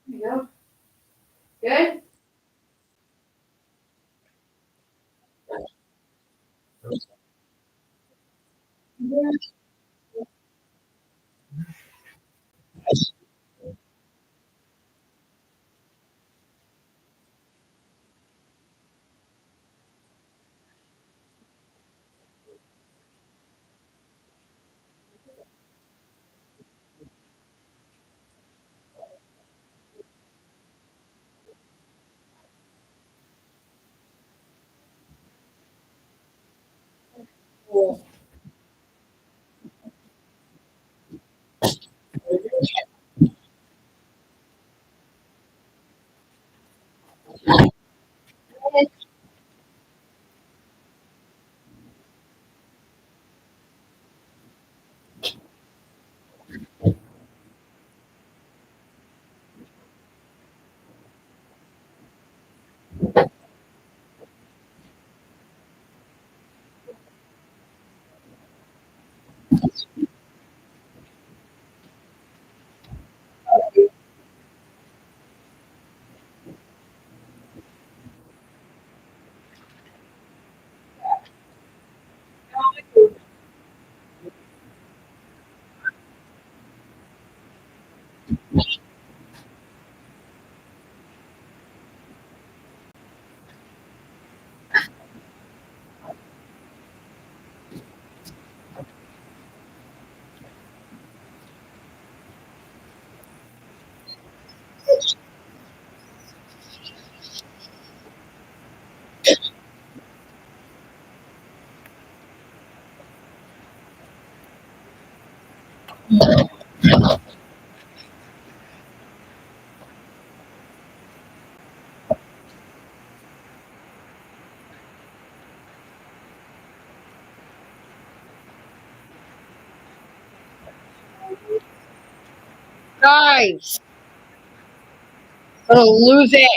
Yeah. Good. Guys, gonna lose it.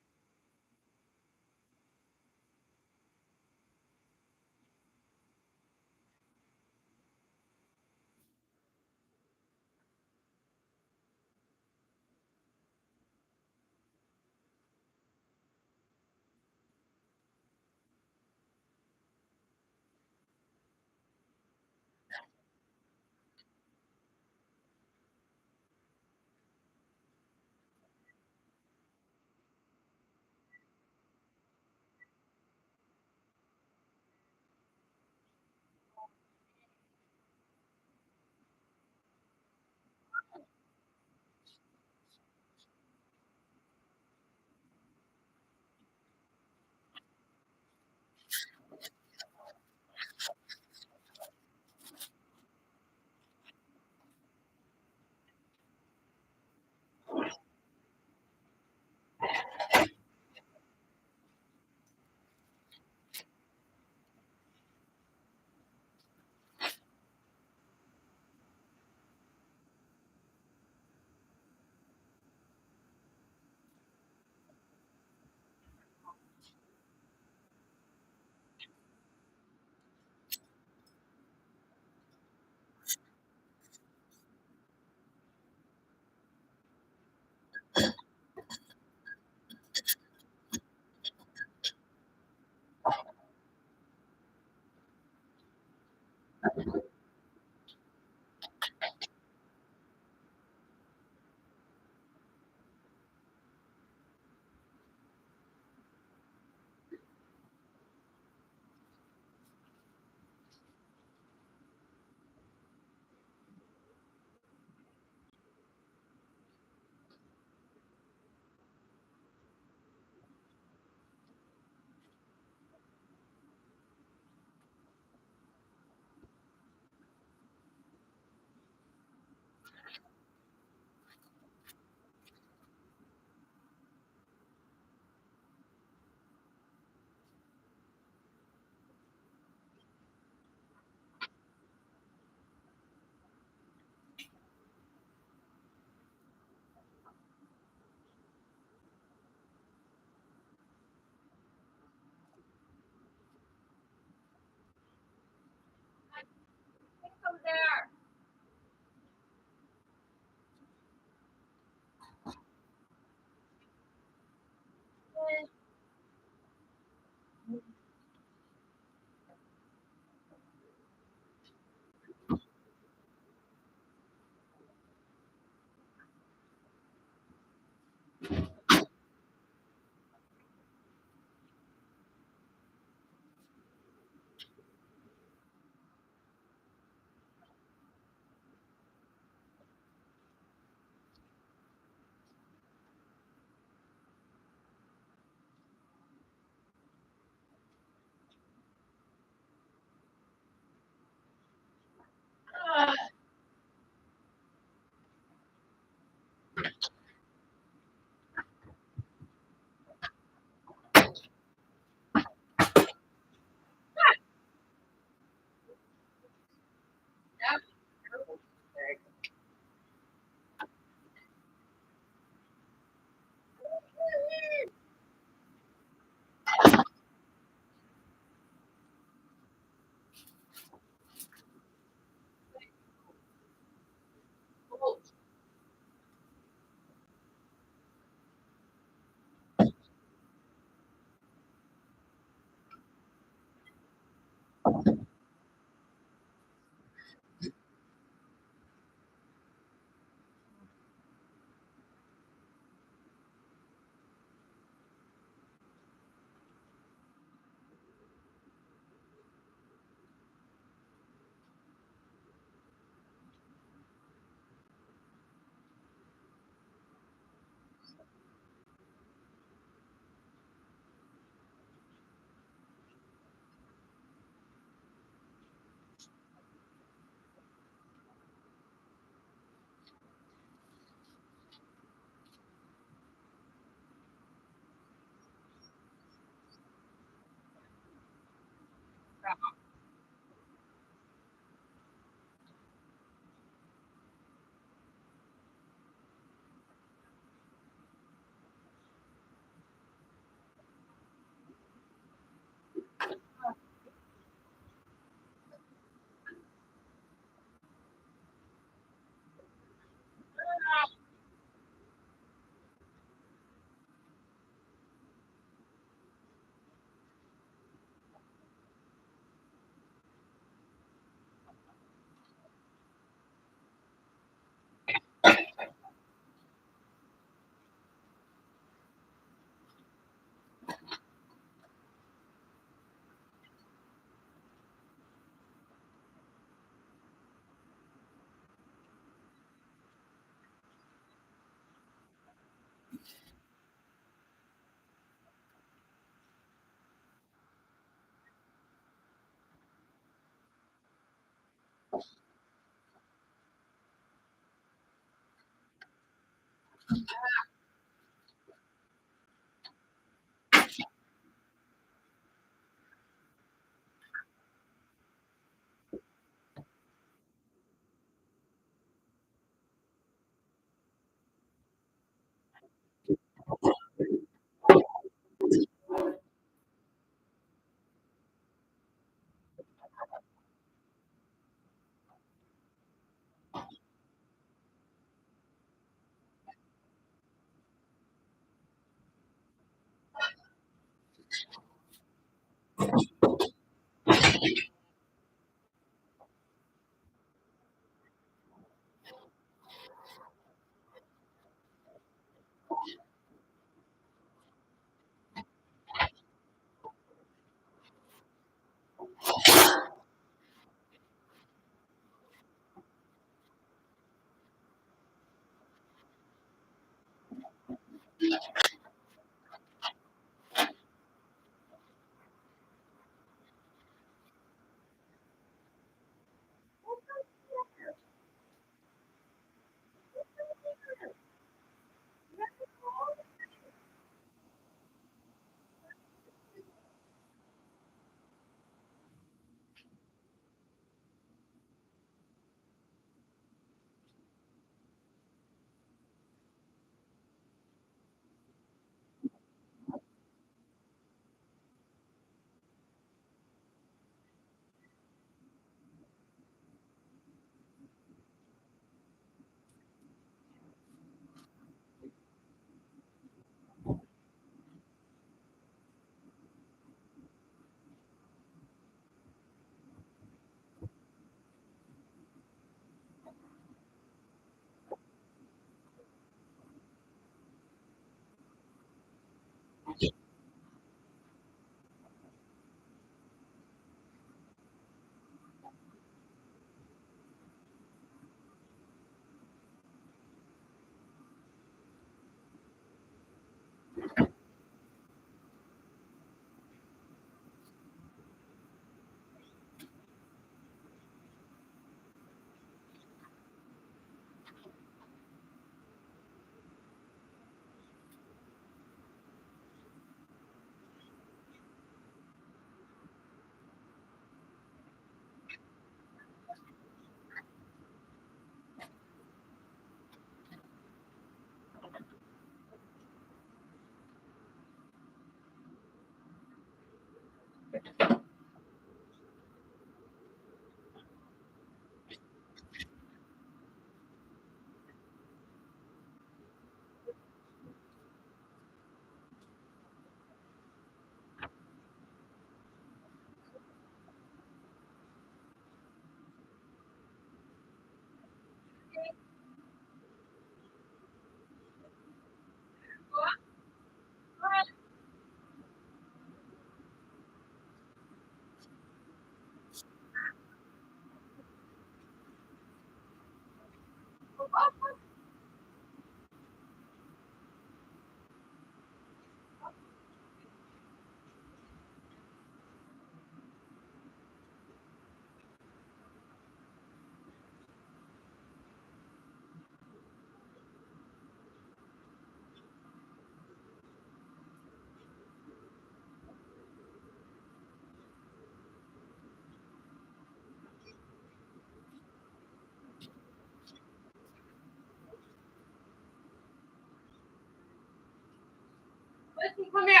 Listen, come here.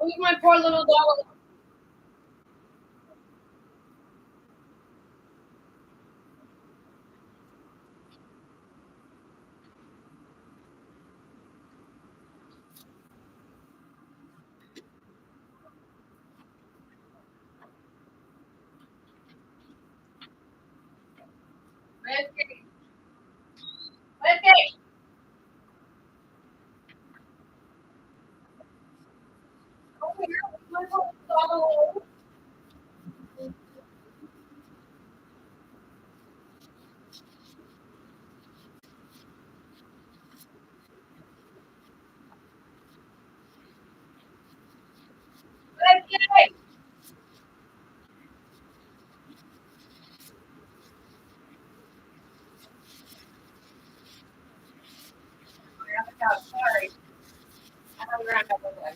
Leave my poor little dog. Whiskey. Whiskey. Over here. My poor little Sorry. I have a round up again.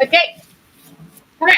Okay. Come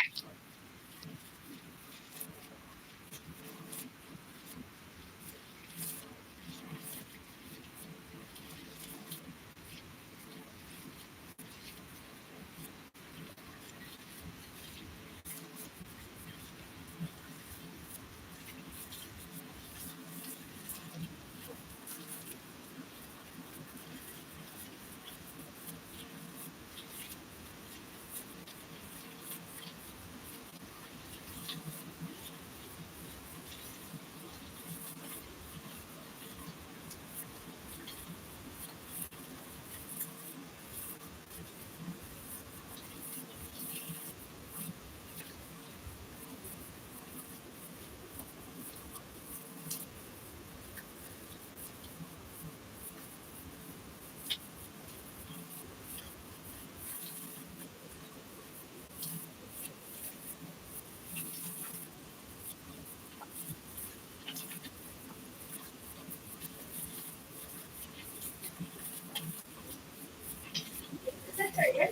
here.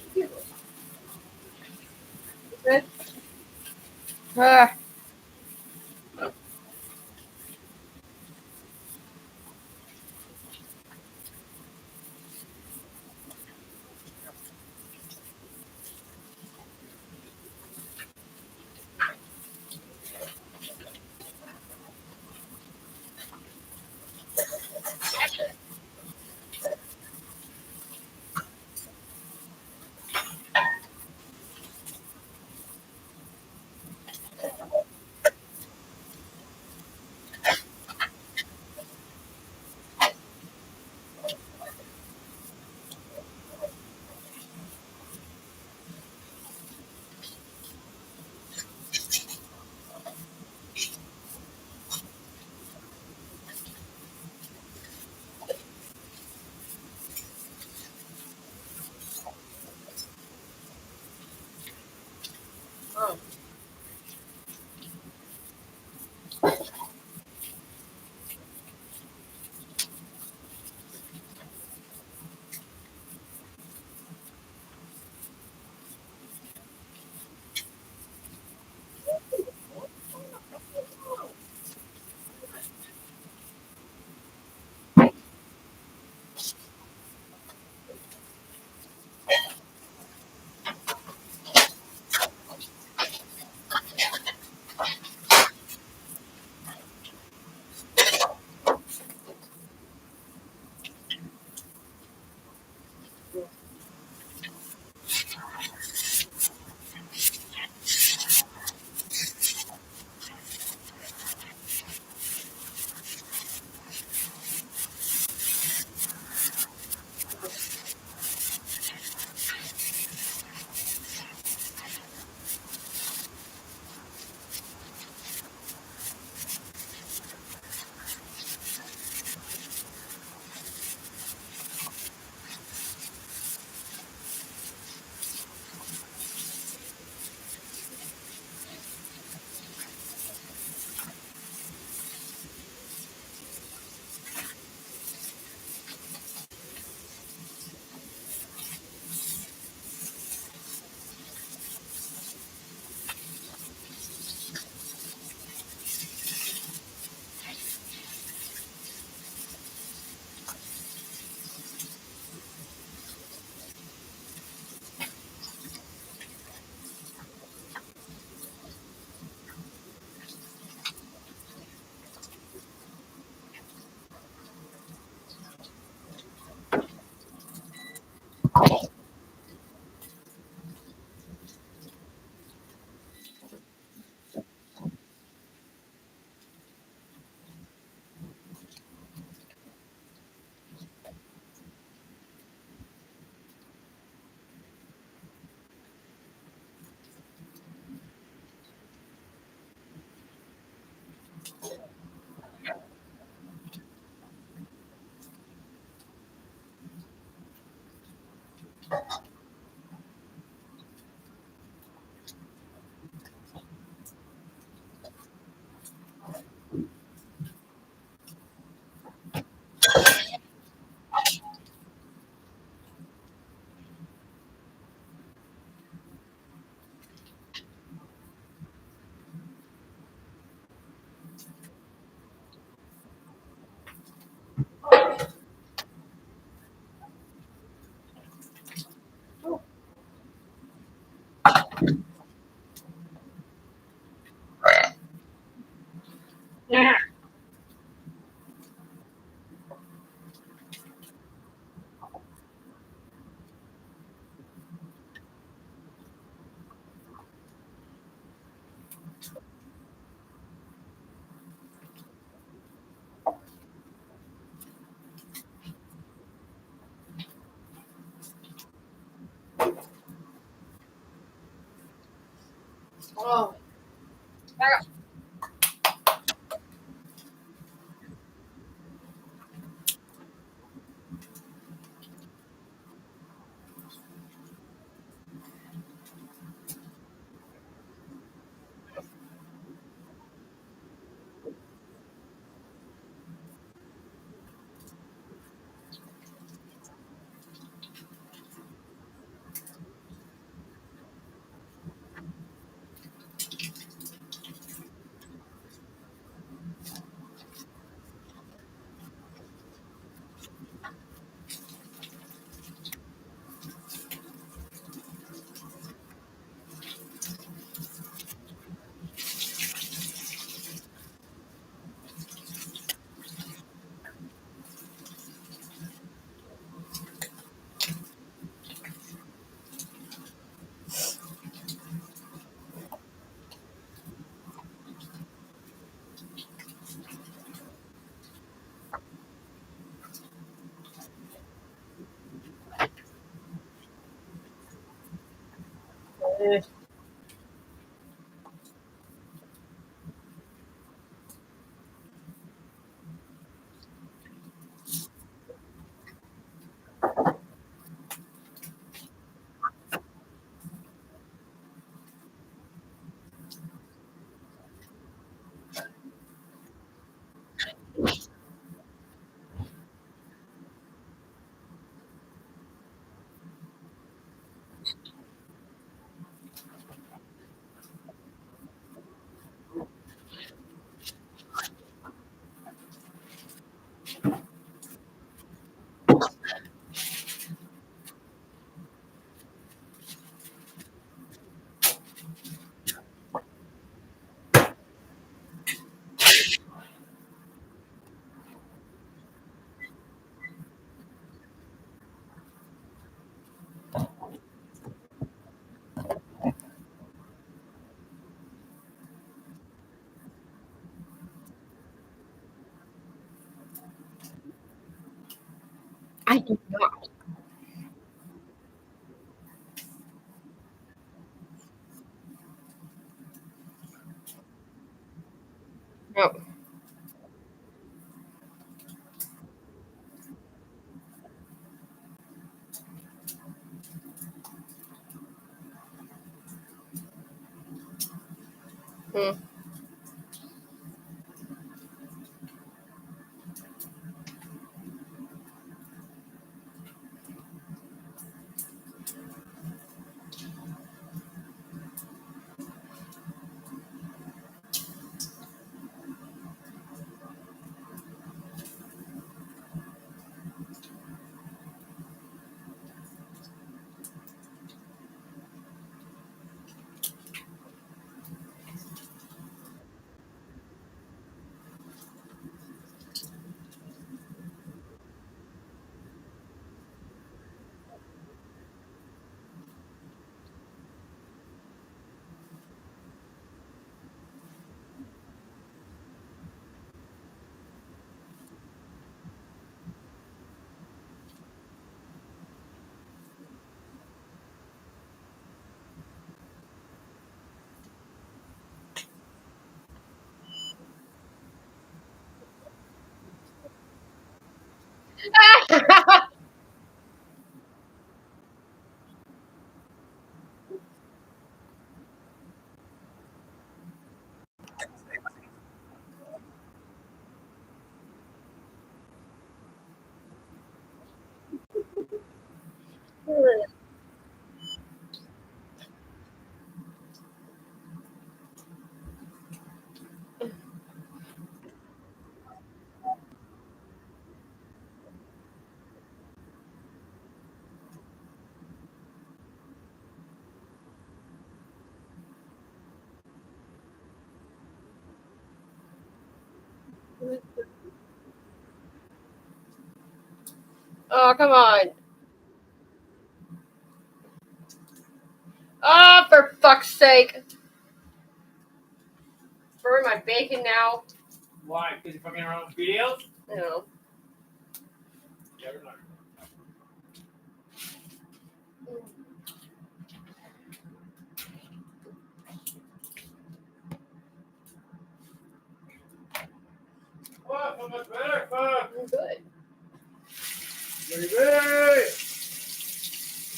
Good. Yeah. Oh. I do not. No. Hmm. Oh, come on. Oh, for fuck's sake. Burn my bacon now. Why? Because you're fucking around with videos? No. Never mind. Oh, so much better. I'm good. Baby!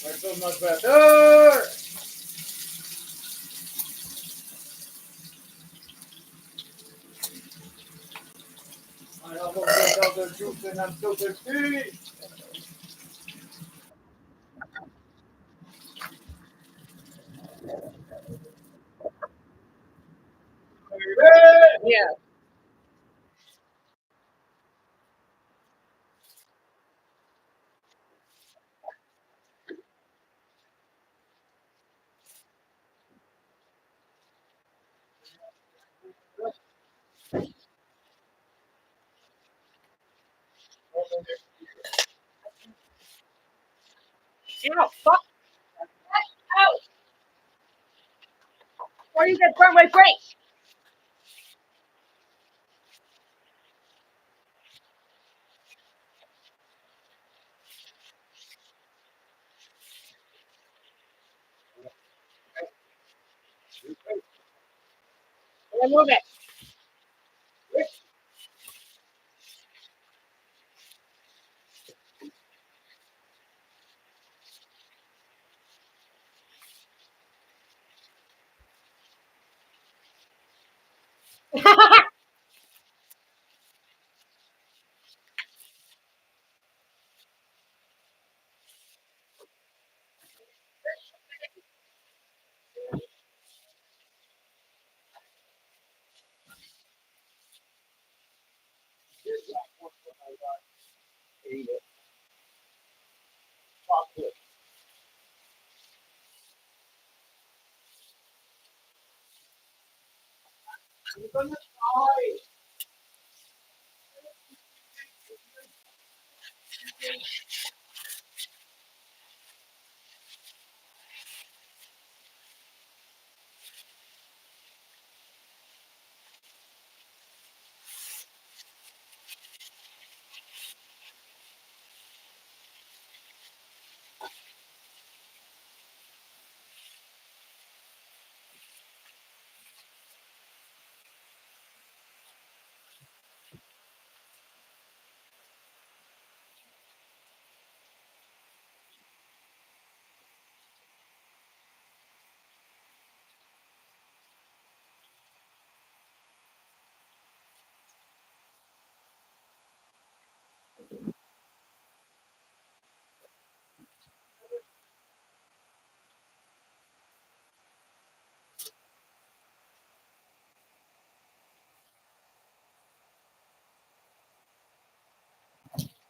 That's so much better. I almost got out the juice and I'm still thirsty. Yeah. Yeah, fuck. Out. Why do you get burnt my face? Remove it. You're gonna die.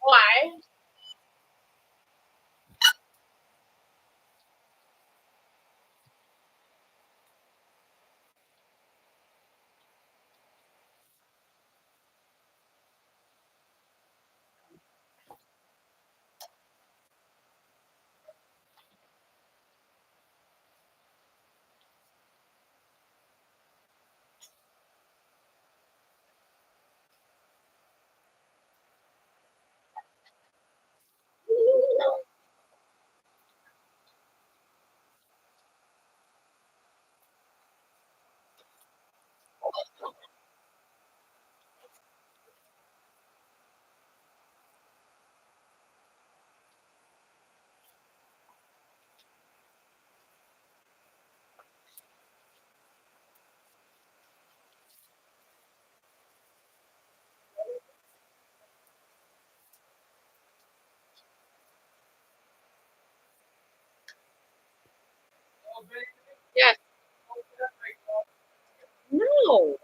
Why? Yes. No.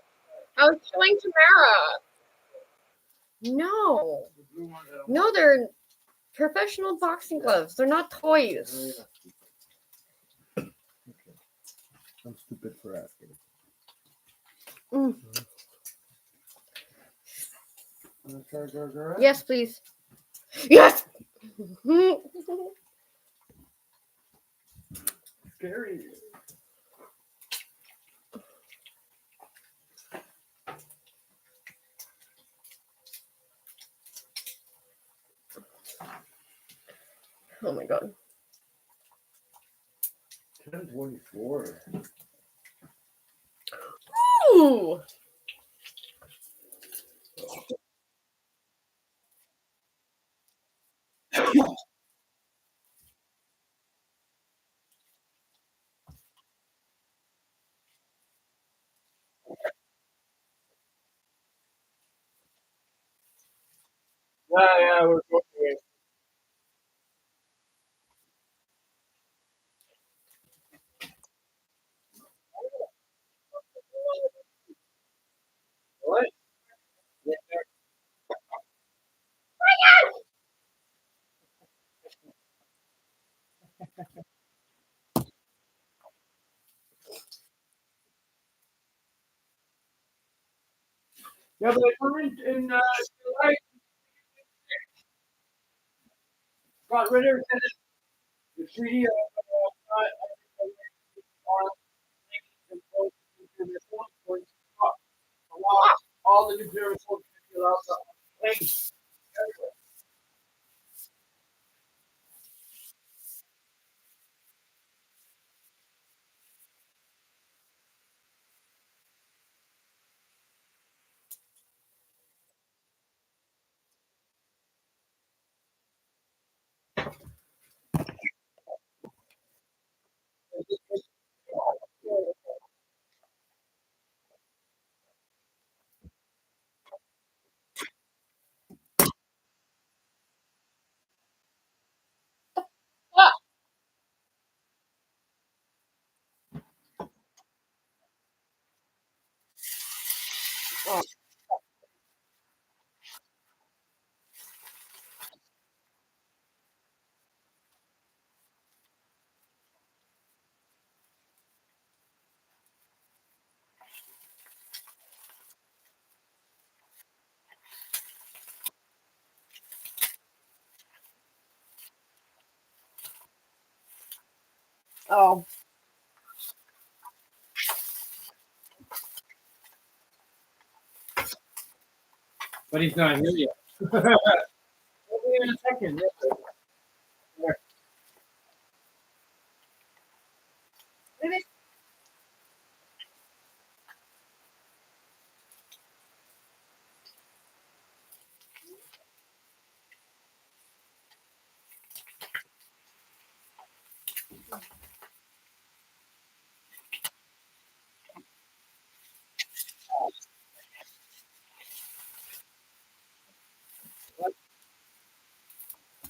I was showing Tamara. No. No, they're professional boxing gloves. They're not toys. I'm stupid for asking. Mm. Yes, please. Yes. Scary. Oh my god. 10:24. Ooh. Yeah, we're going. What? Yeah, but I learned in July, got rid of the treaty of all the nuclear missiles allowed to planes. Oh. But he's not here yet. We'll be in a second.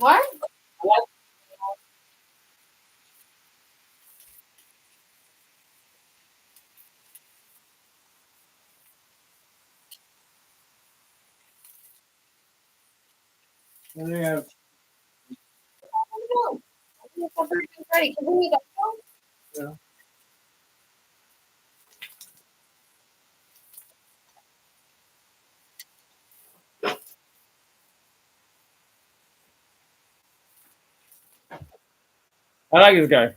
What? And they have Ready. Can we go? yeah. I like this guy.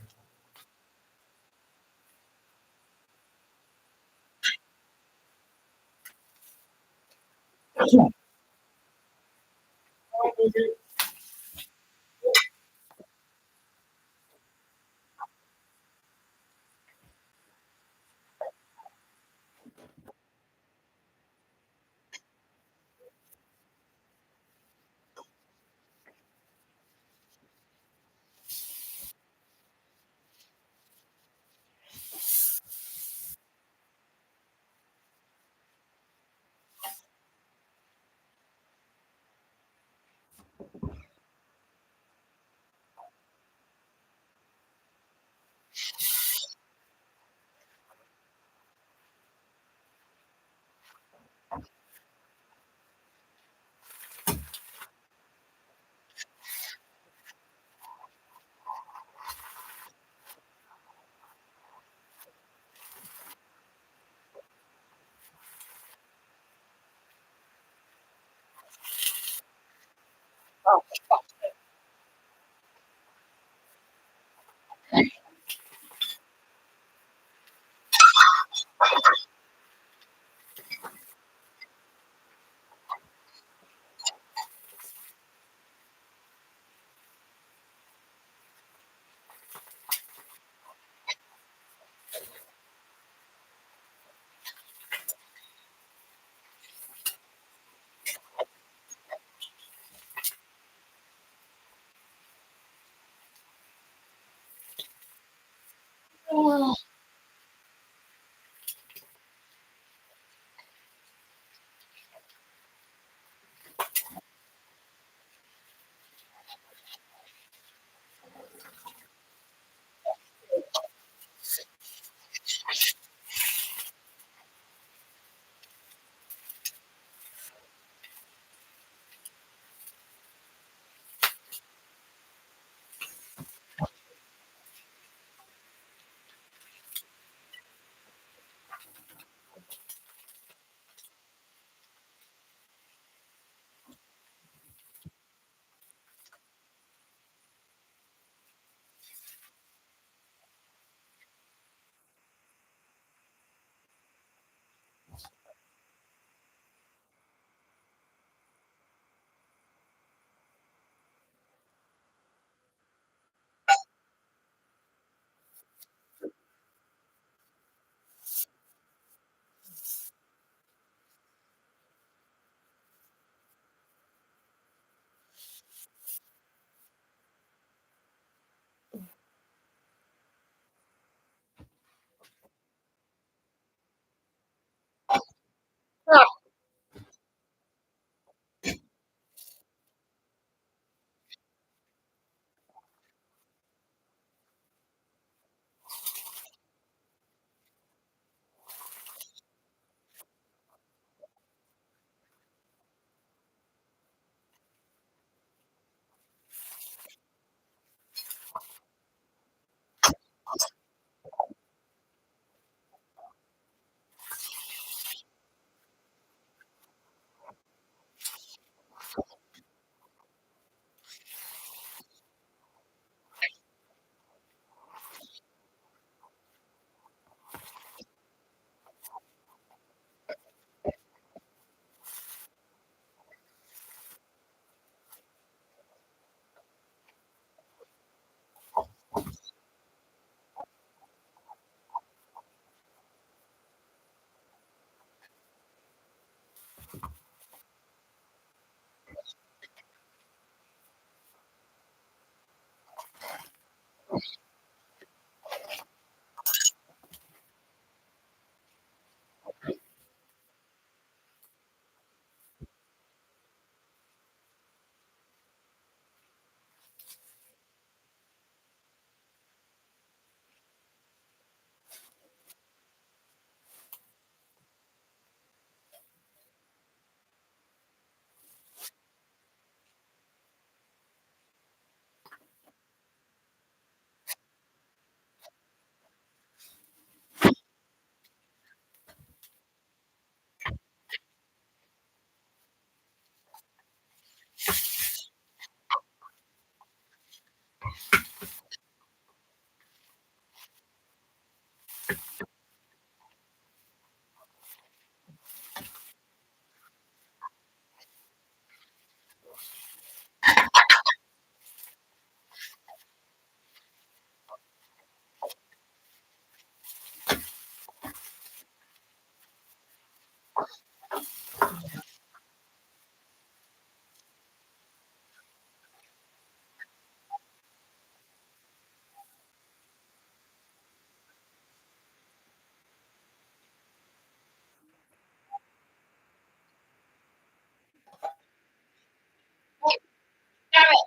Damn it.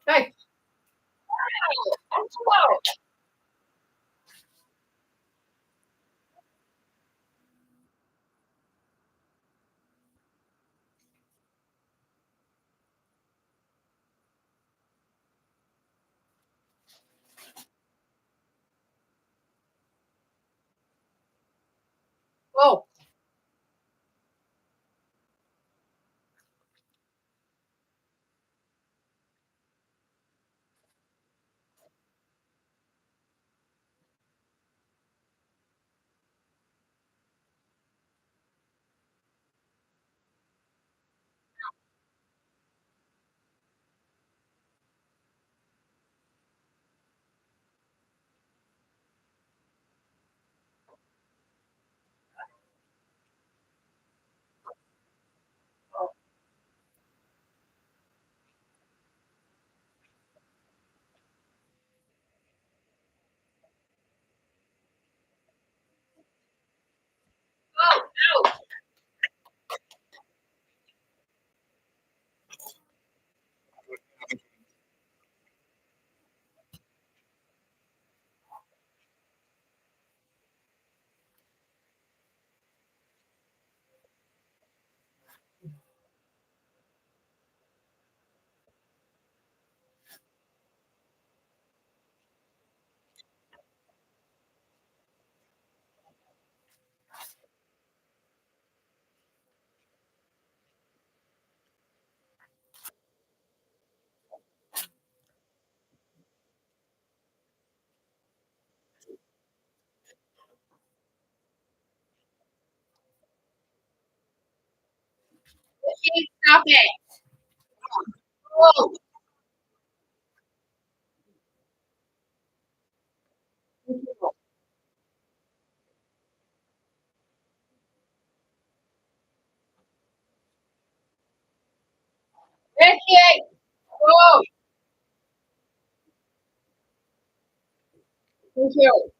Hey. Whoa. Oh, no. Ricky, stop it. Whoa. Ricky. Whoa. Thank you.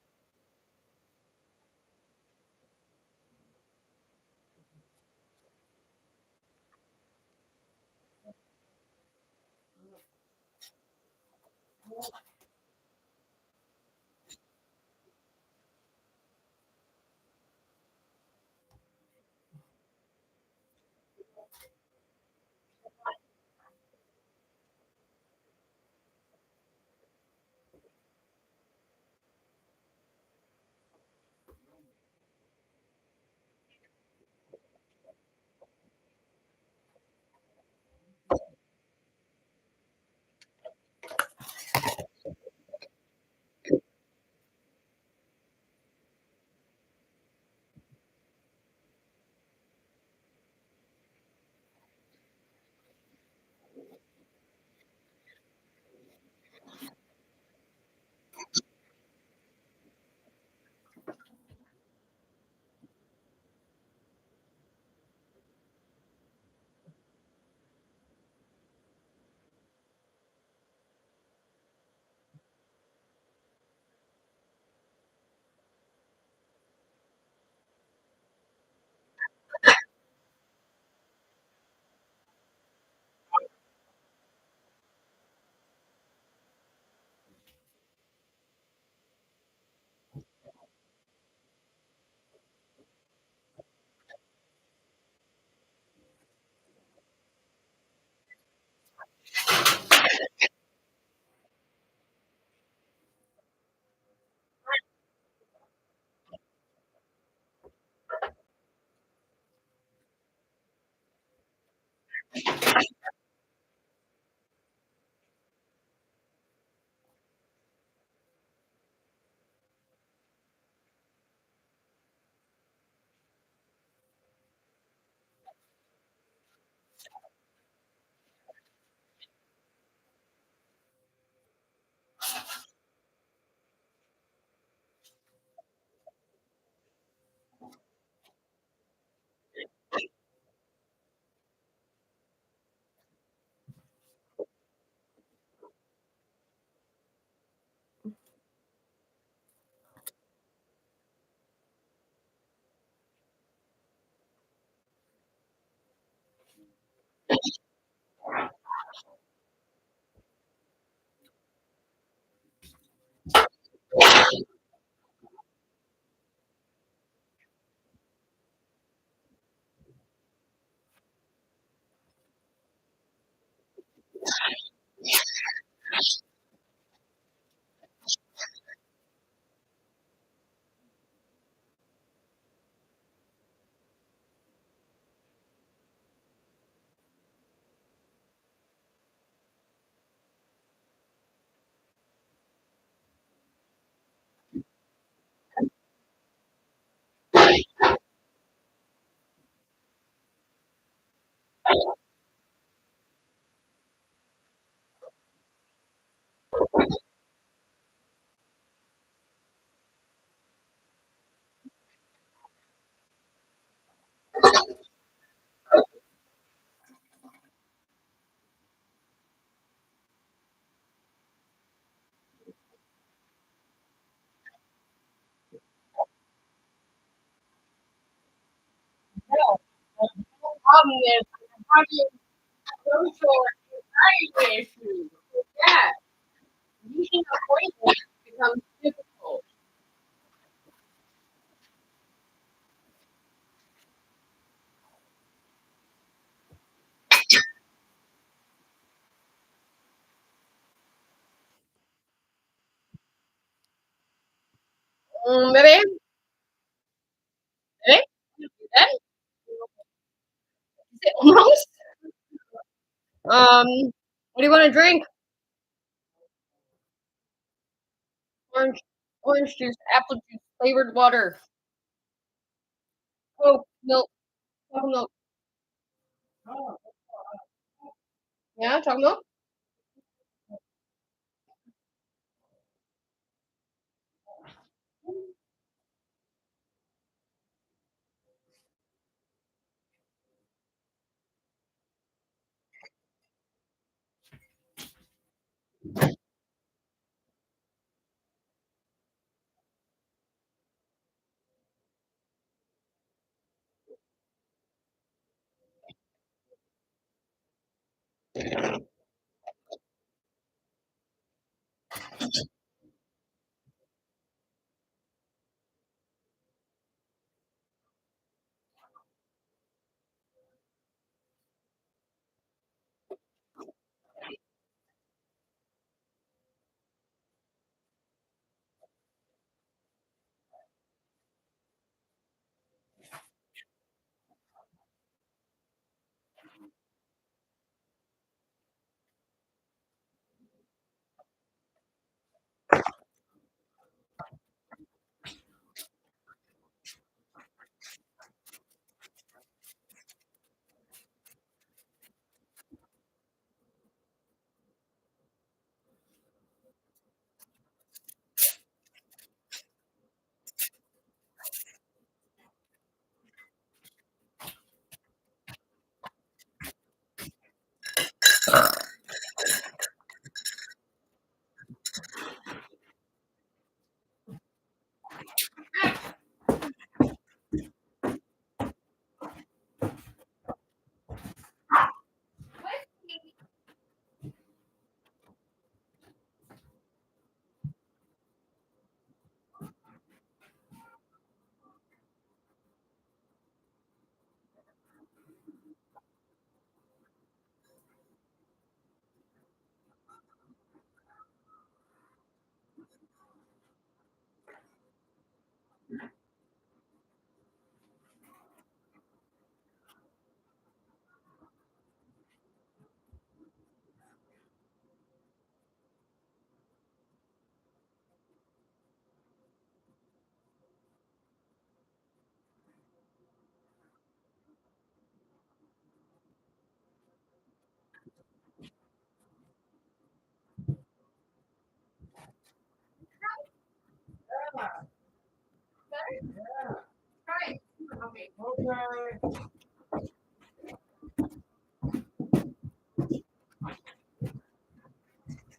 No, the problem is having social anxiety issues. Yeah, meeting appointments becomes difficult. Baby, baby, you dead? Is it almost? What do you want to drink? Orange, orange juice, apple juice, flavored water, Coke, milk, chocolate milk. Yeah, chocolate milk.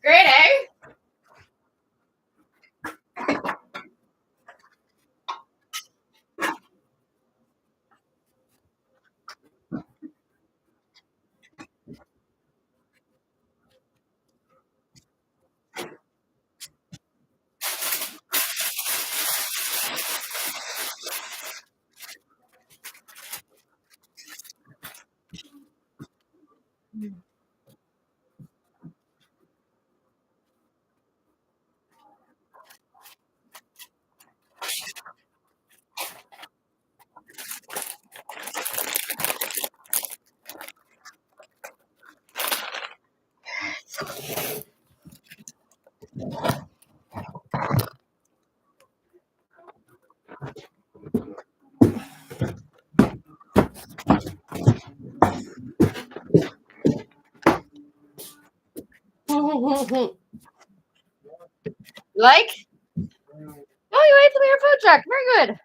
Great, eh? Like? Oh, you ate some of your food truck. Very good.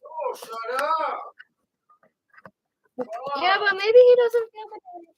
Oh, shut up. Yeah, but maybe he doesn't feel like it.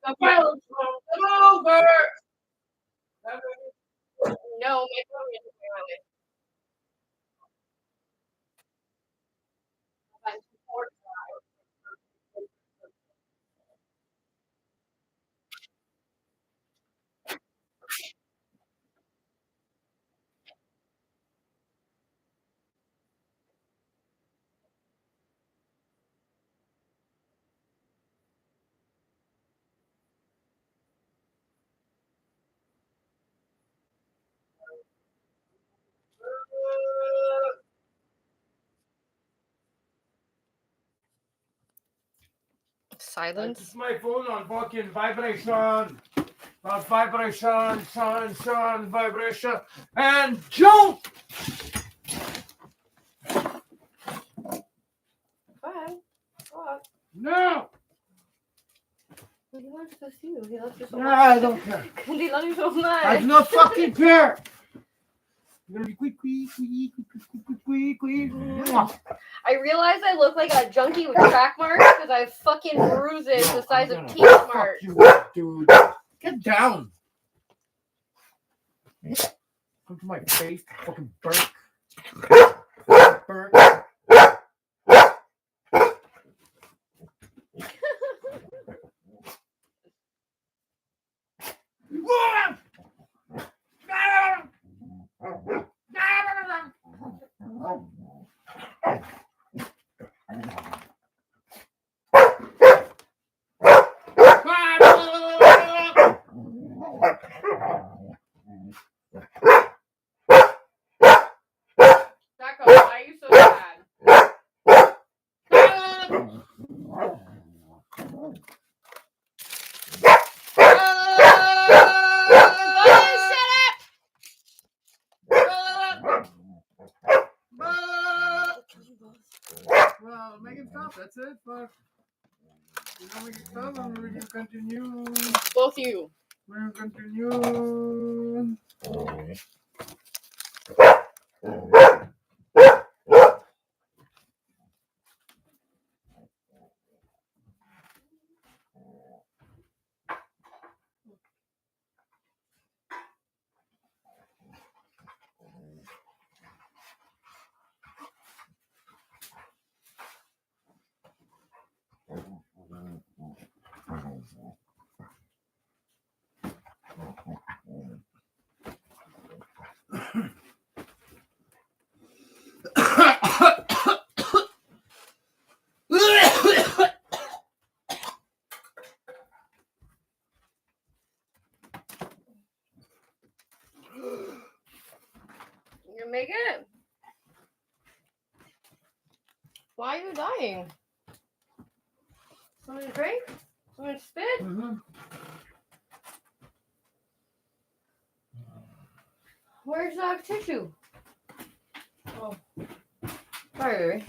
The violence over. No, my phone is on it. Silence. It's my phone on fucking vibration. Vibration, vibration, and jump. Go ahead. Go on. No. He wants to see you. He loves you so No, much. I don't care. Because he loves you so much. I do not fucking care. You're gonna be quick. I realize I look like a junkie with track marks because I have fucking bruises the size of teeth marks. You up, dude. Get down. Come to my face, fucking burnt. Jacko, why are you so sad? stop. That's it. But you know, we can stop and we can continue. Both you. We can continue. You make it. Why are you dying? Someone drink? Someone spit? Where's the tissue? Oh, sorry, baby.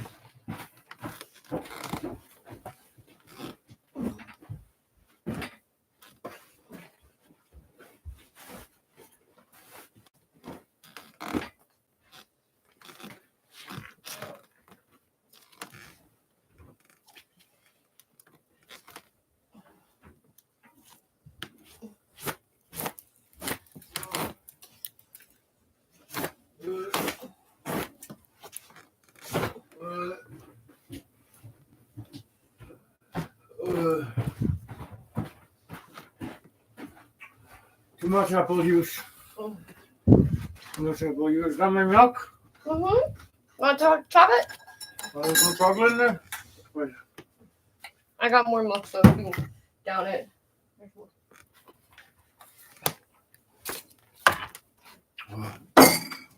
Too much apple juice. Too much apple juice. Got my milk? Want chocolate? Some chocolate in there? Wait. I got more milk, so you can down it.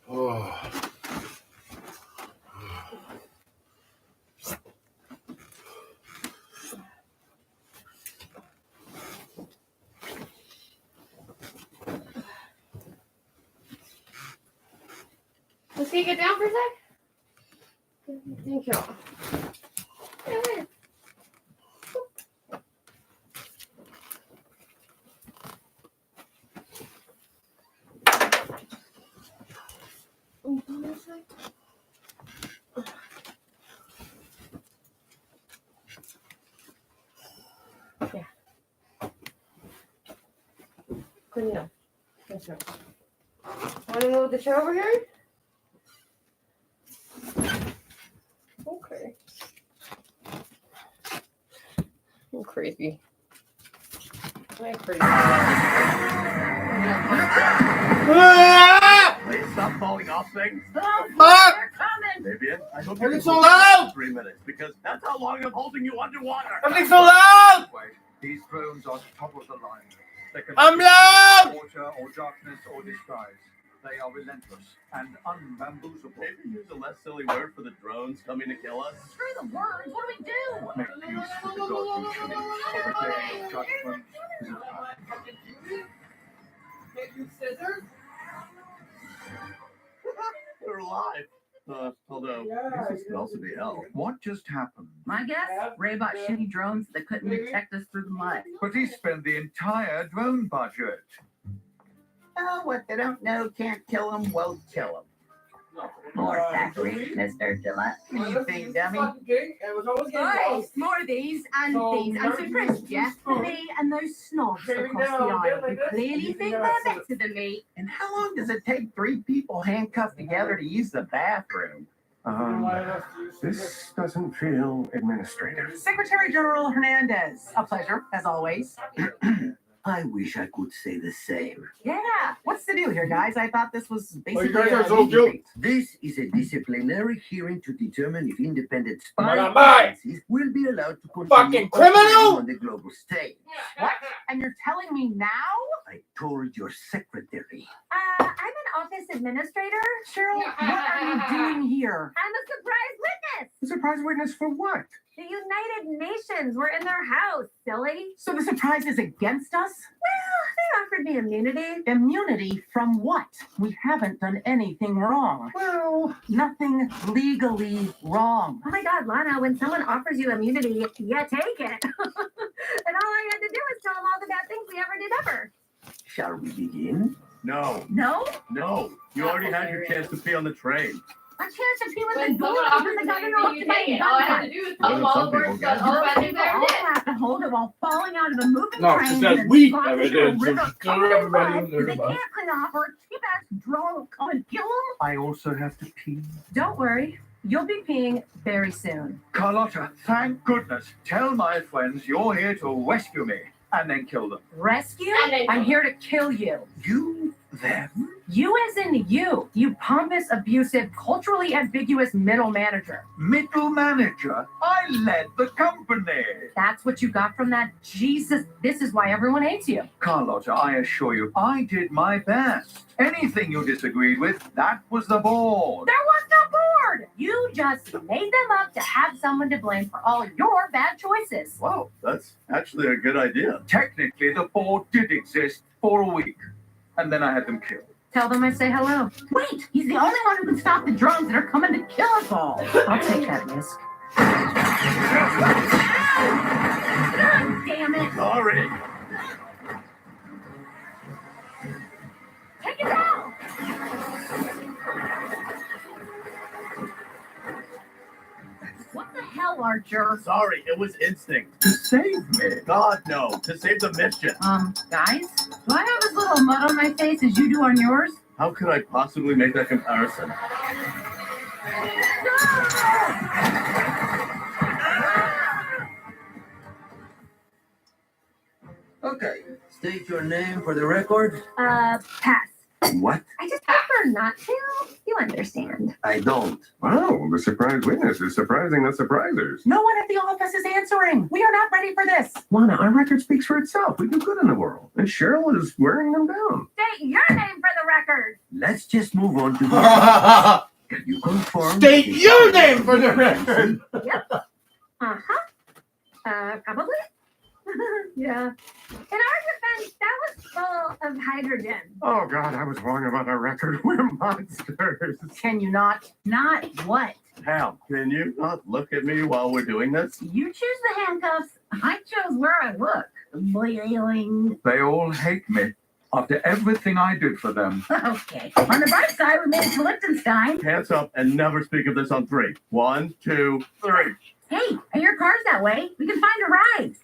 Oh. Let's see, get down for a sec. Thank you. Yeah. Good enough. That's right. Want to move the chair over here? Okay. I'm crazy. I'm crazy. Please stop falling off things. Stop! Fuck! They're coming! Fabian, I hope It's you so can loud! 3 minutes because that's how long I'm holding you underwater. Everything's so loud! Wait, these drones are top of the line. They can I'm loud! water or darkness or disguise. They are relentless and unbamboozable. Maybe use a less silly word for the drones coming to kill us. Screw the words. What do we do? Make peace with the God you choose, for the day of judgment is at hand. Get you scissors? We're alive. Although, this smells to be hell. What just happened? My guess? Ray bought shitty drones that couldn't detect us through the mud. But he spent the entire drone budget. Oh, what they don't know can't kill them, won't kill them. More factory, Mr. Gillette. Anything, dummy? Nice. More of these and these. And some crisps, yeah? For me and those snobs across the aisle who clearly think they're better than me. And how long does it take 3 people handcuffed together to use the bathroom? This doesn't feel administrative. Secretary General Hernandez. A pleasure, as always. I wish I could say the same. Yeah. What's the deal here, guys? I thought this was basically guys are a so meet and guilty. greet. This is a disciplinary hearing to determine if independent Madam, spying agencies will be allowed to continue Fucking criminal! operating on the global stage. What? And you're telling me now? I told your secretary. I'm an office administrator. Cheryl, what are you doing here? I'm a surprise witness. A surprise witness for what? The United Nations were in their house, silly. So the surprise is against us? Well, offered me immunity. Immunity from what? We haven't done anything wrong. Well, nothing legally wrong. Oh my God, Lana, when someone offers you immunity, you take it. And all I had to do was tell them all the bad things we ever did ever. Shall we begin? No. No? No. You already had your chance to pee on the train. A chance to pee with When the door someone open offers the you gun and immunity, off you to take make it. All I had gun to do was What tell if them all some the people words get that it? all bad You things I ever all did. have to hold it while falling out of a moving No, train. she says and we sliding ever through a did, so river just covered tell in everybody mud. on their They bus. can't clean off or a cheap-ass drone will come and kill them. I also have to pee. Don't worry. You'll be peeing very soon. Carlotta, thank goodness. Tell my friends you're here to rescue me and then kill them. Rescue? And then- I'm here to kill you. You, them? You as in you. You pompous, abusive, culturally ambiguous middle manager. Middle manager? I led the company. That's what you got from that? Jesus, this is why everyone hates you. Carlotta, I assure you, I did my best. Anything you disagreed with, that was the board. There was no board. You just made them up to have someone to blame for all your bad choices. Wow, that's actually a good idea. Technically, the board did exist for a week, and then I had them killed. Tell them I say hello. Wait, he's the only one who can stop the drones that are coming to kill us all. I'll take that risk. God damn it. Sorry. Take it down. What the hell, Archer? Sorry, it was instinct. To save me. God, no. To save the mission. Guys, do I have as little mud on my face as you do on yours? How could I possibly make that comparison? Okay, state your name for the record. Pass. What? I just prefer not to. You understand. I don't. Wow, the surprise witness is surprising the surprisers. No one at the office is answering. We are not ready for this. Lana, our record speaks for itself. We do good in the world. And Cheryl is wearing them down. State your name for the record. Let's just move on to the. Can you confirm? State your name for the record. Yep. Probably. Yeah. In our defense, that was full of hydrogen. Oh, God, I was wrong about our record. We're monsters. Can you not? Not what? Hal, can you not look at me while we're doing this? You choose the handcuffs. I chose where I look. Boiling. They all hate me after everything I did for them. Okay. On the bright side, we made it to Liechtenstein. Hands up and never speak of this on 3. 1, 2, 3. Hey, are your cars that way? We can find a ride.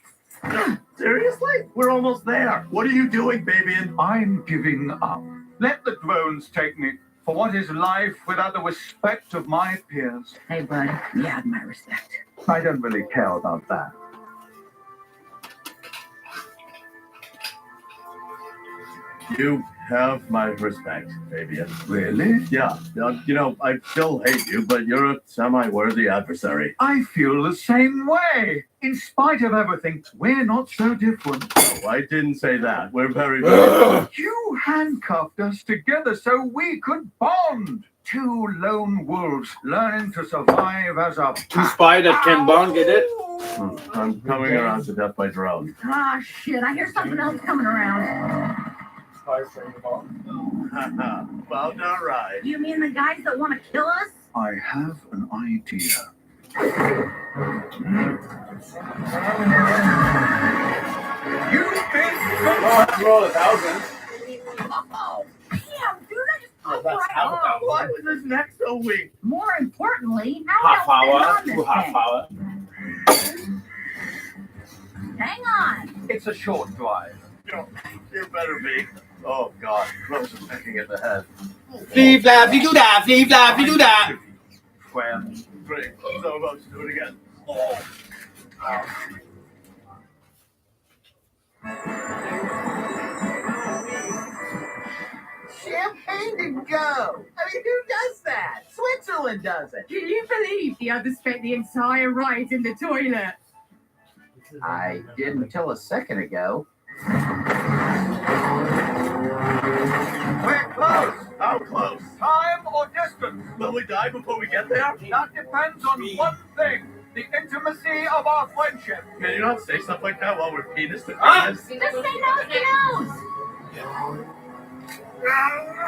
Seriously? We're almost there. What are you doing, Fabian? I'm giving up. Let the drones take me. For what is life without the respect of my peers? Hey, bud, you have my respect. I don't really care about that. You have my respect, Fabian. Really? Yeah. You know, I still hate you, but you're a semi-worthy adversary. I feel the same way. In spite of everything, we're not so different. No, I didn't say that. We're very, very You handcuffed us together so we could bond. Two lone wolves learning to survive as a Two pack. spiders can bond, get it? I'm coming around to death by drone. Ah, shit. I hear something else coming around. About all right. You mean the guys that want to kill us? I have an idea. You've been Roll 1,000. Oh, damn, dude, I just Oh, that's half a thousand. Why was this neck so weak? More importantly, how Half else been hour, on this 2 half thing? hour. Hang on. It's a short drive. You better be. Oh, God. Close is picking at the head. Flea flappy do that, flea flappy do that. Well, 3. So about to do it again. Oh. Champagne to go. I mean, who does that? Switzerland does it. Can you believe the others spent the entire ride in the toilet? I didn't until a second ago. we're close. How close? Time or distance? Will we die before we get there? That depends on one thing. The intimacy of our friendship. Can you not say stuff like that while we're penis to Ah! penis? Just say nose to nose. I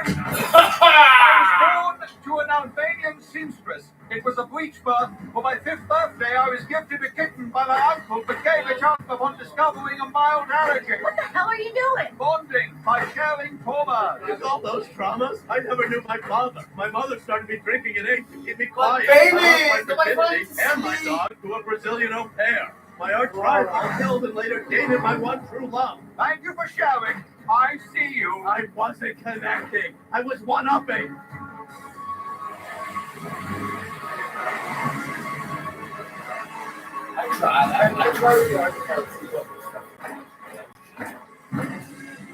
was born to an Albanian seamstress. It was a breech birth. For my 5th birthday, I was gifted a kitten by my uncle, but gave it up upon discovering a mild allergy. What the hell are you doing? Bonding by sharing traumas. With all those traumas, I never knew my father. My mother started me drinking at 8 to keep me quiet. baby! I lost my virginity and my dog to a Brazilian au pair. My arch rival killed and later dated my one true love. Thank you for sharing. I see you. I wasn't connecting. I was one-upping. I tried really hard to see what was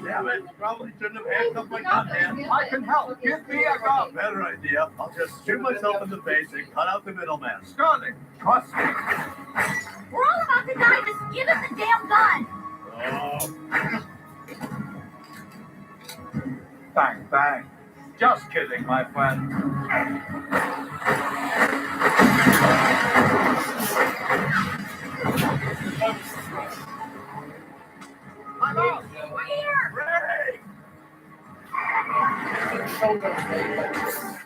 Damn it, probably shouldn't have handcuffed my gun hand. I can help. Give me a gun. Better idea. I'll just shoot myself in the face and cut out the middleman. Sterling, trust me. We're all about to die. Just give us the damn gun. Oh. Bang, bang. Just kidding, my friend. I'm out. We're here. Ray!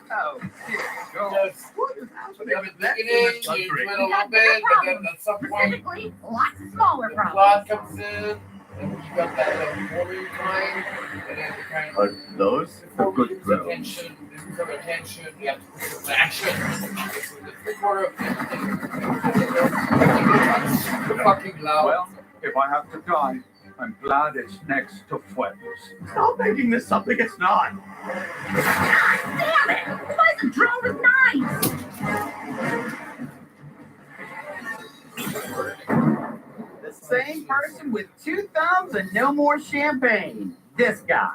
Oh, here you go. What is happening in with the that beginning, in this you country? win a little bit, but then at some point, Specifically, lots of smaller problems. God comes in, and you got that warrior mind, and then you kind of Are those the good grounds? attention, some attention, you have to put some action. So the 3/4 of the fucking loud. Well, if I have to die, I'm glad it's next to Fuentes. Stop making this something it's not. Damn it! Who buys a drone with knives? The same person with 2 thumbs and no more champagne. This guy.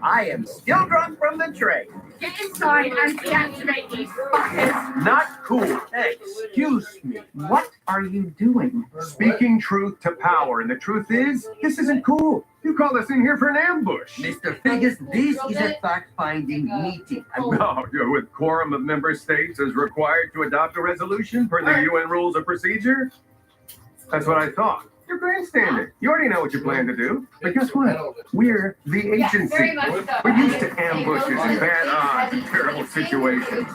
I am still drunk from the trade. Get inside and deactivate these fuckers. Not cool. Excuse me. What are you doing? Speaking truth to power, and the truth is, this isn't cool. You called us in here for an ambush. Mr. Figgis, this is a fact-finding meeting. No, with quorum of member states is required to adopt a resolution per the UN rules of procedure. That's what I thought. You're grandstanding. You already know what you plan to do. But guess what? We're the agency. very much so. We're used to ambushes and bad odds and terrible situations.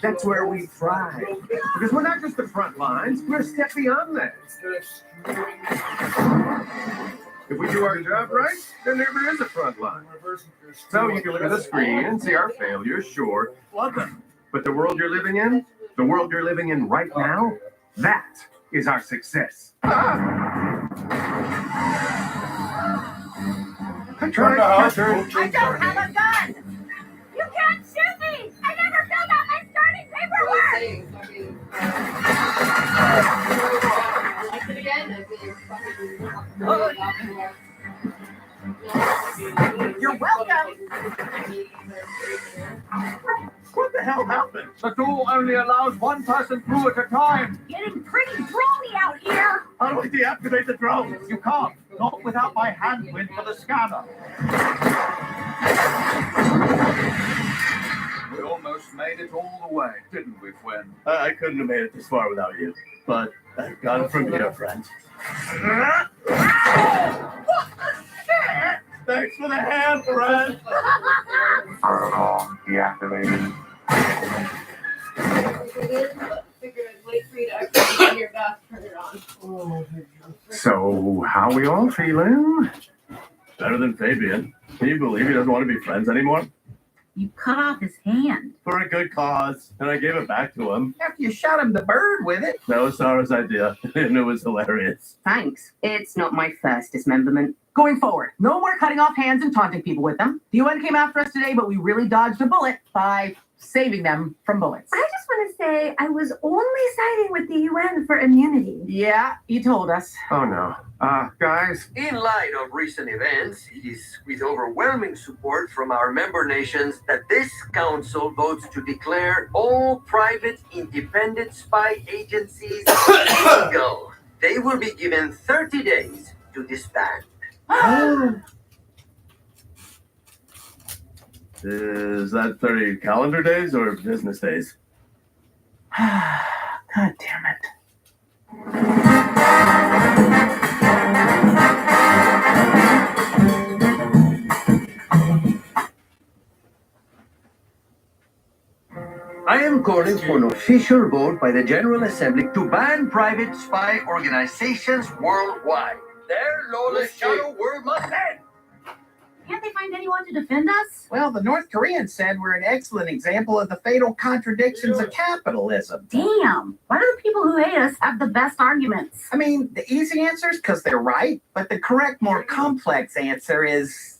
That's where we thrive. Because we're not just the front lines, we're a step beyond that. If we do our job right, there never is a front line. So you can look at the screen and see our failures, sure. Love them. But the world you're living in, the world you're living in right now, that is our success. I tried. I don't have a gun. You can't shoot me. I never filled out my starting paperwork. You're welcome. What the hell happened? The door only allows one person through at a time. Getting pretty droney out here. How do I deactivate the drone? You can't. Not without my handprint for the scanner. We almost made it all the way, didn't we, Fwen? I couldn't have made it this far without you. But I've got it from here, friend. Thanks for the hand, friend. Deactivated. So, how we all feeling? Better than Fabian. Can you believe he doesn't want to be friends anymore? You cut off his hand. For a good cause. And I gave it back to him. After you shot him the bird with it. That was Sarah's idea. And it was hilarious. Thanks. It's not my first dismemberment. Going forward, no more cutting off hands and taunting people with them. The UN came after us today, but we really dodged a bullet by saving them from bullets. I just want to say I was only siding with the UN for immunity. Yeah, you told us. Oh no. Guys. In light of recent events, it is with overwhelming support from our member nations that this council votes to declare all private independent spy agencies illegal. They will be given 30 days to disband. Is that 30 calendar days or business days? God damn it. I am calling for an official vote by the General Assembly to ban private spy organizations worldwide. Their lawless shadow world must end. Can't they find anyone to defend us? Well, the North Koreans said we're an excellent example of the fatal contradictions of capitalism. Damn. Why do the people who hate us have the best arguments? I mean, the easy answer is because they're right, but the correct, more complex answer is,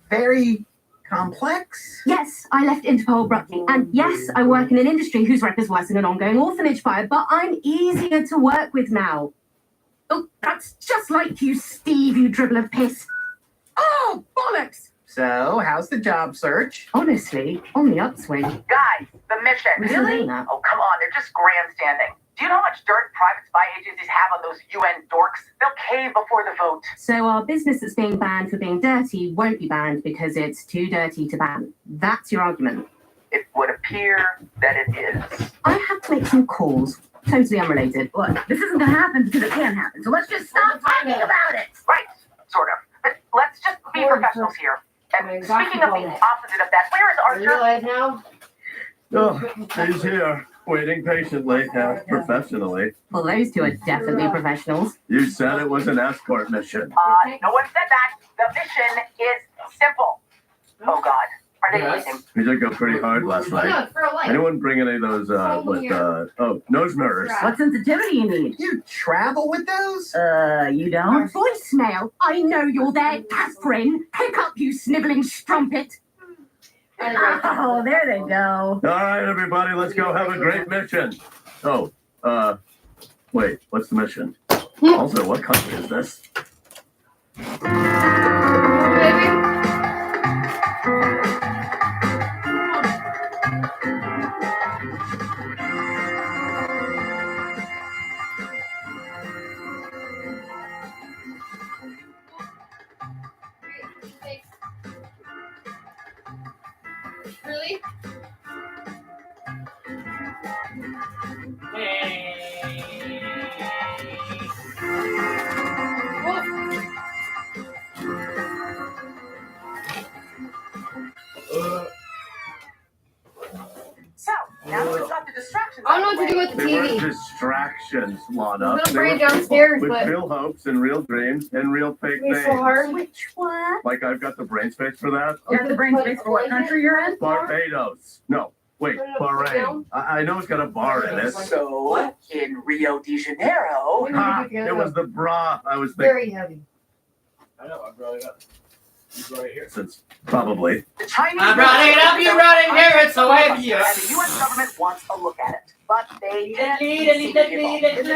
very complex. Yes, I left Interpol abruptly. And yes, I work in an industry whose rep is worse than an ongoing orphanage fire, but I'm easier to work with now. Oh, that's just like you, Steve, you dribble of piss. Oh, bollocks! So, how's the job search? Honestly, on the upswing. Guys, the mission. Really? Oh, come on, they're just grandstanding. Do you know how much dirt private spy agencies have on those UN dorks? They'll cave before the vote. So our business that's being banned for being dirty won't be banned because it's too dirty to ban. That's your argument. It would appear that it is. I have to make some calls. Totally unrelated. Look, this isn't gonna happen because it can happen. So let's just stop talking about it. Right, sort of. But let's just be professionals here. And speaking of the opposite of that, where is Archer? Now? Oh, he's here, waiting patiently, professionally. Well, those two are definitely professionals. You said it was an escort mission. No one said that. The mission is simple. Oh, God. Are they leaving? We did go pretty hard last night. Anyone bring any of those, nose mirrors? What sensitivity you need? You travel with those? You don't? Voicemail. I know you're there, Catherine. Pick up, you sniveling strumpet. Oh, there they go. All right, everybody, let's go have a great mission. Oh, wait, what's the mission? Also, what country is this? Really? So, now that we've got the distractions. I don't know what to do with the They weren't TV. distractions, Lana. I'm gonna They bring were it downstairs, with but real hopes and real dreams and real fake it's names. so hard. Which one? Like I've got the brain space for that. You have the brain space for what country you're in? Barbados. No, wait, Bahrain. I know it's got a bar in it. So, in Rio de Janeiro. It was the bra I was thinking. Very heavy. I know, I brought it up. It's right here. Since probably. The Chinese. I brought it up, you brought it here, it's so heavy. And the U.S. government wants a look at it. But they Isn't that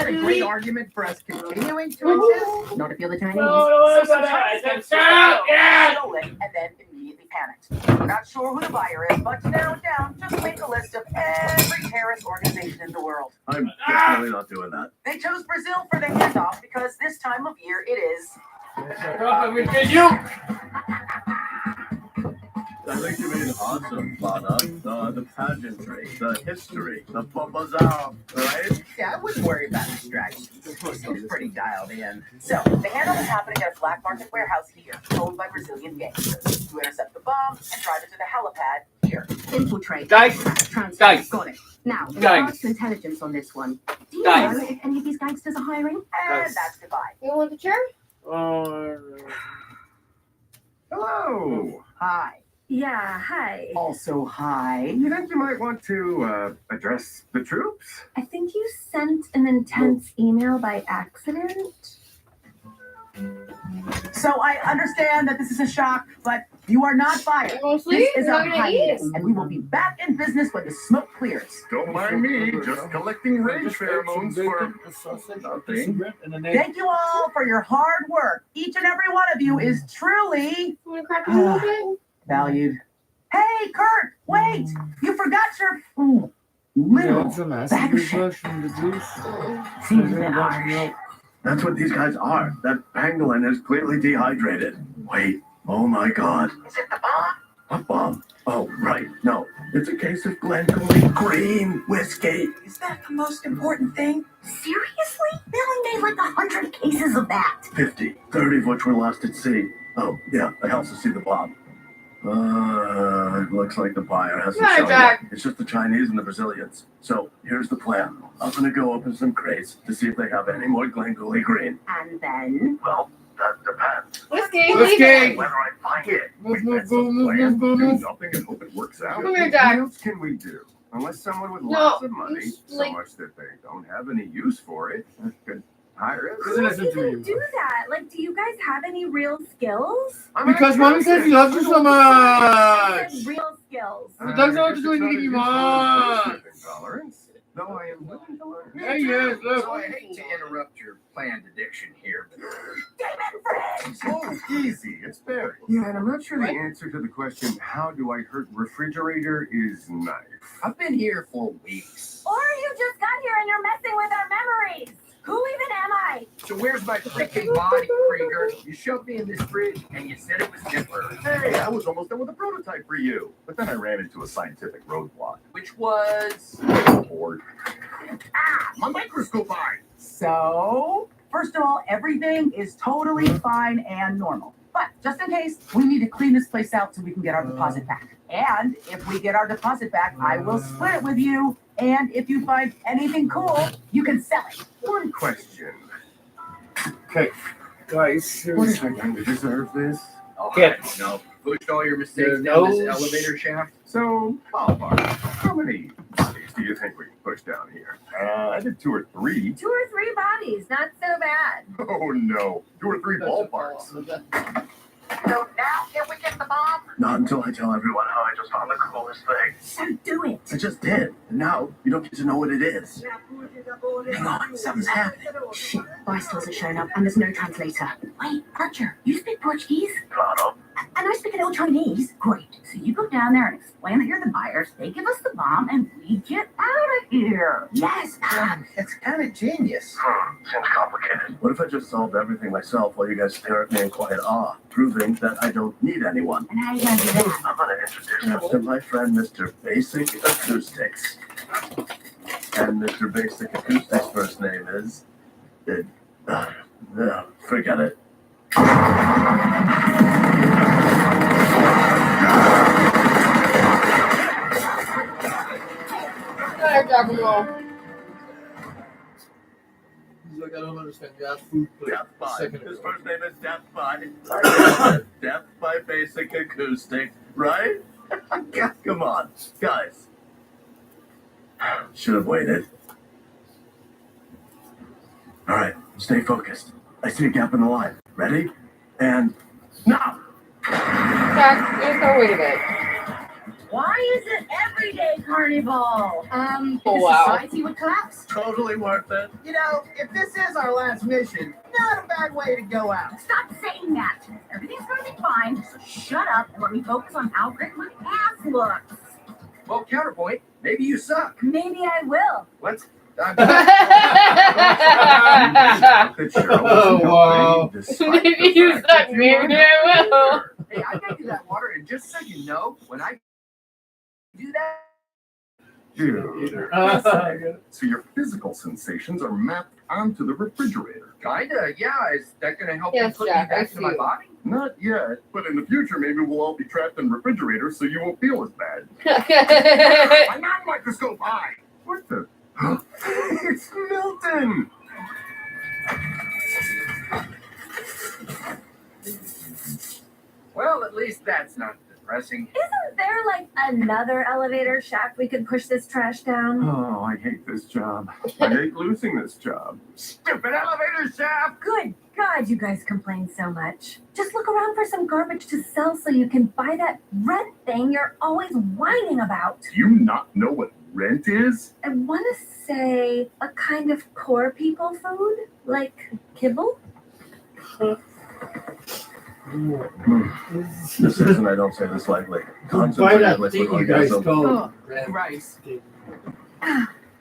a great argument for us continuing to exist? Not if you're the Chinese. So some Chinese stole it and then immediately panicked. We're not sure who the buyer is, but to narrow it down, just make a list of every terrorist organization in the world. I'm definitely not doing that. They chose Brazil for the handoff because this time of year it is. I think you mean awesome, Lana. The pageantry, the history, the bazaar, right? Yeah, I wouldn't worry about distractions. It's pretty dialed in. So, the handoff is happening at a black market warehouse here, owned by Brazilian gangsters. You intercept the bomb and drive it to the helipad here. Infiltrate. Guys, Transfer. guys. Got it. Now, with Guys. regards to intelligence on this one, do you Guys. know if any of these gangsters are hiring? And that's goodbye. You want the chair? Hello. Hi. Yeah, hi. Also, hi. You think you might want to address the troops? I think you sent an intense email by accident. So I understand that this is a shock, but you are not fired. Mostly, This is you're a not gonna eat hiatus, and we will be back in business when the smoke clears. Don't mind me, just collecting rage pheromones for nothing. Thank you all for your hard work. Each and every one of you is truly valued. Hey, Kurt, wait! You forgot your little bag of shit. Seems a bit harsh. That's what these guys are. That pangolin is clearly dehydrated. Wait, oh my god. Is it the bomb? What bomb? Oh, right. No, it's a case of Glencoe green whiskey. Is that the most important thing? Seriously? They only made like 100 cases of that. 50, 30 of which were lost at sea. Oh, yeah, I also see the bomb. It looks like the buyer hasn't Hi, shown Jack. yet. It's just the Chinese and the Brazilians. So here's the plan. I'm gonna go open some crates to see if they have any more Glengooly green. And then? Well, that depends. Whiskey. Whether I find it. Nothing and hope it works out. Come here, Jack. What else can we do? Unless someone with No, lots of money, just, so like- much that they don't have any use for it, could hire it. Who would even do that? Like, do you guys have any real skills? Because mommy says she loves you so much. Real skills. It doesn't know what to do with Nicky Much. Tolerance, though I am willing to learn. Yeah, he is. Look. So I hate to interrupt your planned addiction here, but Oh, easy. It's Barry. Yeah, and I'm not sure the answer to the question, how do I hurt refrigerator, is knife. I've been here for weeks. Or you just got here and you're messing with our memories. Who even am I? So where's my freaking body, Krieger? You shoved me in this fridge and you said it was Nippler. Hey, I was almost done with a prototype for you. But then I ran into a scientific roadblock. Which was... Bored. My microscope eye. So, first of all, everything is totally fine and normal. But just in case, we need to clean this place out so we can get our deposit back. And if we get our deposit back, I will split it with you. And if you find anything cool, you can sell it. One question. Okay, guys. What have I done to deserve this? Oh, Yeah. I don't know. Pushed all your mistakes Your down this nose. elevator shaft. So, ballpark. How many bodies do you think we can push down here? I did 2 or 3. 2 or 3 bodies, not so bad. Oh no, 2 or 3 ballparks. So now can we get the bomb? Not until I tell everyone how I just found the coolest thing. So do it. I just did. And now you don't get to know what it is. Hang on, something's happening. Shit, Bryce hasn't shown up and there's no translator. Wait, Archer, you speak Portuguese? Claro. And I speak a little Chinese. Great. So you go down there and explain that you're the buyers. They give us the bomb and we get out of here. Yes. It's kind of genius. Seems complicated. What if I just solved everything myself while you guys stare at me in quiet awe, proving that I don't need anyone? And how are you going to do that? I'm going to introduce you to my friend Mr. Basic Acoustics. And Mr. Basic Acoustics' first name is... forget it. Hey, Giacomo. He's like, I don't understand. You asked food, please. Death by. Second His ago. first name is Death by. Death by Basic Acoustic, right? Come on, guys. Should have waited. All right, stay focused. I see a gap in the line. Ready? And now. Jack, just go wait a bit. Why is it everyday carnival? Oh, wow. Society would collapse. Totally worth it. You know, if this is our last mission, not a bad way to go out. Stop saying that. Everything's going to be fine. So shut up and let me focus on how great my ass looks. Well, counterpoint, maybe you suck. Maybe I will. Let's... Oh, wow. Maybe you suck, maybe I will. Hey, I gave you that water, and just so you know, when I do that, Dude. So your physical sensations are mapped onto the refrigerator. kinda, yeah. Is that gonna help Yes, you put Jack, me I back into my see. body? Not yet, but in the future, maybe we'll all be trapped in refrigerators, so you won't feel as bad. My non-microscope eye. What the? It's Milton! Well, at least that's not depressing. Isn't there like another elevator shaft we could push this trash down? Oh, I hate this job. I hate losing this job. Stupid elevator shaft. Good God, you guys complain so much. Just look around for some garbage to sell so you can buy that rent thing you're always whining about. Do you not know what rent is? I want to say a kind of poor people food, like kibble. This isn't, I don't say this lightly. Buy that Concentrated thing you guys orgasm. call Rice.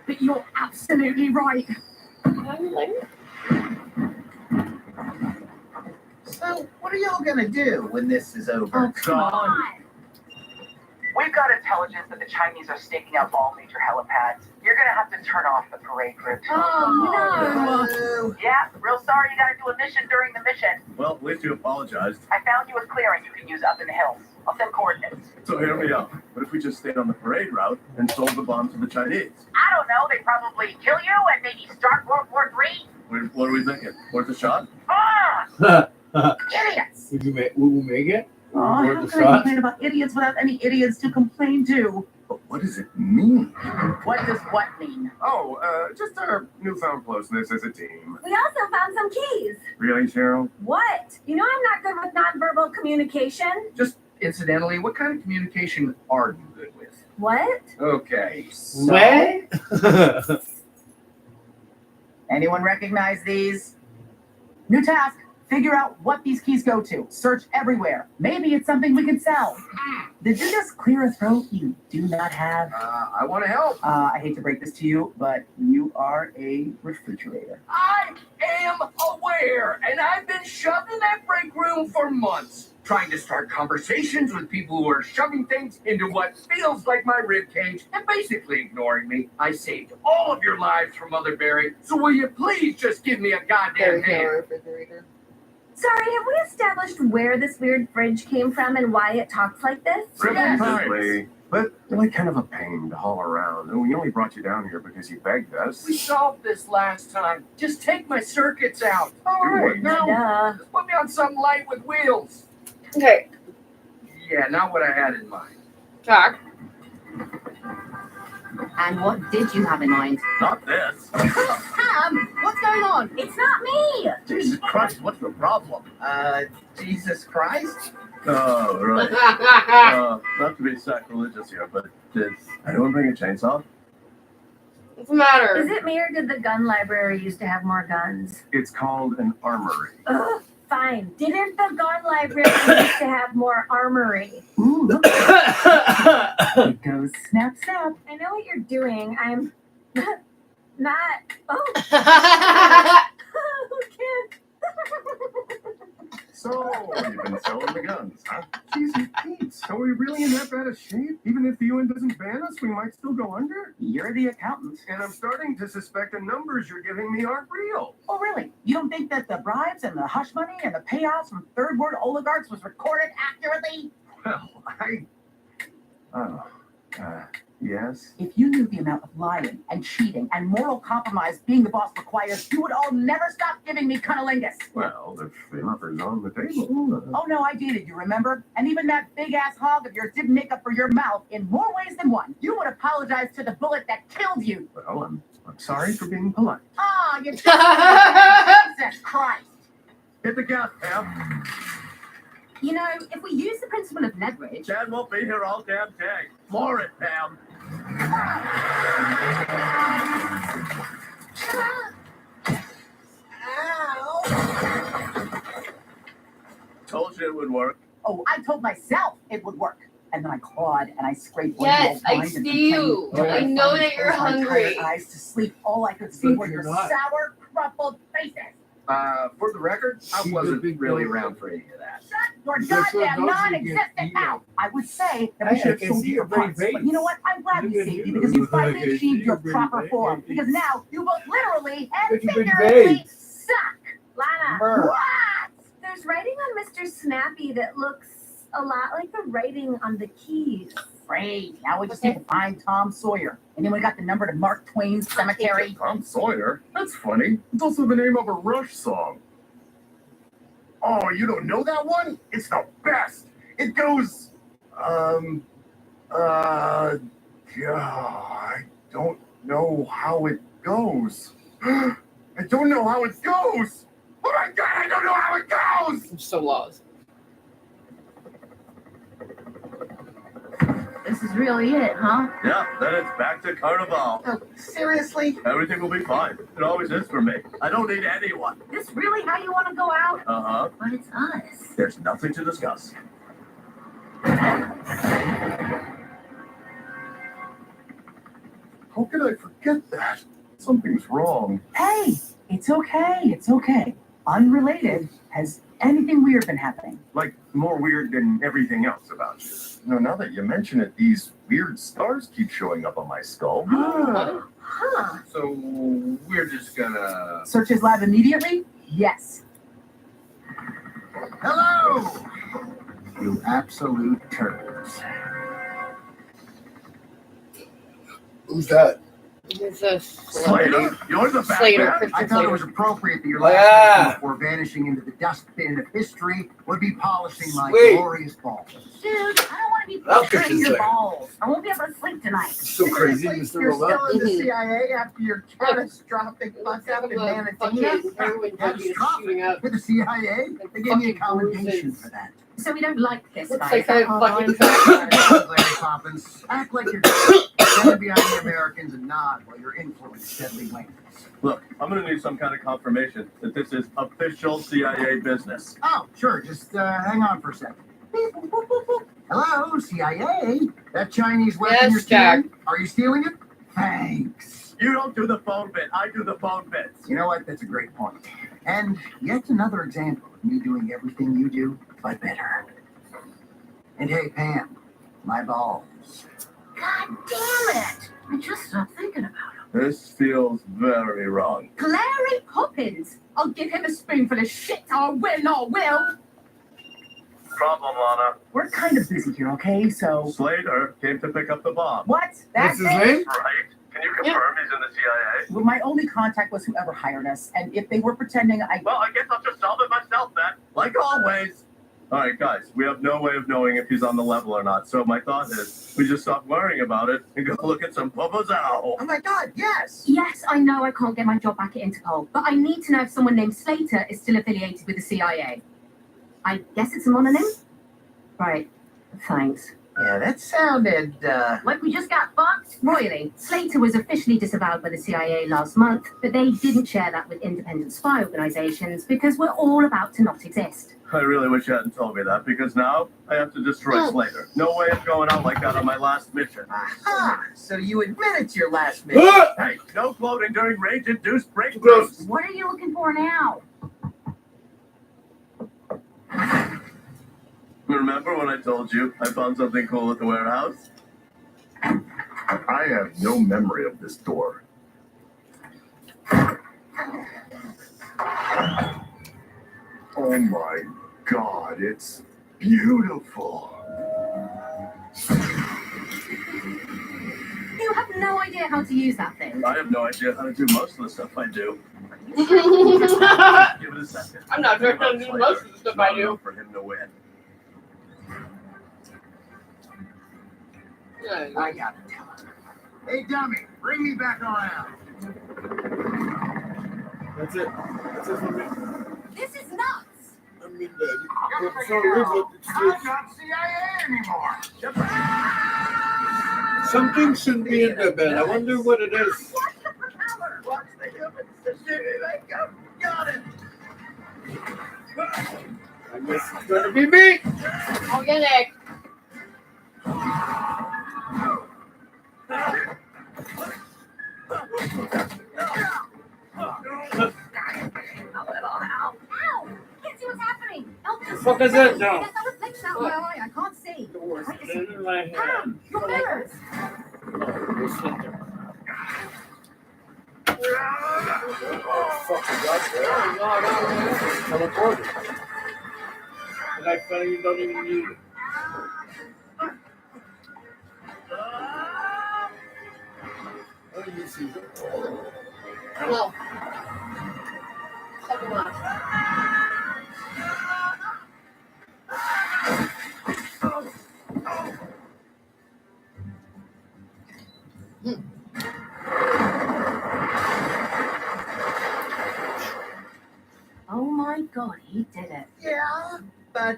But you're absolutely right. So, what are y'all gonna do when this is over? Oh, come on. We've got intelligence that the Chinese are staking out all major helipads. You're gonna have to turn off the parade route. Oh, Yeah, real sorry you gotta do a mission during the mission. Well, at least you apologized. I found you a clearing you can use up in the hills. I'll send coordinates. So hear me out. What if we just stayed on the parade route and sold the bomb to the Chinese? I don't know, they probably kill you and maybe start World War III. What are we thinking? Worth a shot? Ah! Idiots! We will make it? Oh, Worth how a can I shot? complain about idiots without any idiots to complain to? But what does it mean? What does what mean? Oh, just our newfound closeness as a team. We also found some keys. Really, Cheryl? What? You know I'm not good with nonverbal communication. Just incidentally, what kind of communication are you good with? What? Okay. So, What? Anyone recognize these? New task. Figure out what these keys go to. Search everywhere. Maybe it's something we can sell. Did you just clear a throat you do not have? I want to help. I hate to break this to you, but you are a refrigerator. I am aware, and I've been shoved in that break room for months, trying to start conversations with people who are shoving things into what feels like my ribcage and basically ignoring me. I saved all of your lives from Mother Berry, so will you please just give me a goddamn hand? Sorry, have we established where this weird fridge came from and why it talks like this? Probably. But they're like kind of a pain to haul around. And we only brought you down here because you begged us. We solved this last time. Just take my circuits out. All right, now just put me on something light with wheels. Okay. Yeah, not what I had in mind. Talk. And what did you have in mind? Not this. Ham, what's going on? It's not me! Jesus Christ, what's the problem? Jesus Christ? Oh, right. Not to be sacrilegious here, but did anyone bring a chainsaw? What's the matter? Is it me or did the gun library used to have more guns? It's called an armory. Ugh, fine. Didn't the gun library used to have more armory? Ooh, look. It goes snap, snap. I know what you're doing. I'm not. Oh. Who can't? So, you've been selling the guns, huh? Jesus Pete, are we really in that bad a shape? Even if the UN doesn't ban us, we might still go under? You're the accountant. And I'm starting to suspect the numbers you're giving me aren't real. Oh, really? You don't think that the bribes and the hush money and the payouts from third world oligarchs was recorded accurately? Well, yes. If you knew the amount of lying and cheating and moral compromise being the boss requires, you would all never stop giving me cunnilingus. Well, if the offer's on the table. Oh, no, I dated you, remember? And even that big-ass hog of yours didn't make up for your mouth in more ways than one. You would apologize to the bullet that killed you. Well, I'm sorry for being polite. Ah, you Jesus Christ. Hit the gas, Pam. You know, if we use the principle of leverage. Dad won't be here all damn day. More it, Pam. Told you it would work. Oh, I told myself it would work. And then I clawed and I scraped Yes, I one of your see you. complained. I know that you're Closed my hungry. tired eyes to sleep. All I could see were your sour, crumpled faces. For the record, I wasn't really around for any of that. Your That's what goddamn those non-existent you get. mouth. I would say that we I should have can sold see you your for pretty parts. But face. you know what? I'm glad we Look at saved you. you because you Look finally at you. achieved your Your proper pretty form. face. Because now you both literally and Look at your figuratively face. suck. Lana. What? There's writing on Mr. Snappy that looks a lot like the writing on the keys. Great. Now we just need to find Tom Sawyer. Anyone got the number to Mark Twain's cemetery? Tom Sawyer? That's funny. It's also the name of a Rush song. Oh, you don't know that one? It's the best. It goes, I don't know how it goes. I don't know how it goes. Oh my God, I don't know how it goes. I'm so lost. This is really it, huh? Yeah, then it's back to Carnival. Oh, seriously? Everything will be fine. It always is for me. I don't need anyone. This really how you want to go out? Uh-huh. But it's us. There's nothing to discuss. How could I forget that? Something's wrong. Hey, it's okay. It's okay. Unrelated has Anything weird been happening? Like, more weird than everything else about you. Now that you mention it, these weird stars keep showing up on my skull. Huh. So, we're just gonna... Search his lab immediately? Yes. Hello, you absolute turds. Who's that? Who's this? Slater, you're the Slater. Batman? Christian I thought it Slater. was appropriate that your Yeah. last action before vanishing into the dustbin of history would be polishing my Sweet. glorious balls. Dude, I don't want to be Love pushing Christian your Slater. balls. I won't be able to sleep tonight. So crazy, Mr. You're still Robot. in the CIA after your catastrophic fuck up in Manatee? Fucking heroin junkie is shooting up. With the CIA, they gave me a commendation for that. So we don't like this Looks guy. like a fucking Larry Poppins, act like you're stand behind the Americans and nod while your influence steadily wanes. Look, I'm gonna need some kind of confirmation that this is official CIA business. Oh, sure, just hang on for a second. Hello, CIA. That Chinese weapon Yes, you're Jack. stealing, are you stealing it? Thanks. You don't do the phone bit, I do the phone bits. You know what? That's a great point. And yet another example of me doing everything you do, but better. And hey, Pam, my balls. God damn it! I just stopped thinking about him. This feels very wrong. Clary Poppins. I'll give him a spoonful of shit. I will. Problem, Lana. We're kind of busy here, okay? So. Slater came to pick up the bomb. What? What's his name? Right? Can you confirm he's in the CIA? Well, my only contact was whoever hired us, and if they were pretending, Well, I guess I'll just solve it myself then. Like always. All right, guys, we have no way of knowing if he's on the level or not. So my thought is we just stop worrying about it and go look at some Popo's owl. Oh my God, yes! Yes, I know I can't get my job back at Interpol, but I need to know if someone named Slater is still affiliated with the CIA. I guess it's a mononym? Right. Thanks. Yeah, that sounded, Like we just got fucked? Royally. Slater was officially disavowed by the CIA last month, but they didn't share that with independent spy organizations because we're all about to not exist. I really wish you hadn't told me that because now I have to destroy Slater. No way of going out like that on my last mission. aha! So you admit it's your last mission. Hey, no floating during range-induced breakthroughs. what are you looking for now? Remember when I told you I found something cool at the warehouse? I have no memory of this door. Oh my God, it's beautiful. You have no idea how to use that thing. I have no idea how to do most of the stuff I do. Give it a second. I'm not sure how to do most of the stuff I do. For him to win. I got it. Hey, dummy, bring me back around. That's it. That's it for me. This is nuts. I mean, Professor Robot, I'm not CIA anymore. something should be in the bed. I wonder what it is. Watch the humans. The shooting. Got it. I guess it's gonna be me. Okay, Nick. Ow! Can't see what's happening. Help me. The fuck is that now? Get those things out of my eye. I can't see. Wait a second. In my hand. Pam, your mirrors. Fuck, I got that. Teleported. And I finally don't even need it. Let me see. No. Second one. Oh my God, he did it. Yeah, but,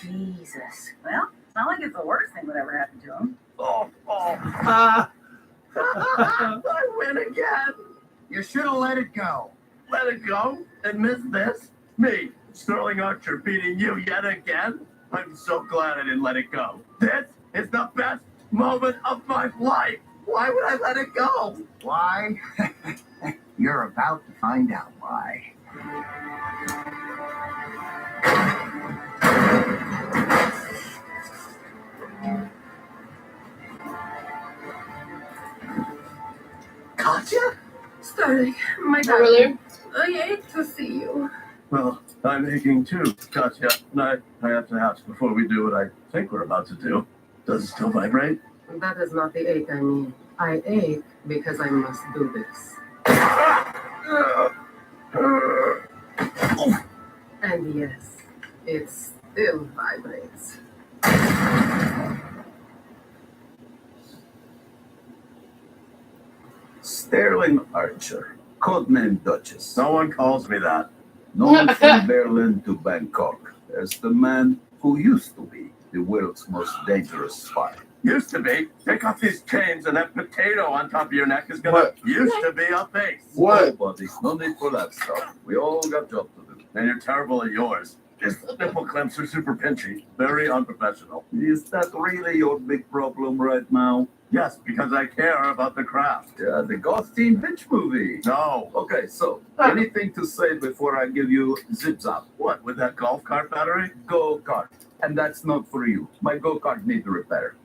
Jesus. Well, it's not like it's the worst thing that ever happened to him. I win again. You should have let it go. Let it go and miss this? Me, Sterling Archer, beating you yet again? I'm so glad I didn't let it go. This It's the best moment of my life. Why would I let it go? Why? You're about to find out why. Katya? Sterling, my Oh, really? I hate to see you. Well, I'm aching too, Katya. And I have to ask before we do what I think we're about to do. Does it still vibrate? That is not the ache I mean. I ache because I must do this. And yes, it still vibrates. Sterling Archer, codename Duchess. No one calls me that. Known from Berlin to Bangkok as the man who used to be the world's most dangerous spy. Used to be. Take off these chains and that potato on top of your neck is gonna used to be a face. What? Buddy, no need for that stuff. We all got job to do. And you're terrible at yours. These nipple clamps are super pinchy. Very unprofessional. Is that really your big problem right now? Yes, because I care about the craft. Yeah, the Goth Teen Bitch movie. No. Okay, so anything to say before I give you zip zap? What, with that golf cart battery? Go kart. And that's not for you. My go kart needs repair.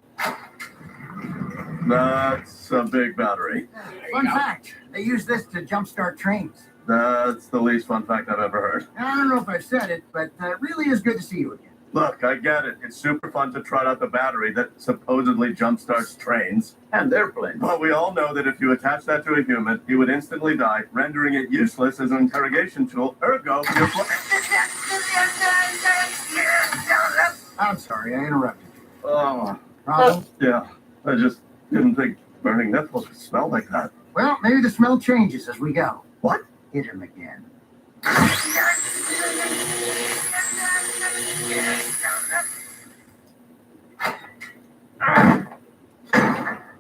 That's a big battery. Fun fact, they use this to jumpstart trains. That's the least fun fact I've ever heard. I don't know if I've said it, but it really is good to see you again. Look, I get it. It's super fun to trot out the battery that supposedly jumpstarts trains. And airplanes. But we all know that if you attach that to a human, he would instantly die, rendering it useless as an interrogation tool. Ergo, you're... I'm sorry, I interrupted you. Oh, Problem? yeah. I just didn't think burning nipples would smell like that. Well, maybe the smell changes as we go. What? Hit him again.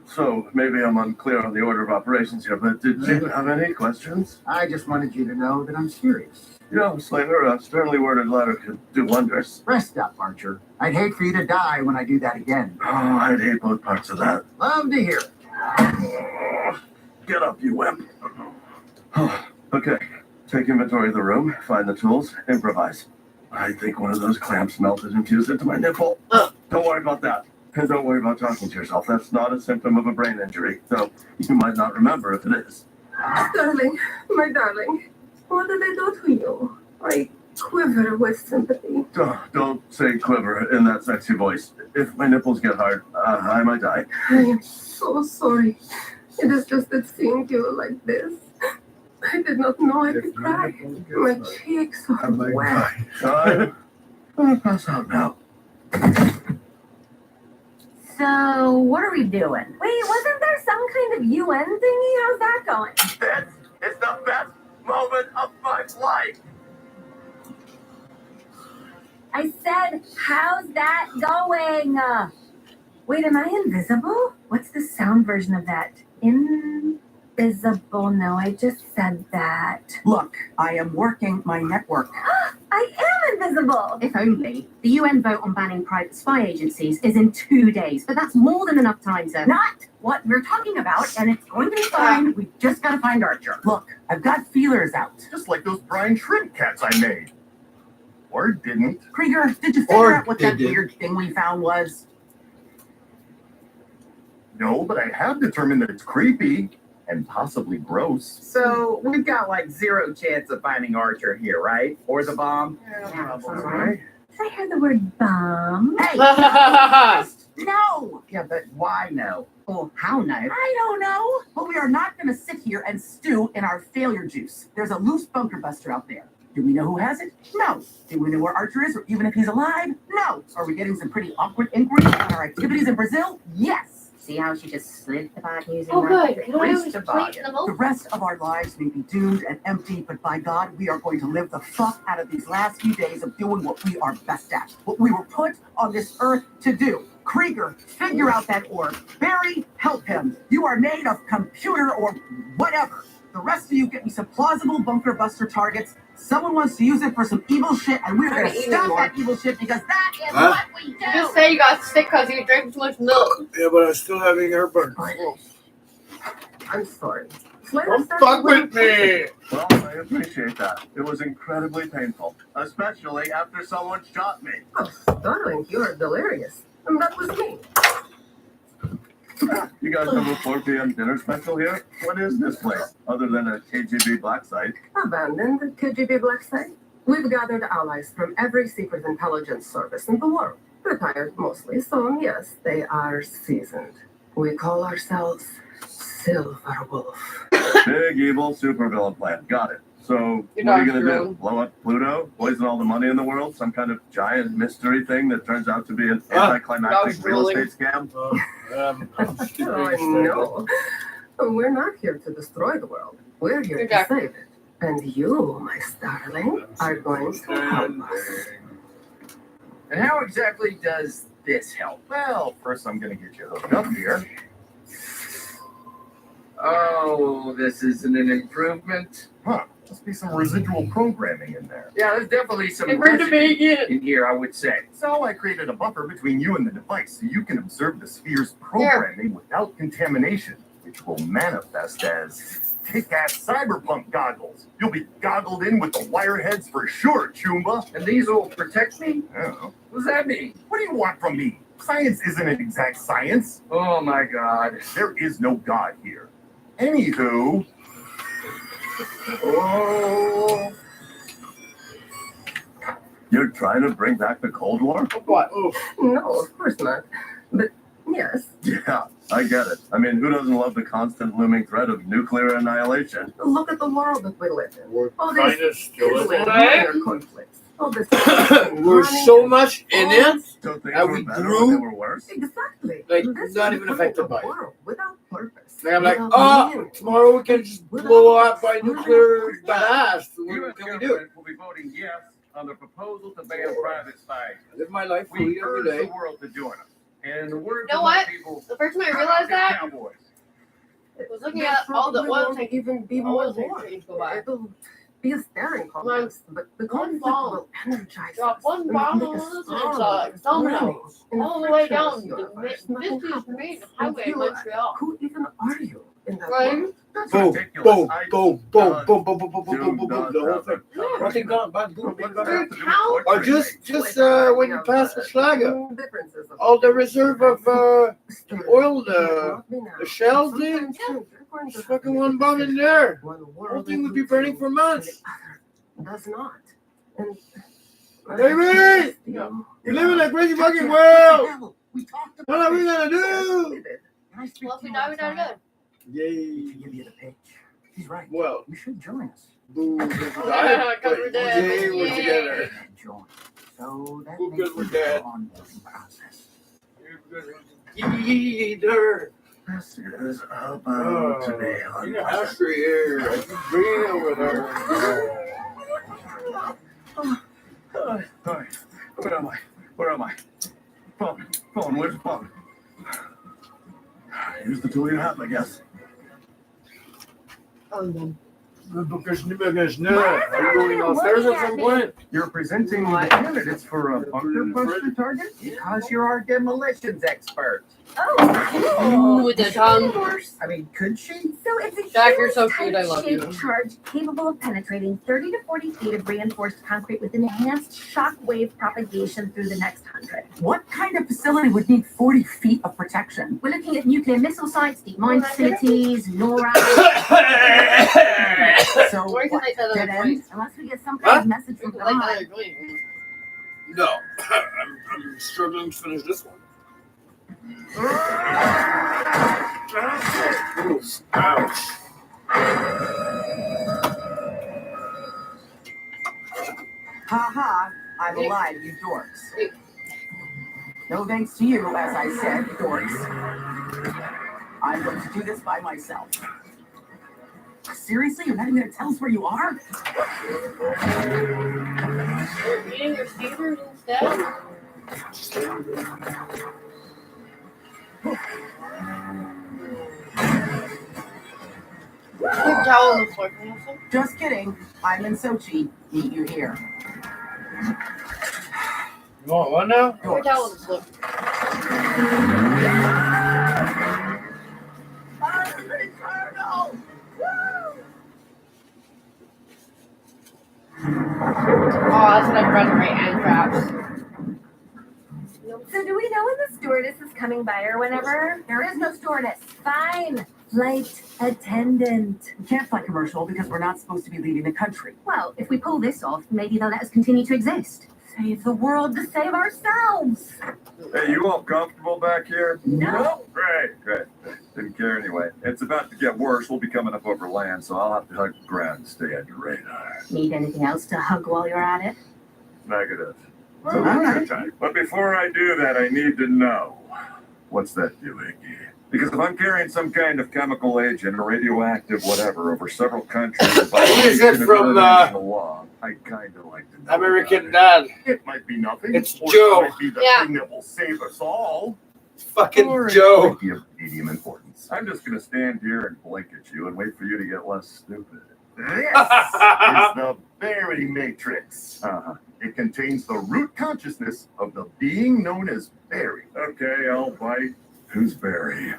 So maybe I'm unclear on the order of operations here, but did you have any questions? I just wanted you to know that I'm serious. You know, Slater, a sternly worded letter could do wonders. Rest up, Archer. I'd hate for you to die when I do that again. Oh, I'd hate both parts of that. Love to hear it. Get up, you wimp. Okay, take inventory of the room, find the tools, improvise. I think one of those clamps melted and fused into my nipple. Don't worry about that. And don't worry about talking to yourself. That's not a symptom of a brain injury, though you might not remember if it is. Sterling, my darling, what did I do to you? I quiver with sympathy. Don't say quiver in that sexy voice. If my nipples get hard, I might die. I am so sorry. It is just that seeing you like this. I did not know I could cry. My cheeks are wet. I'm gonna pass out now. So, what are we doing? Wait, wasn't there some kind of UN thingy? How's that going? This is the best moment of my life. I said, how's that going? Wait, am I invisible? What's the sound version of that? Invisible. No, I just said that. Look, I am working my network. I am invisible. If only. The UN vote on banning private spy agencies is in 2 days, but that's more than enough time, sir. Not what we're talking about, and it's going to be fine. We just gotta find Archer. Look, I've got feelers out. Just like those brine shrimp cats I made. Or didn't. Krieger, did you figure out what that weird thing we found was? No, but I have determined that it's creepy and possibly gross. So we've got like 0 chance of finding Archer here, right? Or the bomb? Did I hear the word bomb? Hey! No! Yeah, but why no? Or how no? I don't know. But we are not going to sit here and stew in our failure juice. There's a loose bunker buster out there. Do we know who has it? No. Do we know where Archer is, or even if he's alive? No. Are we getting some pretty awkward inquiries about our activities in Brazil? Yes. See how she just slid the bad news in Oh, there? good. Can I always plate in the The most? rest of our lives may be doomed and empty, but by God, we are going to live the fuck out of these last few days of doing what we are best at, what we were put on this earth to do. Krieger, figure out that orb. Barry, help him. You are made of computer or whatever. The rest of you get me some plausible bunker buster targets. Someone wants to use it for some evil shit, and we're gonna stop that evil shit because that is what we do. Just say you got sick because you drank too much milk. Yeah, but I'm still having heartburn. I'm sorry. Don't fuck with me. Well, I appreciate that. It was incredibly painful, especially after someone shot me. Oh, darling, you're delirious. And that was me. You guys have a 4 p.m. dinner special here? What is this place, other than a KGB black site? Abandoned KGB black site. We've gathered allies from every secret intelligence service in the world. Retired mostly, so yes, they are seasoned. We call ourselves Silver Wolf. Big evil supervillain plan. Got it. So, Your what are you dog's gonna do? drone. Blow up Pluto? Poison all the money in the world? Some kind of giant mystery thing that turns out to be an anticlimactic Dog's real drooling. estate scam? Oh, no. We're not here to destroy the world. We're here to save it. And you, my starling, are going to help us. And how exactly does this help? Well, first I'm gonna get you hooked up here. Oh, this isn't an improvement. Huh. Must be some residual programming in there. Yeah, there's definitely some Hey, bring the residue bacon. in here, I would say. So I created a buffer between you and the device so you can observe the sphere's programming without contamination, which will manifest as kick-ass cyberpunk goggles. You'll be goggled in with the wire heads for sure, Chumba. And these will protect me? I don't know. What does that mean? What do you want from me? Science isn't an exact science. Oh my god. There is no God here. Anywho, Oh. You're trying to bring back the Cold War? What? No, of course not. But yes, Yeah, I get it. I mean, who doesn't love the constant looming threat of nuclear annihilation? look at the world that we live in. We're All kind this of still in fizzling it. minor conflicts. All this We're so much in it So things that were we better when grew. they were worse? Exactly. Like, This not is even the affected kind of by it. world without purpose. And I'm like, without oh, meaning. tomorrow we can just blow up by nuclear blast. What can we do? will be voting yes on the proposal to ban private spies. I live my life We fully every urge day. the world to join us. And in the words You know of my what? people, The first time I realized that Cowboys. was looking There at all the probably oil won't tanks. even be Oil more tank war. trains go by. It'll be a staring contest, but the one conflict bomb. will energize Drop us one and bomb make on us us and strong, it's like dominoes. in a All the way frictionless down universe. the Nothing Vistys happens Marine Highway in until- Montreal. Who even are you in that Right? world? That's Boom, ridiculous. boom, I- boom, boom, boom, boom, boom, boom, boom, boom, boom, boom. The whole thing. Nothing gone, bad, boom, boom, boom. Your town? Or just when you pass the Schlager, Differences of all the reserve of oil, It cannot be now. the shells, dude. Sometimes things are going to Just fucking happen one bomb in there. when the The world whole thing would be includes burning you for and months. the other does not. And Baby! you We live in a crazy fucking world. Hell, we talked about What are we this. gonna do? Can I speak Well, if to we you die, one we die time? good. Yay. To give you the pitch. He's right. Well, You should join us. boo. Yeah, 'cause we're dead. Yay, we're Yay. together. Join. So that Who makes good we're it dead? the onboarding process. Either. This is about to be You got Ashley here. I keep bringing it with her. Sorry. Where am I? Where am I? Phone, where's the phone? Here's the tool you have, I guess. Because are you going downstairs at some point? You're presenting the candidates for a bunker buster target? Because you're our demolitions expert. Ooh, with the tongue. I mean, could she? So it's a Jack, you're so cute. I love shaped you. charge capable of penetrating 30 to 40 feet of reinforced concrete with enhanced shock wave propagation through the next 100. What kind of facility would need 40 feet of protection? We're looking at nuclear missile sites, deep mine facilities, NORAD. So Where can what, I tell dead them end? Unless we get some kind of message from Like God. that, like, No. I'm struggling to finish this one. Ouch. Ha, I'm alive, you dorks. No thanks to you, as I said, dorks. I'm going to do this by myself. Seriously? You're not even going to tell us where you are? You're eating your Caesars instead? Good towel on the floor. Can you use them? Just kidding. I'm in Sochi. Meet you here. You want one now? Paper towel on the floor. Oh, that's what I've read right, and traps. So do we know when the stewardess is coming by or whenever? There is no stewardess. Fine. Flight attendant. We can't fly commercial because we're not supposed to be leaving the country. Well, if we pull this off, maybe they'll let us continue to exist. Save the world to save ourselves. Hey, you all comfortable back here? No. Great. Didn't care anyway. It's about to get worse. We'll be coming up over land, so I'll have to hug the ground and stay on your radar. Need anything else to hug while you're at it? Negative. Alright. But before I do that, I need to know, what's that doing? Because if I'm carrying some kind of chemical agent or radioactive whatever over several countries, What is it from, law, I kind of like to know. American Dad. It might be nothing. It's or Joe. It might be the thing that will save us all. Fucking Or it Joe. might be of medium importance. I'm just going to stand here and blink at you and wait for you to get less stupid. This is the Berry Matrix. It contains the root consciousness of the being known as Barry. Okay, I'll bite. Who's Barry?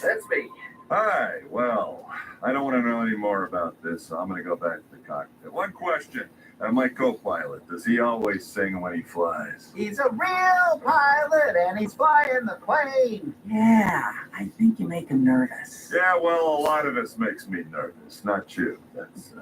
That's me. Hi, well, I don't want to know any more about this, so I'm going to go back to the cockpit. One question. My co-pilot, does he always sing when he flies? He's a real pilot and he's flying the plane. Yeah, I think you make him nervous. Yeah, well, a lot of this makes me nervous. Not you. That's,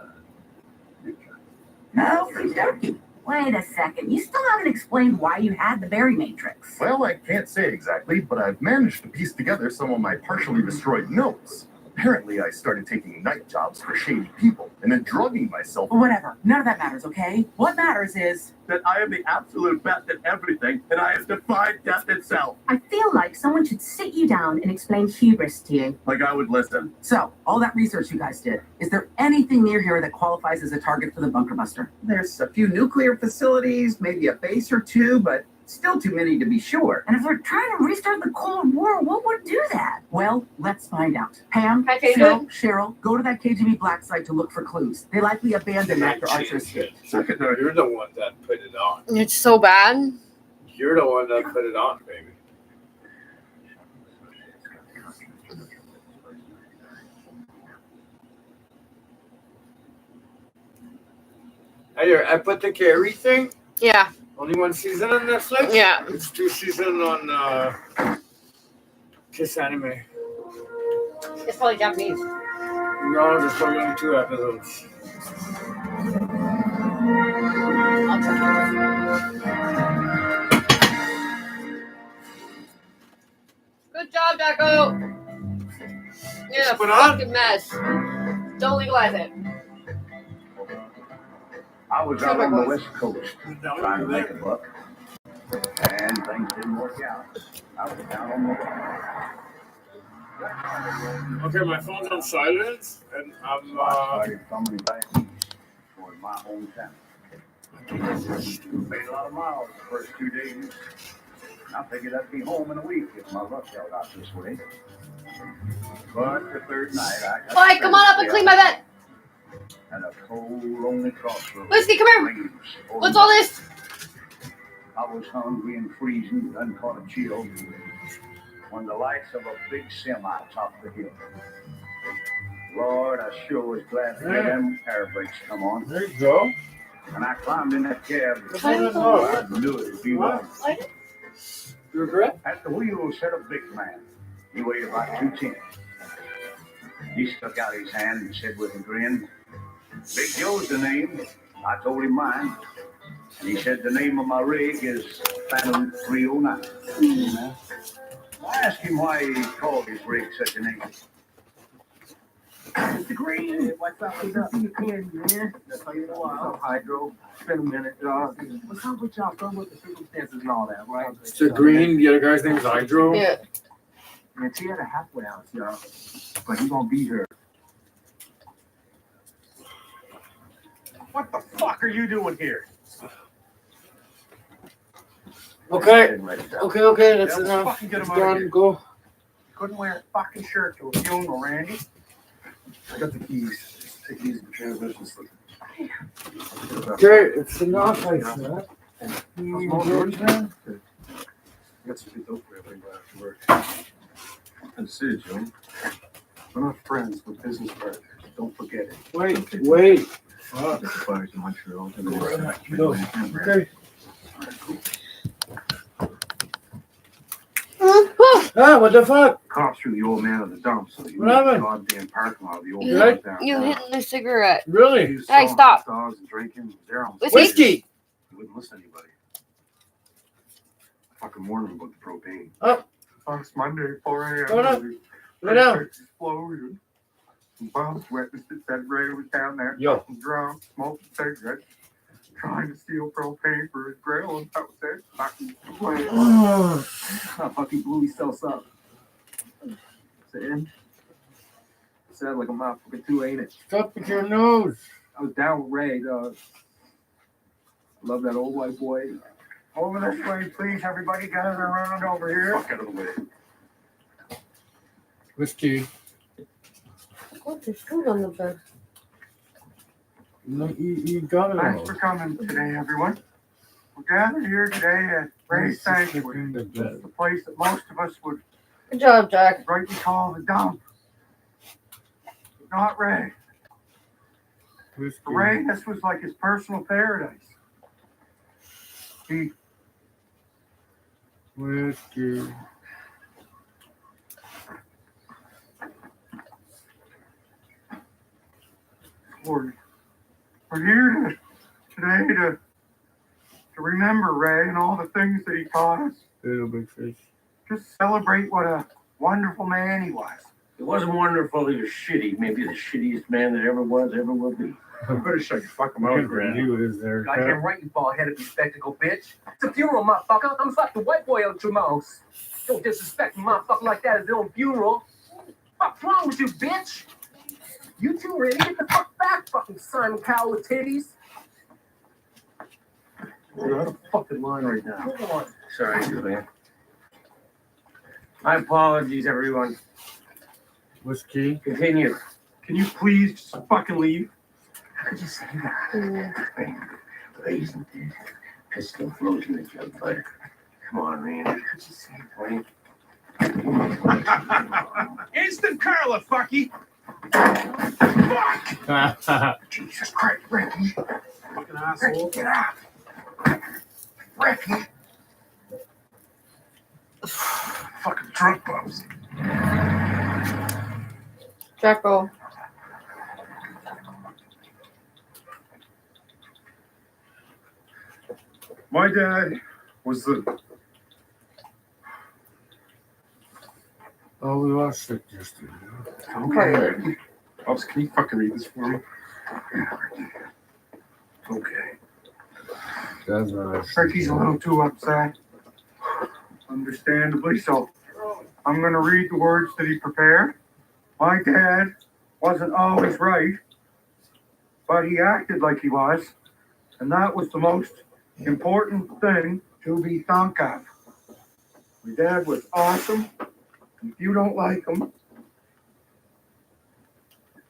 No, he's joking. Wait a second. You still haven't explained why you had the Berry Matrix. Well, I can't say exactly, but I've managed to piece together some of my partially destroyed notes. Apparently, I started taking night jobs for shady people and then drugging myself. Whatever. None of that matters, okay? What matters is That I am the absolute best at everything, and I have defied death itself. I feel like someone should sit you down and explain hubris to you. Like I would listen. so. All that research you guys did. Is there anything near here that qualifies as a target for the bunker buster? There's a few nuclear facilities, maybe a base or two, but still too many to be sure. And if they're trying to restart the Cold War, what would do that? Well, let's find out. Pam, Can I take Phil, Cheryl, go to that KGB black site to look for clues. They likely abandoned after Archer escaped. No, you're the one that put it on. It's so bad. You're the one that put it on, baby. Hey, I put the Carrie thing. Yeah. Only one season on Netflix? Yeah. It's 2 seasons on Kiss Anime. It's probably Japanese. No, there's only 2 episodes. Good job, Jacko. Yeah, Put on. fucking mess. Don't legalize it. I was out on the West Coast trying to make a buck, and things didn't work out. I was down on the Okay, my phone's on silent, and I'm I started coming back east toward my hometown. Made a lot of miles the first 2 days. And I figured I'd be home in a week if my luck held out this way. But the third night, I got Alright, come on up and clean my bed. at a cold, lonely crossroads. Whiskey, come here. What's all this? I was hungry and freezing, done caught a chill, when the lights of a big semi topped the hill. Lord, I sure was glad to hear them air brakes come on. There you go. And I climbed in that cab. I knew it'd be wrong. You regret? At the wheel sat a big man. He weighed about 210. He stuck out his hand and said with a grin, "Big Joe's the name." I told him mine. And he said the name of my rig is Phantom 309. I asked him why he called his rig such a name. Mr. Green, what's up? Good to see you again, man. That's how you know what's up, Hydro. It's been a minute, dog. What's up with y'all? Done with the circumstances and all that, right? Mr. Green, the other guy's name is Hydro. Yeah. Man, she had a halfway house, y'all. But he gonna be here. What the fuck are you doing here? Okay, that's enough. Fucking get him out of Done, here. go. Couldn't wear a fucking shirt to a funeral, Randy. I got the keys. Just take it easy with the transmission slip. Okay, it's enough, I said. Small George, man? I got some good dope for you after work. Good to see you, Joe. We're not friends, we're business partners. Don't forget it. Wait. Fuck. The fires in Montreal. No. Okay. Ah, what the fuck? Cops threw the old man on the dump, so you What happened? goddamn parking lot of the old You, man down. you hitting the cigarette. Really? He was Hey, selling stop. hot dogs and drinking. They're on Whiskey. He wouldn't listen to anybody. I fucking warned him about the propane. Oh. It's Monday, 4 a.m. Hold up. Lay down. Explosion. Bombs witnesses said Ray was down there. Yo. Drunk, smoking cigarettes, trying to steal propane for his grill, and that was it. Fucking Fucking blew himself up. Saying, sound like a motherfucker too, ain't it? Stop with your nose. I was down with Ray, dog. Love that old white boy. Over this way, please, everybody gather around over here. Fuck out of the way. Whiskey. What? There's food on the bed. No, you got it Thanks all. for coming today, everyone. We're gathered here today at Ray's Sanctuary, the place that most of us would Good job, Jack. rightly call the dump. But not Ray. Whiskey. For Ray, this was like his personal paradise. He Whiskey. we're here today to remember Ray and all the things that he taught us. Little big fish. Just celebrate what a wonderful man he was. It wasn't wonderful, he was shitty. Maybe the shittiest man that ever was, ever will be. I better shut your fucking What mouth, Grant. you is there? Goddamn right, you bald-headed bespectacled bitch. It's a funeral, motherfucker. I'm fucking white boy out your mouth. Don't disrespect a motherfucker like that at his own funeral. What's wrong with you, bitch? You two ready? Get the fuck back, fucking Simon Cowell with titties. You're out of fucking line right now. Come on. Sorry, Julian. My apologies, everyone. Whiskey. Continue. Can you please just fucking leave? How could you say that? Blazing dead. Pistol floating in the gunfire. Come on, man. How could you say it, Blaine? Instant Carla, fucky! Fuck! Jesus Christ, Ricky! Fucking asshole. Ricky, get out! Ricky! Fucking drunk bums. Jacko. My dad was the. Oh, we watched it yesterday. Okay. Pops, can you fucking read this for me? Okay. That's right. Ricky's a little too upset. Understandably so. I'm going to read the words that he prepared. My dad wasn't always right, but he acted like he was, and that was the most important thing to be thunk of. My dad was awesome. If you don't like him,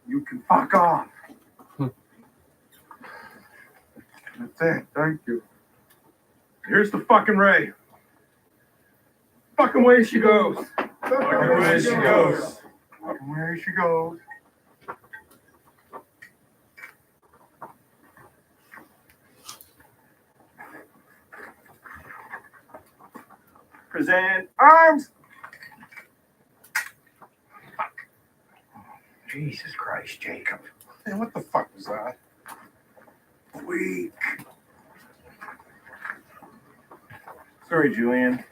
you can fuck off. That's it. Thank you. Here's the fucking Ray. Fucking way she goes. Fucking way she goes. Fucking way she goes. Present arms. Jesus Christ, Jacob. Man, what the fuck was that? Weak. Sorry, Julian.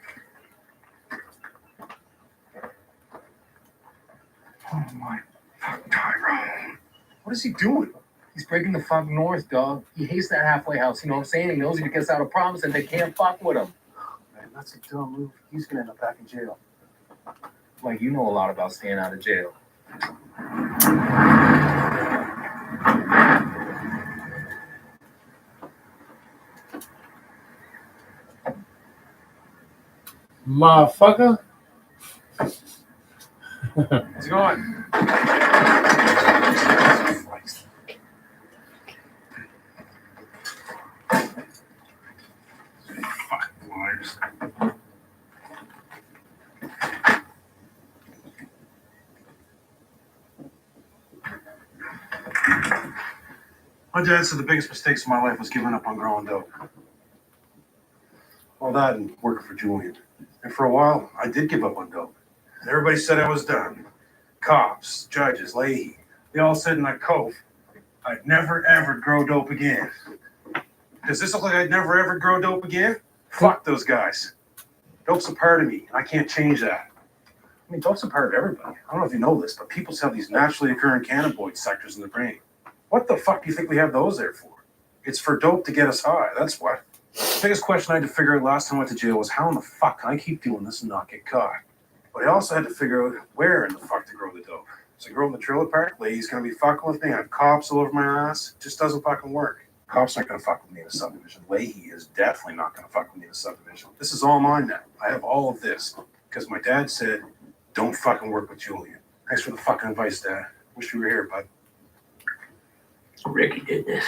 Oh my fuck, Tyrone. What is he doing? He's breaking the fuck north, dog. He hates that halfway house. You know what I'm saying? He knows if he gets out of problems and they can't fuck with him. Man, that's a dumb move. He's gonna end up back in jail. Like, you know a lot about staying out of jail. Motherfucker. It's going. Fucking liars. My dad said the biggest mistakes of my life was giving up on growing dope. All that and working for Julian. And for a while, I did give up on dope. And everybody said I was done. Cops, judges, Leahy. They all said in that cove, I'd never ever grow dope again. Does this look like I'd never ever grow dope again? Fuck those guys. Dope's a part of me, and I can't change that. I mean, dope's a part of everybody. I don't know if you know this, but people have these naturally occurring cannabinoid sectors in the brain. What the fuck do you think we have those there for? It's for dope to get us high, that's what. The biggest question I had to figure out last time I went to jail was how in the fuck can I keep doing this and not get caught? But I also had to figure out where in the fuck to grow the dope. So I grow in the trailer park, lady's gonna be fucking with me, I have cops all over my ass. It just doesn't fucking work. Cops aren't gonna fuck with me in a subdivision. Leahy is definitely not gonna fuck with me in a subdivision. This is all mine now. I have all of this. Because my dad said, don't fucking work with Julian. Thanks for the fucking advice, Dad. Wish you were here, bud. Ricky did this.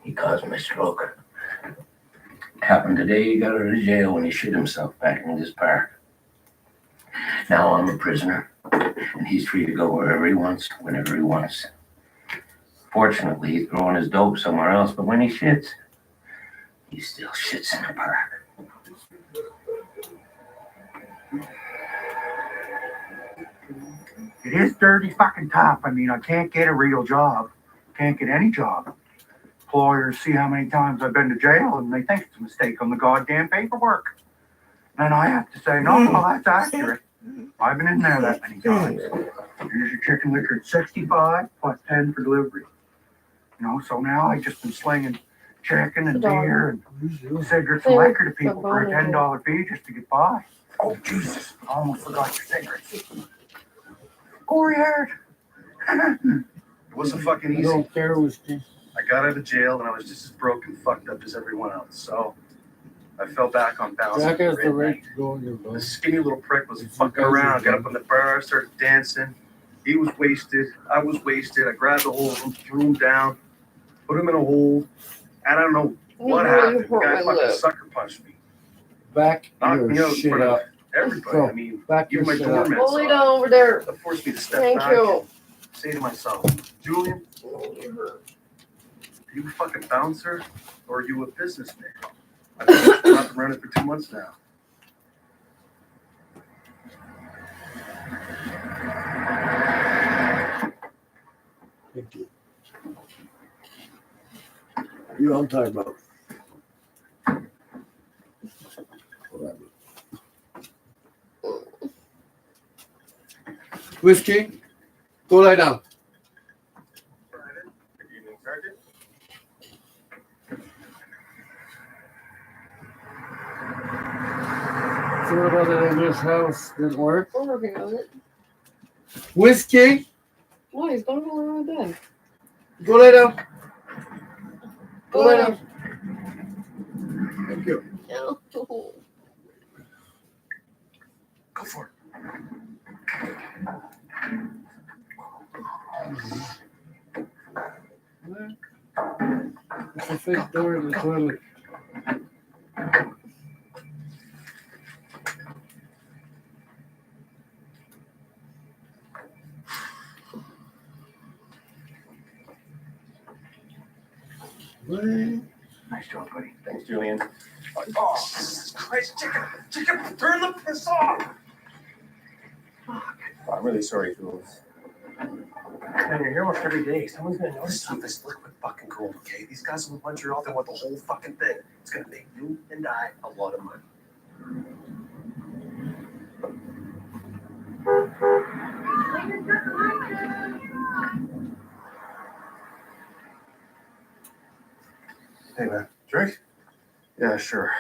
He caused my stroke. Happened today, he got out of jail when he shit himself back in this park. Now I'm a prisoner, and he's free to go wherever he wants, whenever he wants. Fortunately, he's growing his dope somewhere else, but when he shits, he still shits in the park. It is dirty fucking tough. I mean, I can't get a real job. Can't get any job. Employers see how many times I've been to jail and they think it's a mistake on the goddamn paperwork. And I have to say, no, that's accurate. I've been in there that many times. Here's your chicken liquor at 65 plus 10 for delivery. You know, so now I've just been slinging chicken and beer and cigarettes and liquor to people for a $10 fee just to get by. Oh, Jesus. I almost forgot your cigarettes. Corey Hart. It wasn't fucking easy. I got out of jail and I was just as broke and fucked up as everyone else. So I fell back on balance. Jack has the right to go in your boat. The skinny little prick was fucking around. Got up in the bar, started dancing. He was wasted. I was wasted. I grabbed a hold of him, threw him down, put him in a hole. And I don't know what happened. The guy fucking sucker punched me. Back Knocked me your out in shit front of up. everybody. Go. I mean, Back even my your shit up. doorman Hold it saw over there. it. That forced me to step Thank back you. and say to myself, Julian, are you a fucking bouncer or are you a businessman? I've been up and running for 2 months now. Thank you. You know what I'm talking about. Whiskey, go lie down. Good evening, Sergeant. See what other in this house didn't work? We're working on it. Whiskey, Why? He's gonna go around my bed. go lie down. Go lie down. Thank you. No. Go for it. It's a fake door in the toilet. Nice job, buddy. Thanks, Julian. Oh, Jesus Christ, chicken, turn the piss off. Fuck. Oh, I'm really sorry, Jules. Man, you're here almost every day. Someone's gonna notice something. This liquid fucking gold, okay? These guys will punch you off. They want the whole fucking thing. It's gonna make you and I a lot of money. Hey, man. Drink? Yeah, sure.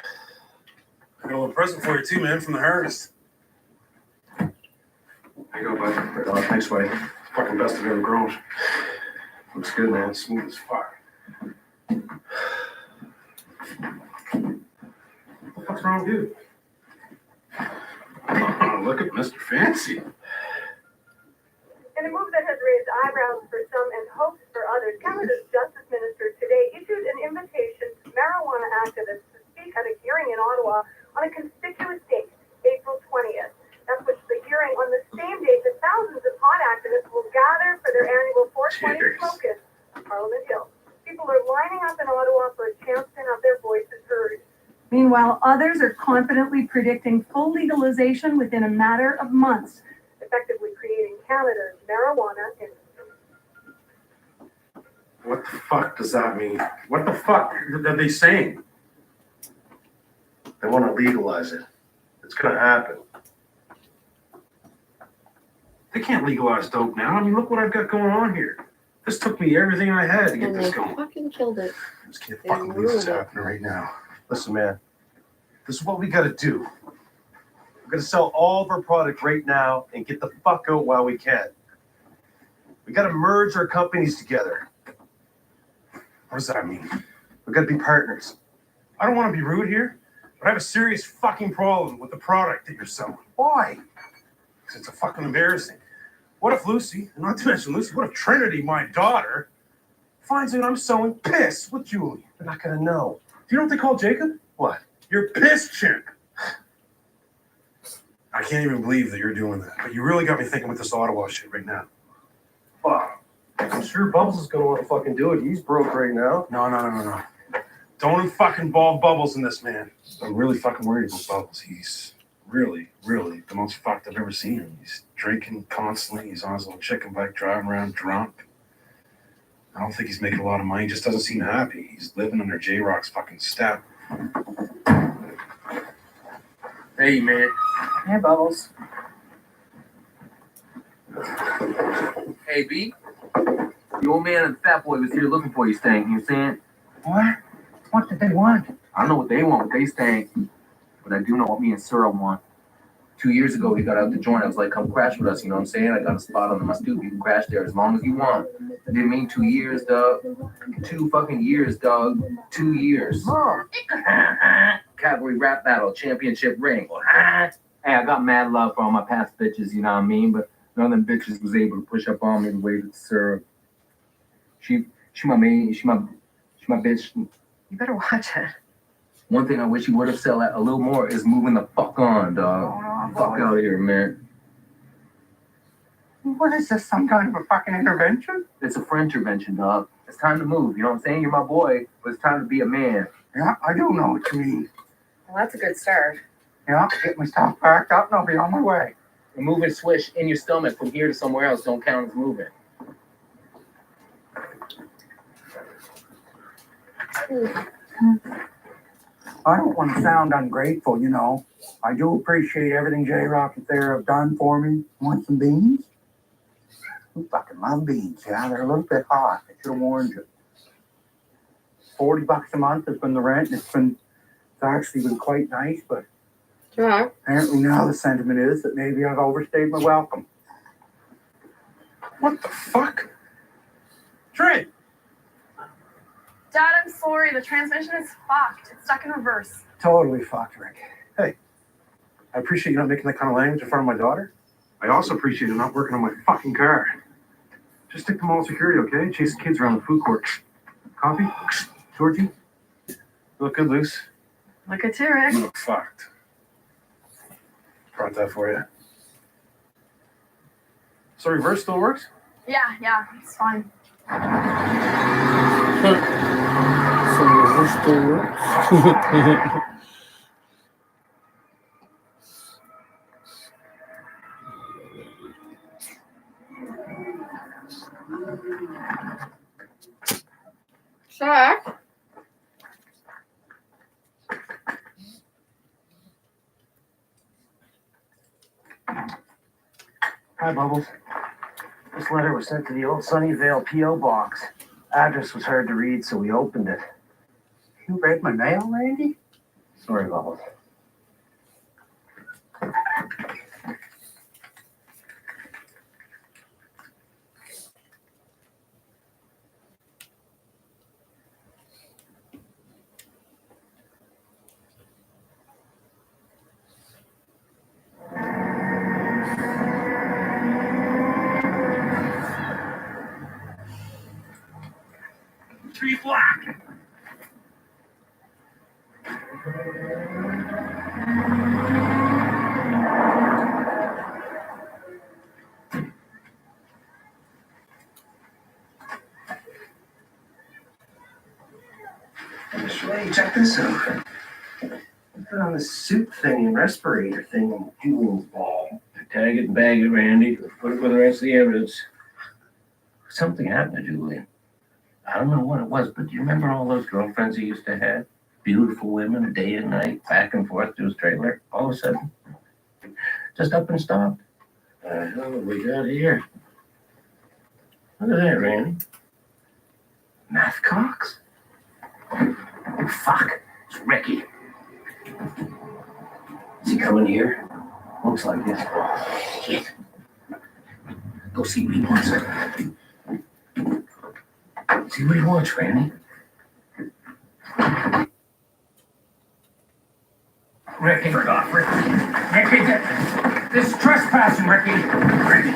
I got a little present for you, too, man, from the harvest. There you go, bud. Right on. Thanks, buddy. Fucking best I've ever grown. Looks good, man. Smooth as fuck. What the fuck's wrong with you? Oh, look at Mr. Fancy. In a move that has raised eyebrows for some and hopes for others, Canada's Justice Minister today issued an invitation to marijuana activists to speak at a hearing in Ottawa on a conspicuous date, April 20th. That's which the hearing on the same date that thousands of pot activists will gather for their annual 420 focus on Parliament Hill. People are lining up in Ottawa for a chance to have their voices heard. Meanwhile, others are confidently predicting full legalization within a matter of months, effectively creating Canada's marijuana industry. What the fuck does that mean? What the fuck are they saying? They want to legalize it. It's gonna happen. They can't legalize dope now. I mean, look what I've got going on here. This took me everything I had to get And this they going. fucking killed it. I just can't They fucking believe this is ruined it. happening right now. Listen, man, this is what we gotta do. We're gonna sell all of our product right now and get the fuck out while we can. We gotta merge our companies together. What does that mean? We gotta be partners. I don't want to be rude here, but I have a serious fucking problem with the product that you're selling. Why? Because it's a fucking embarrassing. What if Lucy, and not to mention Lucy, what if Trinity, my daughter, finds out I'm selling piss with Julie? They're not gonna know. Do you know what they call Jacob? What? You're piss chimp. I can't even believe that you're doing that. But you really got me thinking with this Ottawa shit right now. Fuck. I'm sure Bubbles is gonna want to fucking do it. He's broke right now. No. Don't fucking involve Bubbles in this, man. I'm really fucking worried about Bubbles. He's really the most fucked I've ever seen him. He's drinking constantly. He's on his little chicken bike driving around drunk. I don't think he's making a lot of money. He just doesn't seem happy. He's living under J-Rock's fucking step. Hey, man. Hey, Bubbles. Hey, B. The old man and the fat boy was here looking for you, Stank. You know what I'm saying? What? What did they want? I don't know what they want, but they stank. But I do know what me and Cyril want. 2 years ago, he got out the joint. I was like, come crash with us, you know what I'm saying? I got a spot under my stoop. You can crash there as long as you want. It didn't mean 2 years, dog. 2 fucking years, dog. 2 years. Cavalry rap battle, championship ring. Hey, I got mad love for all my past bitches, you know what I mean? But none of them bitches was able to push up on me the way that Cyril. She my main, she my bitch. You better watch it. One thing I wish you would have said a little more is moving the fuck on, dog. Fuck out of here, man. What is this, some kind of a fucking intervention? It's a friend intervention, dog. It's time to move, you know what I'm saying? You're my boy, but it's time to be a man. Yeah, I do know what you mean. Well, that's a good start. Yeah, get my stuff packed up and I'll be on my way. And moving swish in your stomach from here to somewhere else don't count as moving. I don't want to sound ungrateful, you know. I do appreciate everything J-Rock and Sarah have done for me. Want some beans? You fucking love beans, yeah? They're a little bit hot. I should have warned you. $40 a month has been the rent, and it's actually been quite nice, but Yeah. apparently now the sentiment is that maybe I've overstayed my welcome. What the fuck? Trent! Dad, I'm sorry. The transmission is fucked. It's stuck in reverse. Totally fucked, Rick. Hey, I appreciate you not making that kind of language in front of my daughter. I also appreciate you not working on my fucking car. Just stick to mall security, okay? Chasing kids around the food court. Coffee? Georgie? You look good, Luce. Look at you, Rick. You look fucked. Brought that for you. So reverse still works? Yeah, it's fine. So this still works. Check. Hi, Bubbles. This letter was sent to the old Sunnyvale P.O. box. Address was hard to read, so we opened it. You read my mail, Randy? Sorry, Bubbles. Hey, check this out. Put on this suit thing and respirator thing on Julian's bag. Tag it and bag it, Randy. Put it with the rest of the evidence. Something happened to Julian. I don't know what it was, but do you remember all those girlfriends he used to have? Beautiful women, day and night, back and forth to his trailer. All of a sudden, just up and stopped. Hell have we got here? Look at that, Randy. Math Cox? Oh, fuck. It's Ricky. Is he coming here? Looks like this. Oh, shit. Go see what he wants. See what he wants, Randy. Ricky. Turn off, Ricky. Ricky, this is trespassing, Ricky. Ricky.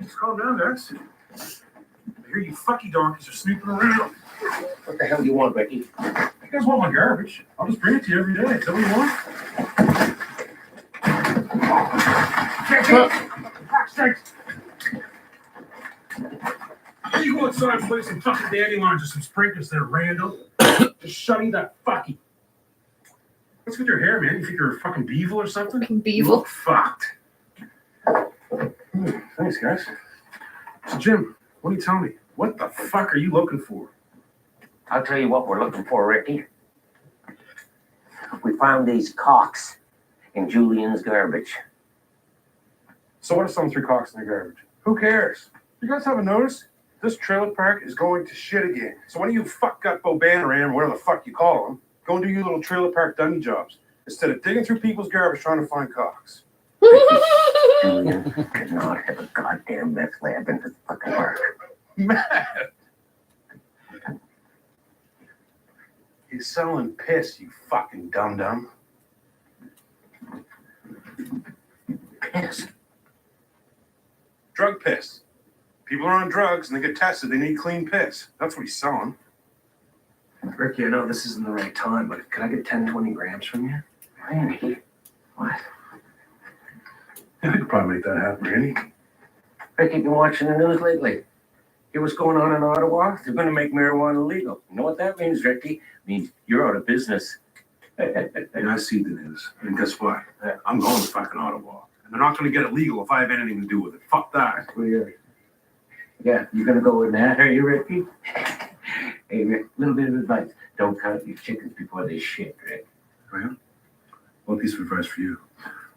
Just calm down, guys. I hear you fucky donkeys are snooping around. What the hell do you want, Ricky? You guys want my garbage? I'll just bring it to you every day. Is that what you want? You go outside and play some fucking dandelions or some sprinklers there, Randall. Just shut me that fucky. What's with your hair, man? You think you're a fucking beaver or something? You look fucked. Thanks, guys. So, Jim, what do you tell me? What the fuck are you looking for? I'll tell you what we're looking for, Ricky. We found these cocks in Julian's garbage. So what if someone threw cocks in the garbage? Who cares? You guys haven't noticed? This trailer park is going to shit again. So when you fuck gut Bobanaran, whatever the fuck you call them, go and do your little trailer park dummy jobs instead of digging through people's garbage trying to find cocks. Julian could not have a goddamn meth lab in his fucking park. Mad. He's selling piss, you fucking dum-dum. Piss? Drug piss. People are on drugs and they get tested. They need clean piss. That's what he's selling. Ricky, I know this isn't the right time, but can I get 10, 20 grams from you? Randy. What? Yeah, I could probably make that happen, Randy. Ricky, been watching the news lately. Hear what's going on in Ottawa? They're going to make marijuana legal. You know what that means, Ricky? It means you're out of business. Yeah, I see the news. And guess what? I'm going to fucking Ottawa. And they're not going to get it legal if I have anything to do with it. Fuck that. Yeah, you're going to go with that, are you, Ricky? Hey, Rick, little bit of advice. Don't count your chickens before they shit, Rick. Well, one piece of advice for you.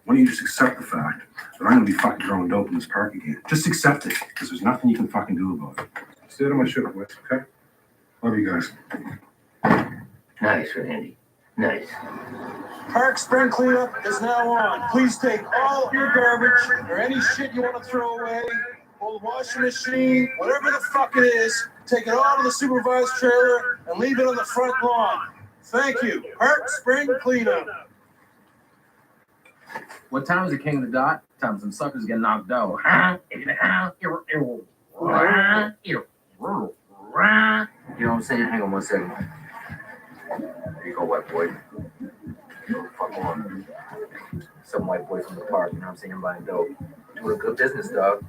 Why don't you just accept the fact that I'm going to be fucking growing dope in this park again? Just accept it, because there's nothing you can fucking do about it. Stay out of my shit, boys, okay? Love you guys. Nice, Randy. Nice. Park spring cleanup is now on. Please take all of your garbage or any shit you want to throw away, or the washing machine, whatever the fuck it is, take it all to the supervised trailer and leave it on the front lawn. Thank you. Park spring cleanup. What time is the king of the dot? Time some suckers get knocked out. You know what I'm saying? Hang on 1 second. There you go, white boy. Fuck on. Some white boy from the park, you know what I'm saying? Buying dope. Doing a good business, dog.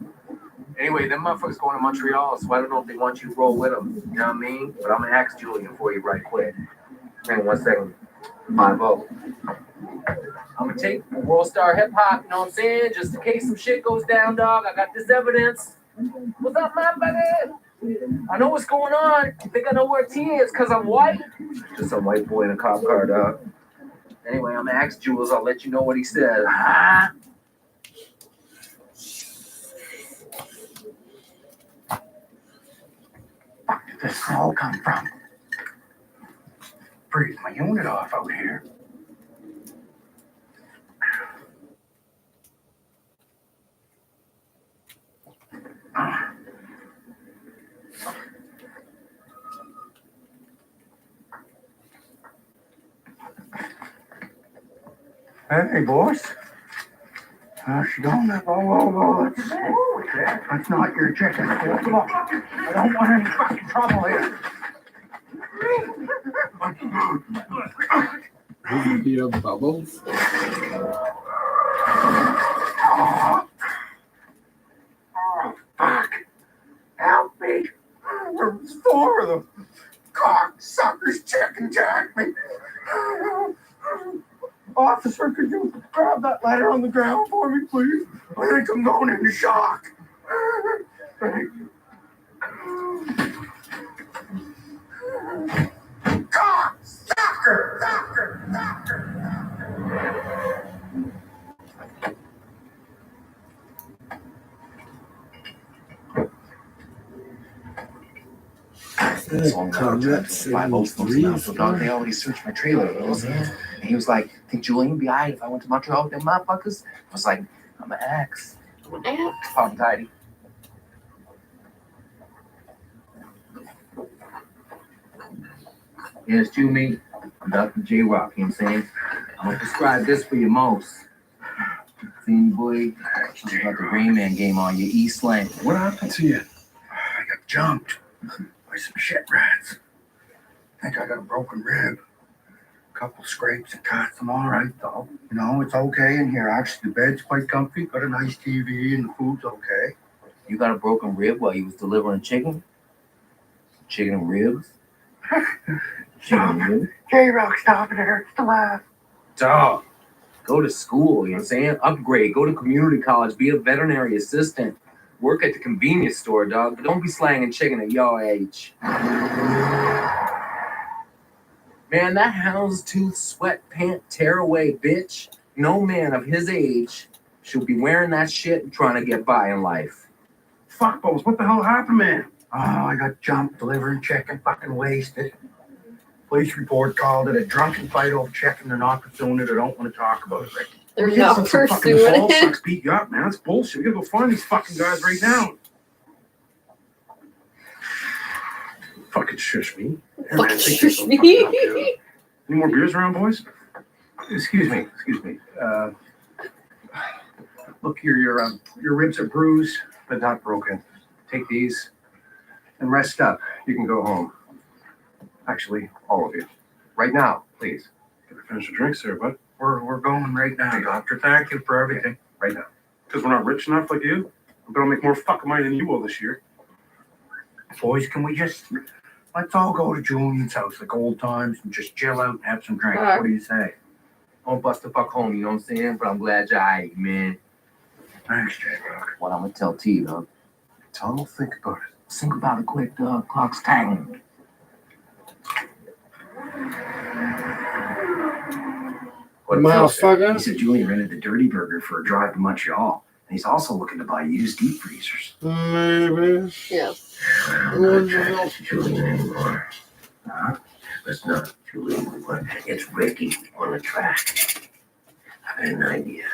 Anyway, them motherfuckers going to Montreal, so I don't know if they want you to roll with them. You know what I mean? But I'm gonna ask Julian for you right quick. Hang on 1 second. 5-0. I'm gonna take World Star Hip Hop, you know what I'm saying? Just in case some shit goes down, dog. I got this evidence. What's up, my buddy? I know what's going on. You think I know where T is because I'm white? Just some white boy in a cop car, dog. Anyway, I'm gonna ask Jules. I'll let you know what he says. Fuck did this all come from? Breathe my unit off out here. Hey, boss. How's she going? Whoa. That's not your chicken. Come on. I don't want any fucking trouble here. Your bubbles. Oh, fuck. Help me. There's 4 of them. Cock. Suckers check and jack me. Officer, could you grab that letter on the ground for me, please? I think I'm going into shock. Thank you. God, sucker, sucker, sucker. They already searched my trailer, you know what I'm saying? And he was like, think Julian would be alright if I went to Montreal with them motherfuckers? I was like, I'm an axe. Pop tidy. Yeah, it's you, mate. I'm Dr. J Rock, you know what I'm saying? I'm gonna prescribe this for your most. See, boy, something about the Rain Man game on your East Lane. What happened to you? I got jumped by some shit rats. I think I got a broken rib. Couple scrapes and cuts. I'm all right though. You know, it's okay in here. Actually, the bed's quite comfy. Got a nice TV and the food's okay. You got a broken rib while you was delivering chicken? Chicken and ribs? Chicken and ribs? J-Rock, stop it. It hurts to laugh. Dog. Go to school, you know what I'm saying? Upgrade. Go to community college. Be a veterinary assistant. Work at the convenience store, dog. But don't be slanging chicken at your age. Man, that houndstooth sweatpant tearaway bitch. No man of his age should be wearing that shit and trying to get by in life. Fuck, Bubbles, what the hell happened, man? Oh, I got jumped delivering chicken, fucking wasted. Police report called it a drunken fight over chicken. They're not pursuing it. I don't want to talk about it, Ricky. They're Well, not some fucking pursuing ball it. sucks beat you up, man. That's bullshit. We gotta go find these fucking guys right now. Fucking shush me. Here, man, take this one. Fucking up, dude. Any more beers around, boys? Excuse me. Look here, your ribs are bruised, but not broken. Take these and rest up. You can go home. Actually, all of you. Right now, please. Gotta finish the drinks there, bud. We're going right now, doctor. Thank you for everything. Right now. Because we're not rich enough like you. I'm gonna make more fucking money than you will this year. Boys, can we just let's all go to Julian's house like old times and just chill out and have some drinks? What do you say? Don't bust the fuck home, you know what I'm saying? But I'm glad you're alright, man. Thanks, J-Rock. What I'm gonna tell T, dog. Tell him to think about it. Think about it quick, dog. Clock's ticking. What Motherfucker. He said Julian rented the Dirty Burger for a drive to Montreal, and he's also looking to buy used deep freezers. Maybe. Yes. I'm not attracted to Julian anymore. Huh? It's not Julian, but it's Ricky on the track. I've got an idea.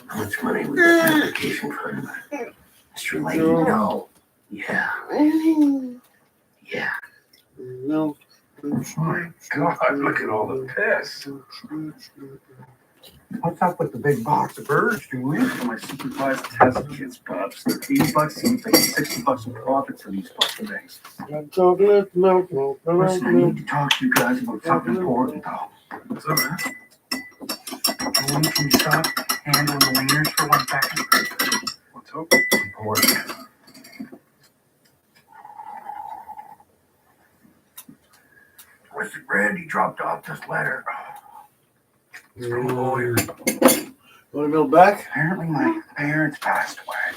How much money we got in the vacation fund? Mr. Lady, no. Yeah. Yeah. No. Oh my God, look at all the piss. What's up with the big box of birds, Julian? For my supervised test kits, Bubs. They're $80 each. I get $60 in profit for these fucking things. Got chocolate milk. Listen, I need to talk to you guys about something important, though. What's up, man? Julian, can you stop handling the wieners for 1 second? What's up? Important. Listen, Randy dropped off this letter. It's from a lawyer. Want to go back? Apparently my parents passed away.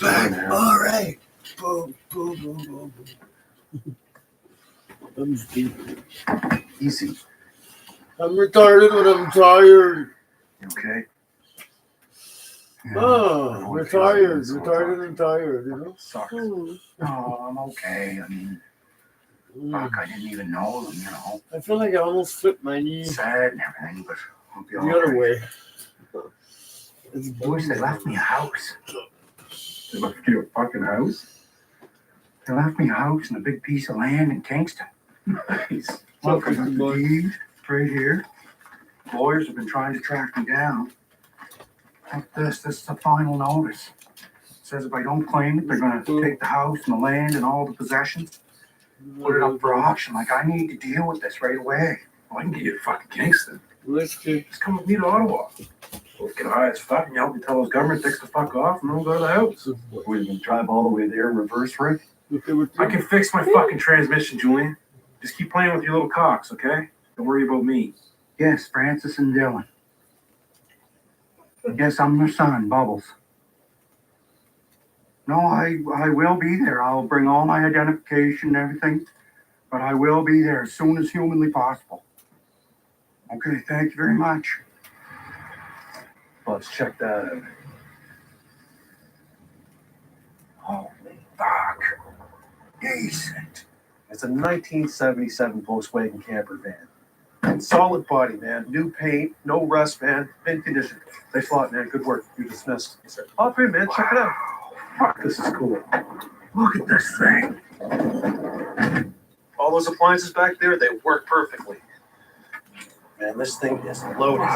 Back. All right. Boom, boom, boom, boom, boom. I'm stupid. Easy. I'm retarded, but I'm tired. Okay. Oh, retarded and tired, you know? Sucks. No, I'm okay. I mean, fuck, I didn't even know them, you know. I feel like I almost flipped my knee. Sad and everything, but I'll be all The other right. way. Boys, they left me a house. They left you a fucking house? They left me a house and a big piece of land in Kingston. Nice. Look, I got the deed right here. Lawyers have been trying to track me down. Like this is the final notice. It says if I don't claim it, they're gonna take the house and the land and all the possessions, put it up for auction. Like, I need to deal with this right away. Well, I can get you to fucking Kingston. Let's Just come with me to Ottawa. Let's get high as fuck and y'all can tell those government dicks to fuck off and then we'll go to the house. We're gonna drive all the way there in reverse, Rick? I can fix my fucking transmission, Julian. Just keep playing with your little cocks, okay? Don't worry about me. Yes, Francis and Dylan. Yes, I'm their son, Bubbles. No, I will be there. I'll bring all my identification and everything, but I will be there as soon as humanly possible. Okay, thank you very much. Let's check that out. Holy fuck. Decent. It's a 1977 Volkswagen camper van. Solid body, man. New paint, no rust, man. Mint condition. Thanks a lot, man. Good work. You're dismissed. Hop in, man. Check it out. Fuck, this is cool. Look at this thing. All those appliances back there, they work perfectly. Man, this thing is loaded.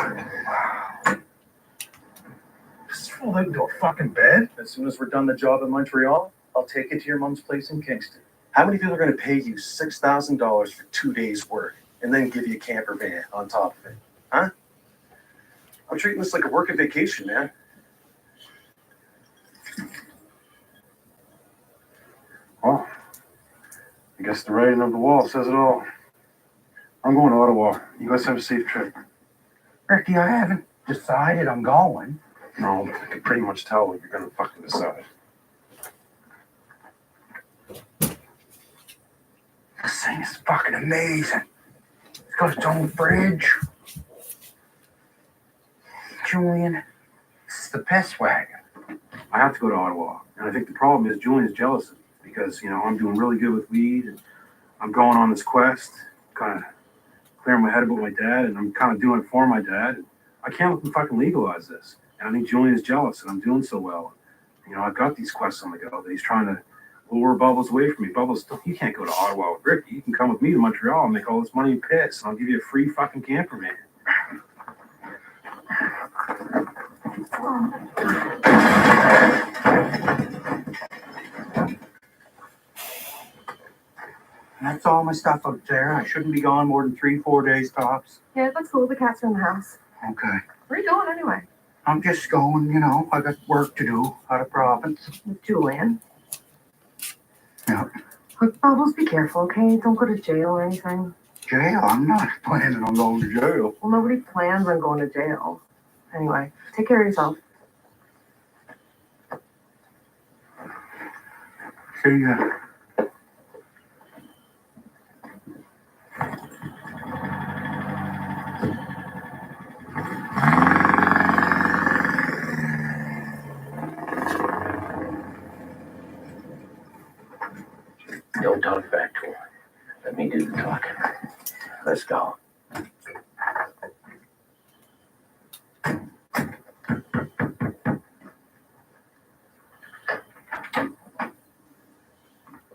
This is rolled out into a fucking bed. As soon as we're done the job in Montreal, I'll take it to your mom's place in Kingston. How many people are going to pay you $6,000 for 2 days' work and then give you a camper van on top of it? Huh? I'm treating this like a working vacation, man. Well, I guess the writing of the wall says it all. I'm going to Ottawa. You guys have a safe trip. Ricky, I haven't decided I'm going. No, I can pretty much tell what you're going to fucking decide. This thing is fucking amazing. It's got its own fridge. Julian, this is the best wagon. I have to go to Ottawa. And I think the problem is Julian's jealous of me because, you know, I'm doing really good with weed and I'm going on this quest, kind of clearing my head about my dad, and I'm kind of doing it for my dad. And I can't let them fucking legalize this. And I think Julian's jealous and I'm doing so well. You know, I've got these quests on the go that he's trying to lure Bubbles away from me. Bubbles, you can't go to Ottawa with Rick. You can come with me to Montreal and make all this money and piss, and I'll give you a free fucking camper van. That's all my stuff up there. I shouldn't be gone more than 3-4 days tops. Yeah, that's cool. The cats are in the house. Okay. Where are you going anyway? I'm just going, you know, I got work to do out of province. With Julian. Yeah. Look, Bubbles, be careful, okay? Don't go to jail or anything. Jail? I'm not planning on going to jail. Well, nobody plans on going to jail. Anyway, take care of yourself. See ya. Don't talk back to him. Let me do the talking. Let's go. What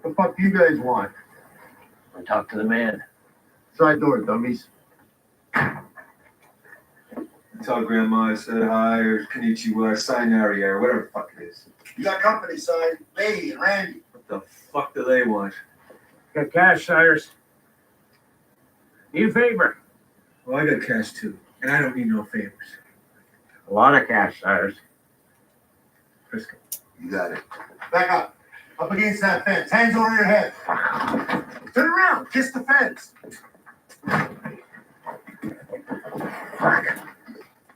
the fuck do you guys want? I'll talk to the man. Side door, dummies. Tell Grandma I said hi, or konnichiwa, or sayonara, or whatever the fuck it is. You got company, side. Lady and Randy. What the fuck do they want? Got cash, Cyrus. Need a favor. Well, I got cash too, and I don't need no favors. A lot of cash, Cyrus. Frisco. You got it. Back up. Up against that fence. Hands over your head. Turn around. Kiss the fence. Fuck.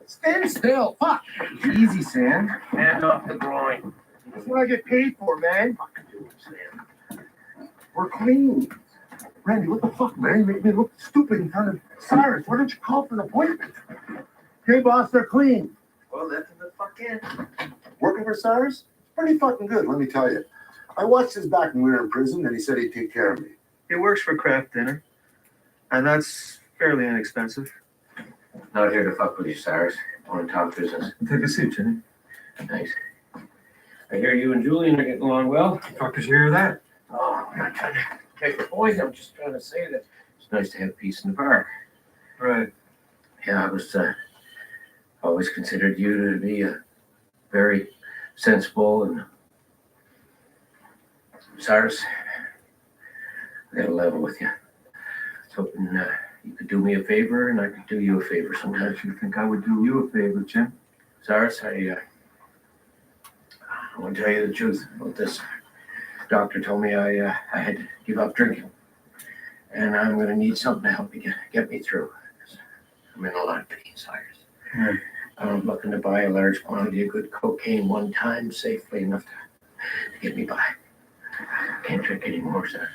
Stand still. Fuck. Easy, Sam. Hand off the groin. That's what I get paid for, man. Fucking do it, Sam. We're clean. Randy, what the fuck, man? You make me look stupid in front of Cyrus. Why don't you call for an appointment? Okay, boss, they're clean. Well, let them the fuck in. Working for Cyrus? Pretty fucking good, let me tell you. I watched his back when we were in prison, and he said he'd take care of me. He works for Kraft Dinner, and that's fairly inexpensive. Not here to fuck with you, Cyrus. I want to talk business. Take a seat, Jenny. Thanks. I hear you and Julian are getting along well. Fuckers hear that? Oh, I'm not trying to take the boys. I'm just trying to say that it's nice to have peace in the park. Right. Yeah, I was always considered you to be a very sensible and Cyrus. I got a level with you. I was hoping you could do me a favor and I could do you a favor sometimes. You think I would do you a favor, Jim? Cyrus, I want to tell you the truth about this. Doctor told me I had to give up drinking, and I'm going to need something to help me get me through. I'm in a lot of pain, Cyrus. I'm looking to buy a large quantity of good cocaine one time safely enough to get me by. Can't drink anymore, Cyrus.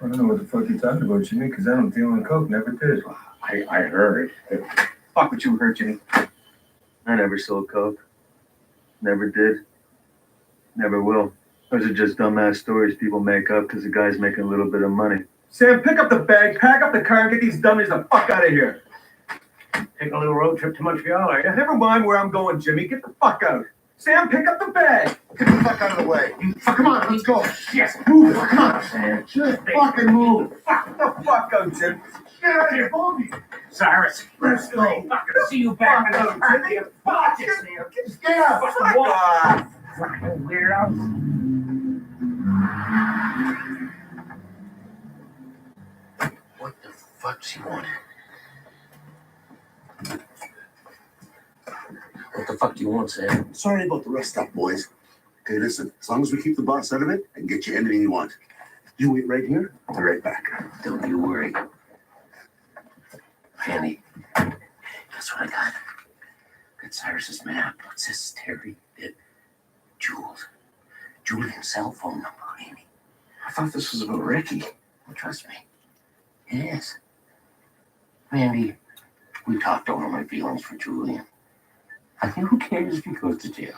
I don't know what the fuck you're talking about, Jimmy, because I don't deal in coke, never did. I heard. Fuck what you heard, Jimmy. I never sold coke. Never did. Never will. Those are just dumbass stories people make up because the guy's making a little bit of money. Sam, pick up the bag, pack up the car, and get these dummies the fuck out of here. Take a little road trip to Montreal, are you? Never mind where I'm going, Jimmy. Get the fuck out. Sam, pick up the bag. Get the fuck out of the way. Come on, let's go. Yes, move it. Come on, Sam. Just fucking move. Fuck the fuck out, Jim. Get out of here, Bobby. Cyrus. Let's go. I'm not gonna see you back in the party. Fuck it, Sam. Get out. Fuck off. Fucking weirdos. What the fuck's he wanting? What the fuck do you want, Sam? Sorry about the rest up, boys. Okay, listen, as long as we keep the boss out of it, I can get you anything you want. You wait right here, I'll be right back. Don't you worry. Andy, guess what I got? Got Cyrus's map. What's this, Terry? Julian's cell phone number, Andy. I thought this was about Ricky. Well, trust me. It is. Andy, we talked over my feelings for Julian. I mean, who cares if he goes to jail?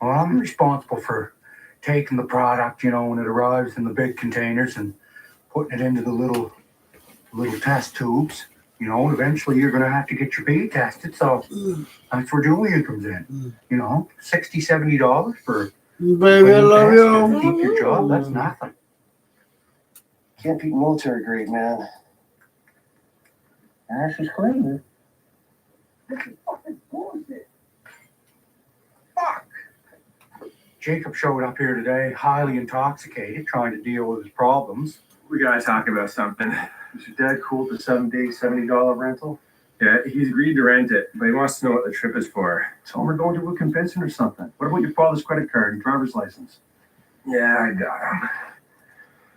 Well, I'm responsible for taking the product, you know, when it arrives in the big containers and putting it into the little test tubes. You know, eventually you're going to have to get your pee tested. So that's where Julian comes in. You know, $60, $70 for Baby, I love you. keep your job. That's nothing. Can't beat military grade, man. She's clean. Jacob showed up here today, highly intoxicated, trying to deal with his problems. We gotta talk about something. Is your dad cool with the 7-day, $70 rental? Yeah, he's agreed to rent it, but he wants to know what the trip is for. Tell him we're going to a convention or something. What about your father's credit card and driver's license? Yeah, I got him.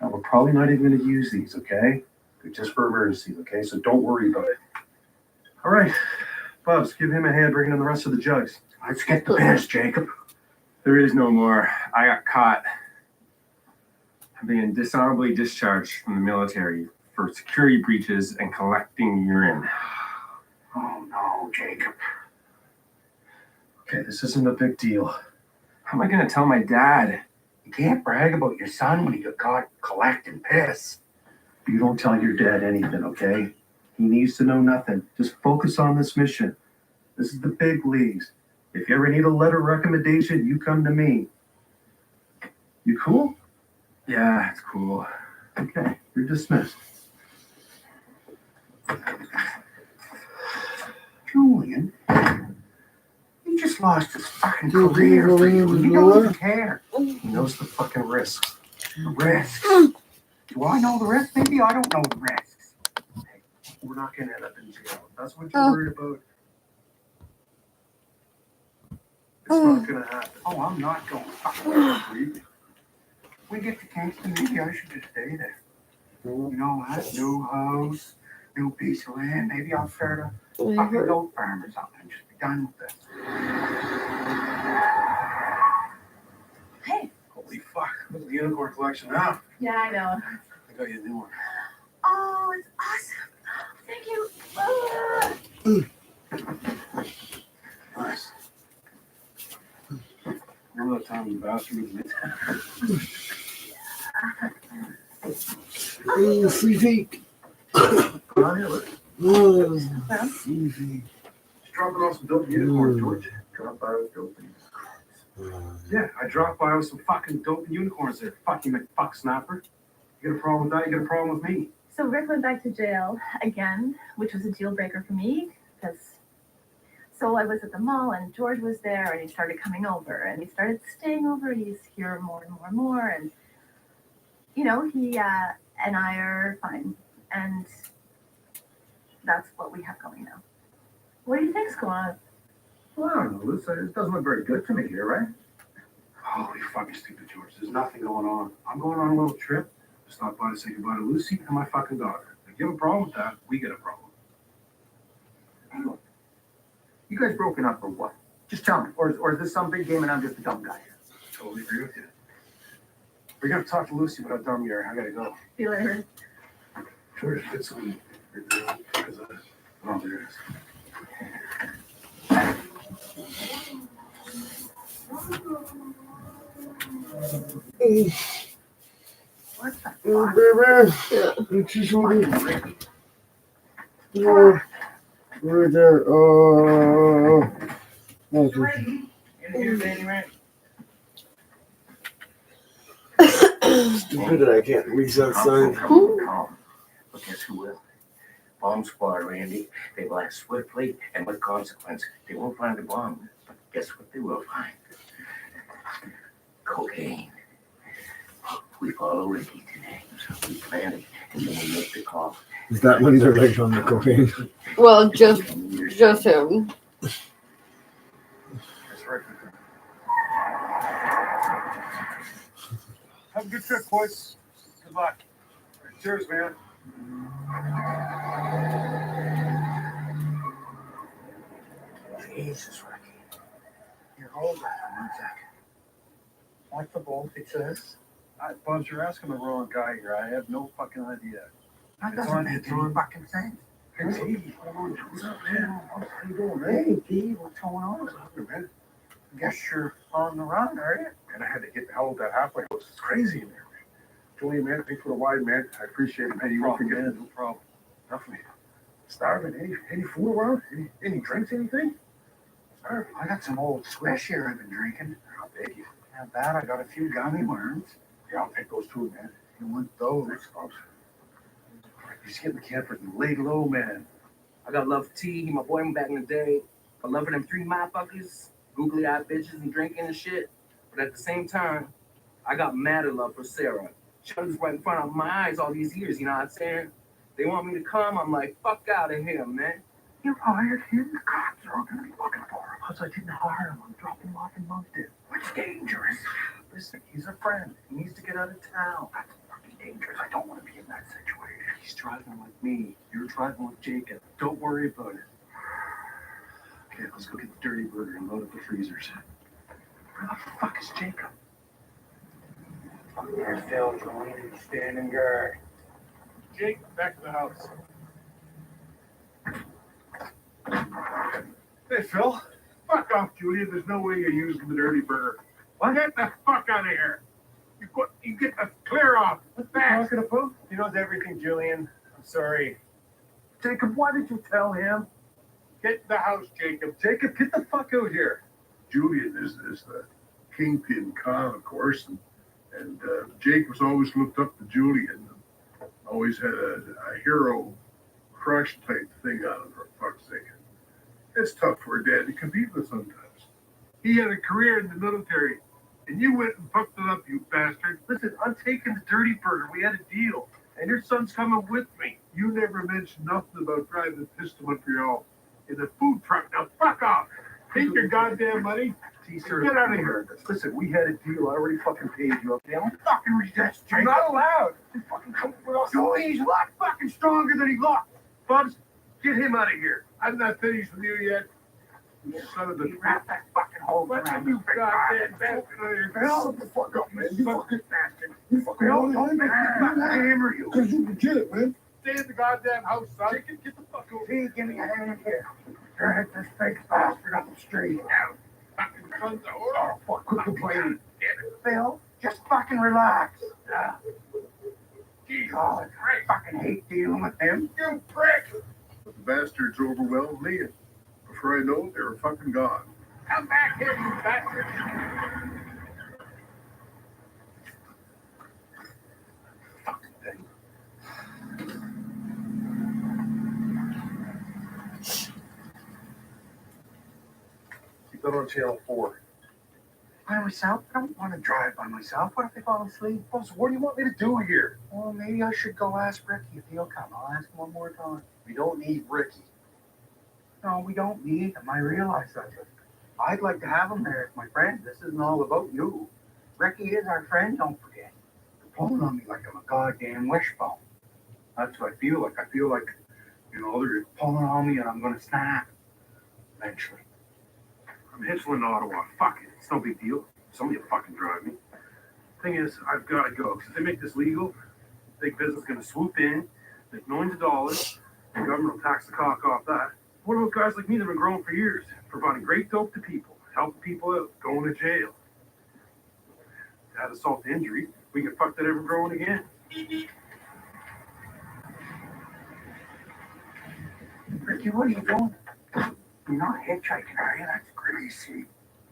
Now, we're probably not even going to use these, okay? They're just for emergencies, okay? So don't worry about it. All right, Bubs, give him a hand bringing in the rest of the jugs. Let's get the best, Jacob. There is no more. I got caught. I'm being dishonorably discharged from the military for security breaches and collecting urine. Oh, no, Jacob. Okay, this isn't a big deal. How am I going to tell my dad? You can't brag about your son when he got caught collecting piss. You don't tell your dad anything, okay? He needs to know nothing. Just focus on this mission. This is the big leagues. If you ever need a letter of recommendation, you come to me. You cool? Yeah, it's cool. Okay, you're dismissed. Julian, he just lost his fucking career for you. You don't even care. He knows the fucking risks. The risks. Do I know the risks? Maybe I don't know the risks. Hey, we're not going to end up in jail. If that's what you're worried about. It's not going to happen. Oh, I'm not going. We get to Kingston, maybe I should just stay there. You know what? New house, new piece of land. Maybe I'll start a fucking goat farm or something and just be done with this. Hey. Holy fuck. Look at the unicorn collection now. Yeah, I know. I got you a new one. Oh, it's awesome. Thank you. Nice. Remember that time in the bathroom? Oh, free feet. Come on here, look. Oh, free feet. Just dropping off some dope unicorns, George. Drop by with dope unicorns. Yeah, I dropped by with some fucking dope unicorns there. Fuck you, McFuck snapper. You got a problem with that? You got a problem with me? So Rick went back to jail again, which was a deal breaker for me because. So I was at the mall and George was there and he started coming over and he started staying over. He's here more and more and more. And, you know, he and I are fine. And that's what we have going now. What do you think's going on? Well, I don't know, Luce. It doesn't look very good to me here, right? Oh, you fucking stupid, George. There's nothing going on. I'm going on a little trip. Stop by to say goodbye to Lucy and my fucking daughter. If you have a problem with that, we get a problem. You guys broken up or what? Just tell me. Or is this some big game and I'm just a dumb guy here? Totally agree with you. We gotta talk to Lucy about how dumb you are. I gotta go. See you later. George, get some. Because, oh, there it is. What the Oh, fuck? baby. It's just something. Oh, right there. Oh. Okay. Stupid that I can't reach that sign. Calm. But guess who will? Bomb squad, Randy. They will act swiftly and with consequence. They won't find the bomb. But guess what they will find? Cocaine. We follow Ricky today, so we plan it, and then we make the call. Is that when they're like on the cocaine? Well, just him. That's right. Have a good trip, boys. Good luck. Cheers, man. Jesus, Ricky. Here, hold on 1 second. What the voltage is? Bubs, you're asking the wrong guy here. I have no fucking idea. That It's doesn't on make the any fucking sense. Hey, what's up, man? How you doing, man? Hey, Pete, what's going on? What's up, man? Guess you're on the run, are you? Man, I had to get the hell out of that halfway house. It's crazy in there, man. Julian, man, thanks for the wine, man. I appreciate it, man. You won't forget it. No problem. Definitely. Starving. Any food around? Any drinks, anything? Starving. I got some old swish here I've been drinking. I'll take you. Not bad. I got a few gummy worms. Yeah, I'll take those too, man. You want those? Thanks, Bubs. You just get in the camper and lay low, man. I got love for T. He my boy from back in the day. I love for them 3 motherfuckers, googly eyed bitches and drinking and shit. But at the same time, I got mad at love for Sarah. She was right in front of my eyes all these years, you know what I'm saying? They want me to come, I'm like, fuck out of here, man. You hired him? The cops are all gonna be looking for him. Plus, I didn't hire him. I'm dropping him off in Moncton. It's dangerous. Listen, he's a friend. He needs to get out of town. That's fucking dangerous. I don't want to be in that situation. He's driving with me. You're driving with Jacob. Don't worry about it. Okay, let's go get the dirty burger and load up the freezers. Where the fuck is Jacob? There's Phil joining standing guard. Jake, back to the house. Hey, Phil. Fuck off, Julian. There's no way you're using the dirty burger. What? Get the fuck out of here. You get the clear off. What's that? Talking about? He knows everything, Julian. I'm sorry. Jacob, why did you tell him? Get in the house, Jacob. Jacob, get the fuck out here. Julian is the kingpin con, of course, and Jacob's always looked up to Julian. Always had a hero crush type thing on him, for fuck's sake. It's tough for a dad to compete with sometimes. He had a career in the military, and you went and fucked it up, you bastard. Listen, I'm taking the dirty burger. We had a deal, and your son's coming with me. You never mentioned nothing about driving a piss to Montreal in a food truck. Now fuck off. Take your goddamn money. T-shirt. Get out of here. Listen, we had a deal. I already fucking paid you, okay? I'm fucking resist, Jake. I'm not allowed. You fucking come with us. He's a lot fucking stronger than he looked. Bubs, get him out of here. I'm not finished with you yet. You son of a... Wrap that fucking hole What around you goddamn bastard? Shut the fuck up, man. You fucking bastard. You fucking hammer you. Because you can get it, man. Stay in the goddamn house, son. Get the fuck over. Hey, give me a hand here. Drag this fake bastard up the street. Fucking sons of... Oh, Fuck, quit complaining. Phil, just fucking relax. God, I fucking hate dealing with him. You prick! But the bastards overwhelmed me, and before I know it, they were fucking gone. Come back here, you bastard. Fucking thing. Keep that on channel 4. by myself? I don't want to drive by myself. What if they fall asleep? Well, so what do you want me to do here? Well, maybe I should go ask Ricky if he'll come. I'll ask him one more time. We don't need Ricky. No, we don't need him. I realize that. But I'd like to have him there as my friend. This isn't all about you. Ricky is our friend, don't forget. They're pulling on me like I'm a goddamn wishbone. That's what I feel like. I feel like, they're pulling on me and I'm going to snap eventually. I'm hitching to Ottawa. Fuck it. It's no big deal. Somebody will fucking drive me. Thing is, I've got to go. Because if they make this legal, big business is going to swoop in, make millions of dollars, and the government will tax the cock off that. What about guys like me that have been growing for years, providing great dope to people, helping people out, going to jail? Had assault to injury, we get fucked at ever growing again. Ricky, what are you doing? You're not hitchhiking, are you? That's crazy.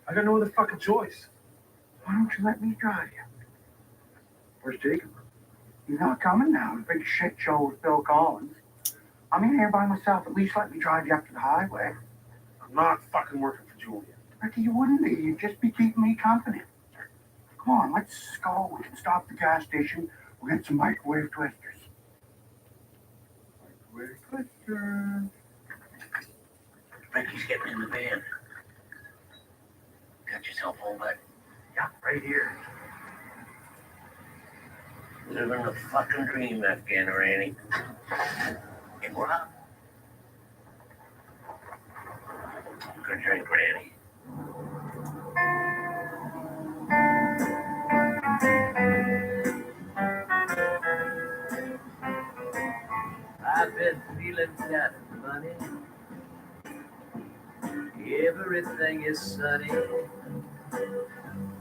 I got no other fucking choice. Why don't you let me drive you? Where's Jacob? He's not coming now. The big shit show with Bill Collins. I'm in here by myself. At least let me drive you up to the highway. I'm not fucking working for Julia. Ricky, you wouldn't be. You'd just be keeping me company. Come on, let's go. We can stop at the gas station. We'll get some microwave twisters. Microwave twisters. Ricky's getting in the van. Got yourself home, bud? Yeah, right here. Living the fucking dream, Afghan Randy. Hey, we're up. Good drink, Granny. I've been feeling kind of funny. Everything is sunny.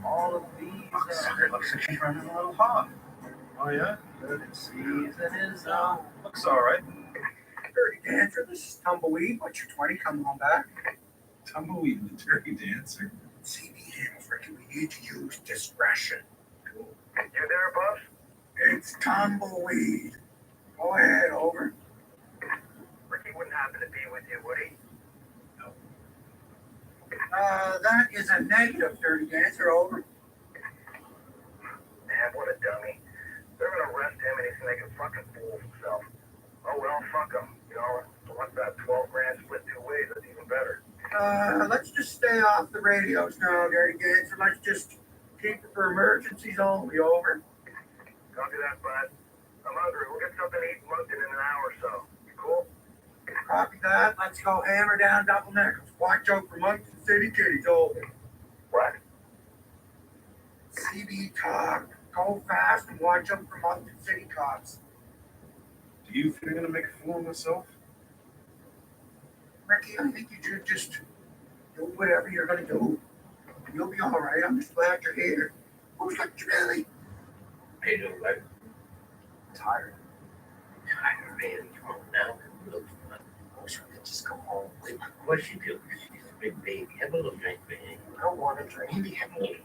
All of these Sucker looks like she's running a little hot. Oh, yeah? the season is on. Looks all right. Dirty Dancer, this is Tumbleweed. What's your 20 coming on back? Tumbleweed and the Dirty Dancer. CBN, Ricky, we need to use discretion. You there, Buff? It's Tumbleweed. Go ahead, over. Ricky wouldn't happen to be with you, would he? That is a negative, Dirty Dancer, over. Man, what a dummy. They're gonna arrest him and he's gonna make a fucking fool of himself. Oh well, fuck him. What's that 12 grand split 2 ways? That's even better. Let's just stay off the radios now, Dirty Dancer. Let's just keep it for emergencies only, over. Copy that, bud. I'm hungry. We'll get something to eat in Moncton in an hour or so. You cool? Copy that. Let's go hammer down double nickels. Watch out for Moncton City Kitties, over. What? CB talk. Go fast and watch out for Moncton City cops. Do you think I'm gonna make a fool of myself? Ricky, I think you should just do whatever you're gonna do. You'll be all right. I'm just glad you're here. Who's like Jelly? Hey, dude, like, Tired. tired, man. Come on now. Look, I wish I could just go home. Wait, of course you do. She's a big baby. Have a little drink, baby. I don't want to drink. Maybe have a little.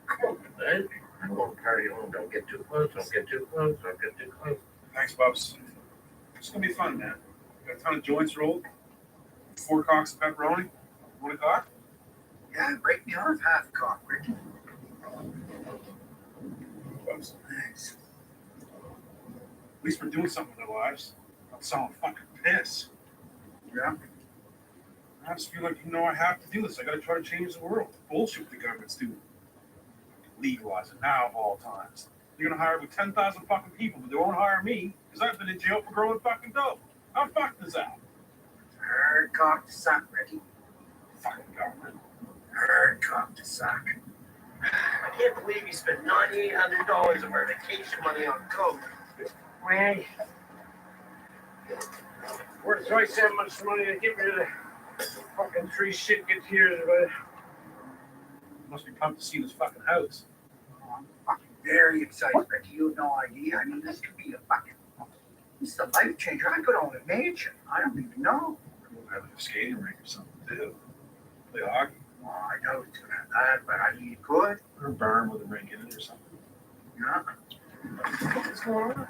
Come on, bud. I don't want to party home. Don't get too close. Don't get too close. Don't get too close. Thanks, Bubs. It's gonna be fun, man. Got a ton of joints rolled. 4 cocks of pepperoni. 1 cock? Yeah, break me off half a cock, Ricky. Bubs. Thanks. At least we're doing something with our lives. Not selling fucking piss. Yeah. I just feel like, I have to do this. I gotta try to change the world. Bullshit the government's doing. Legalize it now of all times. They're gonna hire with 10,000 fucking people, but they won't hire me because I've been in jail for growing fucking dope. How fucked is that? Hard cock to suck, Ricky. Fucking government. Hard cock to suck. I can't believe you spent $9,800 of our vacation money on coke. Randy, worth twice that much money to get rid of the fucking 3 shit gets here, but Must be pumped to see this fucking house. I'm fucking very excited, Ricky. You have no idea. I mean, this could be this is a life changer. I could own a mansion. I don't even know. We'll have a skating rink or something too. Play hockey. Well, I know it's gonna have that, but I mean, it could. Or a barn with a rink in it or something. Yeah. What's going on?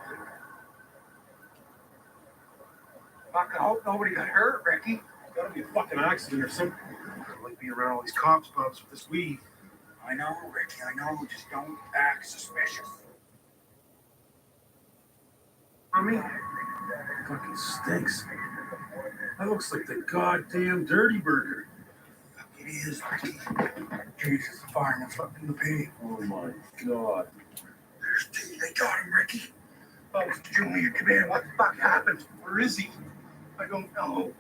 Fuck, I hope nobody got hurt, Ricky. Gotta be a fucking accident or something. I like being around all these cops, Bubs, with this weed. I know, Ricky, I know. Just don't act suspicious. I mean, fucking stinks. That looks like the goddamn dirty burger. It is, Ricky. Jesus, the fireman's fucking the pig. Oh my god. There's T. They got him, Ricky. Oh, Mr. Julian, come in. What the fuck happened? Where is he? I don't know.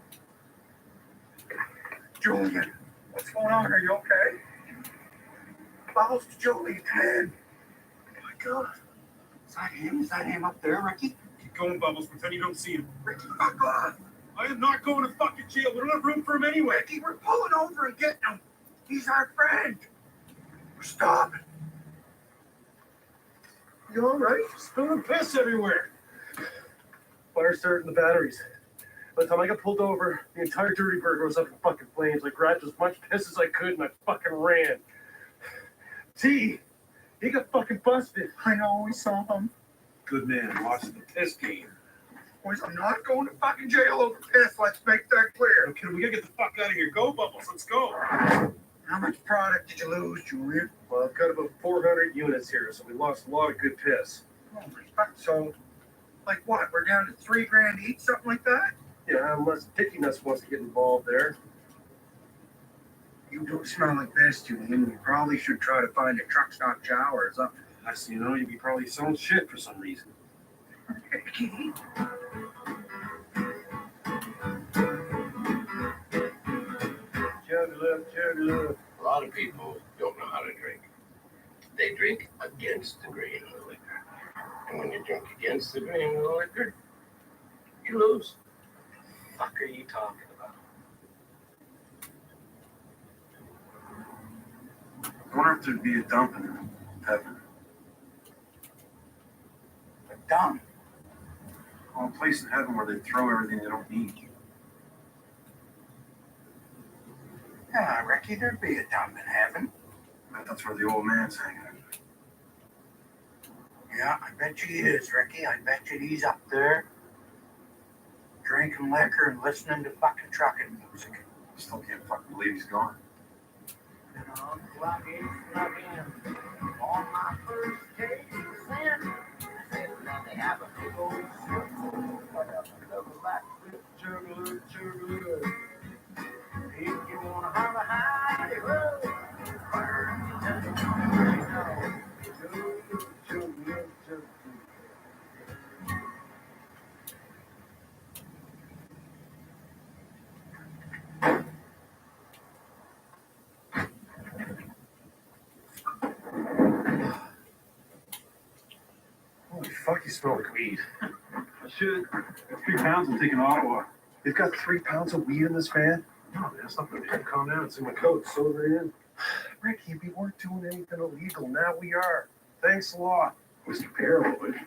Julian, what's going on? Are you okay? Bubbles to Julian, come in. Oh my god. Is that him? Is that him up there, Ricky? Keep going, Bubbles. Pretend you don't see him. Ricky, fuck off. I am not going to fucking jail. We don't have room for him anyway. Ricky, we're pulling over and getting him. He's our friend. Stop. You all right? Spilling piss everywhere. Fire started in the batteries. By the time I got pulled over, the entire dirty burger was up in fucking flames. I grabbed as much piss as I could and I fucking ran. T, he got fucking busted. I know, we saw him. Good man, watching the piss game. Boys, I'm not going to fucking jail over piss. Let's make that clear. Okay, we gotta get the fuck out of here. Go, Bubbles. Let's go. How much product did you lose, Julian? Well, I've got about 400 units here, so we lost a lot of good piss. Holy fuck, so, like what? We're down to $3,000 each, something like that? Yeah, unless Dicky Nuts wants to get involved there. You don't smell like this, Julian. We probably should try to find a truck stop shower or something. Next thing you know, you'd be probably selling shit for some reason. A lot of people don't know how to drink. They drink against the grain of the liquor. And when you drink against the grain of the liquor, you lose. What the fuck are you talking about? I wonder if there'd be a dump in heaven. A dump? Well, a place in heaven where they throw everything they don't need. Yeah, Ricky, there'd be a dump in heaven. I bet that's where the old man's hanging out. Yeah, I bet you he is, Ricky. I bet you he's up there drinking liquor and listening to fucking trucking music. Still can't fucking believe he's gone. On my first day of sin, said let me have a big old sip. Double back with juggler, juggler. If you wanna holler high, road, burn you down. Juggler, juggler, juggler. Holy fuck, you smell like weed. Shit. 3 pounds I'm taking Ottawa. You've got 3 pounds of weed in this van? No, man, it's not gonna calm down. It's in my coat. So right in. Ricky, we weren't doing anything illegal. Now we are. Thanks a lot. Mr. Paranoid.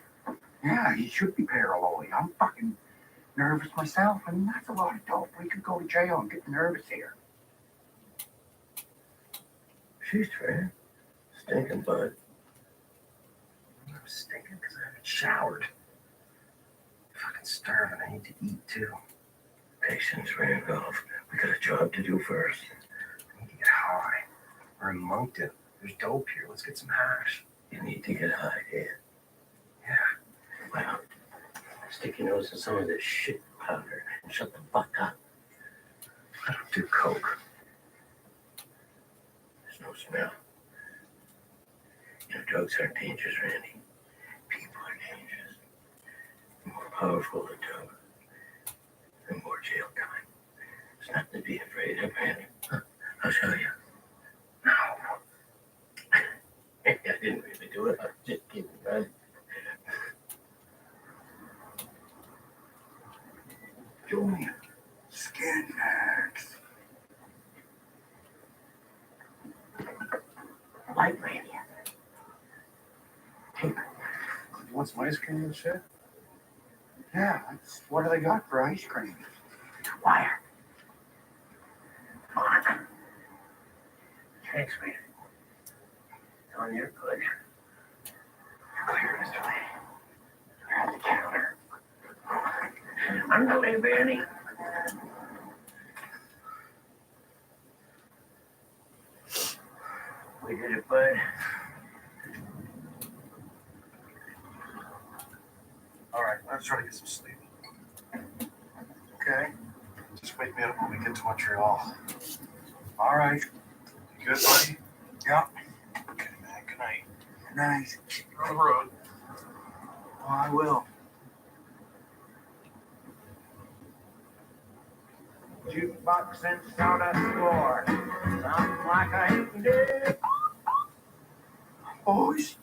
Yeah, he should be paranoid. I'm fucking nervous myself, and that's a lot of dope. We could go to jail and get nervous here. She's fair. Stinking bud. I'm stinking because I haven't showered. I'm fucking starving. I need to eat too. Patience, Randolph. We got a job to do first. I need to get high. We're in Moncton. There's dope here. Let's get some hash. You need to get high, Dad. Yeah. Well, stick your nose in some of this shit powder and shut the fuck up. I don't do coke. There's no smell. You know, drugs aren't dangerous, Randy. People are dangerous. The more powerful the drug, the more jail time. There's nothing to be afraid of, Randy. Huh? I'll show you. No. I didn't really do it. I was just kidding, right? Julian, skin facts. Light radio. You want some ice cream and shit? Yeah, that's what do they got for ice cream? Wire. On. Thanks, man. On your good. You're clear, Mr. Lee. You're at the counter. I'm the Lee Banny. We did it, bud. All right, let's try to get some sleep. Okay? Just wake me up when we get to Montreal. All right. You good, buddy? Yeah. Okay, man. Good night. Good night. You're on the road. Oh, I will. Jukebox and sawdust floor. Sounds like I ain't dead. Boys,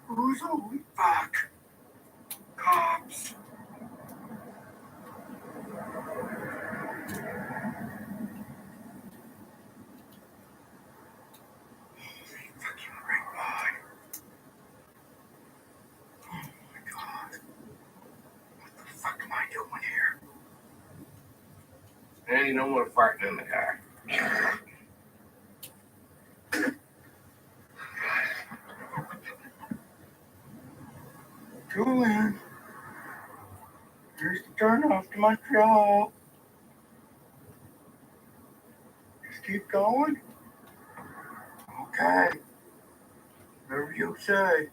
who's holy fuck? Cops. Fucking right by. Oh my god. What the fuck am I doing here? And you don't want to fart in the car. Julian, here's the turn off to Montreal. Just keep going. Okay. Whatever you say.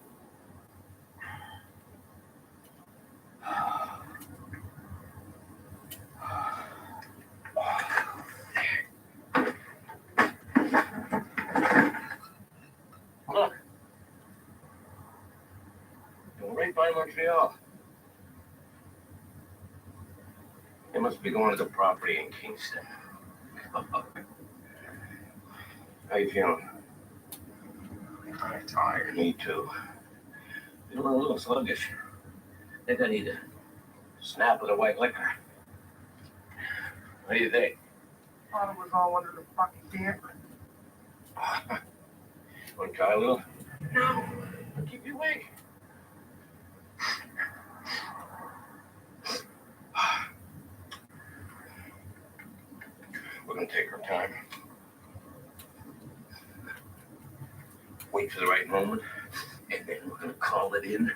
Look. You're right by Montreal. They must be going to the property in Kingston. How you feeling? I'm tired. Me too. Feeling a little sluggish. Think I need a snap of the white liquor. What do you think? Thought it was all under the fucking camper. Want to try a little? No. I'll keep you awake. We're gonna take our time. Wait for the right moment, and then we're gonna call it in.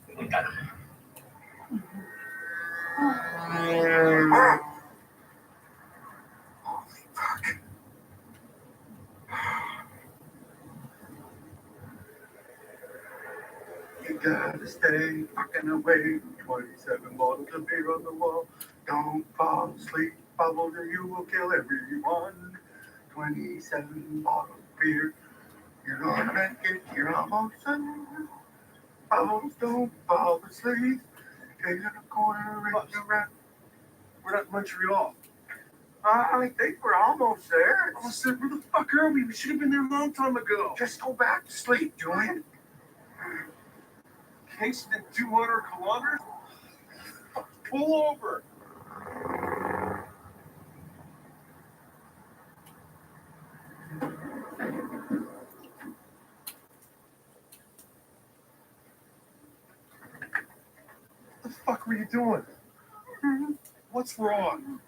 And we got him. Holy fuck. You gotta stay fucking away. 27 bottles of beer on the wall. Don't fall asleep. Bubbles or you will kill everyone. 27 bottles of beer. You're gonna make it. You're almost done. Bubbles, don't fall asleep. Take in the corner and around. We're not in Montreal. I think we're almost there. Oh, sir, where the fuck are we? We should have been there a long time ago. Just go back to sleep, Julian. Kingston, 200 kilometers? Pull over. What the fuck were you doing? What's wrong?